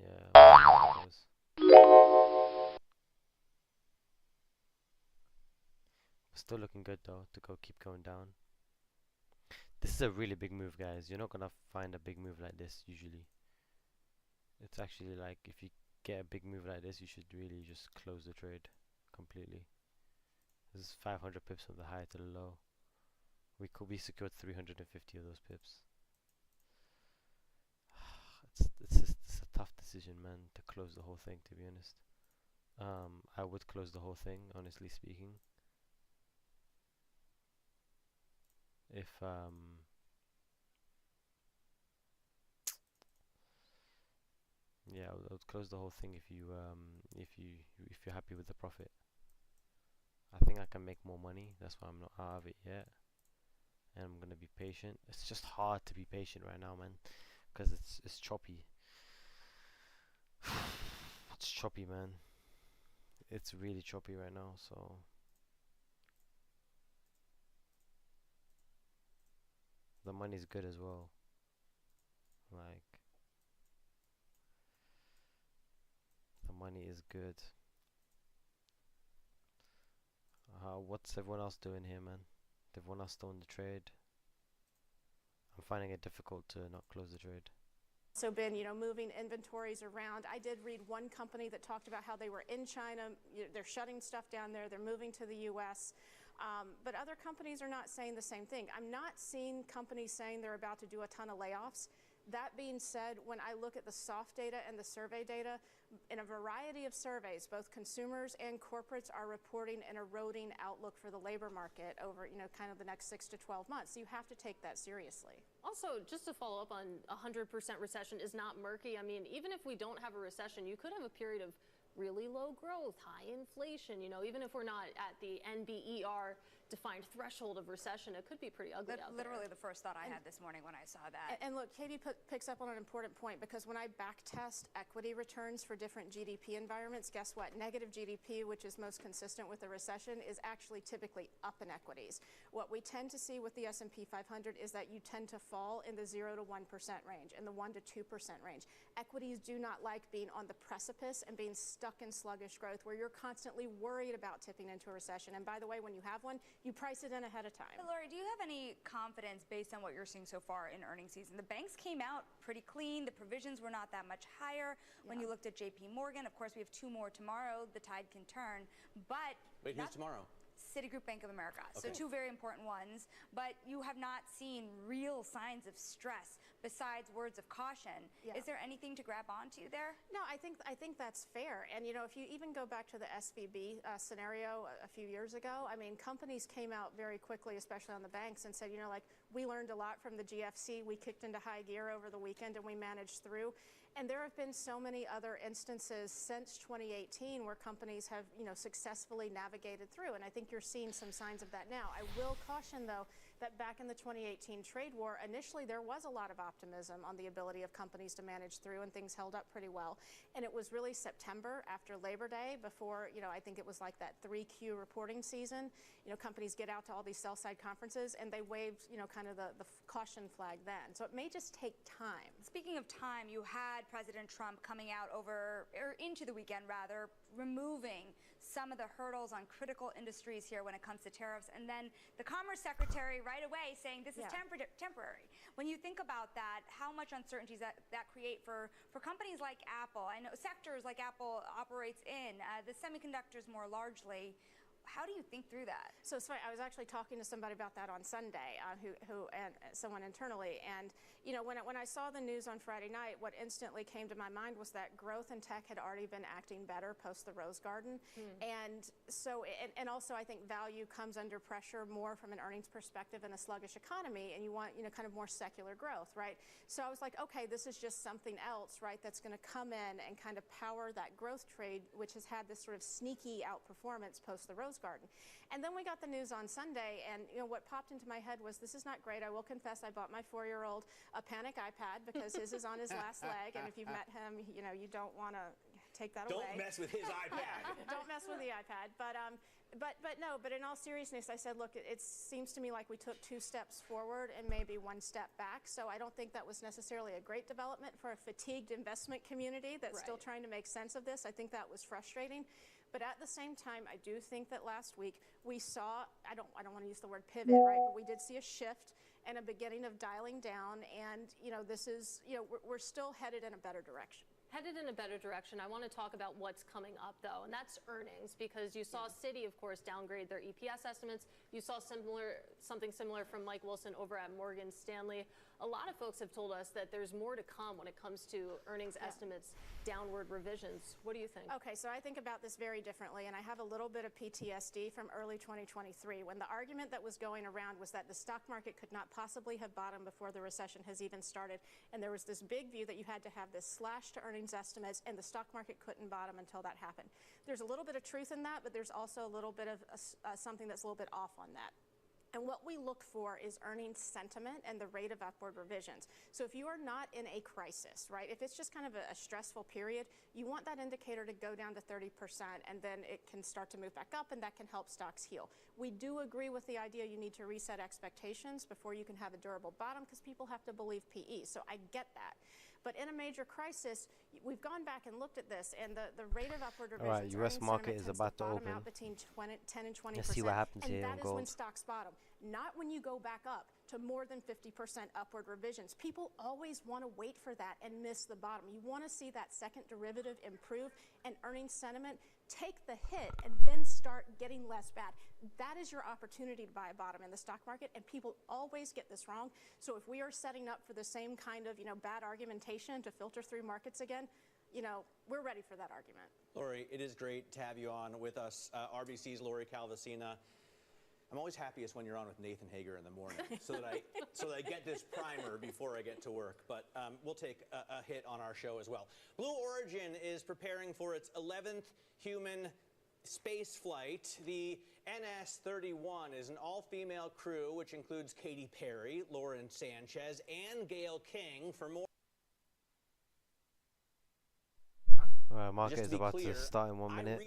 Yeah. Still looking good though to keep going down. This is a really big move, guys. You're not gonna find a big move like this usually. It's actually like, if you get a big move like this, you should really just close the trade completely. This is 500 pips from the high to the low. We secured 350 of those pips. It's a tough decision, man, to close the whole thing, to be honest. I would close the whole thing, honestly speaking. If yeah, I would close the whole thing if you're happy with the profit. I think I can make more money. That's why I'm not out of it yet, and I'm gonna be patient. It's just hard to be patient right now, man, because it's choppy. It's choppy, man. It's really choppy right now. So the money's good as well. Like, the money is good. What's everyone else doing here, man? Everyone else still in the trade? I'm finding it difficult to not close the trade. So been, moving inventories around. I did read one company that talked about how they were in China. They're shutting stuff down there. They're moving to the U.S. But other companies are not saying the same thing. I'm not seeing companies saying they're about to do a ton of layoffs. That being said, when I look at the soft data and the survey data, in a variety of surveys, both consumers and corporates are reporting an eroding outlook for the labor market over, kind of the next 6 to 12 months. So you have to take that seriously. Also, just to follow up on 100% recession is not murky. I mean, even if we don't have a recession, you could have a period of really low growth, high inflation, even if we're not at the NBER defined threshold of recession, it could be pretty ugly out there. Literally the first thought I had this morning when I saw that. And look, Katie picks up on an important point, because when I backtest equity returns for different GDP environments, guess what? Negative GDP, which is most consistent with a recession, is actually typically up in equities. What we tend to see with the S&P 500 is that you tend to fall in the 0 to 1% range, in the 1 to 2% range. Equities do not like being on the precipice and being stuck in sluggish growth where you're constantly worried about tipping into a recession. And by the way, when you have one, you price it in ahead of time. But Lori, do you have any confidence based on what you're seeing so far in earnings season? The banks came out pretty clean. The provisions were not that much higher. When you looked at JP Morgan, of course, we have 2 more tomorrow. The tide can turn. But wait, who's tomorrow? Citigroup, Bank of America. Okay. So 2 very important ones, but you have not seen real signs of stress besides words of caution. Yeah. Is there anything to grab onto there? No, I think that's fair. And you know, if you even go back to the SVB scenario a few years ago, I mean, companies came out very quickly, especially on the banks, and said, you know, like, we learned a lot from the GFC. We kicked into high gear over the weekend and we managed through. And there have been so many other instances since 2018 where companies have, you know, successfully navigated through. And I think you're seeing some signs of that now. I will caution, though, that back in the 2018 trade war, initially there was a lot of optimism on the ability of companies to manage through, and things held up pretty well. And it was really September after Labor Day before, you know, I think it was like that 3Q reporting season. You know, companies get out to all these sell-side conferences and they waved, you know, kind of the caution flag then. So it may just take time. Speaking of time, you had President Trump coming out into the weekend, rather, removing some of the hurdles on critical industries here when it comes to tariffs. And then the Commerce Secretary right away saying this is temporary. When you think about that, how much uncertainties that create for companies like Apple, I know sectors like Apple operates in, the semiconductors more largely. How do you think through that? So it's funny, I was actually talking to somebody about that on Sunday, and someone internally, and you know, when I saw the news on Friday night, what instantly came to my mind was that growth in tech had already been acting better post the Rose Garden, and so and also I think value comes under pressure more from an earnings perspective in a sluggish economy, and you want, you know, kind of more secular growth, right? So I was like, okay, this is just something else, right? That's going to come in and kind of power that growth trade, which has had this sort of sneaky outperformance post the Rose Garden. And then we got the news on Sunday, and you know what popped into my head was, this is not great. I will confess, I bought my 4-year-old a Panic iPad because his is on his last leg, and if you've met him, you know, you don't want to take that away. Don't mess with his iPad. Don't mess with the iPad. But in all seriousness, I said, look, it seems to me like we took 2 steps forward and maybe 1 step back. So I don't think that was necessarily a great development for a fatigued investment community that's still trying to make sense of this. I think that was frustrating. But at the same time, I do think that last week we saw, I don't want to use the word pivot, right? But we did see a shift and a beginning of dialing down. And, you know, this is, you know, we're still headed in a better direction. Headed in a better direction. I want to talk about what's coming up, though, and that's earnings, because you saw Citi, of course, downgrade their EPS estimates. You saw something similar from Mike Wilson over at Morgan Stanley. A lot of folks have told us that there's more to come when it comes to earnings estimates, downward revisions. What do you think? Okay, so I think about this very differently, and I have a little bit of PTSD from early 2023, when the argument that was going around was that the stock market could not possibly have bottomed before the recession has even started, and there was this big view that you had to have this slash to earnings estimates, and the stock market couldn't bottom until that happened. There's a little bit of truth in that, but there's also a little bit of something that's a little bit off on that. And what we look for is earnings sentiment and the rate of upward revisions. So if you are not in a crisis, right, if it's just kind of a stressful period, you want that indicator to go down to 30%, and then it can start to move back up, and that can help stocks heal. We do agree with the idea you need to reset expectations before you can have a durable bottom, because people have to believe PE. So I get that. But in a major crisis, we've gone back and looked at this, and the rate of upward revisions. All right, U.S. market is about to open. Out between 10 and 20%. Let's see what happens here and on that is gold. when stocks bottom, not when you go back up to more than 50% upward revisions. People always want to wait for that and miss the bottom. You want to see that second derivative improve and earnings sentiment take the hit and then start getting less bad. That is your opportunity to buy a bottom in the stock market, and people always get this wrong. So if we are setting up for the same kind of, you know, bad argumentation to filter through markets again, you know, we're ready for that argument. Lori, it is great to have you on with us. RBC's Lori Calvasina. I'm always happiest when you're on with Nathan Hager in the morning, so that I get this primer before I get to work. But we'll take a hit on our show as well. Blue Origin is preparing for its 11th human space flight. The NS-31 is an all-female crew, which includes Katy Perry, Lauren Sanchez, and Gayle King. For more. Alright, market is about to start in 1 minute.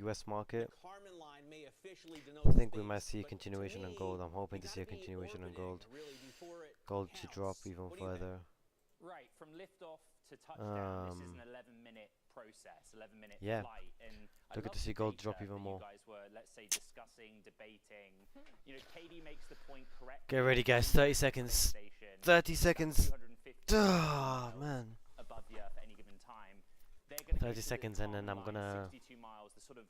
US market. I think we might see a continuation on gold. I'm hoping to see a continuation on gold. Gold to drop even further. Right, from liftoff to touchdown, this is an 11-minute process, 11-minute flight, and looking to see gold drop even more. You guys were, let's say, discussing, debating. You know, Katie makes the point correctly. Get ready, guys. 30 seconds. 30 seconds. Oh, man. Above the earth at any given time. 30 seconds, and then I'm gonna 62 miles, the sort of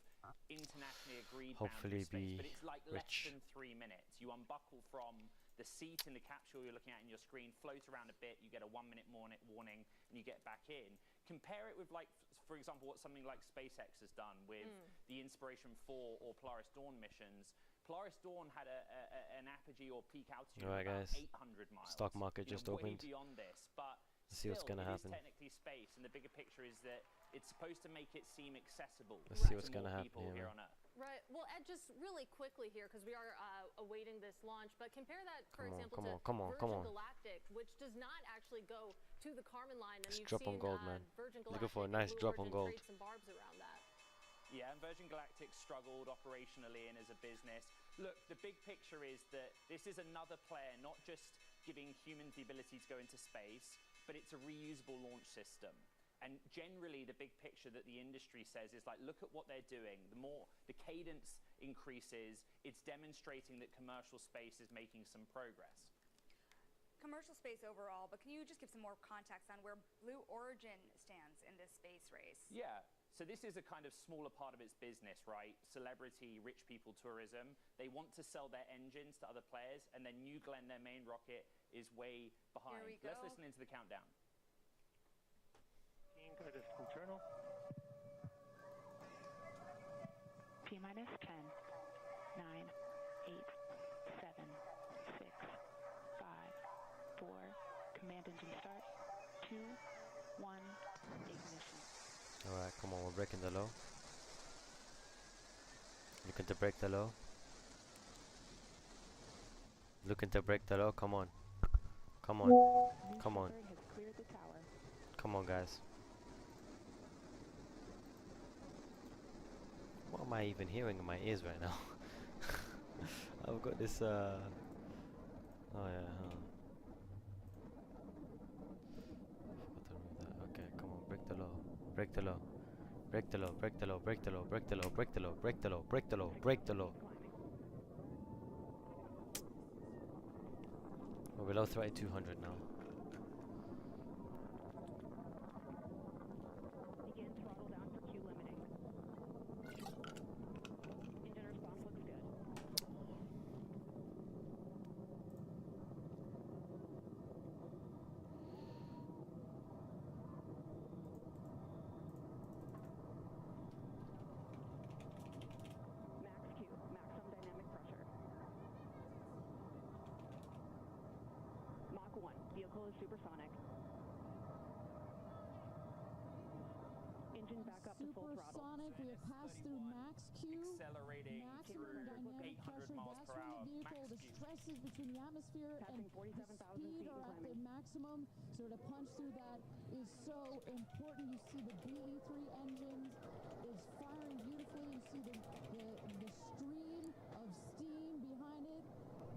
internationally agreed hopefully be but it's like rich. less than 3 minutes. You unbuckle from the seat in the capsule you're looking at in your screen, float around a bit, you get a 1 minute warning, and you get back in. Compare it with, like, for example, what something like SpaceX has done with the Inspiration 4 or Polaris Dawn missions. Polaris Dawn had an apogee or peak altitude of about 800 miles. Stock market just opened. Way beyond this, but let's see what's gonna happen. It is technically space, and the bigger picture is that it's supposed to make it seem accessible. Let's see what's gonna happen here on Earth. Right. Well, Ed, just really quickly here, because we are awaiting this launch, but compare that, for example, to Virgin Galactic, which does not actually go to the Kármán line. And you've drop on gold, man. Looking for a nice drop on gold. Some barbs around that. Yeah, and Virgin Galactic struggled operationally and as a business. Look, the big picture is that this is another player, not just giving humans the ability to go into space, but it's a reusable launch system. And generally, the big picture that the industry says is, like, look at what they're doing. The more the cadence increases, it's demonstrating that commercial space is making some progress. Commercial space overall, but can you just give some more context on where Blue Origin stands in this space race? Yeah. So this is a kind of smaller part of its business, right? Celebrity, rich people tourism. They want to sell their engines to other players, and then New Glenn, their main rocket, is way behind. Here we go. Let's listen into the countdown. Curtis internal. T minus 10, 9, 8, 7, 6, 5, 4. Command engine start. 2, 1. Ignition. Alright, come on, we're breaking the low. Looking to break the low. Looking to break the low. Come on. Come on. Come on. Come on, guys. What am I even hearing in my ears right now? I've got this oh yeah, okay, come on, break the low. Break the low. Break the low, break the low, break the low, break the low, break the low, break the low, break the low, break the low. We're below 3200 now. Vehicle is supersonic. Engine back up to full throttle. Supersonic, we have passed through max Q. Accelerating maximum dynamic 800 pressure. miles That's per when hour. the vehicle, the stresses between the atmosphere and the speed are at their maximum. So to punch through that is so important. You see the BE3 engines is firing beautifully. You see the stream of steam behind it.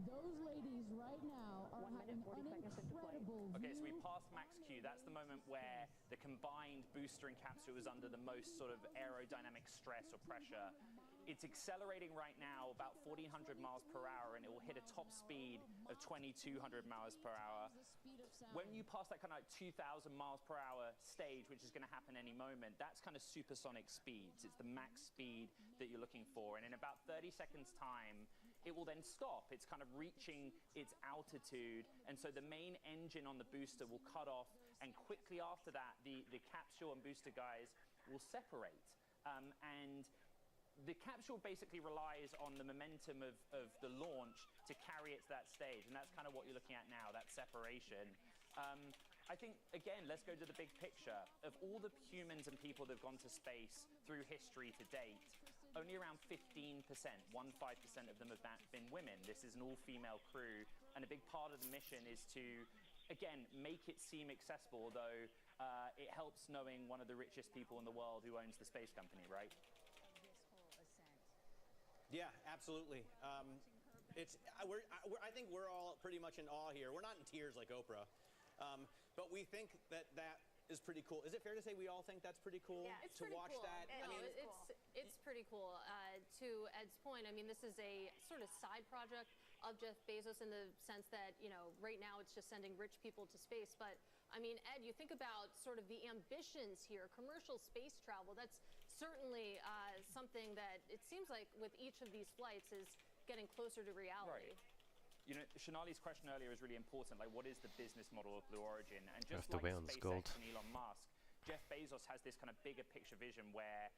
Those ladies right now are having an incredible view. Okay, so we passed max Q. That's the moment where the combined booster and capsule is under the most sort of aerodynamic stress or pressure. It's accelerating right now about 1400 miles per hour, and it will hit a top speed of 2200 miles per hour. When you pass that kind of like 2000 miles per hour stage, which is going to happen any moment, that's kind of supersonic speeds. It's the max speed that you're looking for. And in about 30 seconds time, it will then stop. It's kind of reaching its altitude. And so the main engine on the booster will cut off. And quickly after that, the capsule and booster guys will separate. And the capsule basically relies on the momentum of the launch to carry it to that stage. And that's kind of what you're looking at now, that separation. I think, again, let's go to the big picture. Of all the humans and people that have gone to space through history to date, only around 15%, 15% of them have been women. This is an all-female crew, and a big part of the mission is to, again, make it seem accessible, although it helps knowing one of the richest people in the world who owns the space company, right? Yeah, absolutely. I think we're all pretty much in awe here. We're not in tears like Oprah, but we think that is pretty cool. Is it fair to say we all think that's pretty cool? Yeah, it's to pretty watch cool. that? It's pretty cool. To Ed's point, I mean, this is a sort of side project of Jeff Bezos in the sense that, you know, right now it's just sending rich people to space. But I mean, Ed, you think about sort of the ambitions here, commercial space travel. That's certainly something that it seems like with each of these flights is getting closer to reality. Right. You know, Shonali's question earlier is really important. Like, what is the business model of Blue Origin? And just like SpaceX and Elon Musk, Jeff Bezos has this kind of bigger picture vision where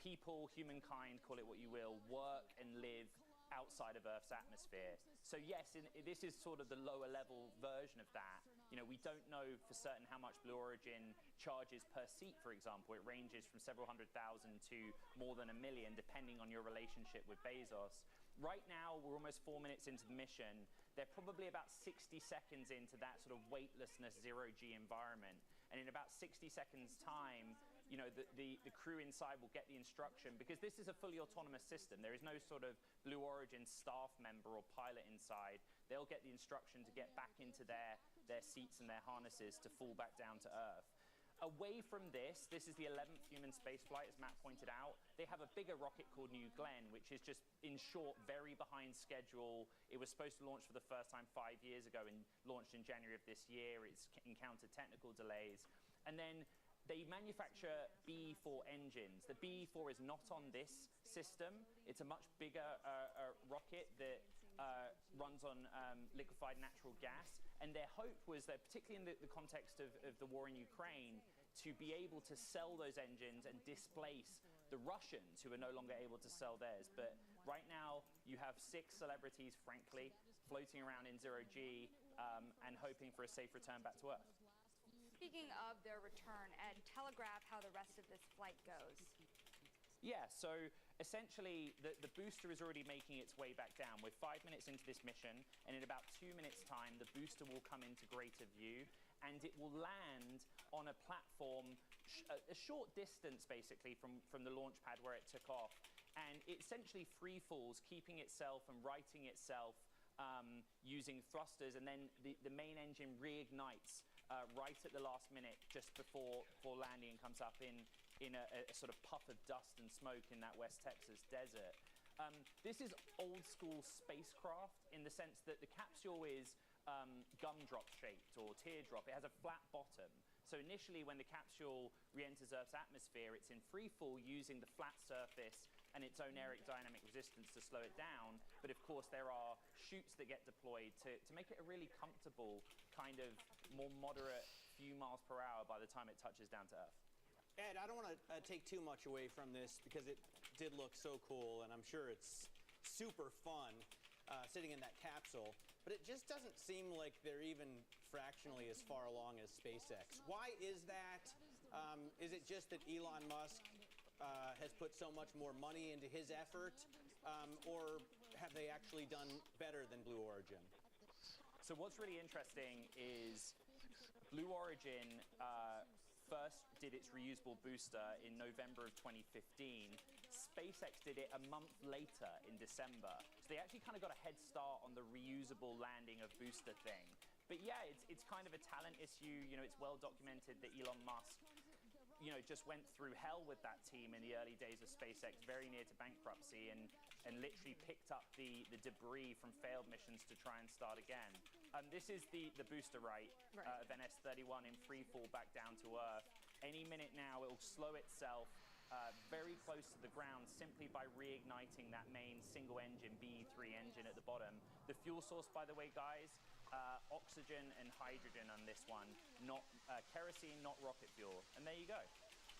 people, humankind, call it what you will, work and live outside of Earth's atmosphere. So yes, this is sort of the lower level version of that. You know, we don't know for certain how much Blue Origin charges per seat, for example. It ranges from several $100,000 to more than $1 million, depending on your relationship with Bezos. Right now, we're almost 4 minutes into the mission. They're probably about 60 seconds into that sort of weightlessness, zero-G environment. And in about 60 seconds' time, you know, the crew inside will get the instruction, because this is a fully autonomous system. There is no sort of Blue Origin staff member or pilot inside. They'll get the instruction to get back into their seats and their harnesses to fall back down to Earth. Away from this is the 11th human spaceflight, as Matt pointed out. They have a bigger rocket called New Glenn, which is just, in short, very behind schedule. It was supposed to launch for the first time 5 years ago and launched in January of this year. It's encountered technical delays. And then they manufacture BE-4 engines. The BE-4 is not on this system. It's a much bigger rocket that runs on liquefied natural gas. And their hope was that, particularly in the context of the war in Ukraine, to be able to sell those engines and displace the Russians who are no longer able to sell theirs. But right now, you have 6 celebrities, frankly, floating around in zero-G and hoping for a safe return back to Earth. Speaking of their return, Ed, telegraph how the rest of this flight goes. Yeah, so essentially the booster is already making its way back down. We're 5 minutes into this mission, and in about 2 minutes' time, the booster will come into greater view, and it will land on a platform a short distance, basically, from the launch pad where it took off. And it essentially free falls, keeping itself and righting itself using thrusters, and then the main engine reignites right at the last minute, just before landing, and comes up in a sort of puff of dust and smoke in that West Texas desert. This is old school spacecraft in the sense that the capsule is gumdrop shaped or teardrop. It has a flat bottom. So initially, when the capsule re-enters Earth's atmosphere, it's in free fall using the flat surface and its own aerodynamic resistance to slow it down. But of course, there are chutes that get deployed to make it a really comfortable, kind of more moderate few miles per hour by the time it touches down to Earth. Ed, I don't want to take too much away from this, because it did look so cool, and I'm sure it's super fun sitting in that capsule. But it just doesn't seem like they're even fractionally as far along as SpaceX. Why is that? Is it just that Elon Musk has put so much more money into his effort, or have they actually done better than Blue Origin? So what's really interesting is Blue Origin first did its reusable booster in November of 2015. SpaceX did it a month later in December. So they actually kind of got a head start on the reusable landing of booster thing. But yeah, it's kind of a talent issue. You know, it's well documented that Elon Musk, you know, just went through hell with that team in the early days of SpaceX, very near to bankruptcy, and literally picked up the debris from failed missions to try and start again. This is the booster right of NS-31 in free fall back down to Earth. Any minute now, it will slow itself very close to the ground simply by reigniting that main single engine BE-3 engine at the bottom. The fuel source, by the way, guys, oxygen and hydrogen on this one, not kerosene, not rocket fuel. And there you go.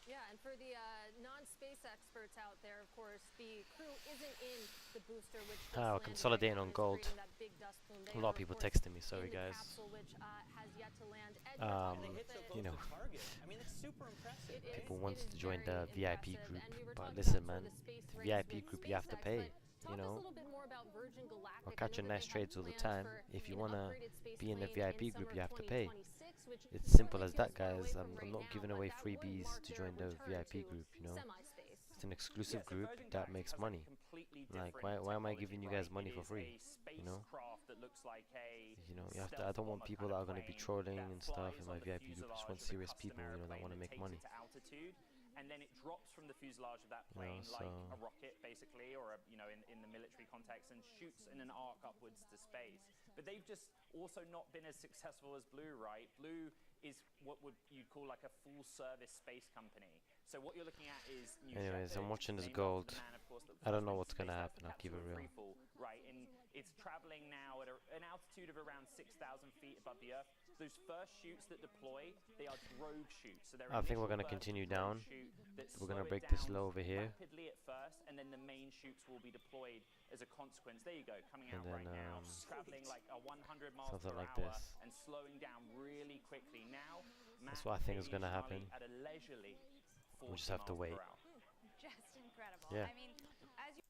Yeah, and for the non-space experts out there, of course, the crew isn't in the booster, which just landed consolidating right on now, and gold. it's creating that big dust plume. They A lot are, of people course, texting me. Sorry, in the guys. capsule, which has yet to land. Ed, And they hit so You close know, to target. I mean, it's super impressive, right? people wants to join the very VIP impressive. group, And we were but talking listen, about man, sort of the space the race VIP with group you have to SpaceX, pay. but You talk us a know, little bit more about Virgin Galactic. we're I know catching that nice they have trades all the plans time. for If you an wanna upgraded space be in the range VIP group, summer you have to pay. 2026, which It's certainly simple as feels that, far away guys. from I'm right not now, giving but away that would freebies mark to their join the return VIP to group. You know, semi-space. it's an exclusive Yeah, so group Virgin that Galactic makes has, like, money. a completely Like, different why am I technology, giving you right? guys money It for is free? a You know, spacecraft that looks like a you know, you have to. I stealth don't want bomber people kind that of are going to be plane trolling that and stuff flies in on my the VIP group. I just fuselage want of a serious custom people, you know, that aeroplane want to that make takes money. it to altitude, and then it drops from the fuselage of that You know, plane like so a rocket, basically, or a, you know, in the military context, and shoots in an arc upwards to space. But they've just also not been as successful as Blue, right? Blue is what would you call like a full-service space company. So what you're looking at is New anyways, I'm Shepard, watching this named after gold. the man, of course, that I don't first know went what's to going to space. That's happen. the I'll keep capsule it real. freefall, right? And it's traveling now at an altitude of around 6,000 feet above the Earth. Those first shoots that deploy, they are drogue shoots. So they're I think we're initial going to bursts of continue drogue down. shoot that We're slow going to it break this down low over here. rapidly at first, and then the main shoots will be deployed as a consequence. There you go, coming And out then, right now, traveling like a 100 miles something per like hour this. and slowing down really quickly. Now, That's Matt, what I think is Katie, going to Charlie happen. at a leisurely 40 We just have to miles wait. per hour. Just incredible. Yeah. I mean, as you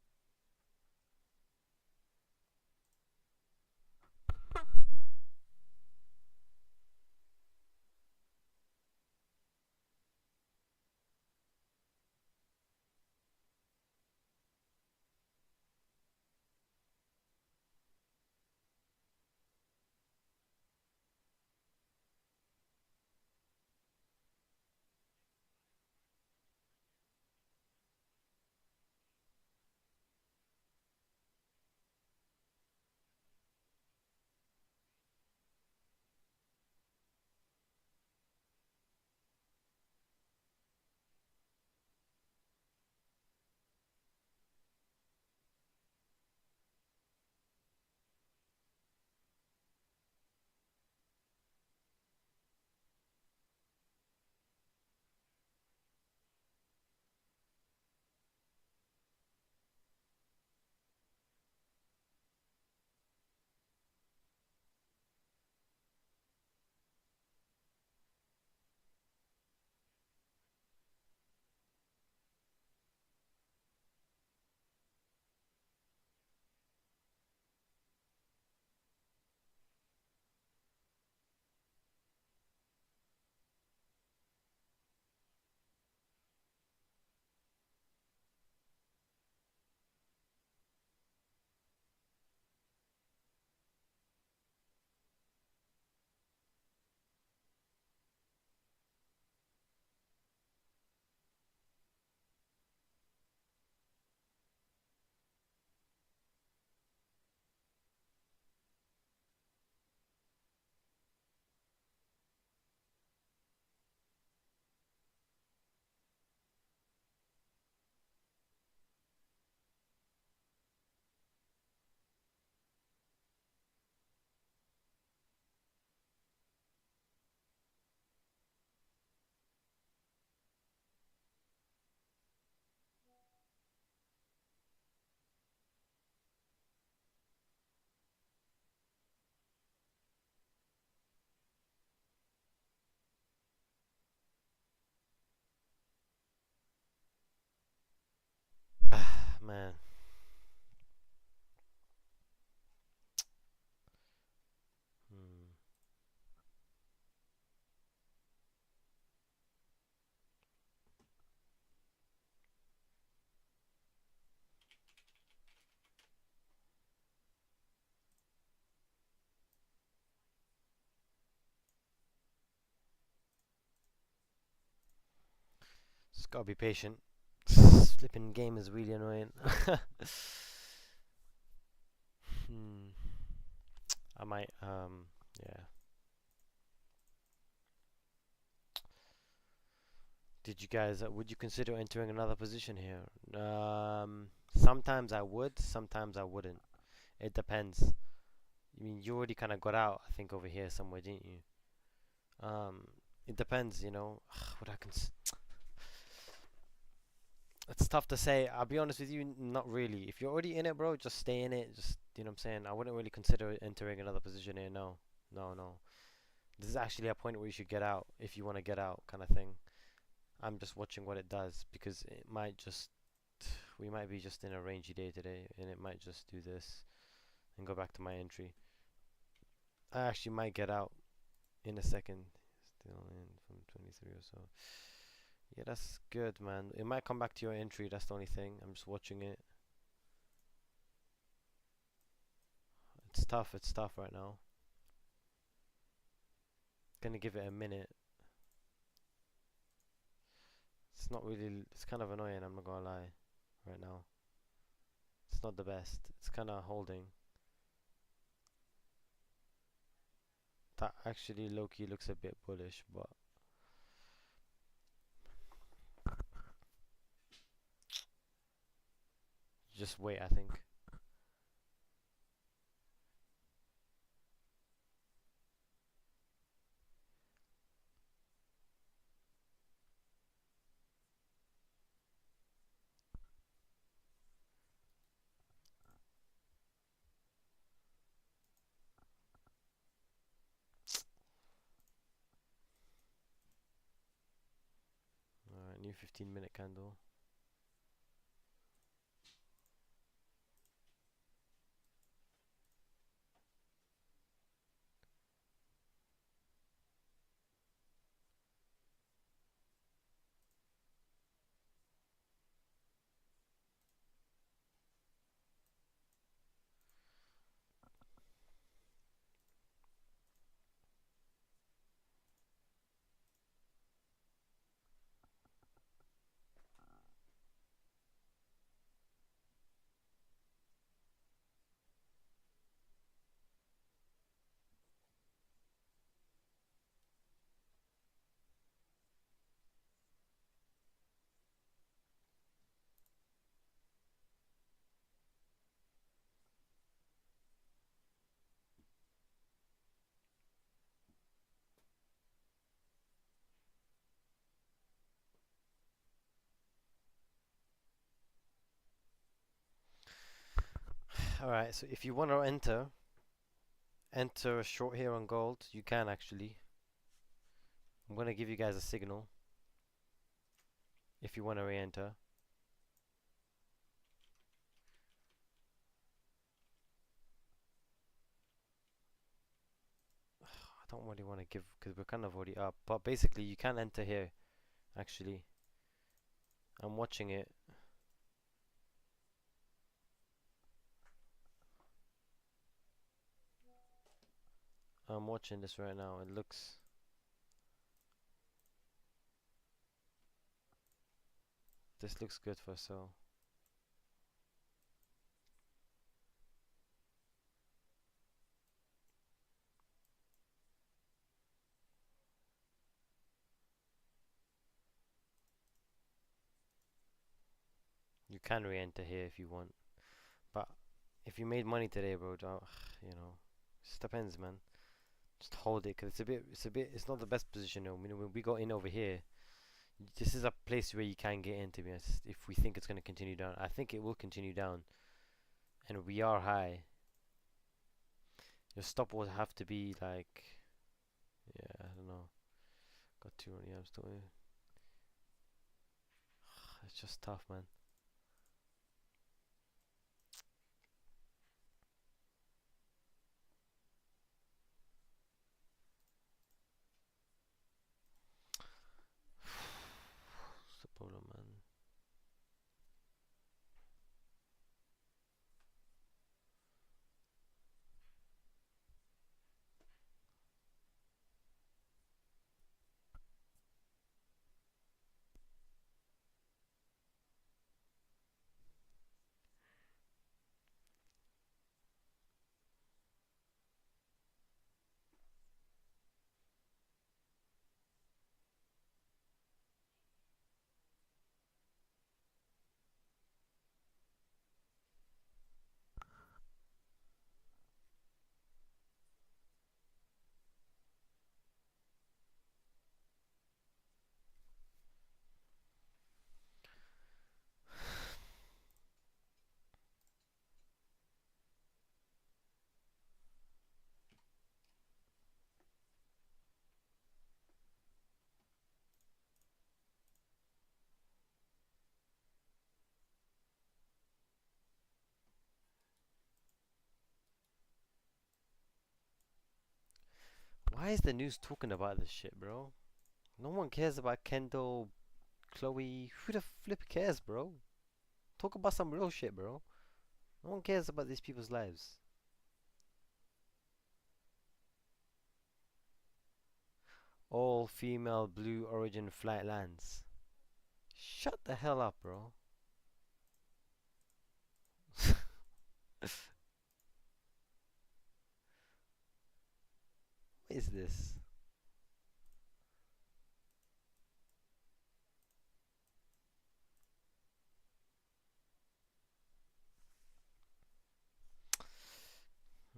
Man. Just gotta be patient. Flipping game is really annoying. I might, yeah. Did you guys, would you consider entering another position here? Sometimes I would, sometimes I wouldn't. It depends. I mean, you already kind of got out, I think, over here somewhere, didn't you? It depends, you know. What I can. It's tough to say. I'll be honest with you, not really. If you're already in it, bro, just stay in it. Just, you know what I'm saying? I wouldn't really consider entering another position here. No, no, no. This is actually a point where you should get out if you want to get out, kind of thing. I'm just watching what it does because it might just, we might be just in a rangy day today, and it might just do this and go back to my entry. I actually might get out in a second. Still in from 23 or so. Yeah, that's good, man. It might come back to your entry. That's the only thing. I'm just watching it. It's tough. It's tough right now. Gonna give it a minute. It's not really. It's kind of annoying. I'm not gonna lie. Right now, it's not the best. It's kind of holding. That actually low-key looks a bit bullish, but just wait, I think. Alright, new 15-minute candle. Alright, so if you want to enter a short here on gold, you can actually. I'm gonna give you guys a signal if you want to re-enter. I don't really want to give because we're kind of already up, but basically you can enter here actually. I'm watching it. I'm watching this right now. It looks, this looks good for sale. You can re-enter here if you want, but if you made money today, bro, you know, just depends, man. Just hold it, cause it's not the best position. I mean, when we got in over here, this is a place where you can get in. To be honest, if we think it's gonna continue down, I think it will continue down, and we are high. Your stop would have to be like, yeah, I don't know. Got too many. I'm still. It's just tough, man. What's the problem, man? Why is the news talking about this shit, bro? No one cares about Kendall, Chloe. Who the flip cares, bro? Talk about some real shit, bro. No one cares about these people's lives. All female Blue Origin flight lands. Shut the hell up, bro. What is this?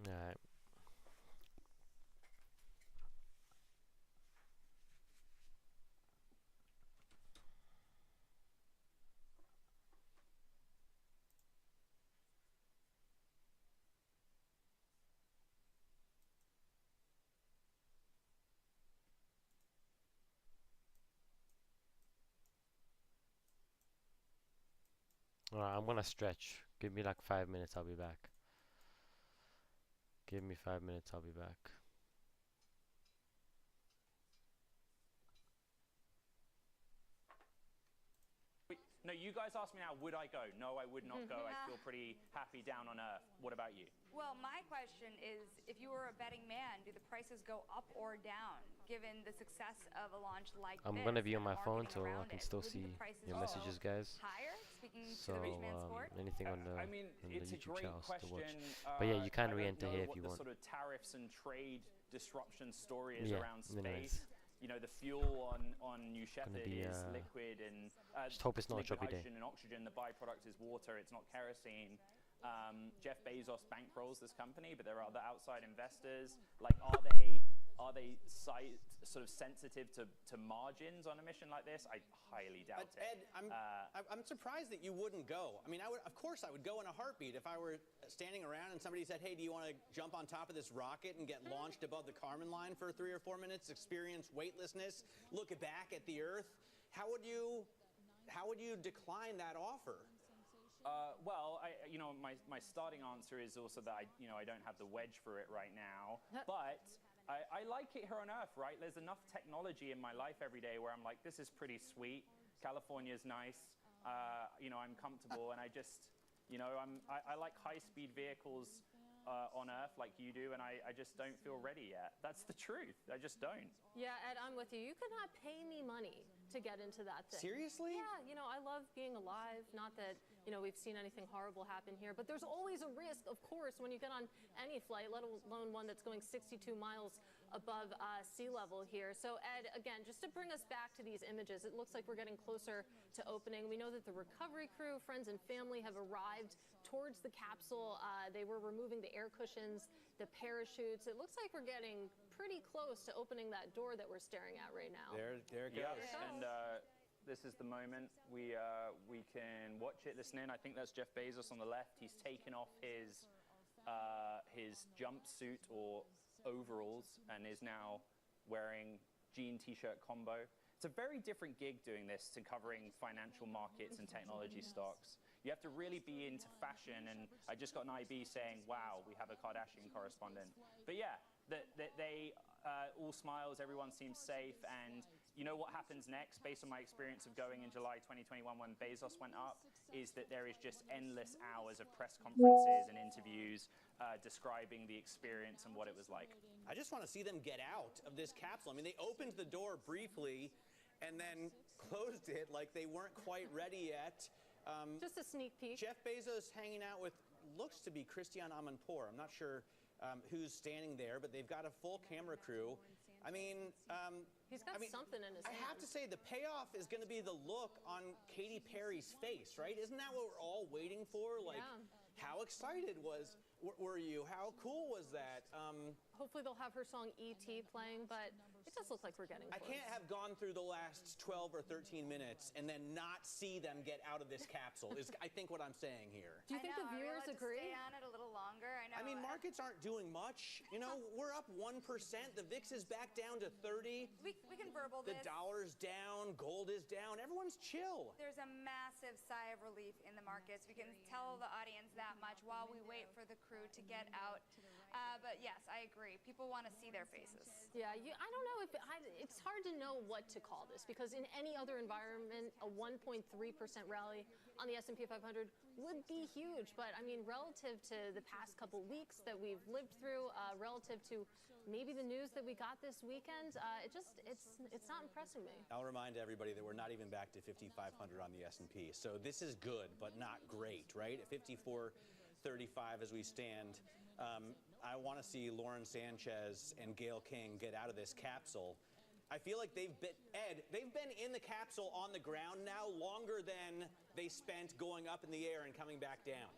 Alright. Alright, I'm gonna stretch. Give me like 5 minutes, I'll be back. Give me 5 minutes, I'll be back. No, you guys asked me now, would I go? No, I would not go. I feel pretty happy down on Earth. What about you? Well, my question is, if you were a betting man, do the prices go up or down, given the success of a launch like this? I'm gonna be on my phone, so I can it? still Wouldn't see the prices your go messages, guys. higher, speaking So to the rich man's sport? anything on the, I mean, on the it's a YouTube great channel to watch. question. But yeah, you can I don't re-enter know here if what you the want. sort of tariffs and trade disruption story is Yeah, around anyways. space. You know, the fuel on New Shepard be, is liquid and just hope it's not a liquid choppy day. hydrogen and oxygen. The byproduct is water. It's not kerosene. Jeff Bezos bankrolls this company, but there are other outside investors. Like, are they sort of sensitive to margins on a mission like this? I highly doubt it. Ed, I'm surprised that you wouldn't go. I mean, of course I would go in a heartbeat if I were standing around and somebody said, hey, do you want to jump on top of this rocket and get launched above the Kármán line for 3 or 4 minutes, experience weightlessness, look back at the Earth? How would you decline that offer? Well, my starting answer is also that I don't have the wedge for it right now, but I like it here on Earth, right? There's enough technology in my life every day where I'm like, this is pretty sweet. California's nice. I'm comfortable, and I just, I like high-speed vehicles on Earth like you do, and I just don't feel ready yet. That's the truth. I just don't. Yeah, Ed, I'm with you. You could not pay me money to get into that thing. Seriously? Yeah, I love being alive. Not that, we've seen anything horrible happen here, but there's always a risk, of course, when you get on any flight, let alone one that's going 62 miles above sea level here. So, Ed, again, just to bring us back to these images, it looks like we're getting closer to opening. We know that the recovery crew, friends and family have arrived towards the capsule. They were removing the air cushions, the parachutes. It looks like we're getting pretty close to opening that door that we're staring at right now. There it goes. Yes, and this is the moment we can watch it, listen in. I think that's Jeff Bezos on the left. He's taken off his jumpsuit or overalls and is now wearing jean t-shirt combo. It's a very different gig doing this to covering financial markets and technology stocks. You have to really be into fashion, and I just got an IB saying, wow, we have a Kardashian correspondent. But yeah, they all smiles, everyone seems safe, and you know what happens next, based on my experience of going in July 2021 when Bezos went up, is that there is just endless hours of press conferences and interviews describing the experience and what it was like. I just want to see them get out of this capsule. I mean, they opened the door briefly and then closed it like they weren't quite ready yet. Just a sneak peek. Jeff Bezos hanging out with, looks to be Christian Amanpour. I'm not sure who's standing there, but they've got a full camera crew. I mean, he's got something in his hand. I have to say, the payoff is going to be the look on Katy Perry's face, right? Isn't that what we're all waiting for? Like, how excited were you? How cool was that? Hopefully they'll have her song E.T. playing, but it does look like we're getting close. I can't have gone through the last 12 or 13 minutes and then not see them get out of this capsule, is I think what I'm saying here. Do you think the viewers agree? Stay on it a little longer. I mean, markets aren't doing much. We're up 1%. The VIX is back down to 30. We can verbal this. The dollar's down. Gold is down. Everyone's chill. There's a massive sigh of relief in the markets. We can tell the audience that much while we wait for the crew crew to get out. But yes, I agree. People want to see their faces. Yeah, I don't know if it's hard to know what to call this, because in any other environment, a 1.3% rally on the S&P 500 would be huge. But I mean, relative to the past couple weeks that we've lived through, relative to maybe the news that we got this weekend, it's not impressing me. I'll remind everybody that we're not even back to 5,500 on the S&P. So this is good, but not great, right? At 54.35 as we stand. I want to see Lauren Sanchez and Gayle King get out of this capsule. I feel like they've been in the capsule on the ground now longer than they spent going up in the air and coming back down.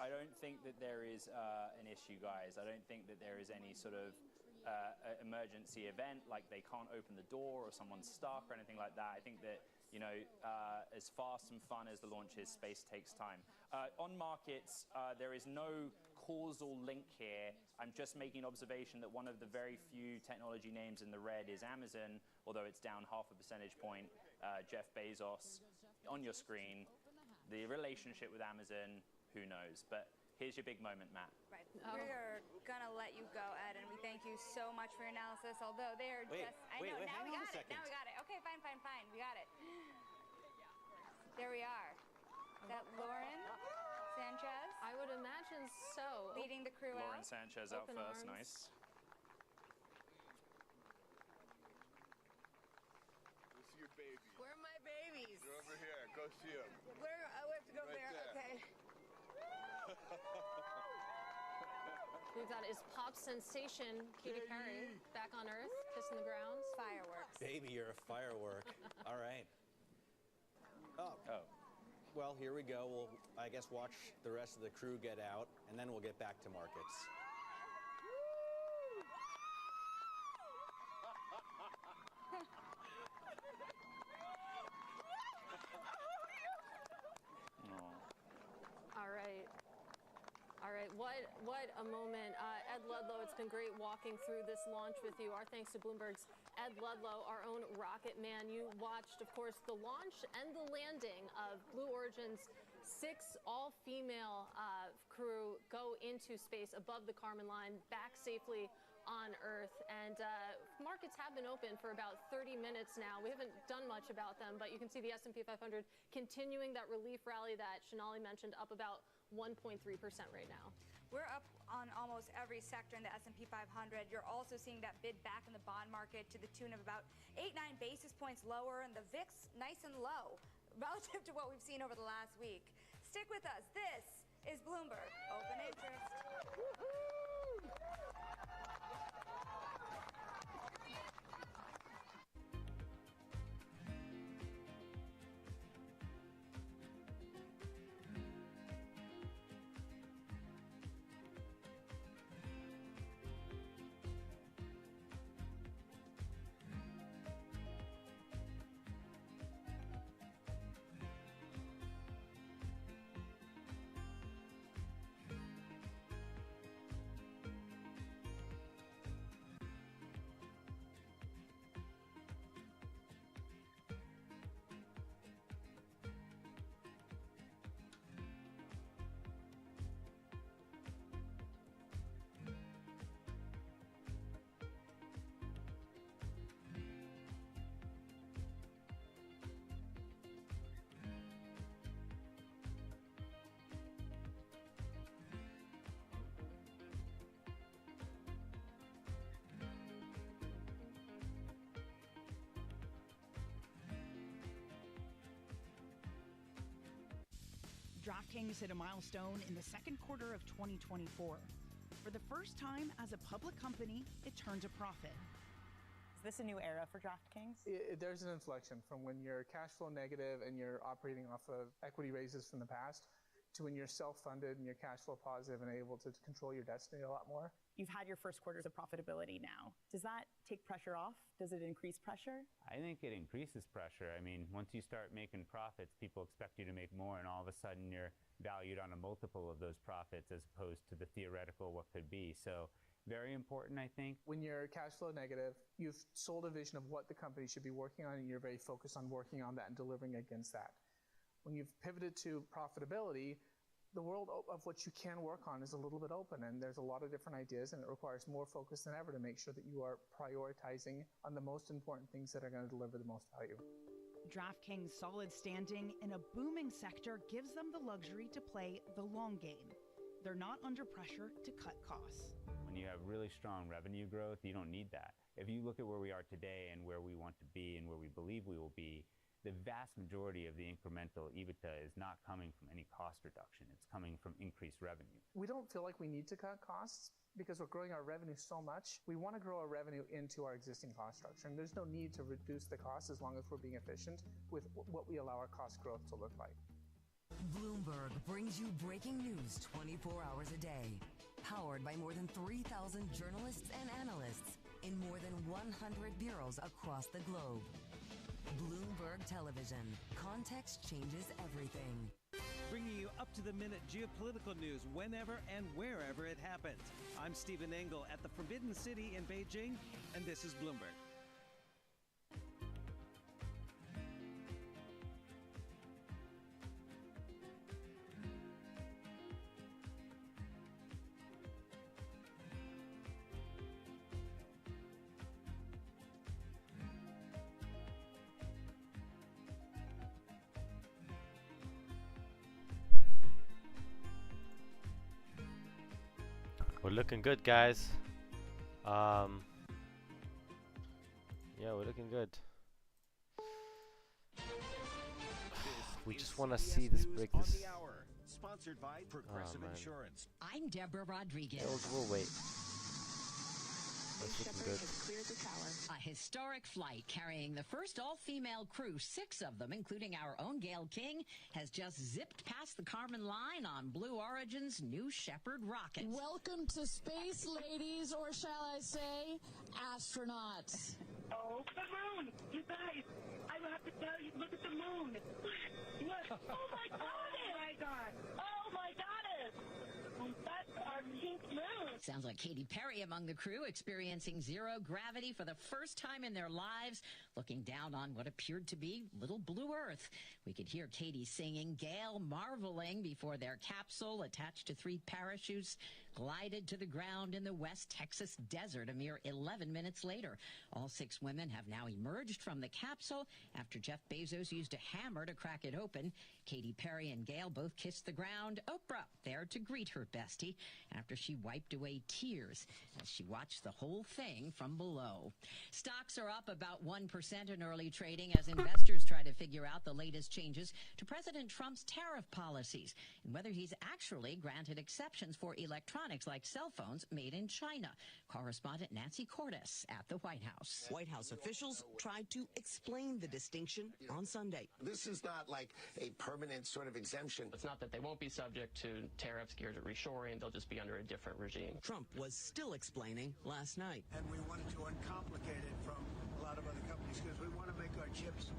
I don't think that there is an issue, guys. I don't think that there is any sort of emergency event, like they can't open the door or someone's stuck or anything like that. I think that, you know, as fast and fun as the launch is, space takes time. On markets, there is no causal link here. I'm just making an observation that one of the very few technology names in the red is Amazon, although it's down 0.5 percentage point. Jeff Bezos on your screen. The relationship with Amazon, who knows? But here's your big moment, Matt. Right. We're going to let you go, Ed, and we thank you so much for your analysis, although they are now we got it. Now we got it. Okay, fine. We got it. There we are. Is that Lauren Sanchez? I would imagine so. Leading the crew Lauren out. Sanchez out Open first, arms. nice. We'll see your baby. Where are my babies? They're over here. Go see them. Where? I have to go Right there. there. Okay. We've got his pop sensation, Katy Perry, back on Earth, kissing the ground. Fireworks. Baby, you're a firework. All right. Oh. Well, here we go. We'll, I guess, watch the rest of the crew get out, and then we'll get back to markets. All right. What a moment. Ed Ludlow, it's been great walking through this launch with you. Our thanks to Bloomberg's Ed Ludlow, our own rocket man. You watched, of course, the launch and the landing of Blue Origin's 6 all-female crew go into space above the Kármán line, back safely on Earth. And markets have been open for about 30 minutes now. We haven't done much about them, but you can see the S&P 500 continuing that relief rally that Shonali mentioned, up about 1.3% right now. We're up on almost every sector in the S&P 500. You're also seeing that bid back in the bond market to the tune of about 8-9 basis points lower, and the VIX nice and low relative to what we've seen over the last week. Stick with us. This is Bloomberg Open Interest. DraftKings hit a milestone in the second quarter of 2024. For the first time as a public company, it turned a profit. Is this a new era for DraftKings? There's an inflection from when you're cash flow negative and you're operating off of equity raises from the past to when you're self-funded and you're cash flow positive and able to control your destiny a lot more. You've had your first quarters of profitability now. Does that take pressure off? Does it increase pressure? I think it increases pressure. I mean, once you start making profits, people expect you to make more, and all of a sudden you're valued on a multiple of those profits as opposed to the theoretical what could be. So very important, I think. When you're cash flow negative, you've sold a vision of what the company should be working on, and you're very focused on working on that and delivering against that. When you've pivoted to profitability, The world of what you can work on is a little bit open, and there's a lot of different ideas, and it requires more focus than ever to make sure that you are prioritizing on the most important things that are going to deliver the most value. DraftKings' solid standing in a booming sector gives them the luxury to play the long game. They're not under pressure to cut costs. When you have really strong revenue growth, you don't need that. If you look at where we are today and where we want to be and where we believe we will be, the vast majority of the incremental EBITDA is not coming from any cost reduction. It's coming from increased revenue. We don't feel like we need to cut costs because we're growing our revenue so much. We want to grow our revenue into our existing cost structure, and there's no need to reduce the cost as long as we're being efficient with what we allow our cost growth to look like. Bloomberg brings you breaking news 24 hours a day. Powered by more than 3,000 journalists and analysts in more than 100 bureaus across the globe. Bloomberg Television. Context changes everything. Bringing you up-to-the-minute geopolitical news whenever and wherever it happens. I'm Stephen Engel at the Forbidden City in Beijing, and this is Bloomberg. We're looking good, guys. Yeah, we're looking good. We just want to see this break this. Sponsored by Progressive Insurance. I'm Deborah Rodriguez. We'll wait. That's looking good. A historic flight carrying the first all-female crew, 6 of them, including our own Gail King, has just zipped past the Kármán line on Blue Origin's New Shepard rocket. Welcome to space, ladies, or shall I say, astronauts. Oh, the moon! You guys, I will have to tell you, look at the moon. Look. Oh, my God! Oh, my God! Oh, my goddess! That's our pink moon. Sounds like Katy Perry among the crew, experiencing zero gravity for the first time in their lives, looking down on what appeared to be little blue Earth. We could hear Katy singing, Gail marveling before their capsule, attached to 3 parachutes, glided to the ground in the West Texas desert a mere 11 minutes later. All 6 women have now emerged from the capsule after Jeff Bezos used a hammer to crack it open. Katy Perry and Gail both kissed the ground. Oprah there to greet her bestie after she wiped away tears as she watched the whole thing from below. Stocks are up about 1% in early trading as investors try to figure out the latest changes to President Trump's tariff policies and whether he's actually granted exceptions for electronics like cell phones made in China. Correspondent Nancy Cordes at the White House. White House officials tried to explain the distinction on Sunday. This is not like a permanent sort of exemption. It's not that they won't be subject to tariffs geared at reshoring. They'll just be under a different regime. Trump was still explaining last night. And we wanted to uncomplicate it from a lot of other companies because we want to make our chips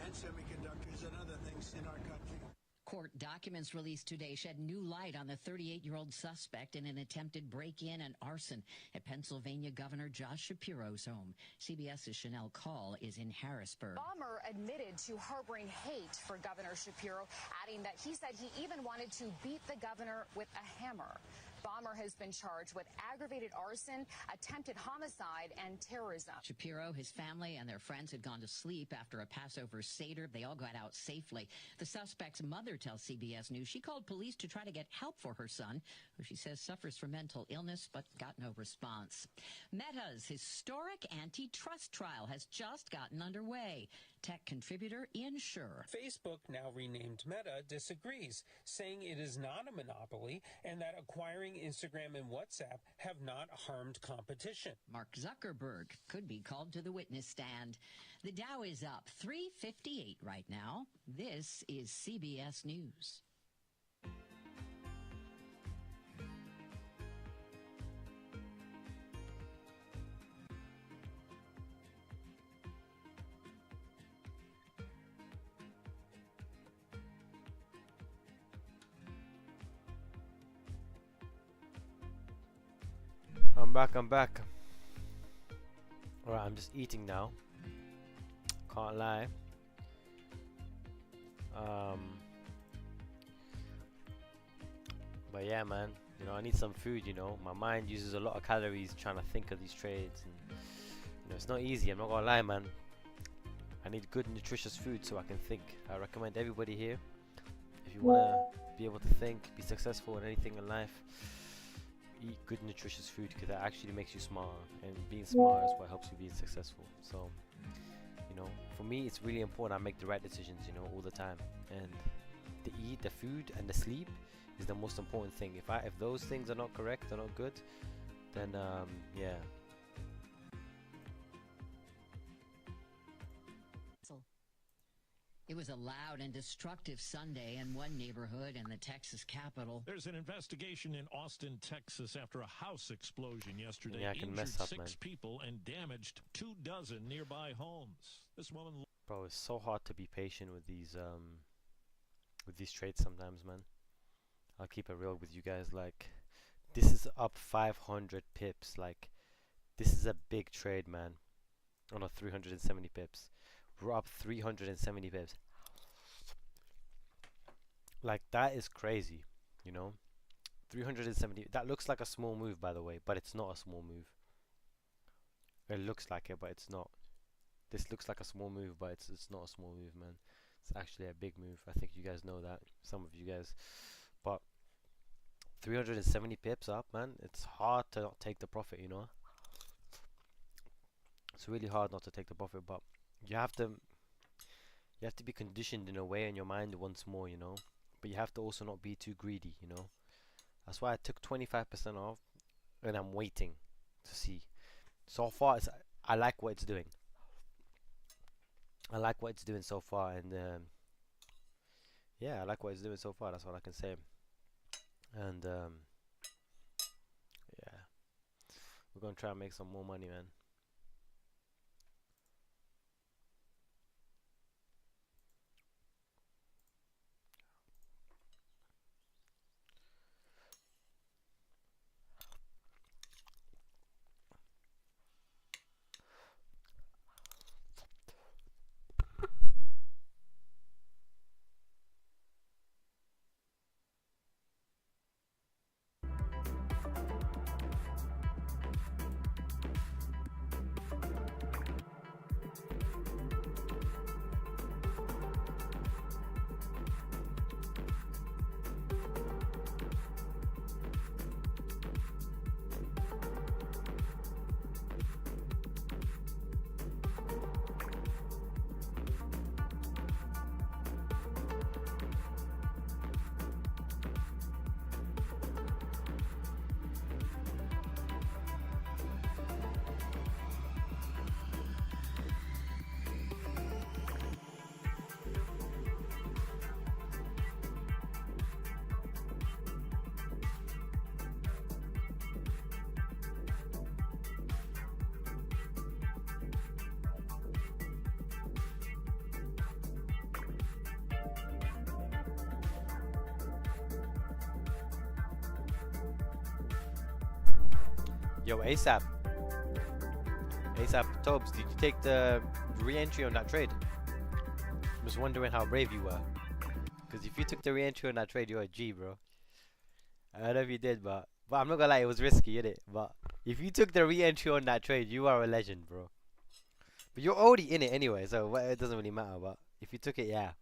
and semiconductors and other things in our country. Court documents released today shed new light on the 38-year-old suspect in an attempted break-in and arson at Pennsylvania Governor Josh Shapiro's home. CBS's Chanel Call is in Harrisburg. Bomber admitted to harboring hate for Governor Shapiro, adding that he said he even wanted to beat the governor with a hammer. Bomber has been charged with aggravated arson, attempted homicide, and terrorism. Shapiro, his family, and their friends had gone to sleep after a Passover Seder. They all got out safely. The suspect's mother tells CBS News she called police to try to get help for her son, who she says suffers from mental illness but got no response. Meta's historic antitrust trial has just gotten underway. Tech contributor Ian Schur. Facebook, now renamed Meta, disagrees, saying it is not a monopoly and that acquiring Instagram and WhatsApp have not harmed competition. Mark Zuckerberg could be called to the witness stand. The Dow is up 358 right now. This is CBS News. I'm back. Alright, I'm just eating now. Can't lie. But yeah, man, you know, I need some food, you know. My mind uses a lot of calories trying to think of these trades. And, you know, it's not easy, I'm not gonna lie, man. I need good, nutritious food so I can think. I recommend everybody here, if you want to be able to think, be successful in anything in life, eat good, nutritious food, because that actually makes you smarter. And being smart is what helps you be successful. So, you know, for me, it's really important I make the right decisions, you know, all the time. And the eat, the food, and the sleep is the most important thing. If those things are not correct, they're not good, then yeah. It was a loud and destructive Sunday in one neighborhood in the Texas capital. There's an investigation in Austin, Texas after a house explosion yesterday Yeah, I can injured mess up, 6 man. people and damaged 24 nearby homes. This woman... Bro, it's so hard to be patient with these trades sometimes, man. I'll keep it real with you guys. Like, this is up 500 pips. Like, this is a big trade, man. Oh no, 370 pips. We're up 370 pips. Like, that is crazy, you know. 370. That looks like a small move, by the way, but it's not a small move. It looks like it, but it's not. This looks like a small move, but it's not a small move, man. It's actually a big move. I think you guys know that. Some of you guys. But 370 pips up, man. It's hard to not take the profit, you know. It's really hard not to take the profit, but you have to be conditioned in a way in your mind once more, you know. But you have to also not be too greedy, you know. That's why I took 25% off, and I'm waiting to see. So far, I like what it's doing. I like what it's doing so far, and yeah, I like what it's doing so far. That's all I can say. And yeah, we're gonna try and make some more money, man. Yo, ASAP, Tobes, did you take the re-entry on that trade? I'm just wondering how brave you were. Because if you took the re-entry on that trade, you're a G, bro. I don't know if you did, but I'm not gonna lie, it was risky, innit? But if you took the re-entry on that trade, you are a legend, bro. But you're already in it anyway, so it doesn't really matter. But if you took it, yeah.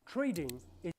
trading is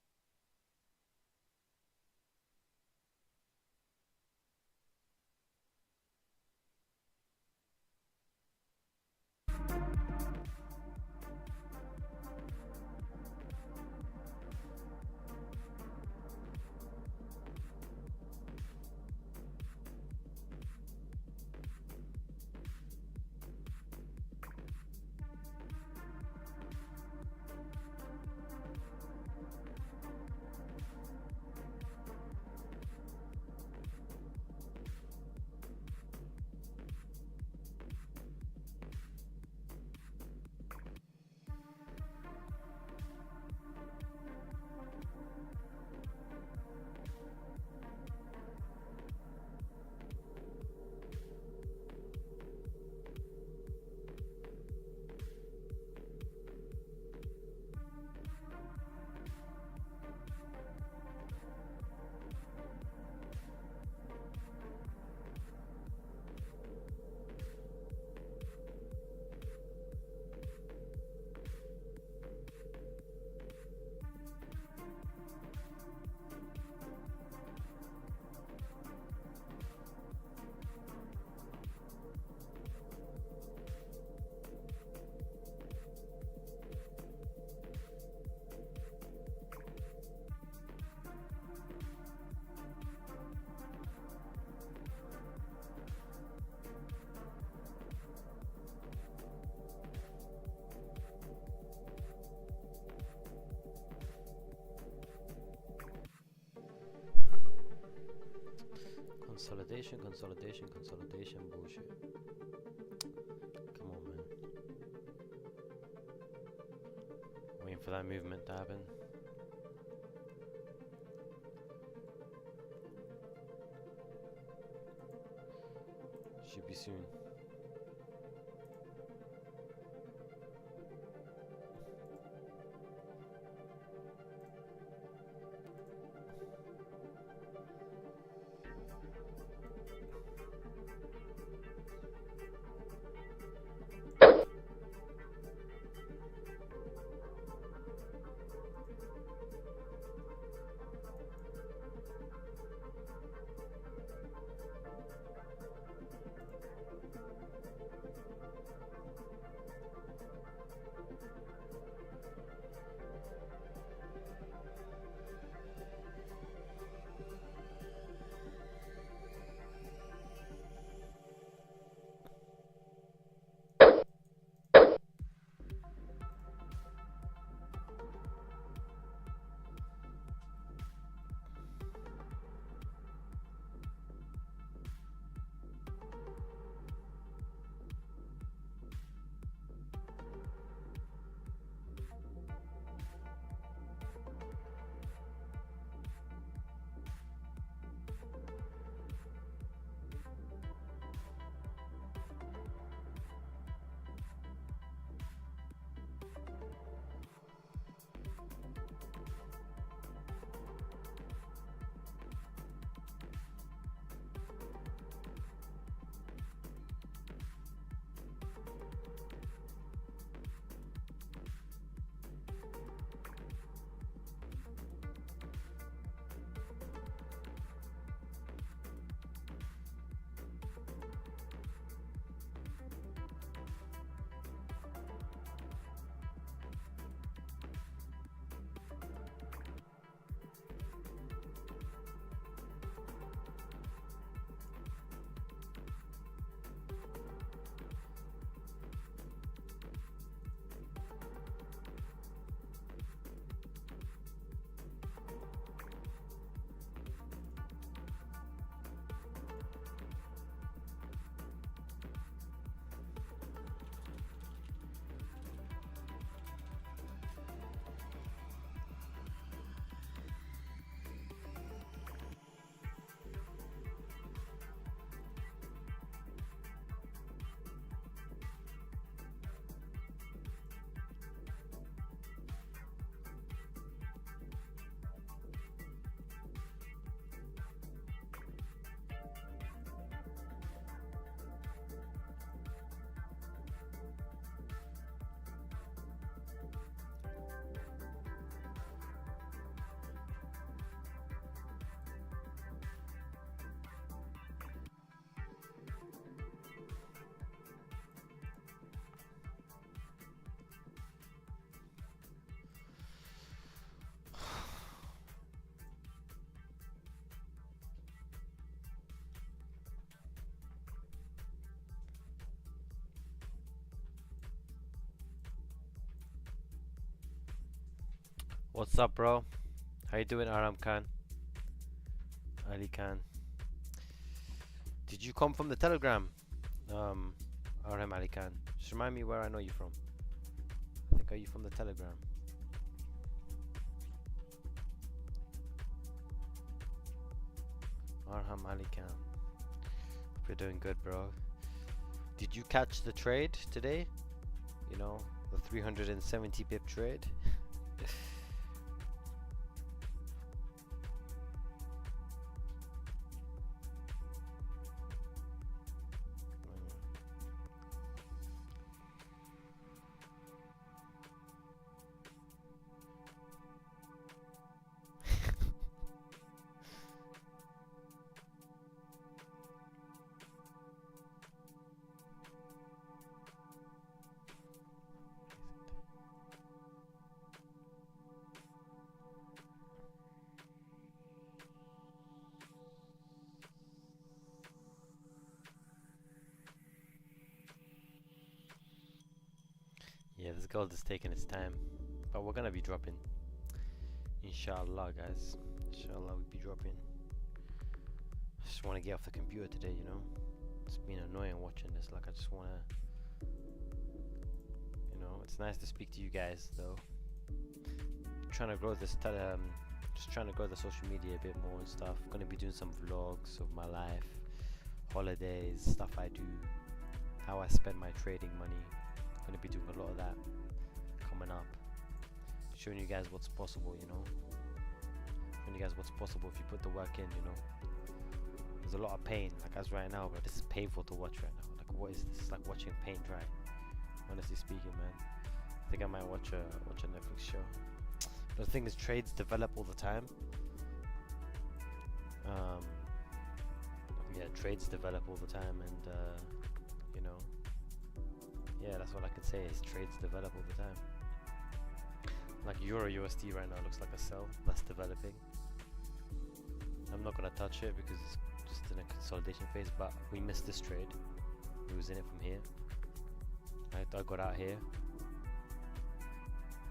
consolidation bullshit. Come on, man. Waiting for that movement to happen. Should be soon. What's up, bro? How you doing, Aram Khan? Ali Khan. Did you come from the Telegram? Aram Ali Khan. Just remind me where I know you from. I think, are you from the Telegram? Arham Ali Khan. Hope you're doing good, bro. Did you catch the trade today? You know, the 370 pip trade? Yeah, this gold is taking its time, but we're gonna be dropping. Inshallah, guys. Inshallah, we'll be dropping. I just want to get off the computer today, you know. It's been annoying watching this. Like, I just want to, you know, it's nice to speak to you guys, though. Trying to grow this, just trying to grow the social media a bit more and stuff. Gonna be doing some vlogs of my life, holidays, stuff I do, how I spend my trading money. Going to be doing a lot of that coming up, showing you guys what's possible, you know, showing you guys what's possible if you put the work in, you know. There's a lot of pain, like as right now, but this is painful to watch right now. Like, what is this? It's like watching paint dry, honestly speaking, man. I think I might watch a Netflix show. But the thing is, trades develop all the time. Yeah, trades develop all the time, and you know, yeah, that's what I can say, is trades develop all the time. Like EUR USD right now looks like a sell that's developing. I'm not gonna touch it because it's just in a consolidation phase, but we missed this trade. We was in it from here. I got out here,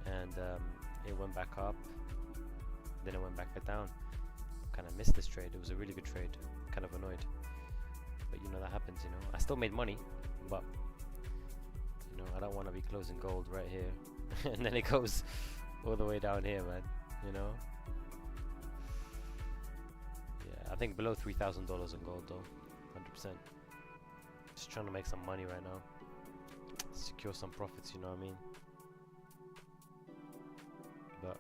and it went back up, then it went back down. Kind of missed this trade. It was a really good trade. Kind of annoyed, but you know, that happens, you know. I still made money, but you know, I don't want to be closing gold right here and then it goes all the way down here, man, you know. Yeah, I think below $3,000 in gold though, 100%. Just trying to make some money right now, secure some profits, you know what I mean. But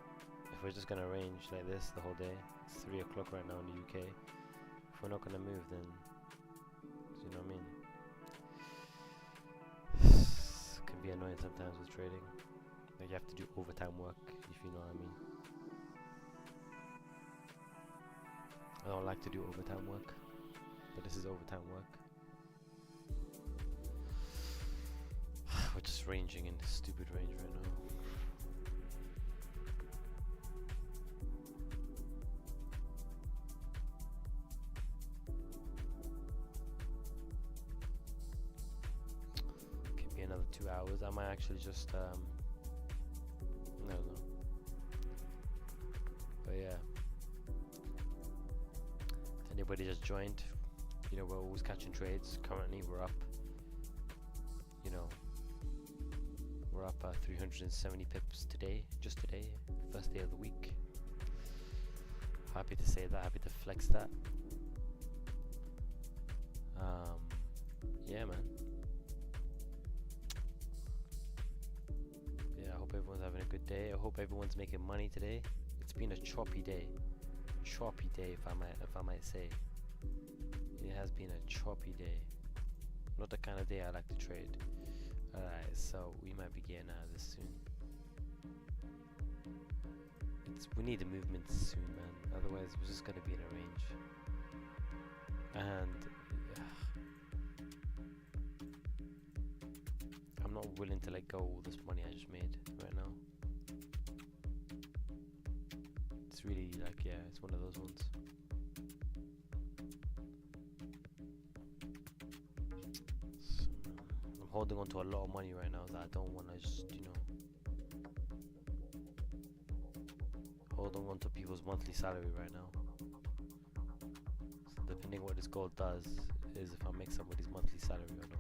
if we're just gonna range like this the whole day, it's 3 o'clock right now in the UK, if we're not gonna move, then you know what I mean. Can be annoying sometimes with trading. Like, you have to do overtime work, if you know what I mean. I don't like to do overtime work, but this is overtime work. We're just ranging in this stupid range right now. Another 2 hours. I might actually just I don't know, but yeah, if anybody just joined, you know, we're always catching trades. Currently we're up, you know, we're up 370 pips today, just today, first day of the week. Happy to say that, happy to flex that. Yeah, man. Everyone's having a good day. I hope everyone's making money today. It's been a choppy day, if I might say. It has been a choppy day. Not the kind of day I like to trade. Alright, so we might be getting out of this soon. We need a movement soon, man. Otherwise, we're just gonna be in a range. And I'm not willing to let go of all this money I just made right now. It's really like, yeah, it's one of those ones. So, I'm holding on to a lot of money right now that I don't want to just, you know, hold on to people's monthly salary right now. So depending what this gold does is if I make somebody's monthly salary or not.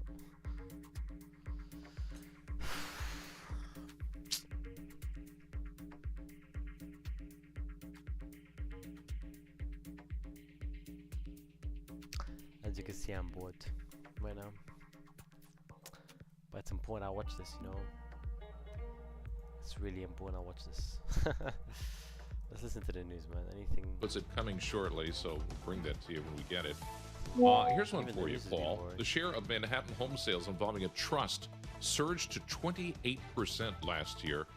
As you can see, I'm bored right now. But it's important I watch this, you know. It's really important I watch this. Let's listen to the news, man. Anything. What's it coming shortly, so we'll bring that to you when we get it. Here's one for you, Paul. The share of Manhattan home sales involving a trust surged to 28% last year.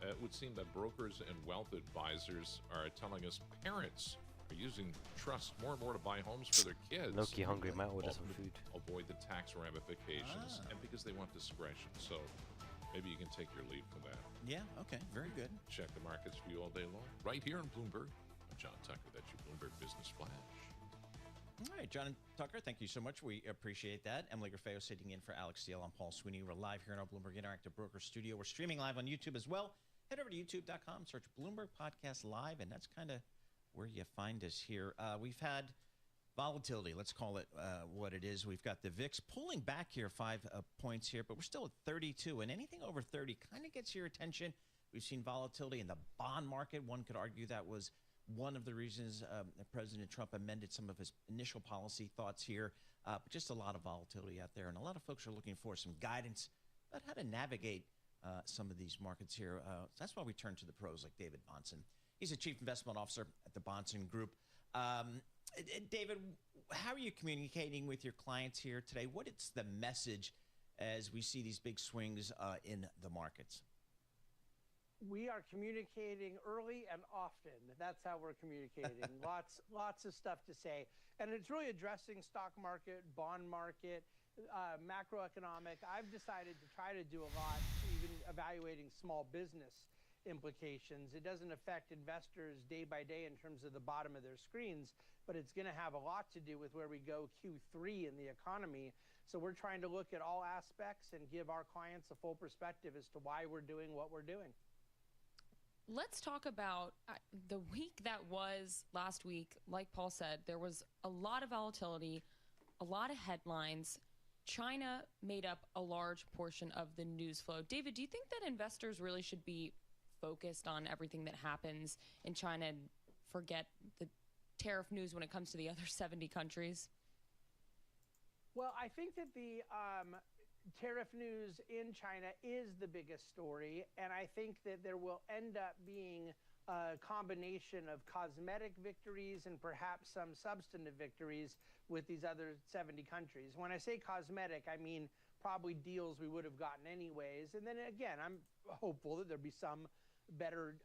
It would seem that brokers and wealth advisors are telling us parents are using trusts more and more to buy homes for their kids. Low-key hungry, might order some food. Avoid the tax ramifications, and because they want discretion. So maybe you can take your lead from that. Yeah, okay, very good. Check the markets for you all day long, right here in Bloomberg. I'm John Tucker, that's your Bloomberg Business Flash. All right, John and Tucker, thank you so much. We appreciate that. Emily Grafeo sitting in for Alex Steele. I'm Paul Sweeney. We're live here in our Bloomberg Interactive Broker Studio. We're streaming live on YouTube as well. Head over to youtube.com, search Bloomberg Podcast Live, and that's kind of where you find us here. We've had volatility, let's call it what it is. We've got the VIX pulling back here 5 points here, but we're still at 32, and anything over 30 kind of gets your attention. We've seen volatility in the bond market. One could argue that was one of the reasons that President Trump amended some of his initial policy thoughts here, but just a lot of volatility out there, and a lot of folks are looking for some guidance about how to navigate some of these markets here. That's why we turn to the pros like David Bahnsen. He's a Chief Investment Officer at the Bahnsen Group. David, how are you communicating with your clients here today? What is the message as we see these big swings in the markets? We are communicating early and often. That's how we're communicating. Lots of stuff to say. And it's really addressing stock market, bond market, macroeconomic. I've decided to try to do a lot, even evaluating small business implications. It doesn't affect investors day by day in terms of the bottom of their screens, but it's going to have a lot to do with where we go Q3 in the economy. So we're trying to look at all aspects and give our clients a full perspective as to why we're doing what we're doing. Let's talk about the week that was last week. Like Paul said, there was a lot of volatility, a lot of headlines. China made up a large portion of the news flow. David, do you think that investors really should be focused on everything that happens in China and forget the tariff news when it comes to the other 70 countries? Well, I think that the tariff news in China is the biggest story, and I think that there will end up being a combination of cosmetic victories and perhaps some substantive victories with these other 70 countries. When I say cosmetic, I mean probably deals we would have gotten anyways. And then again, I'm hopeful that there'll be some better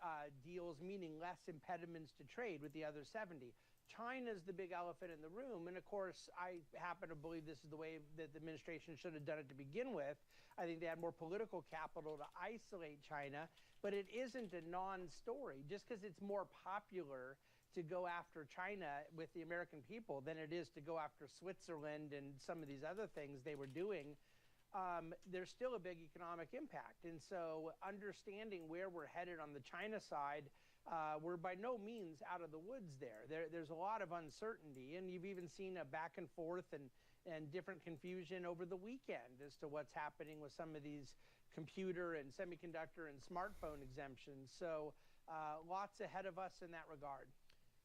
deals, meaning less impediments to trade with the other 70. China's the big elephant in the room, and of course, I happen to believe this is the way that the administration should have done it to begin with. I think they had more political capital to isolate China, but it isn't a non-story. Just because it's more popular to go after China with the American people than it is to go after Switzerland and some of these other things they were doing, there's still a big economic impact. And so understanding where we're headed on the China side, we're by no means out of the woods there. There's a lot of uncertainty, and you've even seen a back and forth and different confusion over the weekend as to what's happening with some of these computer and semiconductor and smartphone exemptions. So lots ahead of us in that regard.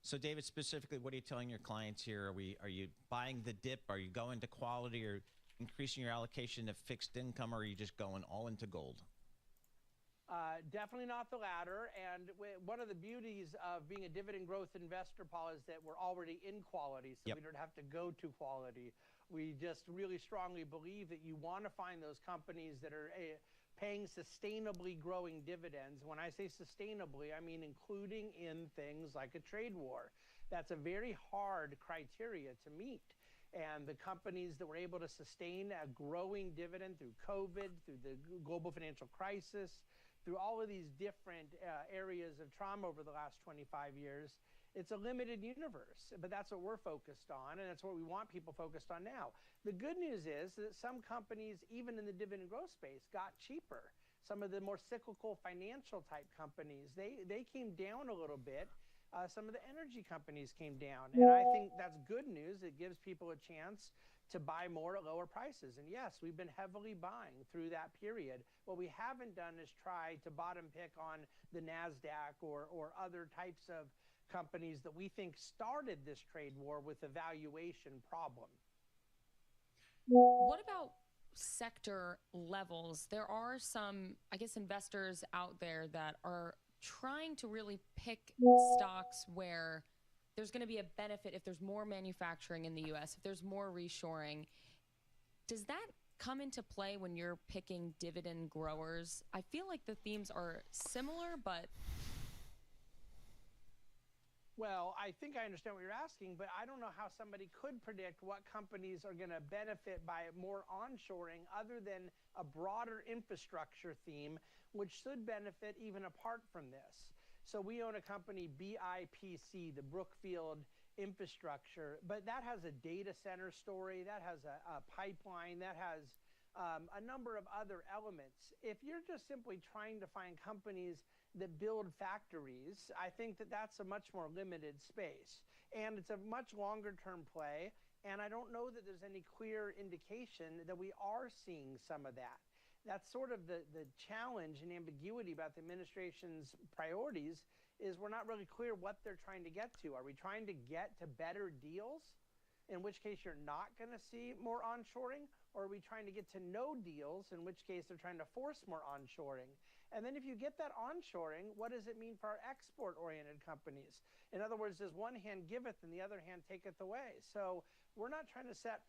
So David, specifically, what are you telling your clients here? Are you buying the dip? Are you going to quality or increasing your allocation to fixed income, or are you just going all into gold? Definitely not the latter. And one of the beauties of being a dividend growth investor, Paul, is that we're already in quality, so we don't have to go to quality. We just really strongly believe that you want to find those companies that are paying sustainably growing dividends. When I say sustainably, I mean including in things like a trade war. That's a very hard criteria to meet. And the companies that were able to sustain a growing dividend through COVID, through the global financial crisis, through all of these different areas of trauma over the last 25 years, it's a limited universe. But that's what we're focused on, and that's what we want people focused on now. The good news is that some companies, even in the dividend growth space, got cheaper. some of the more cyclical financial type companies, they came down a little bit. Some of the energy companies came down. And I think that's good news. It gives people a chance to buy more at lower prices. And yes, we've been heavily buying through that period. What we haven't done is try to bottom pick on the NASDAQ or other types of companies that we think started this trade war with a valuation problem. What about sector levels? There are some, I guess, investors out there that are trying to really pick stocks where there's going to be a benefit if there's more manufacturing in the U.S., if there's more reshoring. Does that come into play when you're picking dividend growers? I feel like the themes are similar, but... Well, I think I understand what you're asking, but I don't know how somebody could predict what companies are going to benefit by more onshoring other than a broader infrastructure theme, which should benefit even apart from this. So we own a company, BIPC, the Brookfield Infrastructure, but that has a data center story, that has a pipeline, that has a number of other elements. If you're just simply trying to find companies that build factories, I think that that's a much more limited space. And it's a much longer term play. And I don't know that there's any clear indication that we are seeing some of that. That's sort of the challenge and ambiguity about the administration's priorities is we're not really clear what they're trying to get to. Are we trying to get to better deals, in which case you're not going to see more onshoring? Or are we trying to get to no deals, in which case they're trying to force more onshoring? And then if you get that onshoring, what does it mean for our export-oriented companies? In other words, does one hand giveth and the other hand taketh away? So we're not trying to set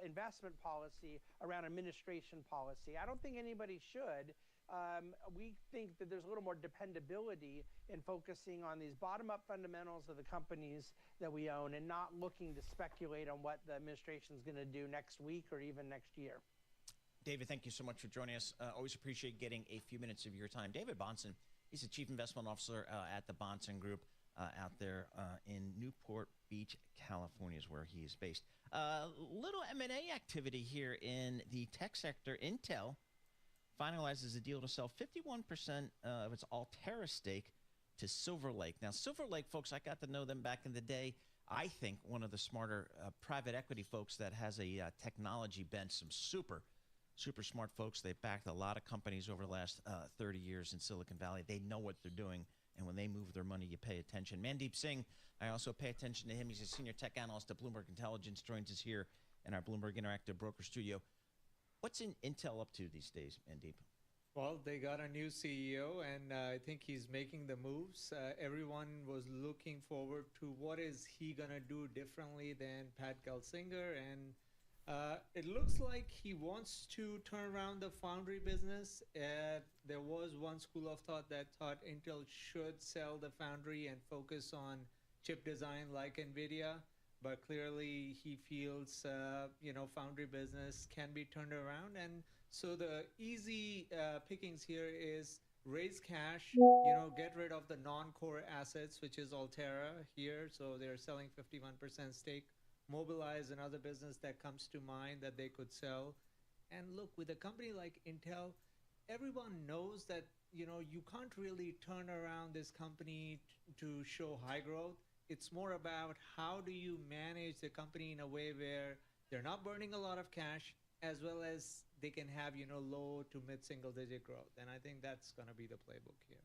investment policy around administration policy. I don't think anybody should. We think that there's a little more dependability in focusing on these bottom-up fundamentals of the companies that we own and not looking to speculate on what the administration is going to do next week or even next year. David, thank you so much for joining us. Always appreciate getting a few minutes of your time. David Bahnsen, he's the Chief Investment Officer at the Bahnsen Group out there in Newport Beach, California is where he is based. Little M&A activity here in the tech sector. Intel finalizes a deal to sell 51% of its Altera stake to Silver Lake. Now, Silver Lake, folks, I got to know them back in the day. I think one of the smarter private equity folks that has a technology bent, some super smart folks. They've backed a lot of companies over the last 30 years in Silicon Valley. They know what they're doing, and when they move their money, you pay attention. Mandeep Singh, I also pay attention to him. He's a senior tech analyst at Bloomberg Intelligence, joins us here in our Bloomberg Interactive Broker Studio. What's Intel up to these days, Mandeep? Well, they got a new CEO, and I think he's making the moves. Everyone was looking forward to what is he going to do differently than Pat Gelsinger, and it looks like he wants to turn around the foundry business. There was one school of thought that thought Intel should sell the foundry and focus on chip design like NVIDIA, but clearly he feels, foundry business can be turned around. And so the easy pickings here is raise cash, get rid of the non-core assets, which is Altera here. So they're selling 51% stake. Mobilize another business that comes to mind that they could sell. And look, with a company like Intel, everyone knows that, you can't really turn around this company to show high growth. It's more about how do you manage the company in a way where they're not burning a lot of cash, as well as they can have, low to mid-single digit growth. And I think that's going to be the playbook here.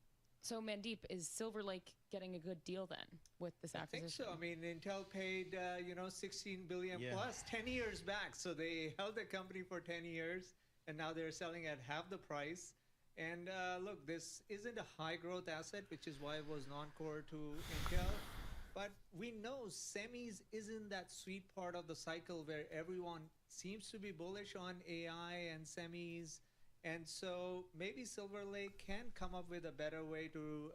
So, Mandeep, is Silver Lake getting a good deal then with this acquisition? I think so. I mean, Intel paid, $16 billion plus 10 years back. So they held the company for 10 years, and now they're selling at half the price. And look, this isn't a high growth asset, which is why it was non-core to Intel. But we know semis isn't that sweet part of the cycle where everyone seems to be bullish on AI and semis. And so maybe Silver Lake can come up with a better way to,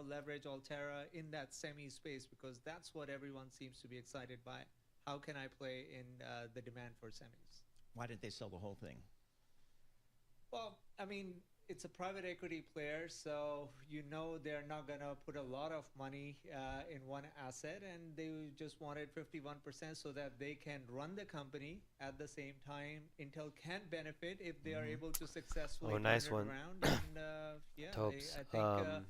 leverage Altera in that semi space, because that's what everyone seems to be excited by. How can I play in the demand for semis? Why didn't they sell the whole thing? Well, I mean, it's a private equity player, so you know they're not gonna put a lot of money in one asset, and they just wanted 51% so that they can run the company at the same time. Intel can benefit if they are able to successfully turn it around. And yeah, I think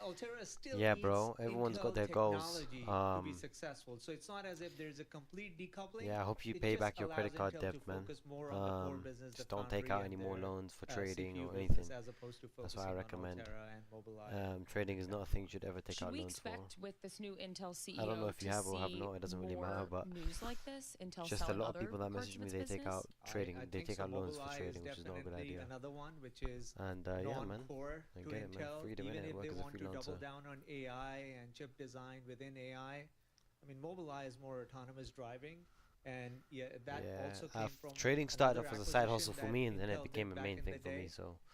Altera still yeah, needs bro. Everyone's Intel got their goals. technology to be successful. So it's not as if there's a complete decoupling. Yeah, I hope you It pay just back your allows credit card Intel debt, to man. focus more on the core business, Just the don't take foundry out any and more their, loans for trading CPU or business, anything. as opposed to That's what I focusing on recommend. Altera and Mobileye. Trading is not a thing you should ever take Should out we loans for. expect with this new Intel CEO I don't know if you to have or have see not. It doesn't really matter, more but news like this? Intel just a selling lot of other people that parts message of me, its they take business? out trading, I they think take so. out loans for Mobileye trading, which is not a good definitely idea. another one, which is And yeah, man, non-core I to get it, man. Intel. Freedom, Even innit? if Work they as a want to double freelancer. down on AI and chip design within AI. I mean, Mobileye is more autonomous driving, and yeah, that also came from trading started another off as a side acquisition hustle for that me, and then it Intel became did a back main in thing the for me. day.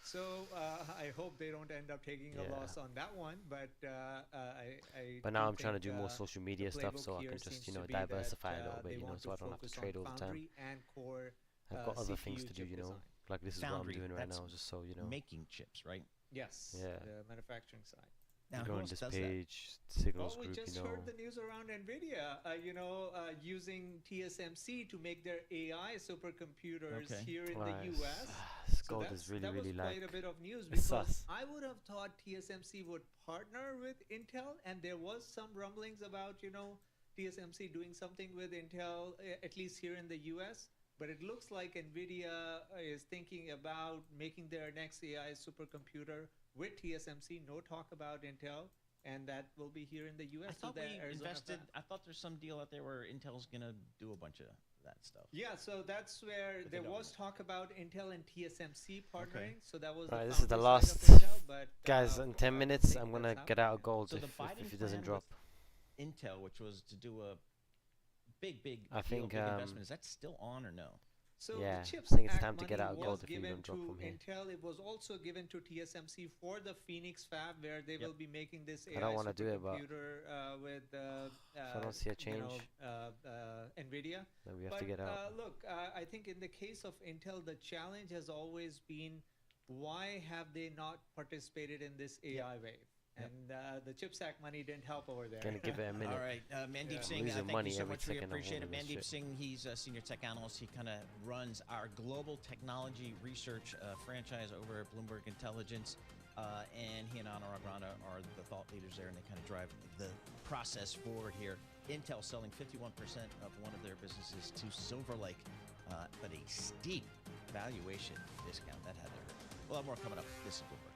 So I hope they don't end up taking a Yeah. loss on that one. But I But now do I'm trying to do think, more social media the stuff, playbook so I here can just seems to be diversify a that, little bit, they want so I to don't have to focus on trade all the time. foundry and core. I've got other CPU things to do, chip design. like this is Foundry, what I'm doing right that's now, just so you know. making chips, right? Yes. Yeah. The manufacturing side. Now, Go who on else this does that? page, Signals Well, we Group, just heard the news around NVIDIA, using TSMC to make their AI supercomputers here in the US. This So gold is really, that was really quite like a bit of news it's because sus. I would have thought TSMC would partner with Intel, and there was some rumblings about, TSMC doing something with Intel, at least here in the US. But it looks like NVIDIA is thinking about making their next AI supercomputer with TSMC. No talk about Intel, and that will be here in the US. I thought we invested. I thought there's some deal out there where Intel's gonna do a bunch of that stuff. Yeah, so that's where there was talk about Intel and TSMC partnering. So that was Right, the this is the foundry last. side of Intel, but, Guys, in 10 minutes, I'm gonna get out of gold So if, the Biden if it doesn't plan drop. with Intel, which was to do a big I think, big investment, is that still on or no? So Yeah, the I CHIPS think it's Act time to get money out of was gold if you given don't drop to from here. Intel. It was also given to TSMC for the Phoenix fab, where they will be making this AI I don't want to do it, but supercomputer with if I don't see a change, NVIDIA. then we have to get out. Look, I think in the case of Intel, the challenge has always been why have they not participated in this AI wave? And the CHIPS Act money didn't help over there. Gonna give it a minute. All right, Mandeep Singh, Losing thank money you so every much. We second I'm appreciate it. holding this Mandeep shit. Singh, he's a senior tech analyst. He kind of runs our global technology research franchise over at Bloomberg Intelligence. And he and Anurag Rana are the thought leaders there, and they kind of drive the process forward here. Intel selling 51% of one of their businesses to Silver Lake, but a steep valuation discount. That had to hurt. We'll have more coming up. This is Bloomberg.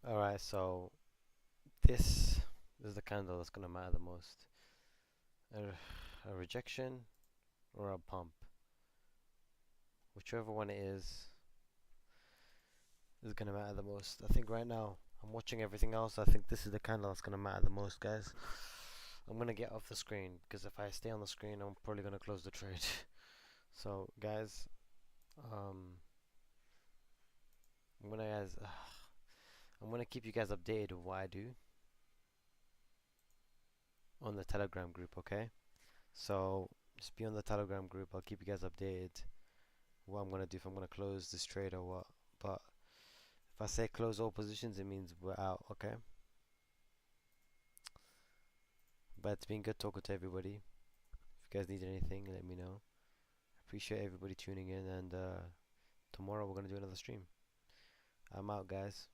Alright, so this is the candle that's gonna matter the most. A rejection or a pump. Whichever one it is gonna matter the most. I think right now I'm watching everything else. I think this is the candle that's gonna matter the most, guys. I'm gonna get off the screen because if I stay on the screen, I'm probably gonna close the trade. So, guys, I'm gonna keep you guys updated with what I do on the Telegram group, okay? So just be on the Telegram group. I'll keep you guys updated what I'm gonna do, if I'm gonna close this trade or what. But if I say close all positions, it means we're out, okay? But it's been good talking to everybody. If you guys need anything, let me know. Appreciate everybody tuning in, and tomorrow we're gonna do another stream. I'm out, guys.